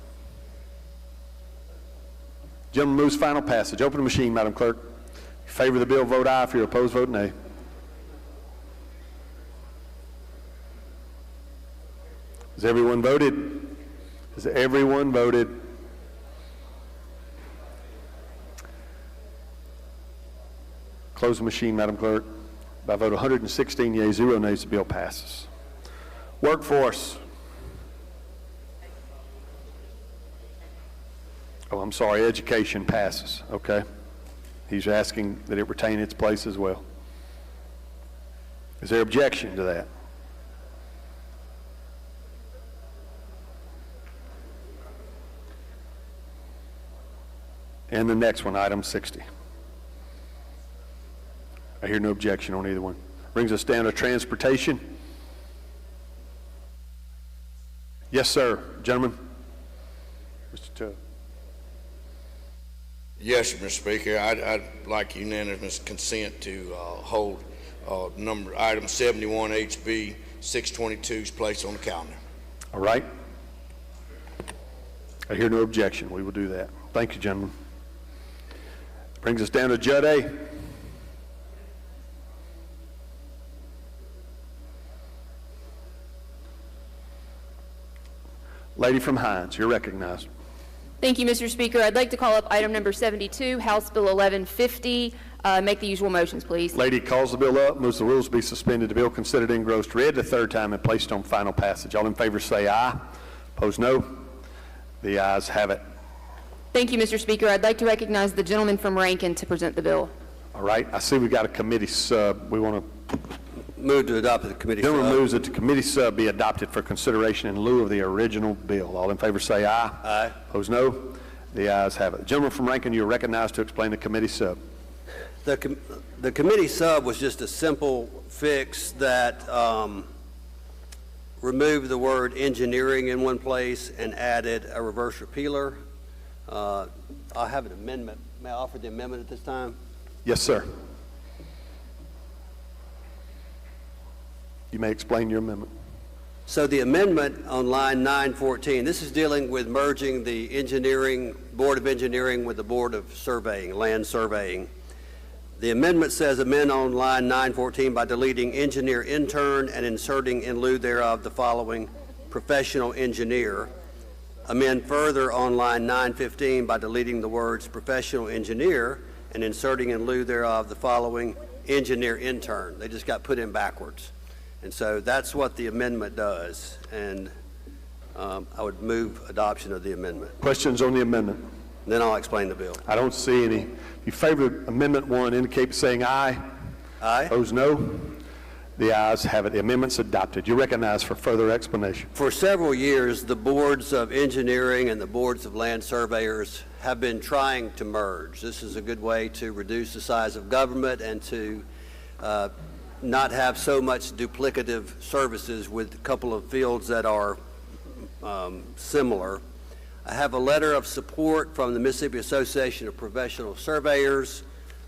Gentleman moves final passage. Open the machine, Madam Clerk. If you favor the bill, vote aye. If you're opposed, vote nay. Has everyone voted? Has everyone voted? Close the machine, Madam Clerk. By vote 116 yeas, 0 nays, the bill passes. Workforce. Oh, I'm sorry, education passes. Okay. He's asking that it retain its place as well. Is there objection to that? And the next one, item 60. I hear no objection on either one. Brings us down to transportation. Yes, sir. Gentlemen. Mr. Tubb. Yes, Mr. Speaker. I'd like unanimous consent to hold item 71 HB 622's place on the calendar. All right. I hear no objection. We will do that. Thank you, gentlemen. Brings us down to Judd A. Lady from Hines, you're recognized. Thank you, Mr. Speaker. I'd like to call up item number 72, House Bill 1150. Make the usual motions, please. Lady calls the bill up, moves the rules be suspended, the bill considered engrossed, read the third time, and placed on final passage. All in favor say aye. Opposed, no. The ayes have it. Thank you, Mr. Speaker. I'd like to recognize the gentleman from Rankin to present the bill. All right. I see we've got a committee sub. We want to move to adopt the committee sub. Gentleman moves that the committee sub be adopted for consideration in lieu of the original bill. All in favor say aye. Aye. Opposed, no. The ayes have it. The gentleman from Rankin, you are recognized to explain the committee sub. The committee sub was just a simple fix that removed the word engineering in one place and added a reverse repealer. I have an amendment. May I offer the amendment at this time? Yes, sir. You may explain your amendment. So the amendment on line 914, this is dealing with merging the engineering, Board of Engineering with the Board of Surveying, Land Surveying. The amendment says amend on line 914 by deleting engineer intern and inserting in lieu thereof the following professional engineer. amend further on line 915 by deleting the words professional engineer and inserting in lieu thereof the following engineer intern. They just got put in backwards. And so that's what the amendment does. And I would move adoption of the amendment. Questions on the amendment? Then I'll explain the bill. I don't see any. If you favor Amendment 1, indicate by saying aye. Aye. Opposed, no. The ayes have it. The amendment's adopted. You recognize for further explanation. For several years, the boards of engineering and the boards of land surveyors have been trying to merge. This is a good way to reduce the size of government and to not have so much duplicative services with a couple of fields that are similar. I have a letter of support from the Mississippi Association of Professional Surveyors.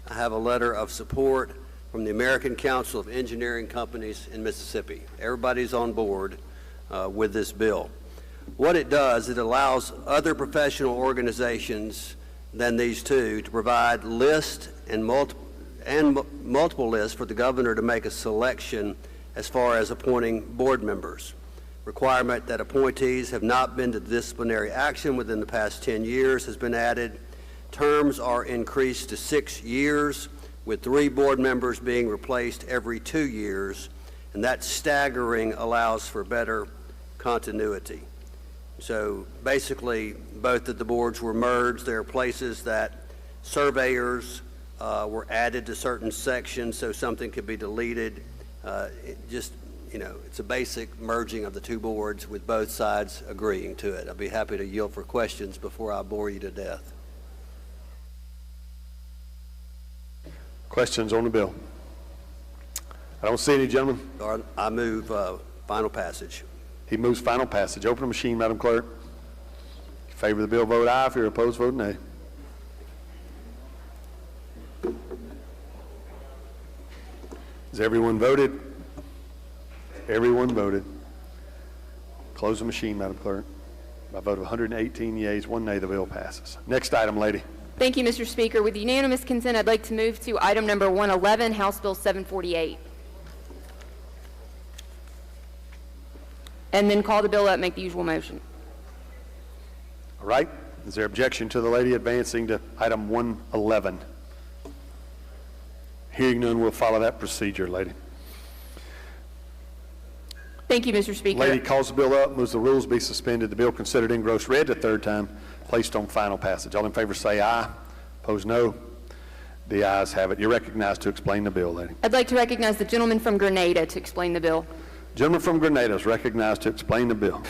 I have a letter of support from the American Council of Engineering Companies in Mississippi. Everybody's on board with this bill. What it does, it allows other professional organizations than these two to provide lists and multiple lists for the governor to make a selection as far as appointing board members. Requirement that appointees have not been to disciplinary action within the past 10 years has been added. Terms are increased to 6 years, with 3 board members being replaced every 2 years, and that staggering allows for better continuity. So basically, both of the boards were merged. There are places that surveyors were added to certain sections so something could be deleted. It's a basic merging of the 2 boards with both sides agreeing to it. I'd be happy to yield for questions before I bore you to death. Questions on the bill? I don't see any, gentlemen. I move final passage. He moves final passage. Open the machine, Madam Clerk. If you favor the bill, vote aye. If you're opposed, vote nay. Has everyone voted? Everyone voted. Close the machine, Madam Clerk. By a vote of 118 yeas, 1 nay, the bill passes. Next item, lady. Thank you, Mr. Speaker. With unanimous consent, I'd like to move to item number 111, House Bill 748. And then call the bill up, make the usual motion. All right. Is there objection to the lady advancing to item 111? Hearing none, we'll follow that procedure, lady. Thank you, Mr. Speaker. Lady calls the bill up, moves the rules be suspended, the bill considered engrossed, read the 3rd time, placed on final passage. All in favor say aye. Opposed, no. The ayes have it. You're recognized to explain the bill, lady. I'd like to recognize the gentleman from Grenada to explain the bill. Gentleman from Grenada is recognized to explain the bill.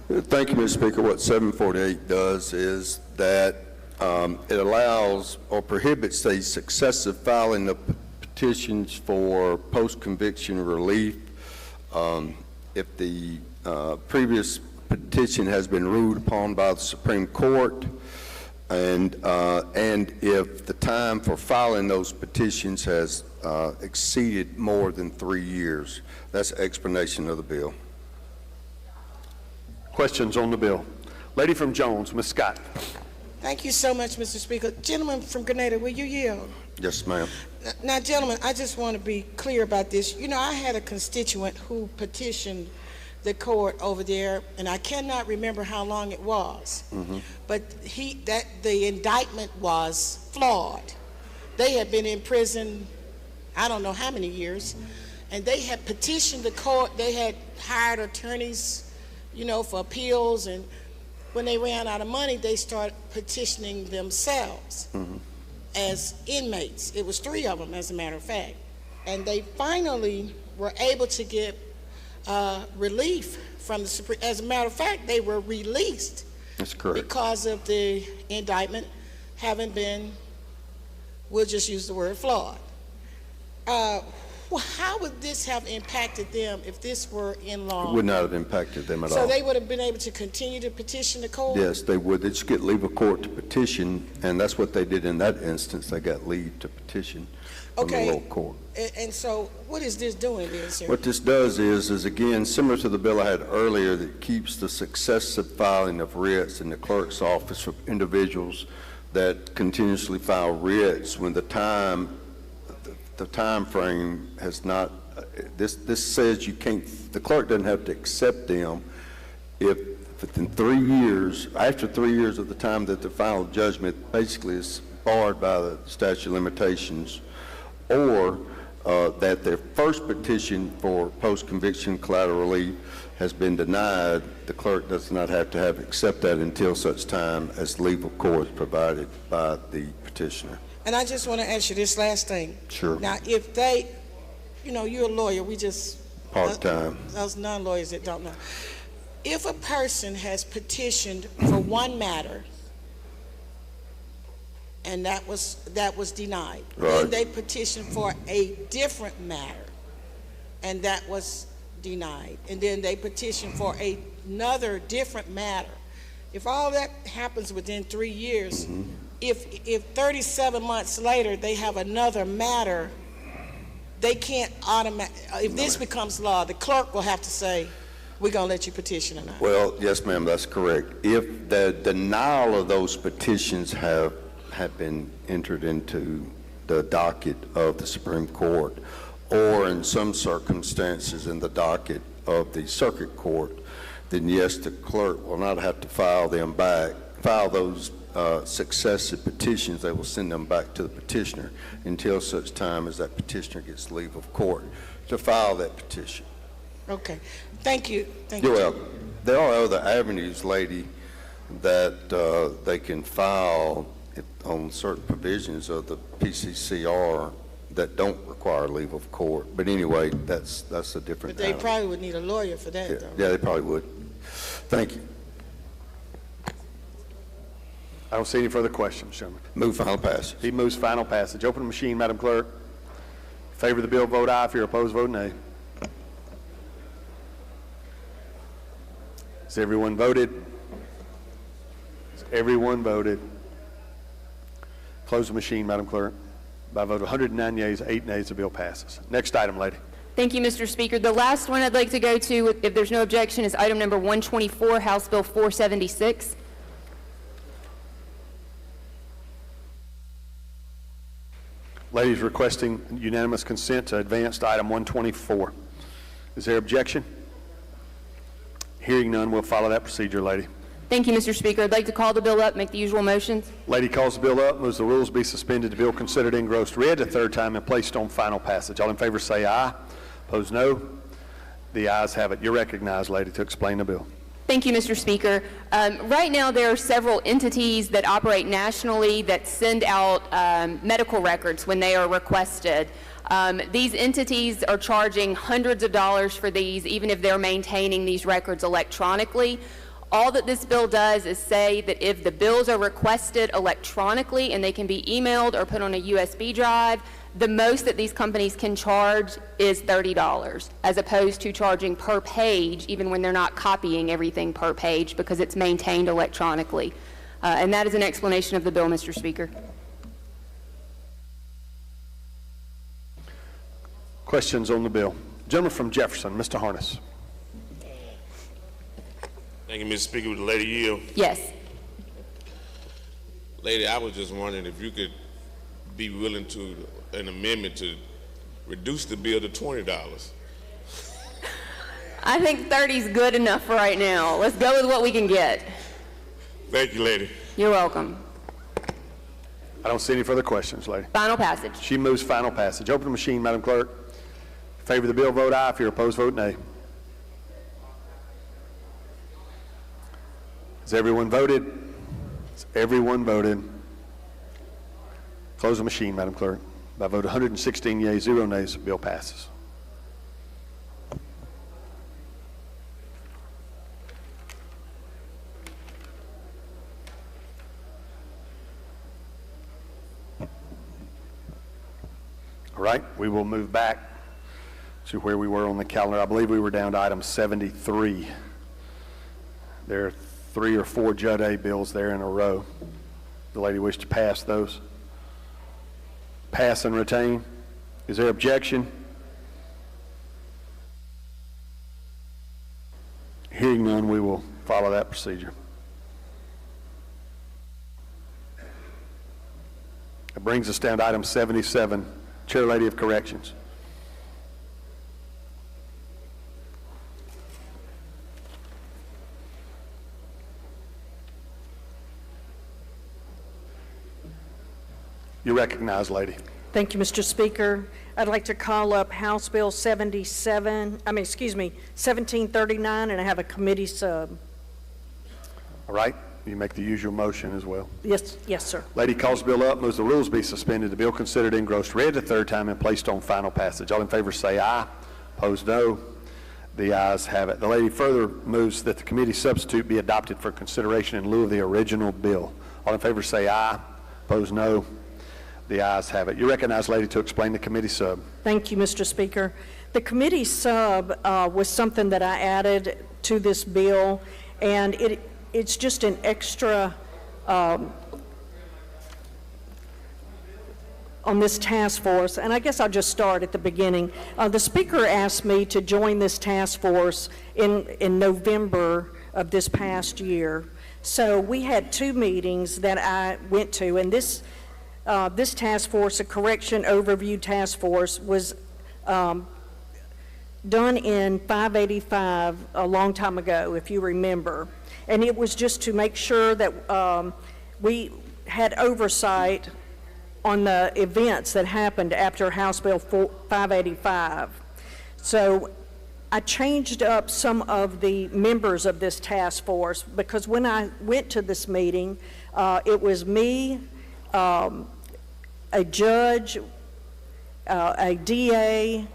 Thank you, Mr. Speaker. What 748 does is that it allows or prohibits the successive filing of petitions for post-conviction relief. If the previous petition has been ruled upon by the Supreme Court, and if the time for filing those petitions has exceeded more than 3 years. That's the explanation of the bill. Questions on the bill? Lady from Jones, Ms. Scott. Thank you so much, Mr. Speaker. Gentleman from Grenada, will you yield? Yes, ma'am. Now, gentlemen, I just want to be clear about this. You know, I had a constituent who petitioned the court over there, and I cannot remember how long it was. But the indictment was flawed. They had been in prison, I don't know how many years, and they had petitioned the court. They had hired attorneys, for appeals, and when they ran out of money, they started petitioning themselves as inmates. It was 3 of them, as a matter of fact. And they finally were able to get relief from the Supreme. As a matter of fact, they were released. That's correct. Because of the indictment having been, we'll just use the word flawed. How would this have impacted them if this were in law? It would not have impacted them at all. So they would have been able to continue to petition the court? Yes, they would. They'd just get leave of court to petition, and that's what they did in that instance. They got leave to petition from the local court. And so what is this doing then, sir? What this does is again, similar to the bill I had earlier that keeps the successive filing of writs in the clerk's office for individuals that continuously file writs when the time frame has not, this says you can't, the clerk doesn't have to accept them if within 3 years, after 3 years of the time that the final judgment basically is barred by the statute of limitations, or that their first petition for post-conviction collateral relief has been denied, the clerk does not have to accept that until such time as legal court is provided by the petitioner. And I just want to ask you this last thing. Sure. Now, if they, you're a lawyer, we just... Part-time. Those non-lawyers that don't know. If a person has petitioned for one matter, and that was denied, right. Then they petitioned for a different matter, and that was denied, and then they petitioned for another different matter. If all that happens within 3 years, if 37 months later they have another matter, they can't if this becomes law, the clerk will have to say, we're going to let you petition or not. Well, yes, ma'am, that's correct. If the denial of those petitions have been entered into the docket of the Supreme Court, or in some circumstances in the docket of the Circuit Court, then yes, the clerk will not have to file those successive petitions. They will send them back to the petitioner until such time as that petitioner gets leave of court to file that petition. Okay. Thank you. You're welcome. There are other avenues, lady, that they can file on certain provisions of the PCCR that don't require leave of court. But anyway, that's a different. But they probably would need a lawyer for that, though. Yeah, they probably would. Thank you. I don't see any further questions, Chairman. Move final passage. He moves final passage. Open the machine, Madam Clerk. In favor of the bill, vote aye. If you're opposed, vote nay. Has everyone voted? Has everyone voted? Close the machine, Madam Clerk. By a vote of 109 yeas, 8 nays, the bill passes. Next item, lady. Thank you, Mr. Speaker. The last one I'd like to go to, if there's no objection, is item number 124, House Bill 476. Ladies requesting unanimous consent to advance to item 124. Is there objection? Hearing none, we'll follow that procedure, lady. Thank you, Mr. Speaker. I'd like to call the bill up, make the usual motions. Lady calls the bill up, moves the rules be suspended, the bill considered engrossed read a third time and placed on final passage. All in favor say aye. Opposed, no. The ayes have it. You're recognized, lady, to explain the bill. Thank you, Mr. Speaker. Right now, there are several entities that operate nationally that send out medical records when they are requested. These entities are charging hundreds of dollars for these, even if they're maintaining these records electronically. All that this bill does is say that if the bills are requested electronically and they can be emailed or put on a USB drive, the most that these companies can charge is $30, as opposed to charging per page, even when they're not copying everything per page, because it's maintained electronically. And that is an explanation of the bill, Mr. Speaker. Questions on the bill? Gentleman from Jefferson, Mr. Harness. Thank you, Mr. Speaker. Would the lady yield? Yes. Lady, I was just wondering if you could be willing to an amendment to reduce the bill to $20. I think 30 is good enough for right now. Let's go with what we can get. Thank you, lady. You're welcome. I don't see any further questions, lady. Final passage. She moves final passage. Open the machine, Madam Clerk. In favor of the bill, vote aye. If you're opposed, vote nay. Has everyone voted? Has everyone voted? Close the machine, Madam Clerk. By a vote of 116 yeas, 0 nays, the bill passes. All right, we will move back to where we were on the calendar. I believe we were down to item 73. There are 3 or 4 Judd A bills there in a row. The lady wished to pass those. Pass and retain. Is there objection? Hearing none, we will follow that procedure. It brings us down to item 77. Chair Lady of Corrections. You're recognized, lady. Thank you, Mr. Speaker. I'd like to call up House Bill 1739, and I have a committee sub. All right, you make the usual motion as well. Yes, sir. Lady calls the bill up, moves the rules be suspended, the bill considered engrossed, read the third time, and placed on final passage. All in favor say aye. Opposed, no. The ayes have it. The lady further moves that the committee substitute be adopted for consideration in lieu of the original bill. All in favor say aye. Opposed, no. The ayes have it. You recognize, lady, to explain the committee sub. Thank you, Mr. Speaker. The committee sub was something that I added to this bill, and it's just an extra on this task force, and I guess I'll just start at the beginning. The Speaker asked me to join this task force in November of this past year. So we had 2 meetings that I went to, and this task force, a correction overview task force, was done in 585 a long time ago, if you remember. And it was just to make sure that we had oversight on the events that happened after House Bill 585. So I changed up some of the members of this task force, because when I went to this meeting, it was me, a judge, a DA,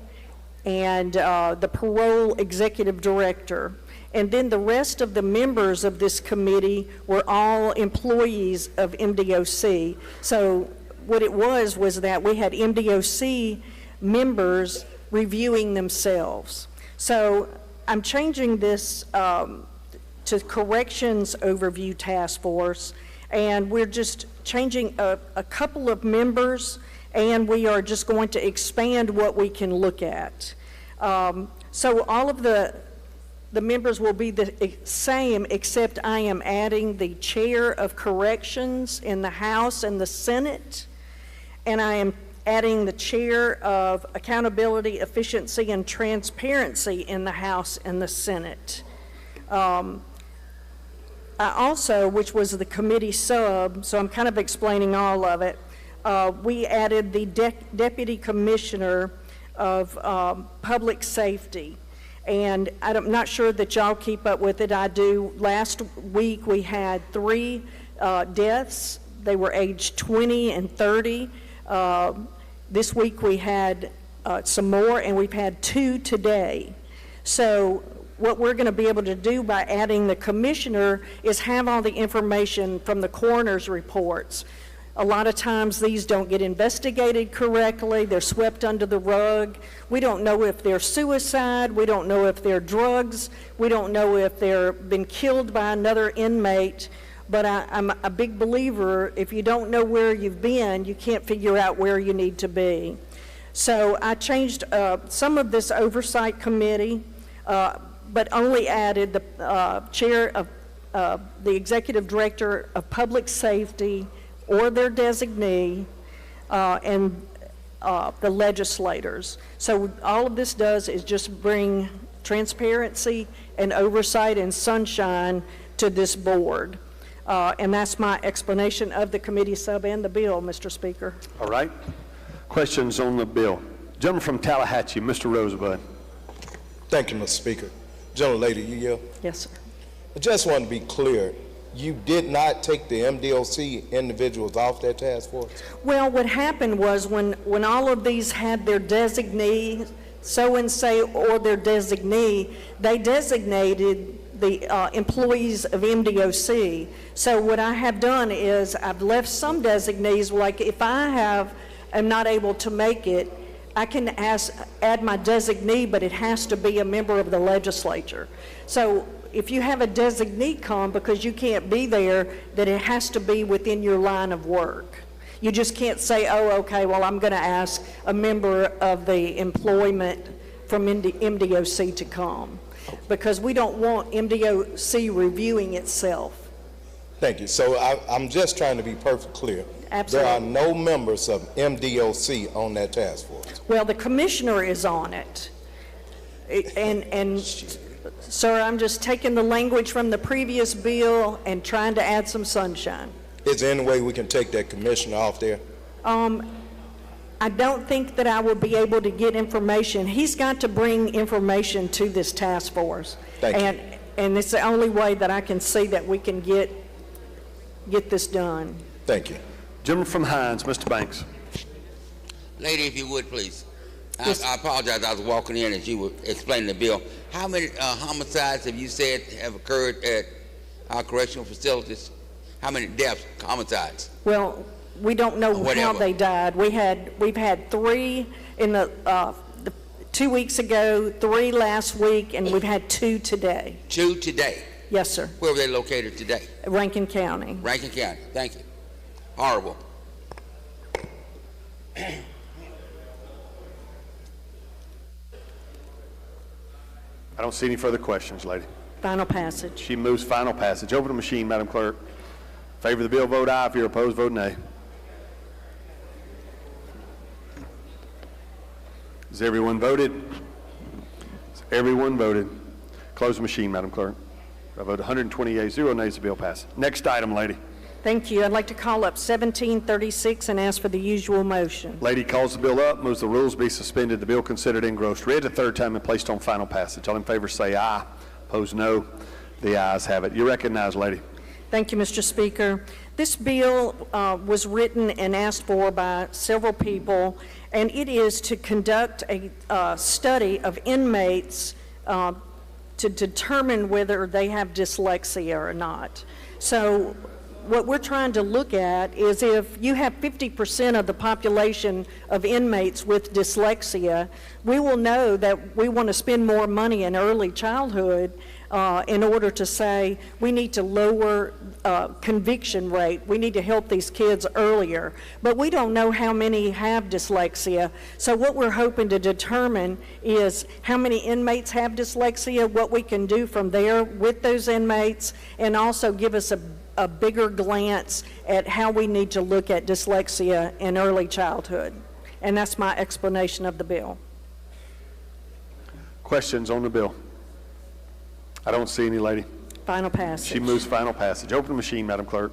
and the parole executive director. And then the rest of the members of this committee were all employees of MDOC. So what it was that we had MDOC members reviewing themselves. So I'm changing this to Corrections Overview Task Force, and we're just changing a couple of members, and we are just going to expand what we can look at. So all of the members will be the same, except I am adding the chair of corrections in the House and the Senate, and I am adding the chair of accountability, efficiency, and transparency in the House and the Senate. I also, which was the committee sub, so I'm kind of explaining all of it, we added the Deputy Commissioner of Public Safety. And I'm not sure that y'all keep up with it. I do. Last week we had 3 deaths. They were aged 20 and 30. This week we had some more, and we've had 2 today. So what we're going to be able to do by adding the commissioner is have all the information from the coroner's reports. A lot of times these don't get investigated correctly. They're swept under the rug. We don't know if they're suicide. We don't know if they're drugs. We don't know if they're been killed by another inmate. But I'm a big believer, if you don't know where you've been, you can't figure out where you need to be. So I changed some of this oversight committee, but only added the chair of the executive director of public safety or their designee, and the legislators. So all of this does is just bring transparency and oversight and sunshine to this board. And that's my explanation of the committee sub and the bill, Mr. Speaker. All right. Questions on the bill? Gentleman from Tallahatchie, Mr. Rosebud. Thank you, Mr. Speaker. Gentlelady, you yield? Yes, sir. I just want to be clear. You did not take the MDOC individuals off that task force? Well, what happened was when all of these had their designee, so-and-so or their designee, they designated the employees of MDOC. So what I have done is I've left some designees, like if I am not able to make it, I can add my designee, but it has to be a member of the legislature. So if you have a designee come because you can't be there, then it has to be within your line of work. You just can't say, oh, okay, well, I'm going to ask a member of the employment from MDOC to come, because we don't want MDOC reviewing itself. Thank you. So I'm just trying to be perfectly clear. Absolutely. There are no members of MDOC on that task force. Well, the commissioner is on it. And sir, I'm just taking the language from the previous bill and trying to add some sunshine. Is there any way we can take that commissioner off there? I don't think that I will be able to get information. He's got to bring information to this task force. Thank you. And it's the only way that I can see that we can get this done. Thank you. Gentleman from Hines, Mr. Banks. Lady, if you would, please. I apologize. I was walking in as you were explaining the bill. How many homicides have you said have occurred at our correctional facilities? How many deaths, homicides? Well, we don't know how they died. We've had 3 in the 2 weeks ago, 3 last week, and we've had 2 today. 2 today? Yes, sir. Where were they located today? Rankin County. Rankin County. Thank you. Horrible. I don't see any further questions, lady. Final passage. She moves final passage. Open the machine, Madam Clerk. Favor the bill, vote aye. If you're opposed, vote nay. Has everyone voted? Has everyone voted? Close the machine, Madam Clerk. By vote 120 yeas, 0 nays, the bill passes. Next item, lady. Thank you. I'd like to call up 1736 and ask for the usual motion. Lady calls the bill up, moves the rules be suspended, the bill considered engrossed, read a third time and placed on final passage. All in favor say aye. Opposed, no. The ayes have it. You're recognized, lady. Thank you, Mr. Speaker. This bill was written and asked for by several people, and it is to conduct a study of inmates to determine whether they have dyslexia or not. So what we're trying to look at is if you have 50% of the population of inmates with dyslexia, we will know that we want to spend more money in early childhood in order to say we need to lower conviction rate. We need to help these kids earlier. But we don't know how many have dyslexia. So what we're hoping to determine is how many inmates have dyslexia, what we can do from there with those inmates, and also give us a bigger glance at how we need to look at dyslexia in early childhood. And that's my explanation of the bill. Questions on the bill? I don't see any, lady. Final passage. She moves final passage. Open the machine, Madam Clerk.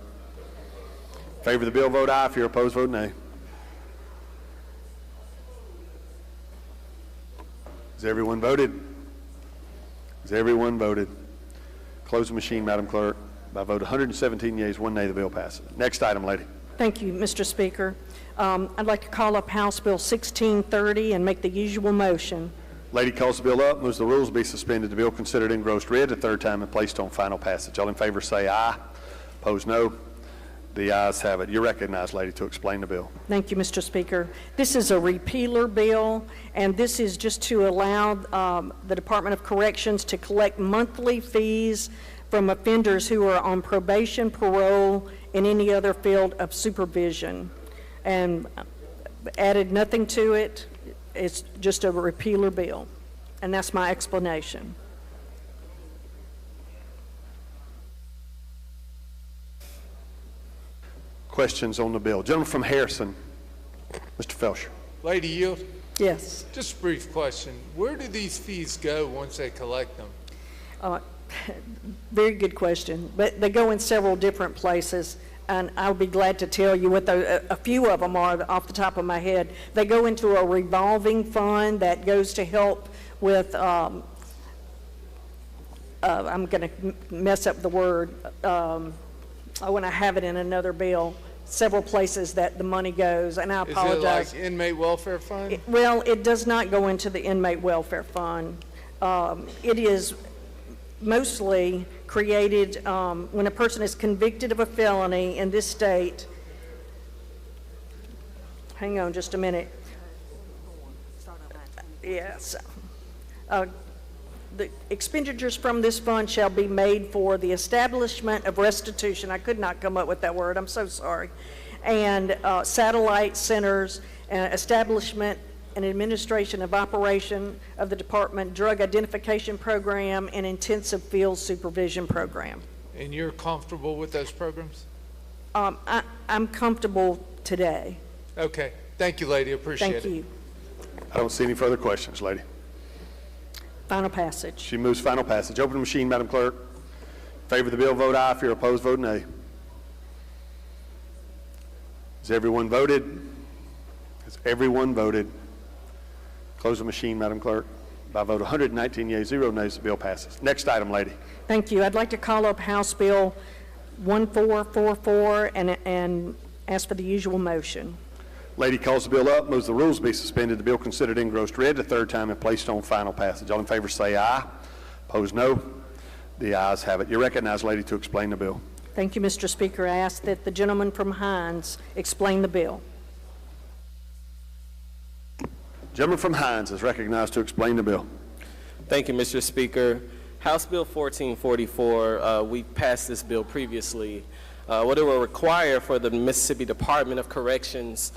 Favor the bill, vote aye. If you're opposed, vote nay. Has everyone voted? Has everyone voted? Close the machine, Madam Clerk. By vote 117 yeas, 1 nay, the bill passes. Next item, lady. Thank you, Mr. Speaker. I'd like to call up House Bill 1630 and make the usual motion. Lady calls the bill up, moves the rules be suspended, the bill considered engrossed, read a third time and placed on final passage. All in favor say aye. Opposed, no. The ayes have it. You're recognized, lady, to explain the bill. Thank you, Mr. Speaker. This is a repealer bill, and this is just to allow the Department of Corrections to collect monthly fees from offenders who are on probation, parole, and any other field of supervision. And added nothing to it. It's just a repealer bill. And that's my explanation. Questions on the bill? Gentleman from Harrison, Mr. Felcher. Lady Yield? Yes. Just a brief question. Where do these fees go once they collect them? Very good question. But they go in several different places, and I'll be glad to tell you what a few of them are off the top of my head. They go into a revolving fund that goes to help with, I'm going to mess up the word, when I have it in another bill, several places that the money goes, and I apologize. Is it like inmate welfare fund? Well, it does not go into the inmate welfare fund. It is mostly created when a person is convicted of a felony in this state. Hang on just a minute. Yes. The expenditures from this fund shall be made for the establishment of restitution. I could not come up with that word. I'm so sorry. And satellite centers, establishment and administration of operation of the department drug identification program and intensive field supervision program. And you're comfortable with those programs? I'm comfortable today. Okay. Thank you, lady. Appreciate it. Thank you. I don't see any further questions, lady. Final passage. She moves final passage. Open the machine, Madam Clerk. Favor the bill, vote aye. If you're opposed, vote nay. Has everyone voted? Has everyone voted? Close the machine, Madam Clerk. By a vote of 119 yeas, 0 nays, the bill passes. Next item, lady. Thank you. I'd like to call up House Bill 1444 and ask for the usual motion. Lady calls the bill up, moves the rules be suspended, the bill considered engrossed, read the third time, and placed on final passage. All in favor say aye. Opposed, no. The ayes have it. You're recognized, lady, to explain the bill. Thank you, Mr. Speaker. I ask that the gentleman from Hines explain the bill. Gentleman from Hines is recognized to explain the bill. Thank you, Mr. Speaker. House Bill 1444, we passed this bill previously. What it will require for the Mississippi Department of Corrections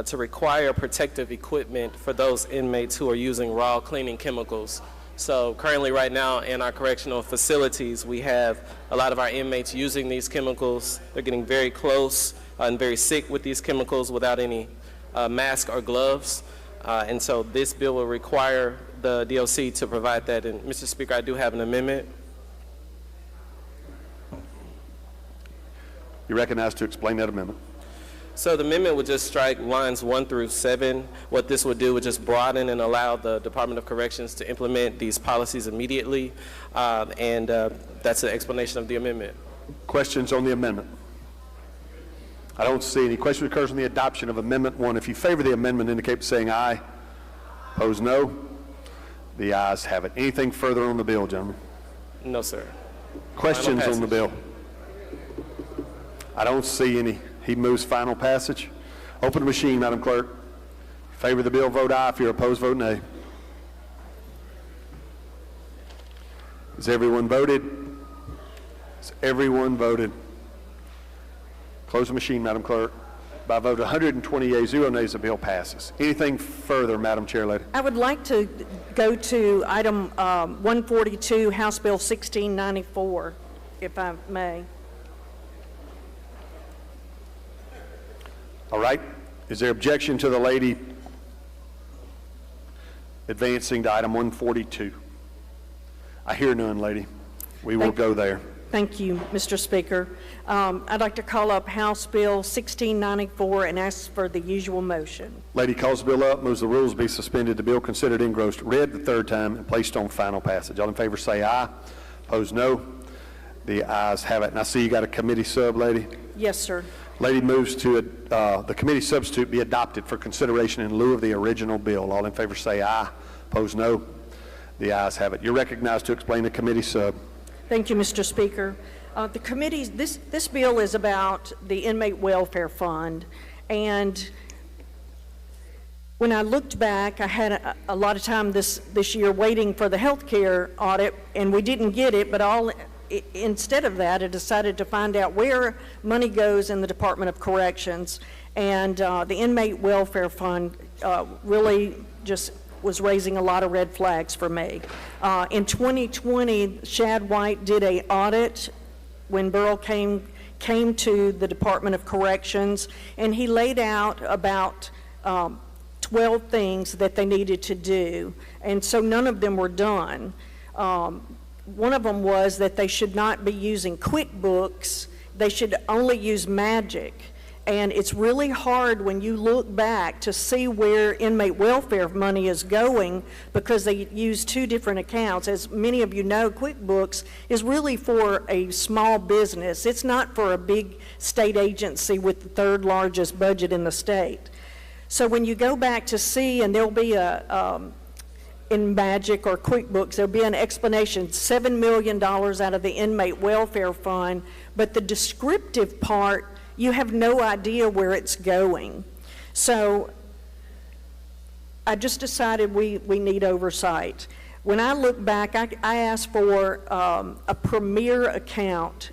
to require protective equipment for those inmates who are using raw cleaning chemicals. So currently right now in our correctional facilities, we have a lot of our inmates using these chemicals. They're getting very close and very sick with these chemicals without any mask or gloves. And so this bill will require the DOC to provide that. And Mr. Speaker, I do have an amendment. You're recognized to explain that amendment. So the amendment would just strike lines 1 through 7. What this would do would just broaden and allow the Department of Corrections to implement these policies immediately. That's the explanation of the amendment. Questions on the amendment? I don't see any. Question occurs on the adoption of Amendment 1. If you favor the amendment, indicate by saying aye. Opposed, no. The ayes have it. Anything further on the bill, gentlemen? No, sir. Questions on the bill? I don't see any. He moves final passage. Open the machine, Madam Clerk. If you favor the bill, vote aye. If you're opposed, vote nay. Has everyone voted? Has everyone voted? Close the machine, Madam Clerk. By a vote of 120 yeas, 0 nays, the bill passes. Anything further, Madam Chair Lady? I would like to go to item 142, House Bill 1694, if I may. All right. Is there objection to the lady advancing to item 142? I hear none, lady. We will go there. Thank you, Mr. Speaker. I'd like to call up House Bill 1694 and ask for the usual motion. Lady calls the bill up, moves the rules be suspended, the bill considered engrossed, read the third time, and placed on final passage. All in favor say aye. Opposed, no. The ayes have it. And I see you got a committee sub, lady. Yes, sir. Lady moves to the committee substitute be adopted for consideration in lieu of the original bill. All in favor say aye. Opposed, no. The ayes have it. You're recognized to explain the committee sub. Thank you, Mr. Speaker. The committee, this bill is about the Inmate Welfare Fund, and when I looked back, I had a lot of time this year waiting for the health care audit, and we didn't get it, but instead of that, I decided to find out where money goes in the Department of Corrections, and the Inmate Welfare Fund really just was raising a lot of red flags for me. In 2020, Shad White did an audit when Burrell came to the Department of Corrections, and he laid out about 12 things that they needed to do, and so none of them were done. One of them was that they should not be using QuickBooks, they should only use Magic. And it's really hard when you look back to see where inmate welfare money is going because they use two different accounts. As many of you know, QuickBooks is really for a small business. It's not for a big state agency with the third largest budget in the state. So when you go back to see, and there'll be in Magic or QuickBooks, there'll be an explanation, $7 million out of the Inmate Welfare Fund, but the descriptive part, you have no idea where it's going. So I just decided we need oversight. When I look back, I asked for a premier account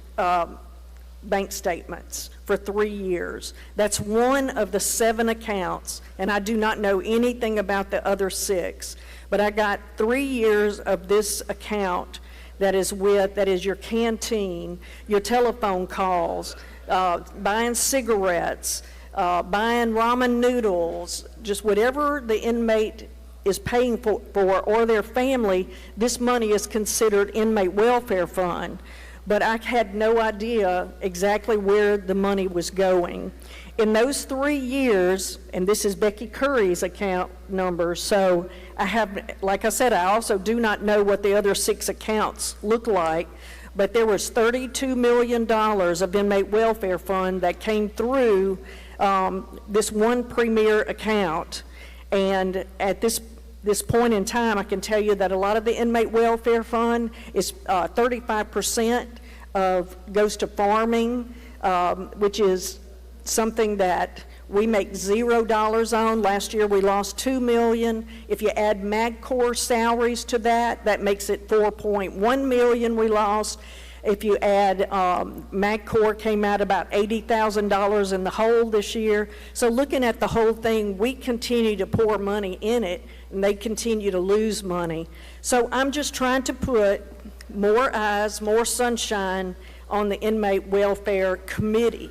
bank statements for 3 years. That's one of the 7 accounts, and I do not know anything about the other 6. But I got 3 years of this account that is your canteen, your telephone calls, buying cigarettes, buying ramen noodles, just whatever the inmate is paying for or their family, this money is considered inmate welfare fund. But I had no idea exactly where the money was going. in those 3 years, and this is Becky Curry's account number, so I have, like I said, I also do not know what the other 6 accounts look like, but there was $32 million of inmate welfare fund that came through this one premier account. And at this point in time, I can tell you that a lot of the inmate welfare fund is 35% goes to farming, which is something that we make $0 on. Last year we lost $2 million. If you add MagCorps salaries to that, that makes it $4.1 million we lost. If you add MagCorps came out about $80,000 in the hole this year. So looking at the whole thing, we continue to pour money in it, and they continue to lose money. So I'm just trying to put more eyes, more sunshine on the Inmate Welfare Committee.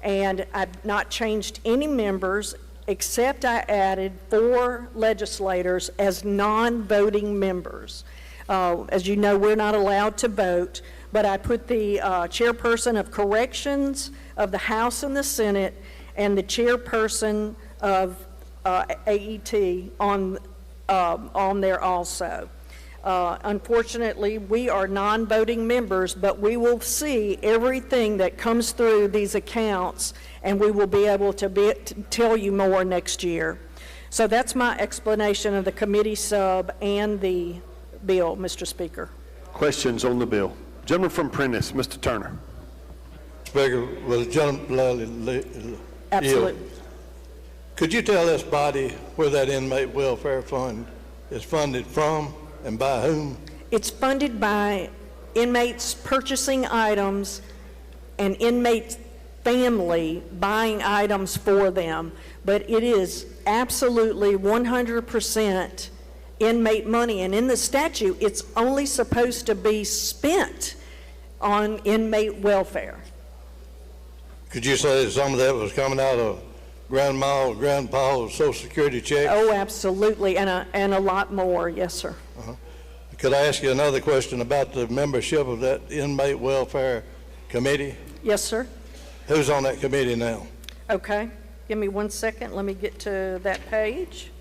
And I've not changed any members, except I added 4 legislators as non-voting members. As you know, we're not allowed to vote, but I put the chairperson of corrections of the House and the Senate and the chairperson of AET on there also. Unfortunately, we are non-voting members, but we will see everything that comes through these accounts, and we will be able to tell you more next year. So that's my explanation of the committee sub and the bill, Mr. Speaker. Questions on the bill? Gentleman from Prentice, Mr. Turner. Speaker, will the gentleman Absolutely. Could you tell this body where that inmate welfare fund is funded from and by whom? It's funded by inmates purchasing items and inmates' family buying items for them, but it is absolutely 100% inmate money, and in the statute, it's only supposed to be spent on inmate welfare. Could you say that some of that was coming out of grandma or grandpa's Social Security checks? Oh, absolutely, and a lot more, yes, sir. Could I ask you another question about the membership of that Inmate Welfare Committee? Yes, sir. Who's on that committee now? Okay, give me 1 second. Let me get to that page.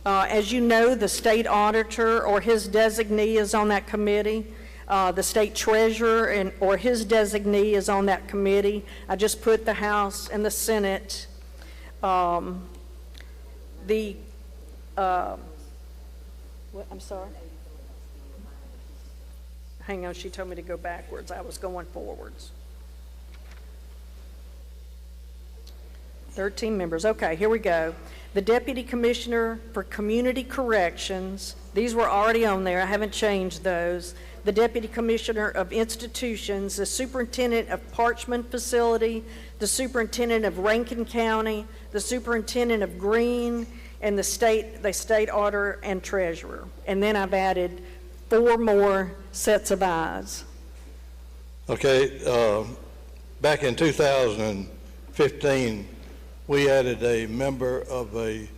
As you know, the state auditor or his designee is on that committee. The state treasurer or his designee is on that committee. I just put the House and the Senate. I'm sorry? Hang on, she told me to go backwards. I was going forwards. 13 members. Okay, here we go. The Deputy Commissioner for Community Corrections, these were already on there. I haven't changed those. The Deputy Commissioner of Institutions, the Superintendent of Parchman Facility, the Superintendent of Rankin County, the Superintendent of Greene, and the state auditor and treasurer. And then I've added 4 more sets of eyes. Okay, back in 2015, we added a member of the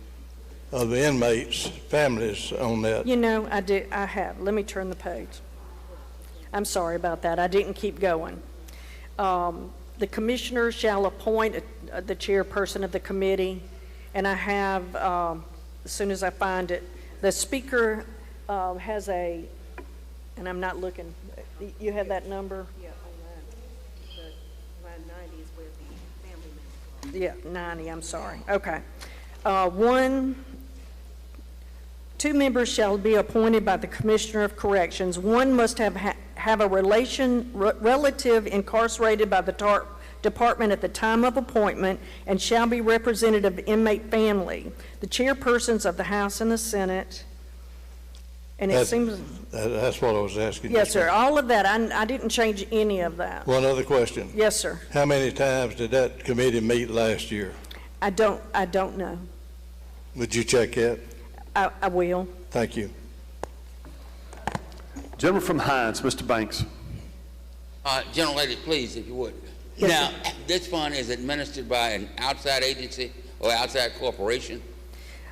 inmates' families on that. You know, I have. Let me turn the page. I'm sorry about that. I didn't keep going. The commissioner shall appoint the chairperson of the committee, and I have, as soon as I find it, the speaker has a, and I'm not looking, you have that number? Yeah, line 90 is where the family members Yeah, are. 90, I'm sorry. Okay. 2 members shall be appointed by the Commissioner of Corrections. 1 must have a relative incarcerated by the department at the time of appointment and shall be representative of inmate family. The chairpersons of the House and the Senate. And it seems... That's what I was asking. Yes, sir. All of that. I didn't change any of that. One other question. Yes, sir. How many times did that committee meet last year? I don't know. Would you check that? I will. Thank you. Gentleman from Hines, Mr. Banks. Gentlelady, please, if you would. Yes, now, sir. this fund is administered by an outside agency or outside corporation?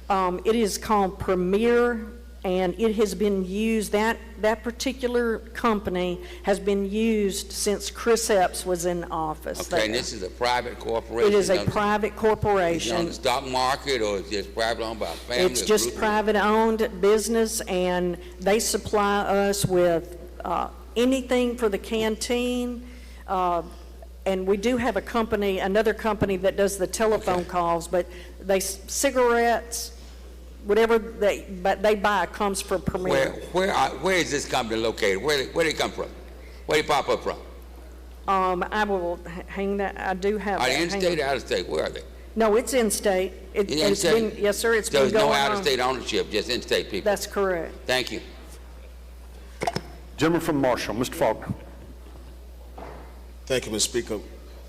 It is called Premier and it has been used, that particular company has been used since Chris Epps was in office. Okay, and this is a private corporation? It is a private corporation. Is it on the stock market, or is it just private owned by a family? It's just private-owned business, and they supply us with anything for the canteen. And we do have a company, another company that does the telephone calls, but cigarettes, whatever they buy comes from Premier. Where is this company located? Where did it come from? Where did it pop up from? I will hang that. I do have. Are that. they in-state or out-of-state? Where are they? No, it's in-state. In-state? Yes, sir. It's so been going on. there's no out-of-state ownership, just in-state people. That's correct. Thank you. Gentleman from Marshall, Mr. Faulkner. Thank you, Mr. Speaker.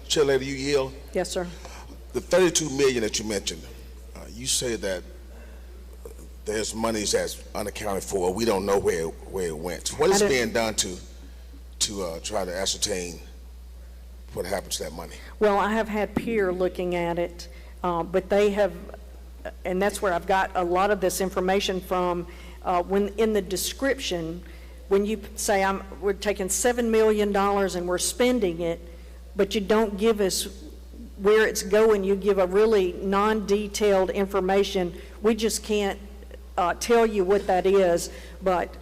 Chair Lady, you yield? Yes, sir. The $32 million that you mentioned, you say that there's monies that's unaccounted for. We don't know where it went. What is being done to try to ascertain what happened to that money? Well, I have had Peer looking at it, but they have, and that's where I've got a lot of this information from. When in the description, when you say we're taking $7 million and we're spending it, but you don't give us where it's going, you give a really non-detailed information, we just can't tell you what that is. But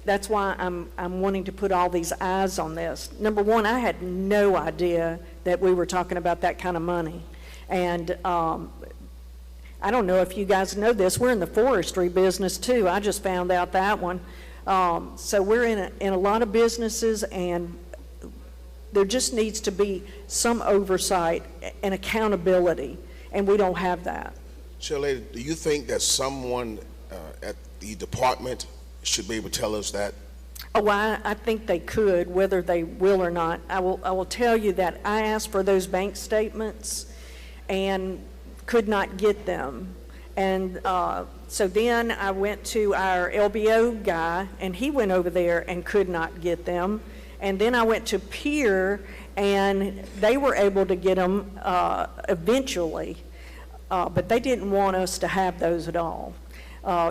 that's why I'm wanting to put all these eyes on this. Number one, I had no idea that we were talking about that kind of money. And I don't know if you guys know this, we're in the forestry business too. I just found out that one. So we're in a lot of businesses, and there just needs to be some oversight and accountability, and we don't have that. Chair Lady, do you think that someone at the department should be able to tell us that? Oh, I think they could, whether they will or not. I will tell you that I asked for those bank statements and could not get them. And so then I went to our LBO guy, and he went over there and could not get them. And then I went to Peer, and they were able to get them eventually, but they didn't want us to have those at all.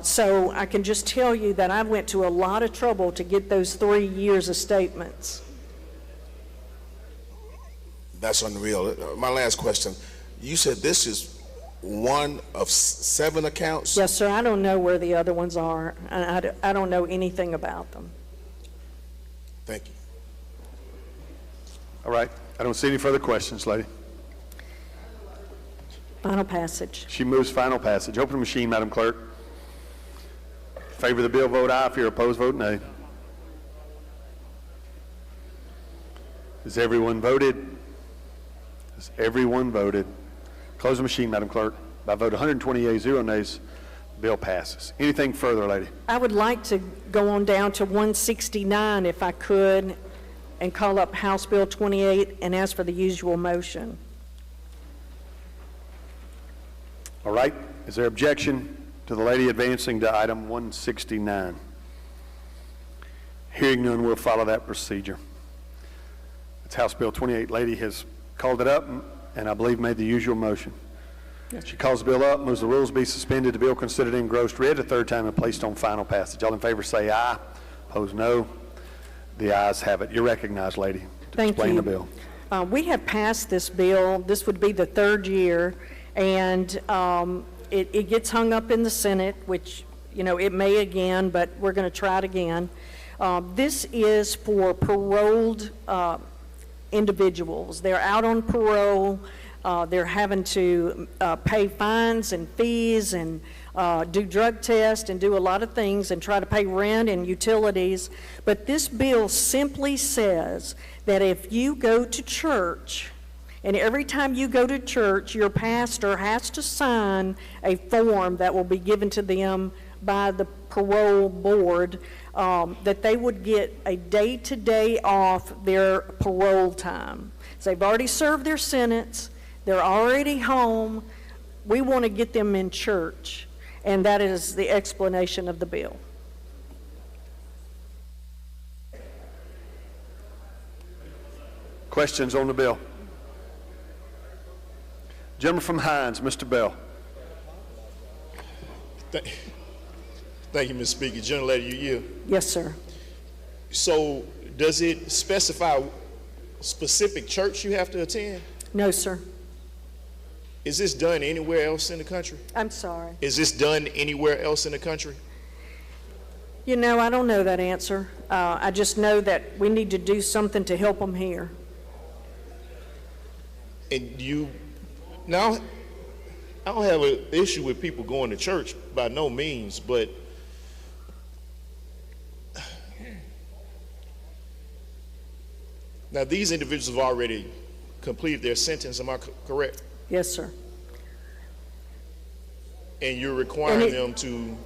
So I can just tell you that I went to a lot of trouble to get those 3 years of statements. That's unreal. My last question. You said this is one of 7 accounts? Yes, sir. I don't know where the other ones are. I don't know anything about them. Thank you. All right. I don't see any further questions, lady. Final passage. She moves final passage. Open the machine, Madam Clerk. Favor the bill, vote aye. If you're opposed, vote nay. Has everyone voted? Has everyone voted? Close the machine, Madam Clerk. By vote 120 yeas, 0 nays, bill passes. Anything further, lady? I would like to go on down to 169 if I could, and call up House Bill 28 and ask for the usual motion. All right. Is there objection to the lady advancing to item 169? Hearing none, we'll follow that procedure. It's House Bill 28. Lady has called it up and I believe made the usual motion. She calls the bill up, moves the rules be suspended, the bill considered engrossed, read a third time, and placed on final passage. All in favor say aye. Opposed, no. The ayes have it. You're recognized, lady, to explain the bill. We have passed this bill. This would be the 3rd year, and it gets hung up in the Senate, which, you know, it may again, but we're going to try it again. This is for paroled individuals. They're out on parole. They're having to pay fines and fees and do drug tests and do a lot of things and try to pay rent and utilities. But this bill simply says that if you go to church, and every time you go to church, your pastor has to sign a form that will be given to them by the parole board, that they would get a day-to-day off their parole time. So they've already served their sentence. They're already home. We want to get them in church, and that is the explanation of the bill. Questions on the bill? Gentleman from Hines, Mr. Bell. Thank you, Ms. Speaker. Gentlelady, you yield. Yes, sir. So does it specify specific church you have to attend? No, sir. Is this done anywhere else in the country? I'm sorry. Is this done anywhere else in the country? You know, I don't know that answer. I just know that we need to do something to help them here. And you, now, I don't have an issue with people going to church by no means, but now these individuals have already completed their sentence, am I correct? Yes, sir. And you're requiring them to...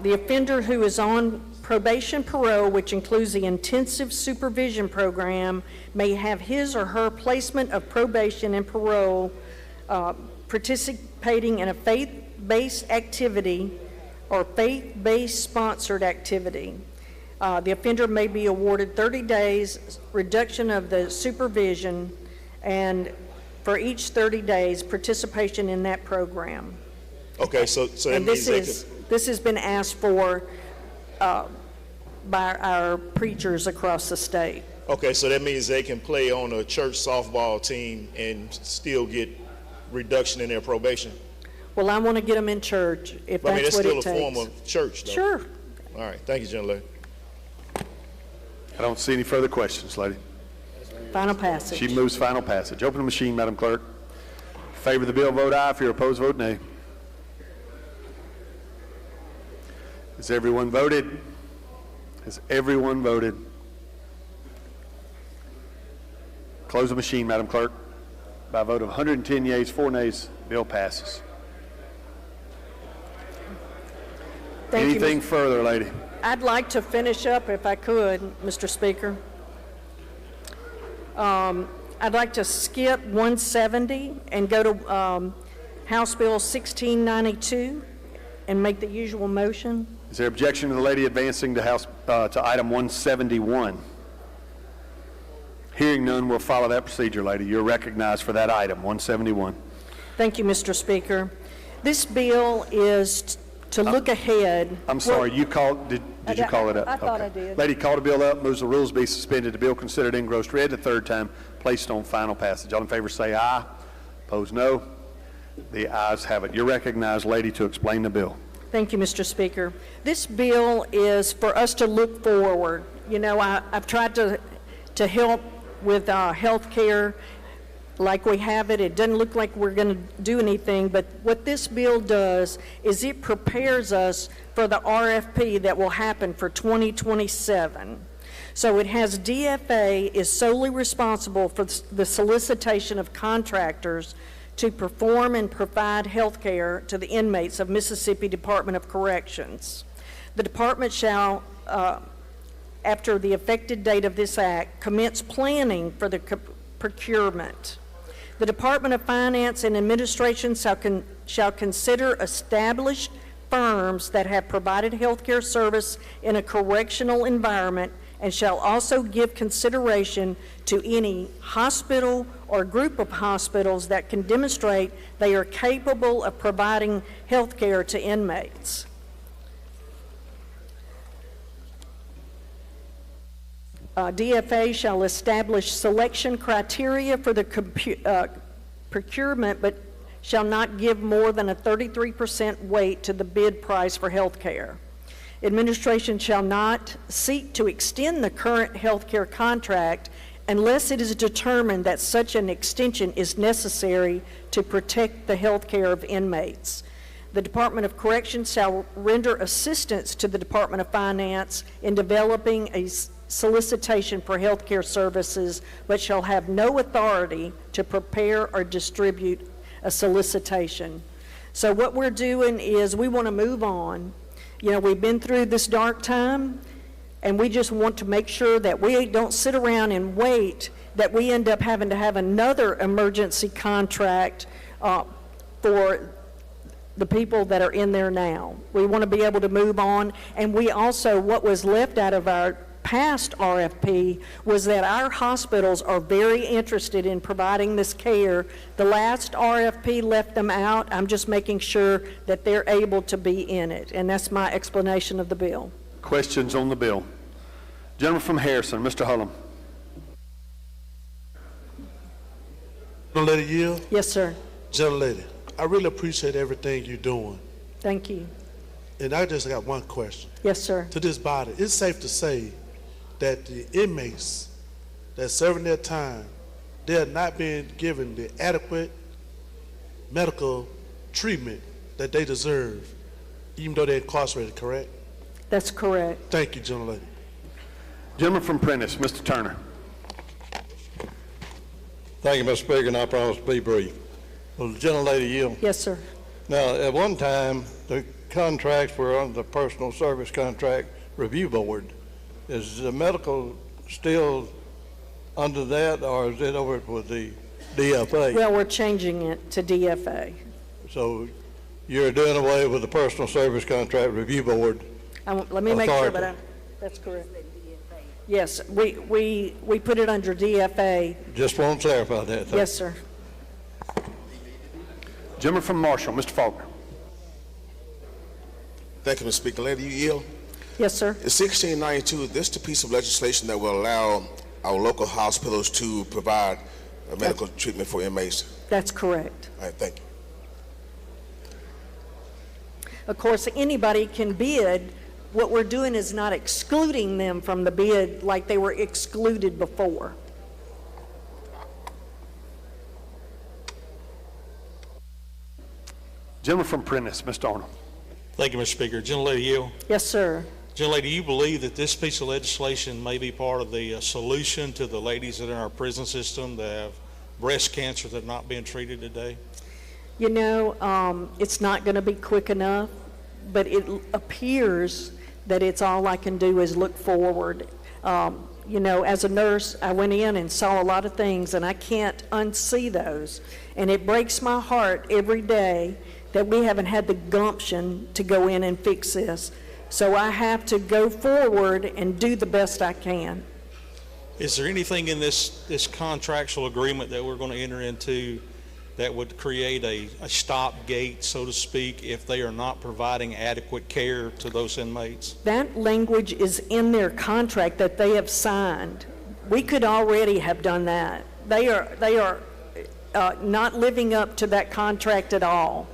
The offender who is on probation parole, which includes the intensive supervision program, may have his or her placement of probation and parole participating in a faith-based activity or faith-based sponsored activity. The offender may be awarded 30 days reduction of the supervision and for each 30 days participation in that program. Okay, so that means This has been asked for by our preachers across the state. Okay, so that means they can play on a church softball team and still get reduction in their probation? Well, I want to get them in church if But, that's what it takes. it's still a form of church, though. Sure. All right, thank you, General Lady. I don't see any further questions, lady. Final passage. She moves final passage. Open the machine, Madam Clerk. In favor of the bill, vote aye. If you're opposed, vote nay. Has everyone voted? Has everyone voted? Close the machine, Madam Clerk. By a vote of 110 yeas, 4 nays, bill passes. Anything further, lady? I'd like to finish up, if I could, Mr. Speaker. I'd like to skip 170 and go to House Bill 1692 and make the usual motion. Is there objection to the lady advancing to item 171? Hearing none, we'll follow that procedure, lady. You're recognized for that item, 171. Thank you, Mr. Speaker. This bill is to look ahead. I'm sorry, you called, did you call it up? I thought Okay. I did. Lady called the bill up, moves the rules be suspended, the bill considered engrossed, read the third time, placed on final passage. All in favor say aye. Opposed, no. The ayes have it. You're recognized, lady, to explain the bill. Thank you, Mr. Speaker. This bill is for us to look forward. You know, I've tried to help with health care like we have it. It doesn't look like we're going to do anything, but what this bill does is it prepares us for the RFP that will happen for 2027. So it has DFA is solely responsible for the solicitation of contractors to perform and provide health care to the inmates of Mississippi Department of Corrections. The department shall, after the effective date of this act, commence planning for the procurement. The Department of Finance and Administration shall consider established firms that have provided health care service in a correctional environment and shall also give consideration to any hospital or group of hospitals that can demonstrate they are capable of providing health care to inmates. DFA shall establish selection criteria for the procurement, but shall not give more than a 33% weight to the bid price for health care. Administration shall not seek to extend the current health care contract unless it is determined that such an extension is necessary to protect the health care of inmates. The Department of Corrections shall render assistance to the Department of Finance in developing a solicitation for health care services, but shall have no authority to prepare or distribute a solicitation. So what we're doing is we want to move on. You know, we've been through this dark time, and we just want to make sure that we don't sit around and wait, that we end up having to have another emergency contract for the people that are in there now. We want to be able to move on, and we also, what was left out of our past RFP was that our hospitals are very interested in providing this care. The last RFP left them out. I'm just making sure that they're able to be in it, and that's my explanation of the bill. Questions on the bill? Gentleman from Harrison, Mr. Hullum. Gentlelady Yield? Yes, sir. Gentlelady, I really appreciate everything you're doing. Thank you. And I just got one question. Yes, sir. To this body, it's safe to say that the inmates that serving their time, they are not being given the adequate medical treatment that they deserve, even though they're incarcerated, correct? That's correct. Thank you, gentlelady. Gentleman from Prentice, Mr. Turner. Thank you, Mr. Speaker, and I promise to be brief. Well, the gentlelady yield. Yes, sir. Now, at one time, the contracts were under the Personal Service Contract Review Board. Is the medical still under that, or is it over with the DFA? Well, we're changing it to DFA. So you're doing away with the Personal Service Contract Review Board. Let me make sure, but that's correct. Yes, we put it under DFA. Just want to clarify that. Yes, sir. Gentleman from Marshall, Mr. Faulkner. Thank you, Mr. Speaker. Lady, you yield? Yes, sir. In 1692, this is the piece of legislation that will allow our local hospitals to provide medical treatment for inmates. That's correct. All right, thank you. Of course, anybody can bid. What we're doing is not excluding them from the bid like they were excluded before. Gentleman from Prentice, Mr. Arnold. Thank you, Mr. Speaker. Gentlelady Yield. Yes, sir. Gentlelady, do you believe that this piece of legislation may be part of the solution to the ladies that are in our prison system that have breast cancer that are not being treated today? You know, it's not going to be quick enough, but it appears that it's all I can do is look forward. You know, as a nurse, I went in and saw a lot of things, and I can't unsee those. And it breaks my heart every day that we haven't had the gumption to go in and fix this. So I have to go forward and do the best I can. Is there anything in this contractual agreement that we're going to enter into that would create a stop gate, so to speak, if they are not providing adequate care to those inmates? That language is in their contract that they have signed. We could already have done that. They are not living up to that contract at all.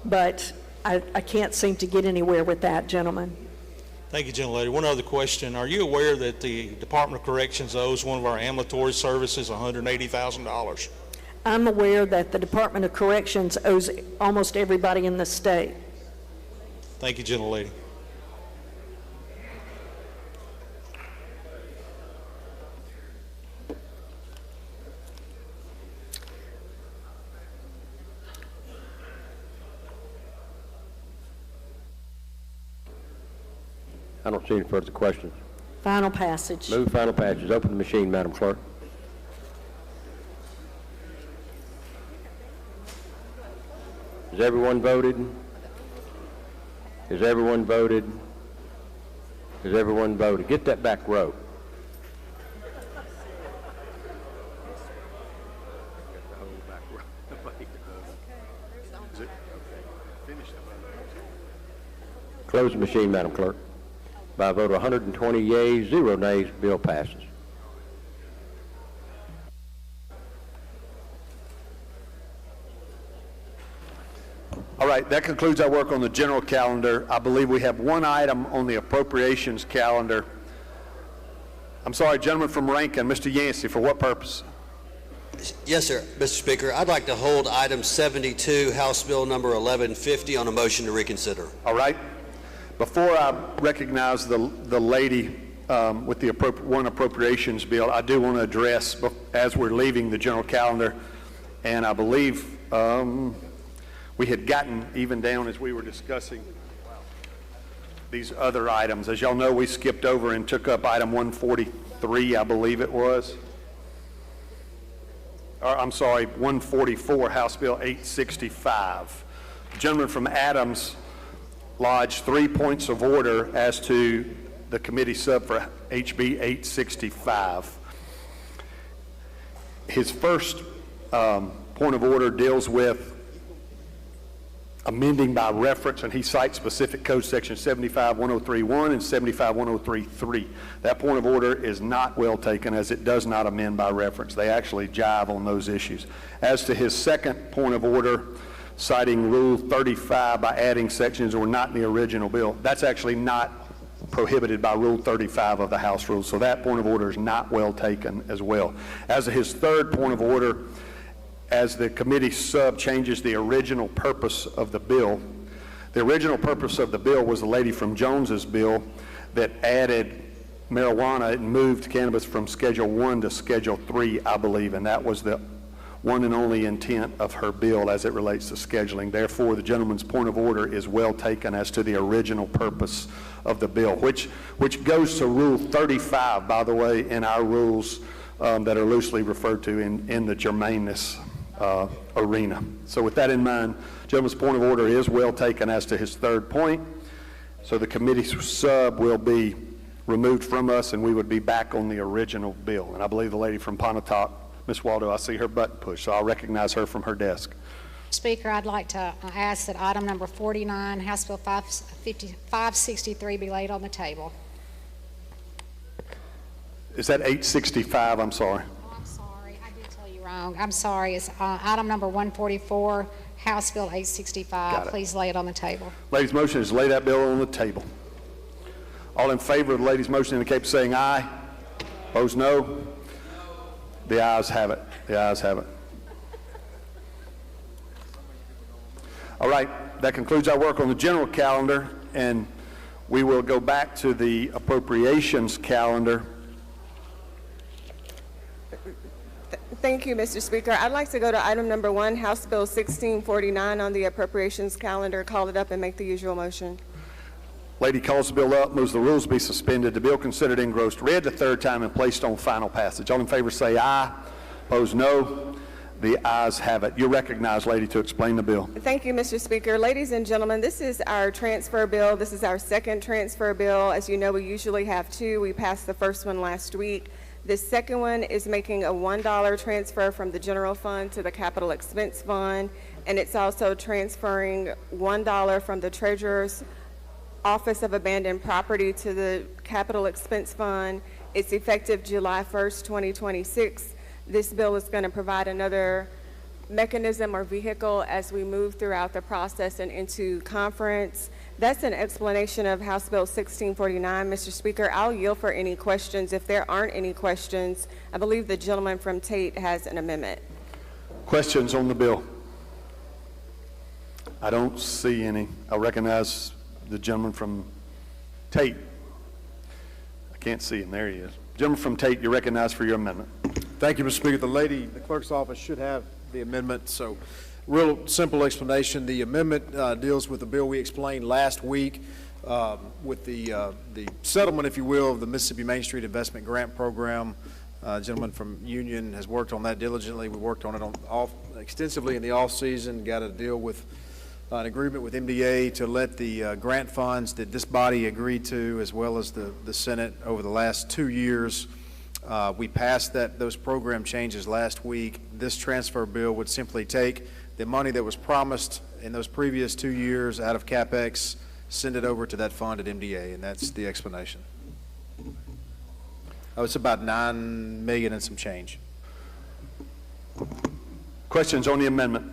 But I can't seem to get anywhere with that, gentlemen. Thank you, gentlelady. One other question. Are you aware that the Department of Corrections owes one of our ambulatory services $180,000? I'm aware that the Department of Corrections owes almost everybody in the state. Thank you, gentlelady. I don't see any further questions. Final passage. Move final passage. Open the machine, Madam Clerk. Has everyone voted? Has everyone voted? Has everyone voted? Get that back row. Close the machine, Madam Clerk. By a vote of 120 yeas, 0 nays, bill passes. All right, that concludes our work on the general calendar. I believe we have one item on the appropriations calendar. I'm sorry, gentleman from Rankin, Mr. Yancey, for what purpose? Yes, sir. Mr. Speaker, I'd like to hold item 72, House Bill number 1150, on a motion to reconsider. All right. Before I recognize the lady with the one appropriations bill, I do want to address, as we're leaving the general calendar, and I believe we had gotten even down as we were discussing these other items. As y'all know, we skipped over and took up item 143, I believe it was. Or, I'm sorry, 144, House Bill 865. The gentleman from Adams lodged 3 points of order as to the committee sub for HB 865. His first point of order deals with amending by reference, and he cites specific code section 75-1031 and 75-1033. That point of order is not well taken, as it does not amend by reference. They actually jive on those issues. As to his second point of order, citing Rule 35 by adding sections that were not in the original bill, that's actually not prohibited by Rule 35 of the House rules, so that point of order is not well taken as well. As to his third point of order, as the committee sub changes the original purpose of the bill. The original purpose of the bill was the lady from Jones's bill that added marijuana and moved cannabis from Schedule 1 to Schedule 3, I believe, and that was the one and only intent of her bill as it relates to scheduling. Therefore, the gentleman's point of order is well taken as to the original purpose of the bill, which goes to Rule 35, by the way, in our rules that are loosely referred to in the germaneness arena. So with that in mind, gentleman's point of order is well taken as to his third point. So the committee sub will be removed from us, and we would be back on the original bill. And I believe the lady from Pontotoc, Ms. Waldo, I see her button push, so I'll recognize her from her desk. Speaker, I'd like to ask that item number 49, House Bill 563, be laid on the table. Is that 865? I'm sorry. Wrong. I'm sorry. It's item number 144, House Bill 865. Please lay it on the table. Lady's motion is lay that bill on the table. All in favor of the lady's motion indicate by saying aye. Opposed, no. The ayes have it. The ayes have it. All right. That concludes our work on the general calendar, and we will go back to the appropriations calendar. Thank you, Mr. Speaker. I'd like to go to item number 1, House Bill 1649 on the appropriations calendar. Call it up and make the usual motion. Lady calls the bill up, moves the rules be suspended, the bill considered engrossed, read the third time, and placed on final passage. All in favor say aye. Opposed, no. The ayes have it. You're recognized, lady, to explain the bill. Thank you, Mr. Speaker. Ladies and gentlemen, this is our transfer bill. This is our second transfer bill. As you know, we usually have two. We passed the first one last week. This second one is making a $1 transfer from the general fund to the capital expense fund, and it's also transferring $1 from the treasurer's office of abandoned property to the capital expense fund. It's effective July 1st, 2026. This bill is going to provide another mechanism or vehicle as we move throughout the process and into conference. That's an explanation of House Bill 1649, Mr. Speaker. I'll yield for any questions. If there aren't any questions, I believe the gentleman from Tate has an amendment. Questions on the bill? I don't see any. I'll recognize the gentleman from Tate. I can't see him. There he is. Gentleman from Tate, you're recognized for your amendment. Thank you, Mr. Speaker. The clerk's office should have the amendment. So, real simple explanation. The amendment deals with the bill we explained last week with the settlement, if you will, of the Mississippi Main Street Investment Grant Program. A gentleman from Union has worked on that diligently. We worked on it extensively in the off season, got a deal with an agreement with MDA to let the grant funds that this body agreed to, as well as the Senate, over the last 2 years. We passed those program changes last week. This transfer bill would simply take the money that was promised in those previous 2 years out of CapEx, send it over to that fund at MDA, and that's the explanation. It's about $9 million and some change. Questions on the amendment?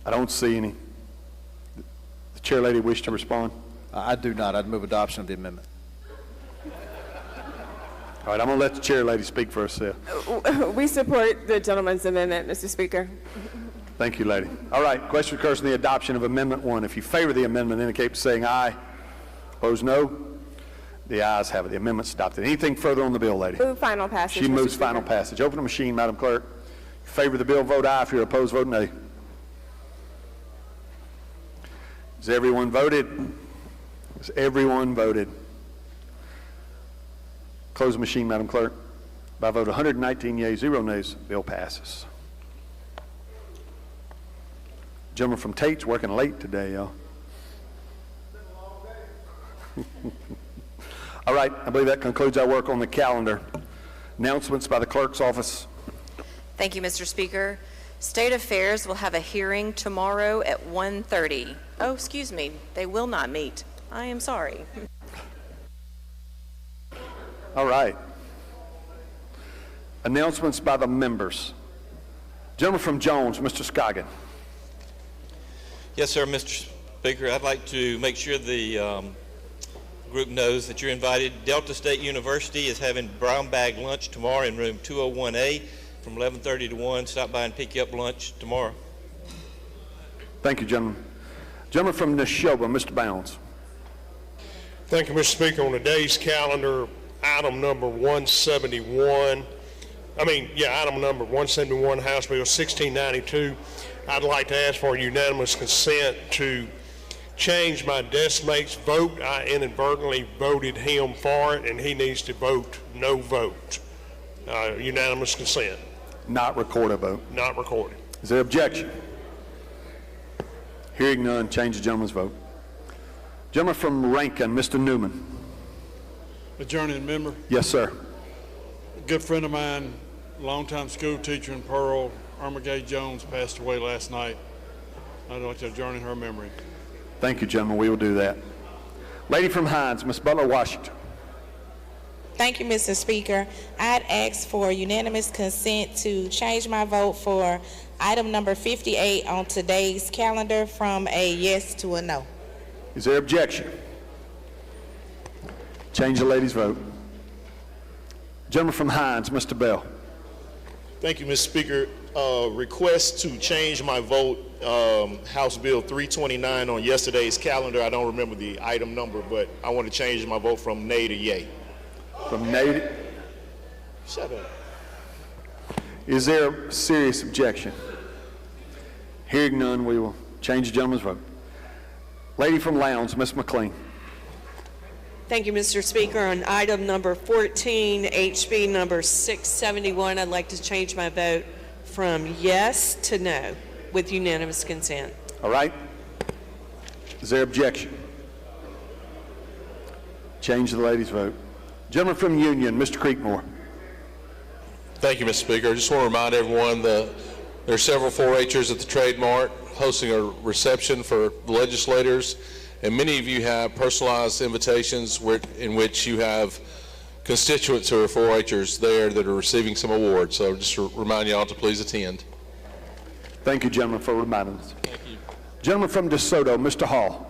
I don't see any. The chair lady wish to respond? I do not. I'd move adoption of the amendment. All right, I'm going to let the chair lady speak for herself. We support the gentleman's amendment, Mr. Speaker. Thank you, lady. All right, question occurs on the adoption of Amendment 1. If you favor the amendment, indicate by saying aye. Opposed, no. The ayes have it. The amendment's adopted. Anything further on the bill, lady? Move final passage. She moves Mr. final Speaker. passage. Open the machine, Madam Clerk. If you favor the bill, vote aye. If you're opposed, vote nay. Has everyone voted? Has everyone voted? Close the machine, Madam Clerk. By a vote of 119 yeas, 0 nays, bill passes. Gentleman from Tate's working late today, y'all. All right, I believe that concludes our work on the calendar. Announcements by the clerk's office. Thank you, Mr. Speaker. State Affairs will have a hearing tomorrow at 1:30. Oh, excuse me, they will not meet. I am sorry. All right. Announcements by the members. Gentleman from Jones, Mr. Scoggin. Yes, sir, Mr. Speaker. I'd like to make sure the group knows that you're invited. Delta State University is having brown bag lunch tomorrow in room 201A from 11:30 to 1. Stop by and pick you up lunch tomorrow. Thank you, gentlemen. Gentleman from Neshoba, Mr. Bounds. Thank you, Mr. Speaker. On today's calendar, item number 171, item number 171, House Bill 1692, I'd like to ask for unanimous consent to change my desk mate's vote. I inadvertently voted him for it, and he needs to vote no vote. Unanimous consent. Not record a vote. Not recorded. Is there objection? Hearing none, change the gentleman's vote. Gentleman from Rankin, Mr. Newman. Adjourning member. Yes, sir. A good friend of mine, longtime school teacher in Pearl, Irma Gay Jones, passed away last night. I'd like to adjourn in her memory. Thank you, gentlemen. We will do that. Lady from Hines, Ms. Butler Washington. Thank you, Mr. Speaker. I'd ask for unanimous consent to change my vote for item number 58 on today's calendar from a yes to a no. Is there objection? Change the lady's vote. Gentleman from Hines, Mr. Bell. Thank you, Mr. Speaker. Request to change my vote, House Bill 329 on yesterday's calendar. I don't remember the item number, but I want to change my vote from nay to yay. From nay to... Shut up. Is there a serious objection? Hearing none, we will change the gentleman's vote. Lady from Lowndes, Ms. McLean. Thank you, Mr. Speaker. On item number 14, HB number 671, I'd like to change my vote from yes to no with unanimous consent. All right. Is there objection? Change the lady's vote. Gentleman from Union, Mr. Creekmore. Thank you, Mr. Speaker. I just want to remind everyone that there are several 4-H'ers at the Trade Mart hosting a reception for legislators, and many of you have personalized invitations in which you have constituents who are 4-H'ers there that are receiving some awards. So just to remind you all to please attend. Thank you, gentlemen, for reminding us. Thank you. Gentleman from DeSoto, Mr. Hall.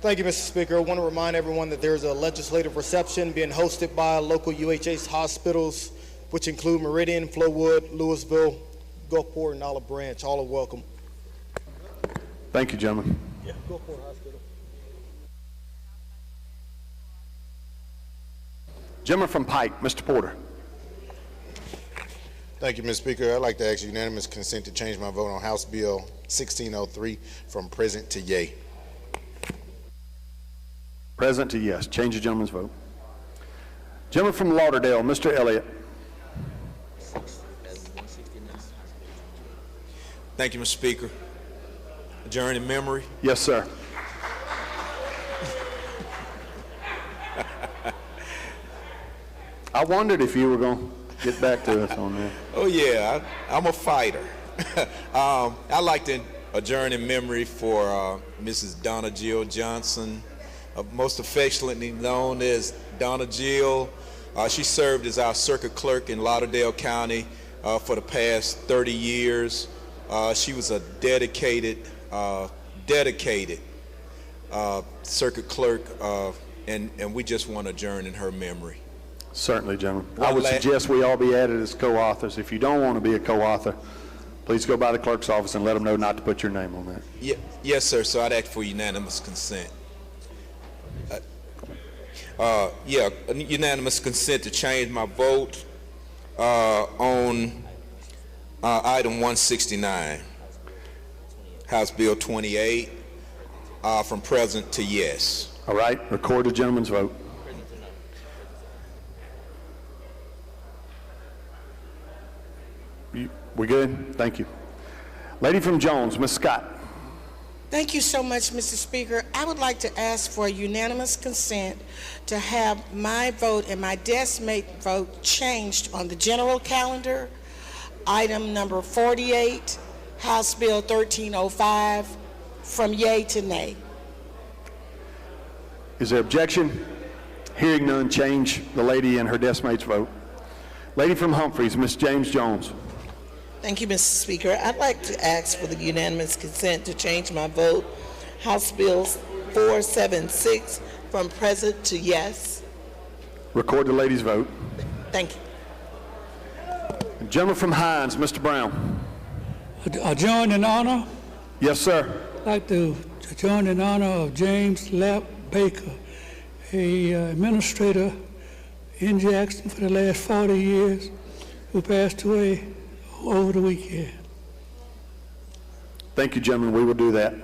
Thank you, Mr. Speaker. I want to remind everyone that there's a legislative reception being hosted by local UHS hospitals, which include Meridian, Flowood, Louisville, Gulfport, and Olive Branch. All are welcome. Thank you, gentlemen. Yeah, Gulfport Hospital. Gentleman from Pike, Mr. Porter. Thank you, Mr. Speaker. I'd like to ask unanimous consent to change my vote on House Bill 1603 from present to yay. Present to yes. Change the gentleman's vote. Gentleman from Lauderdale, Mr. Elliott. Thank you, Mr. Speaker. Adjourn in memory. Yes, sir. I wondered if you were going to get back to us on that. Oh, yeah, I'm a fighter. I'd like to adjourn in memory for Mrs. Donna Jill Johnson, most affectionately known as Donna Jill. She served as our circuit clerk in Lauderdale County for the past 30 years. She was a dedicated circuit clerk, and we just want to adjourn in her memory. Certainly, gentlemen. I would suggest we all be added as co-authors. If you don't want to be a co-author, please go by the clerk's office and let them know not to put your name on that. Yes, sir. So I'd ask for unanimous consent. Unanimous consent to change my vote on item 169, House Bill 28, from present to yes. All right. Record the gentleman's vote. We good? Thank you. Lady from Jones, Ms. Scott. Thank you so much, Mr. Speaker. I would like to ask for unanimous consent to have my vote and my deskmate vote changed on the general calendar. Item number 48, House Bill 1305, from yea to nay. Is there objection? Hearing none, change the lady and her deskmate's vote. Lady from Humphreys, Ms. James Jones. Thank you, Mr. Speaker. I'd like to ask for the unanimous consent to change my vote. House Bill 476 from present to yes. Record the lady's vote. Thank you. The gentleman from Hines, Mr. Brown. Adjourn in honor? Yes, sir. I'd like to adjourn in honor of James Lapp Baker, a administrator in Jackson for the last 40 years, who passed away over the weekend. Thank you, gentlemen. We will do that.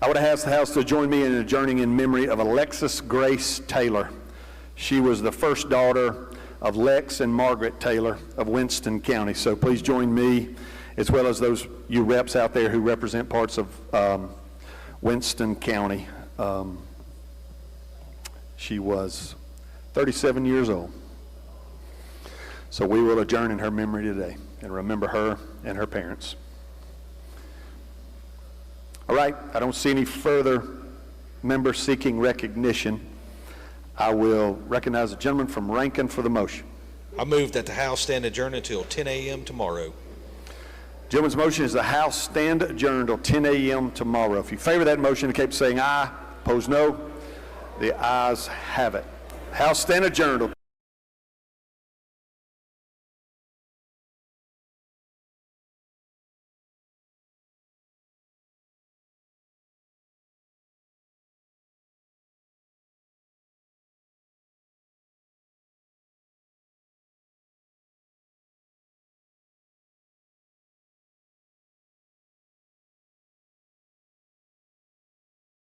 I would ask the House to join me in adjourning in memory of Alexis Grace Taylor. She was the first daughter of Lex and Margaret Taylor of Winston County. So please join me, as well as those you reps out there who represent parts of Winston County. She was 37 years old. So we will adjourn in her memory today and remember her and her parents. All right, I don't see any further members seeking recognition. I will recognize the gentleman from Rankin for the motion. I move that the House stand adjourned until 10 a.m. tomorrow. Gentleman's motion is the House stand adjourned until 10 a.m. tomorrow. If you favor that motion, indicate by saying aye. Opposed, no. The ayes have it. House stand adjourned until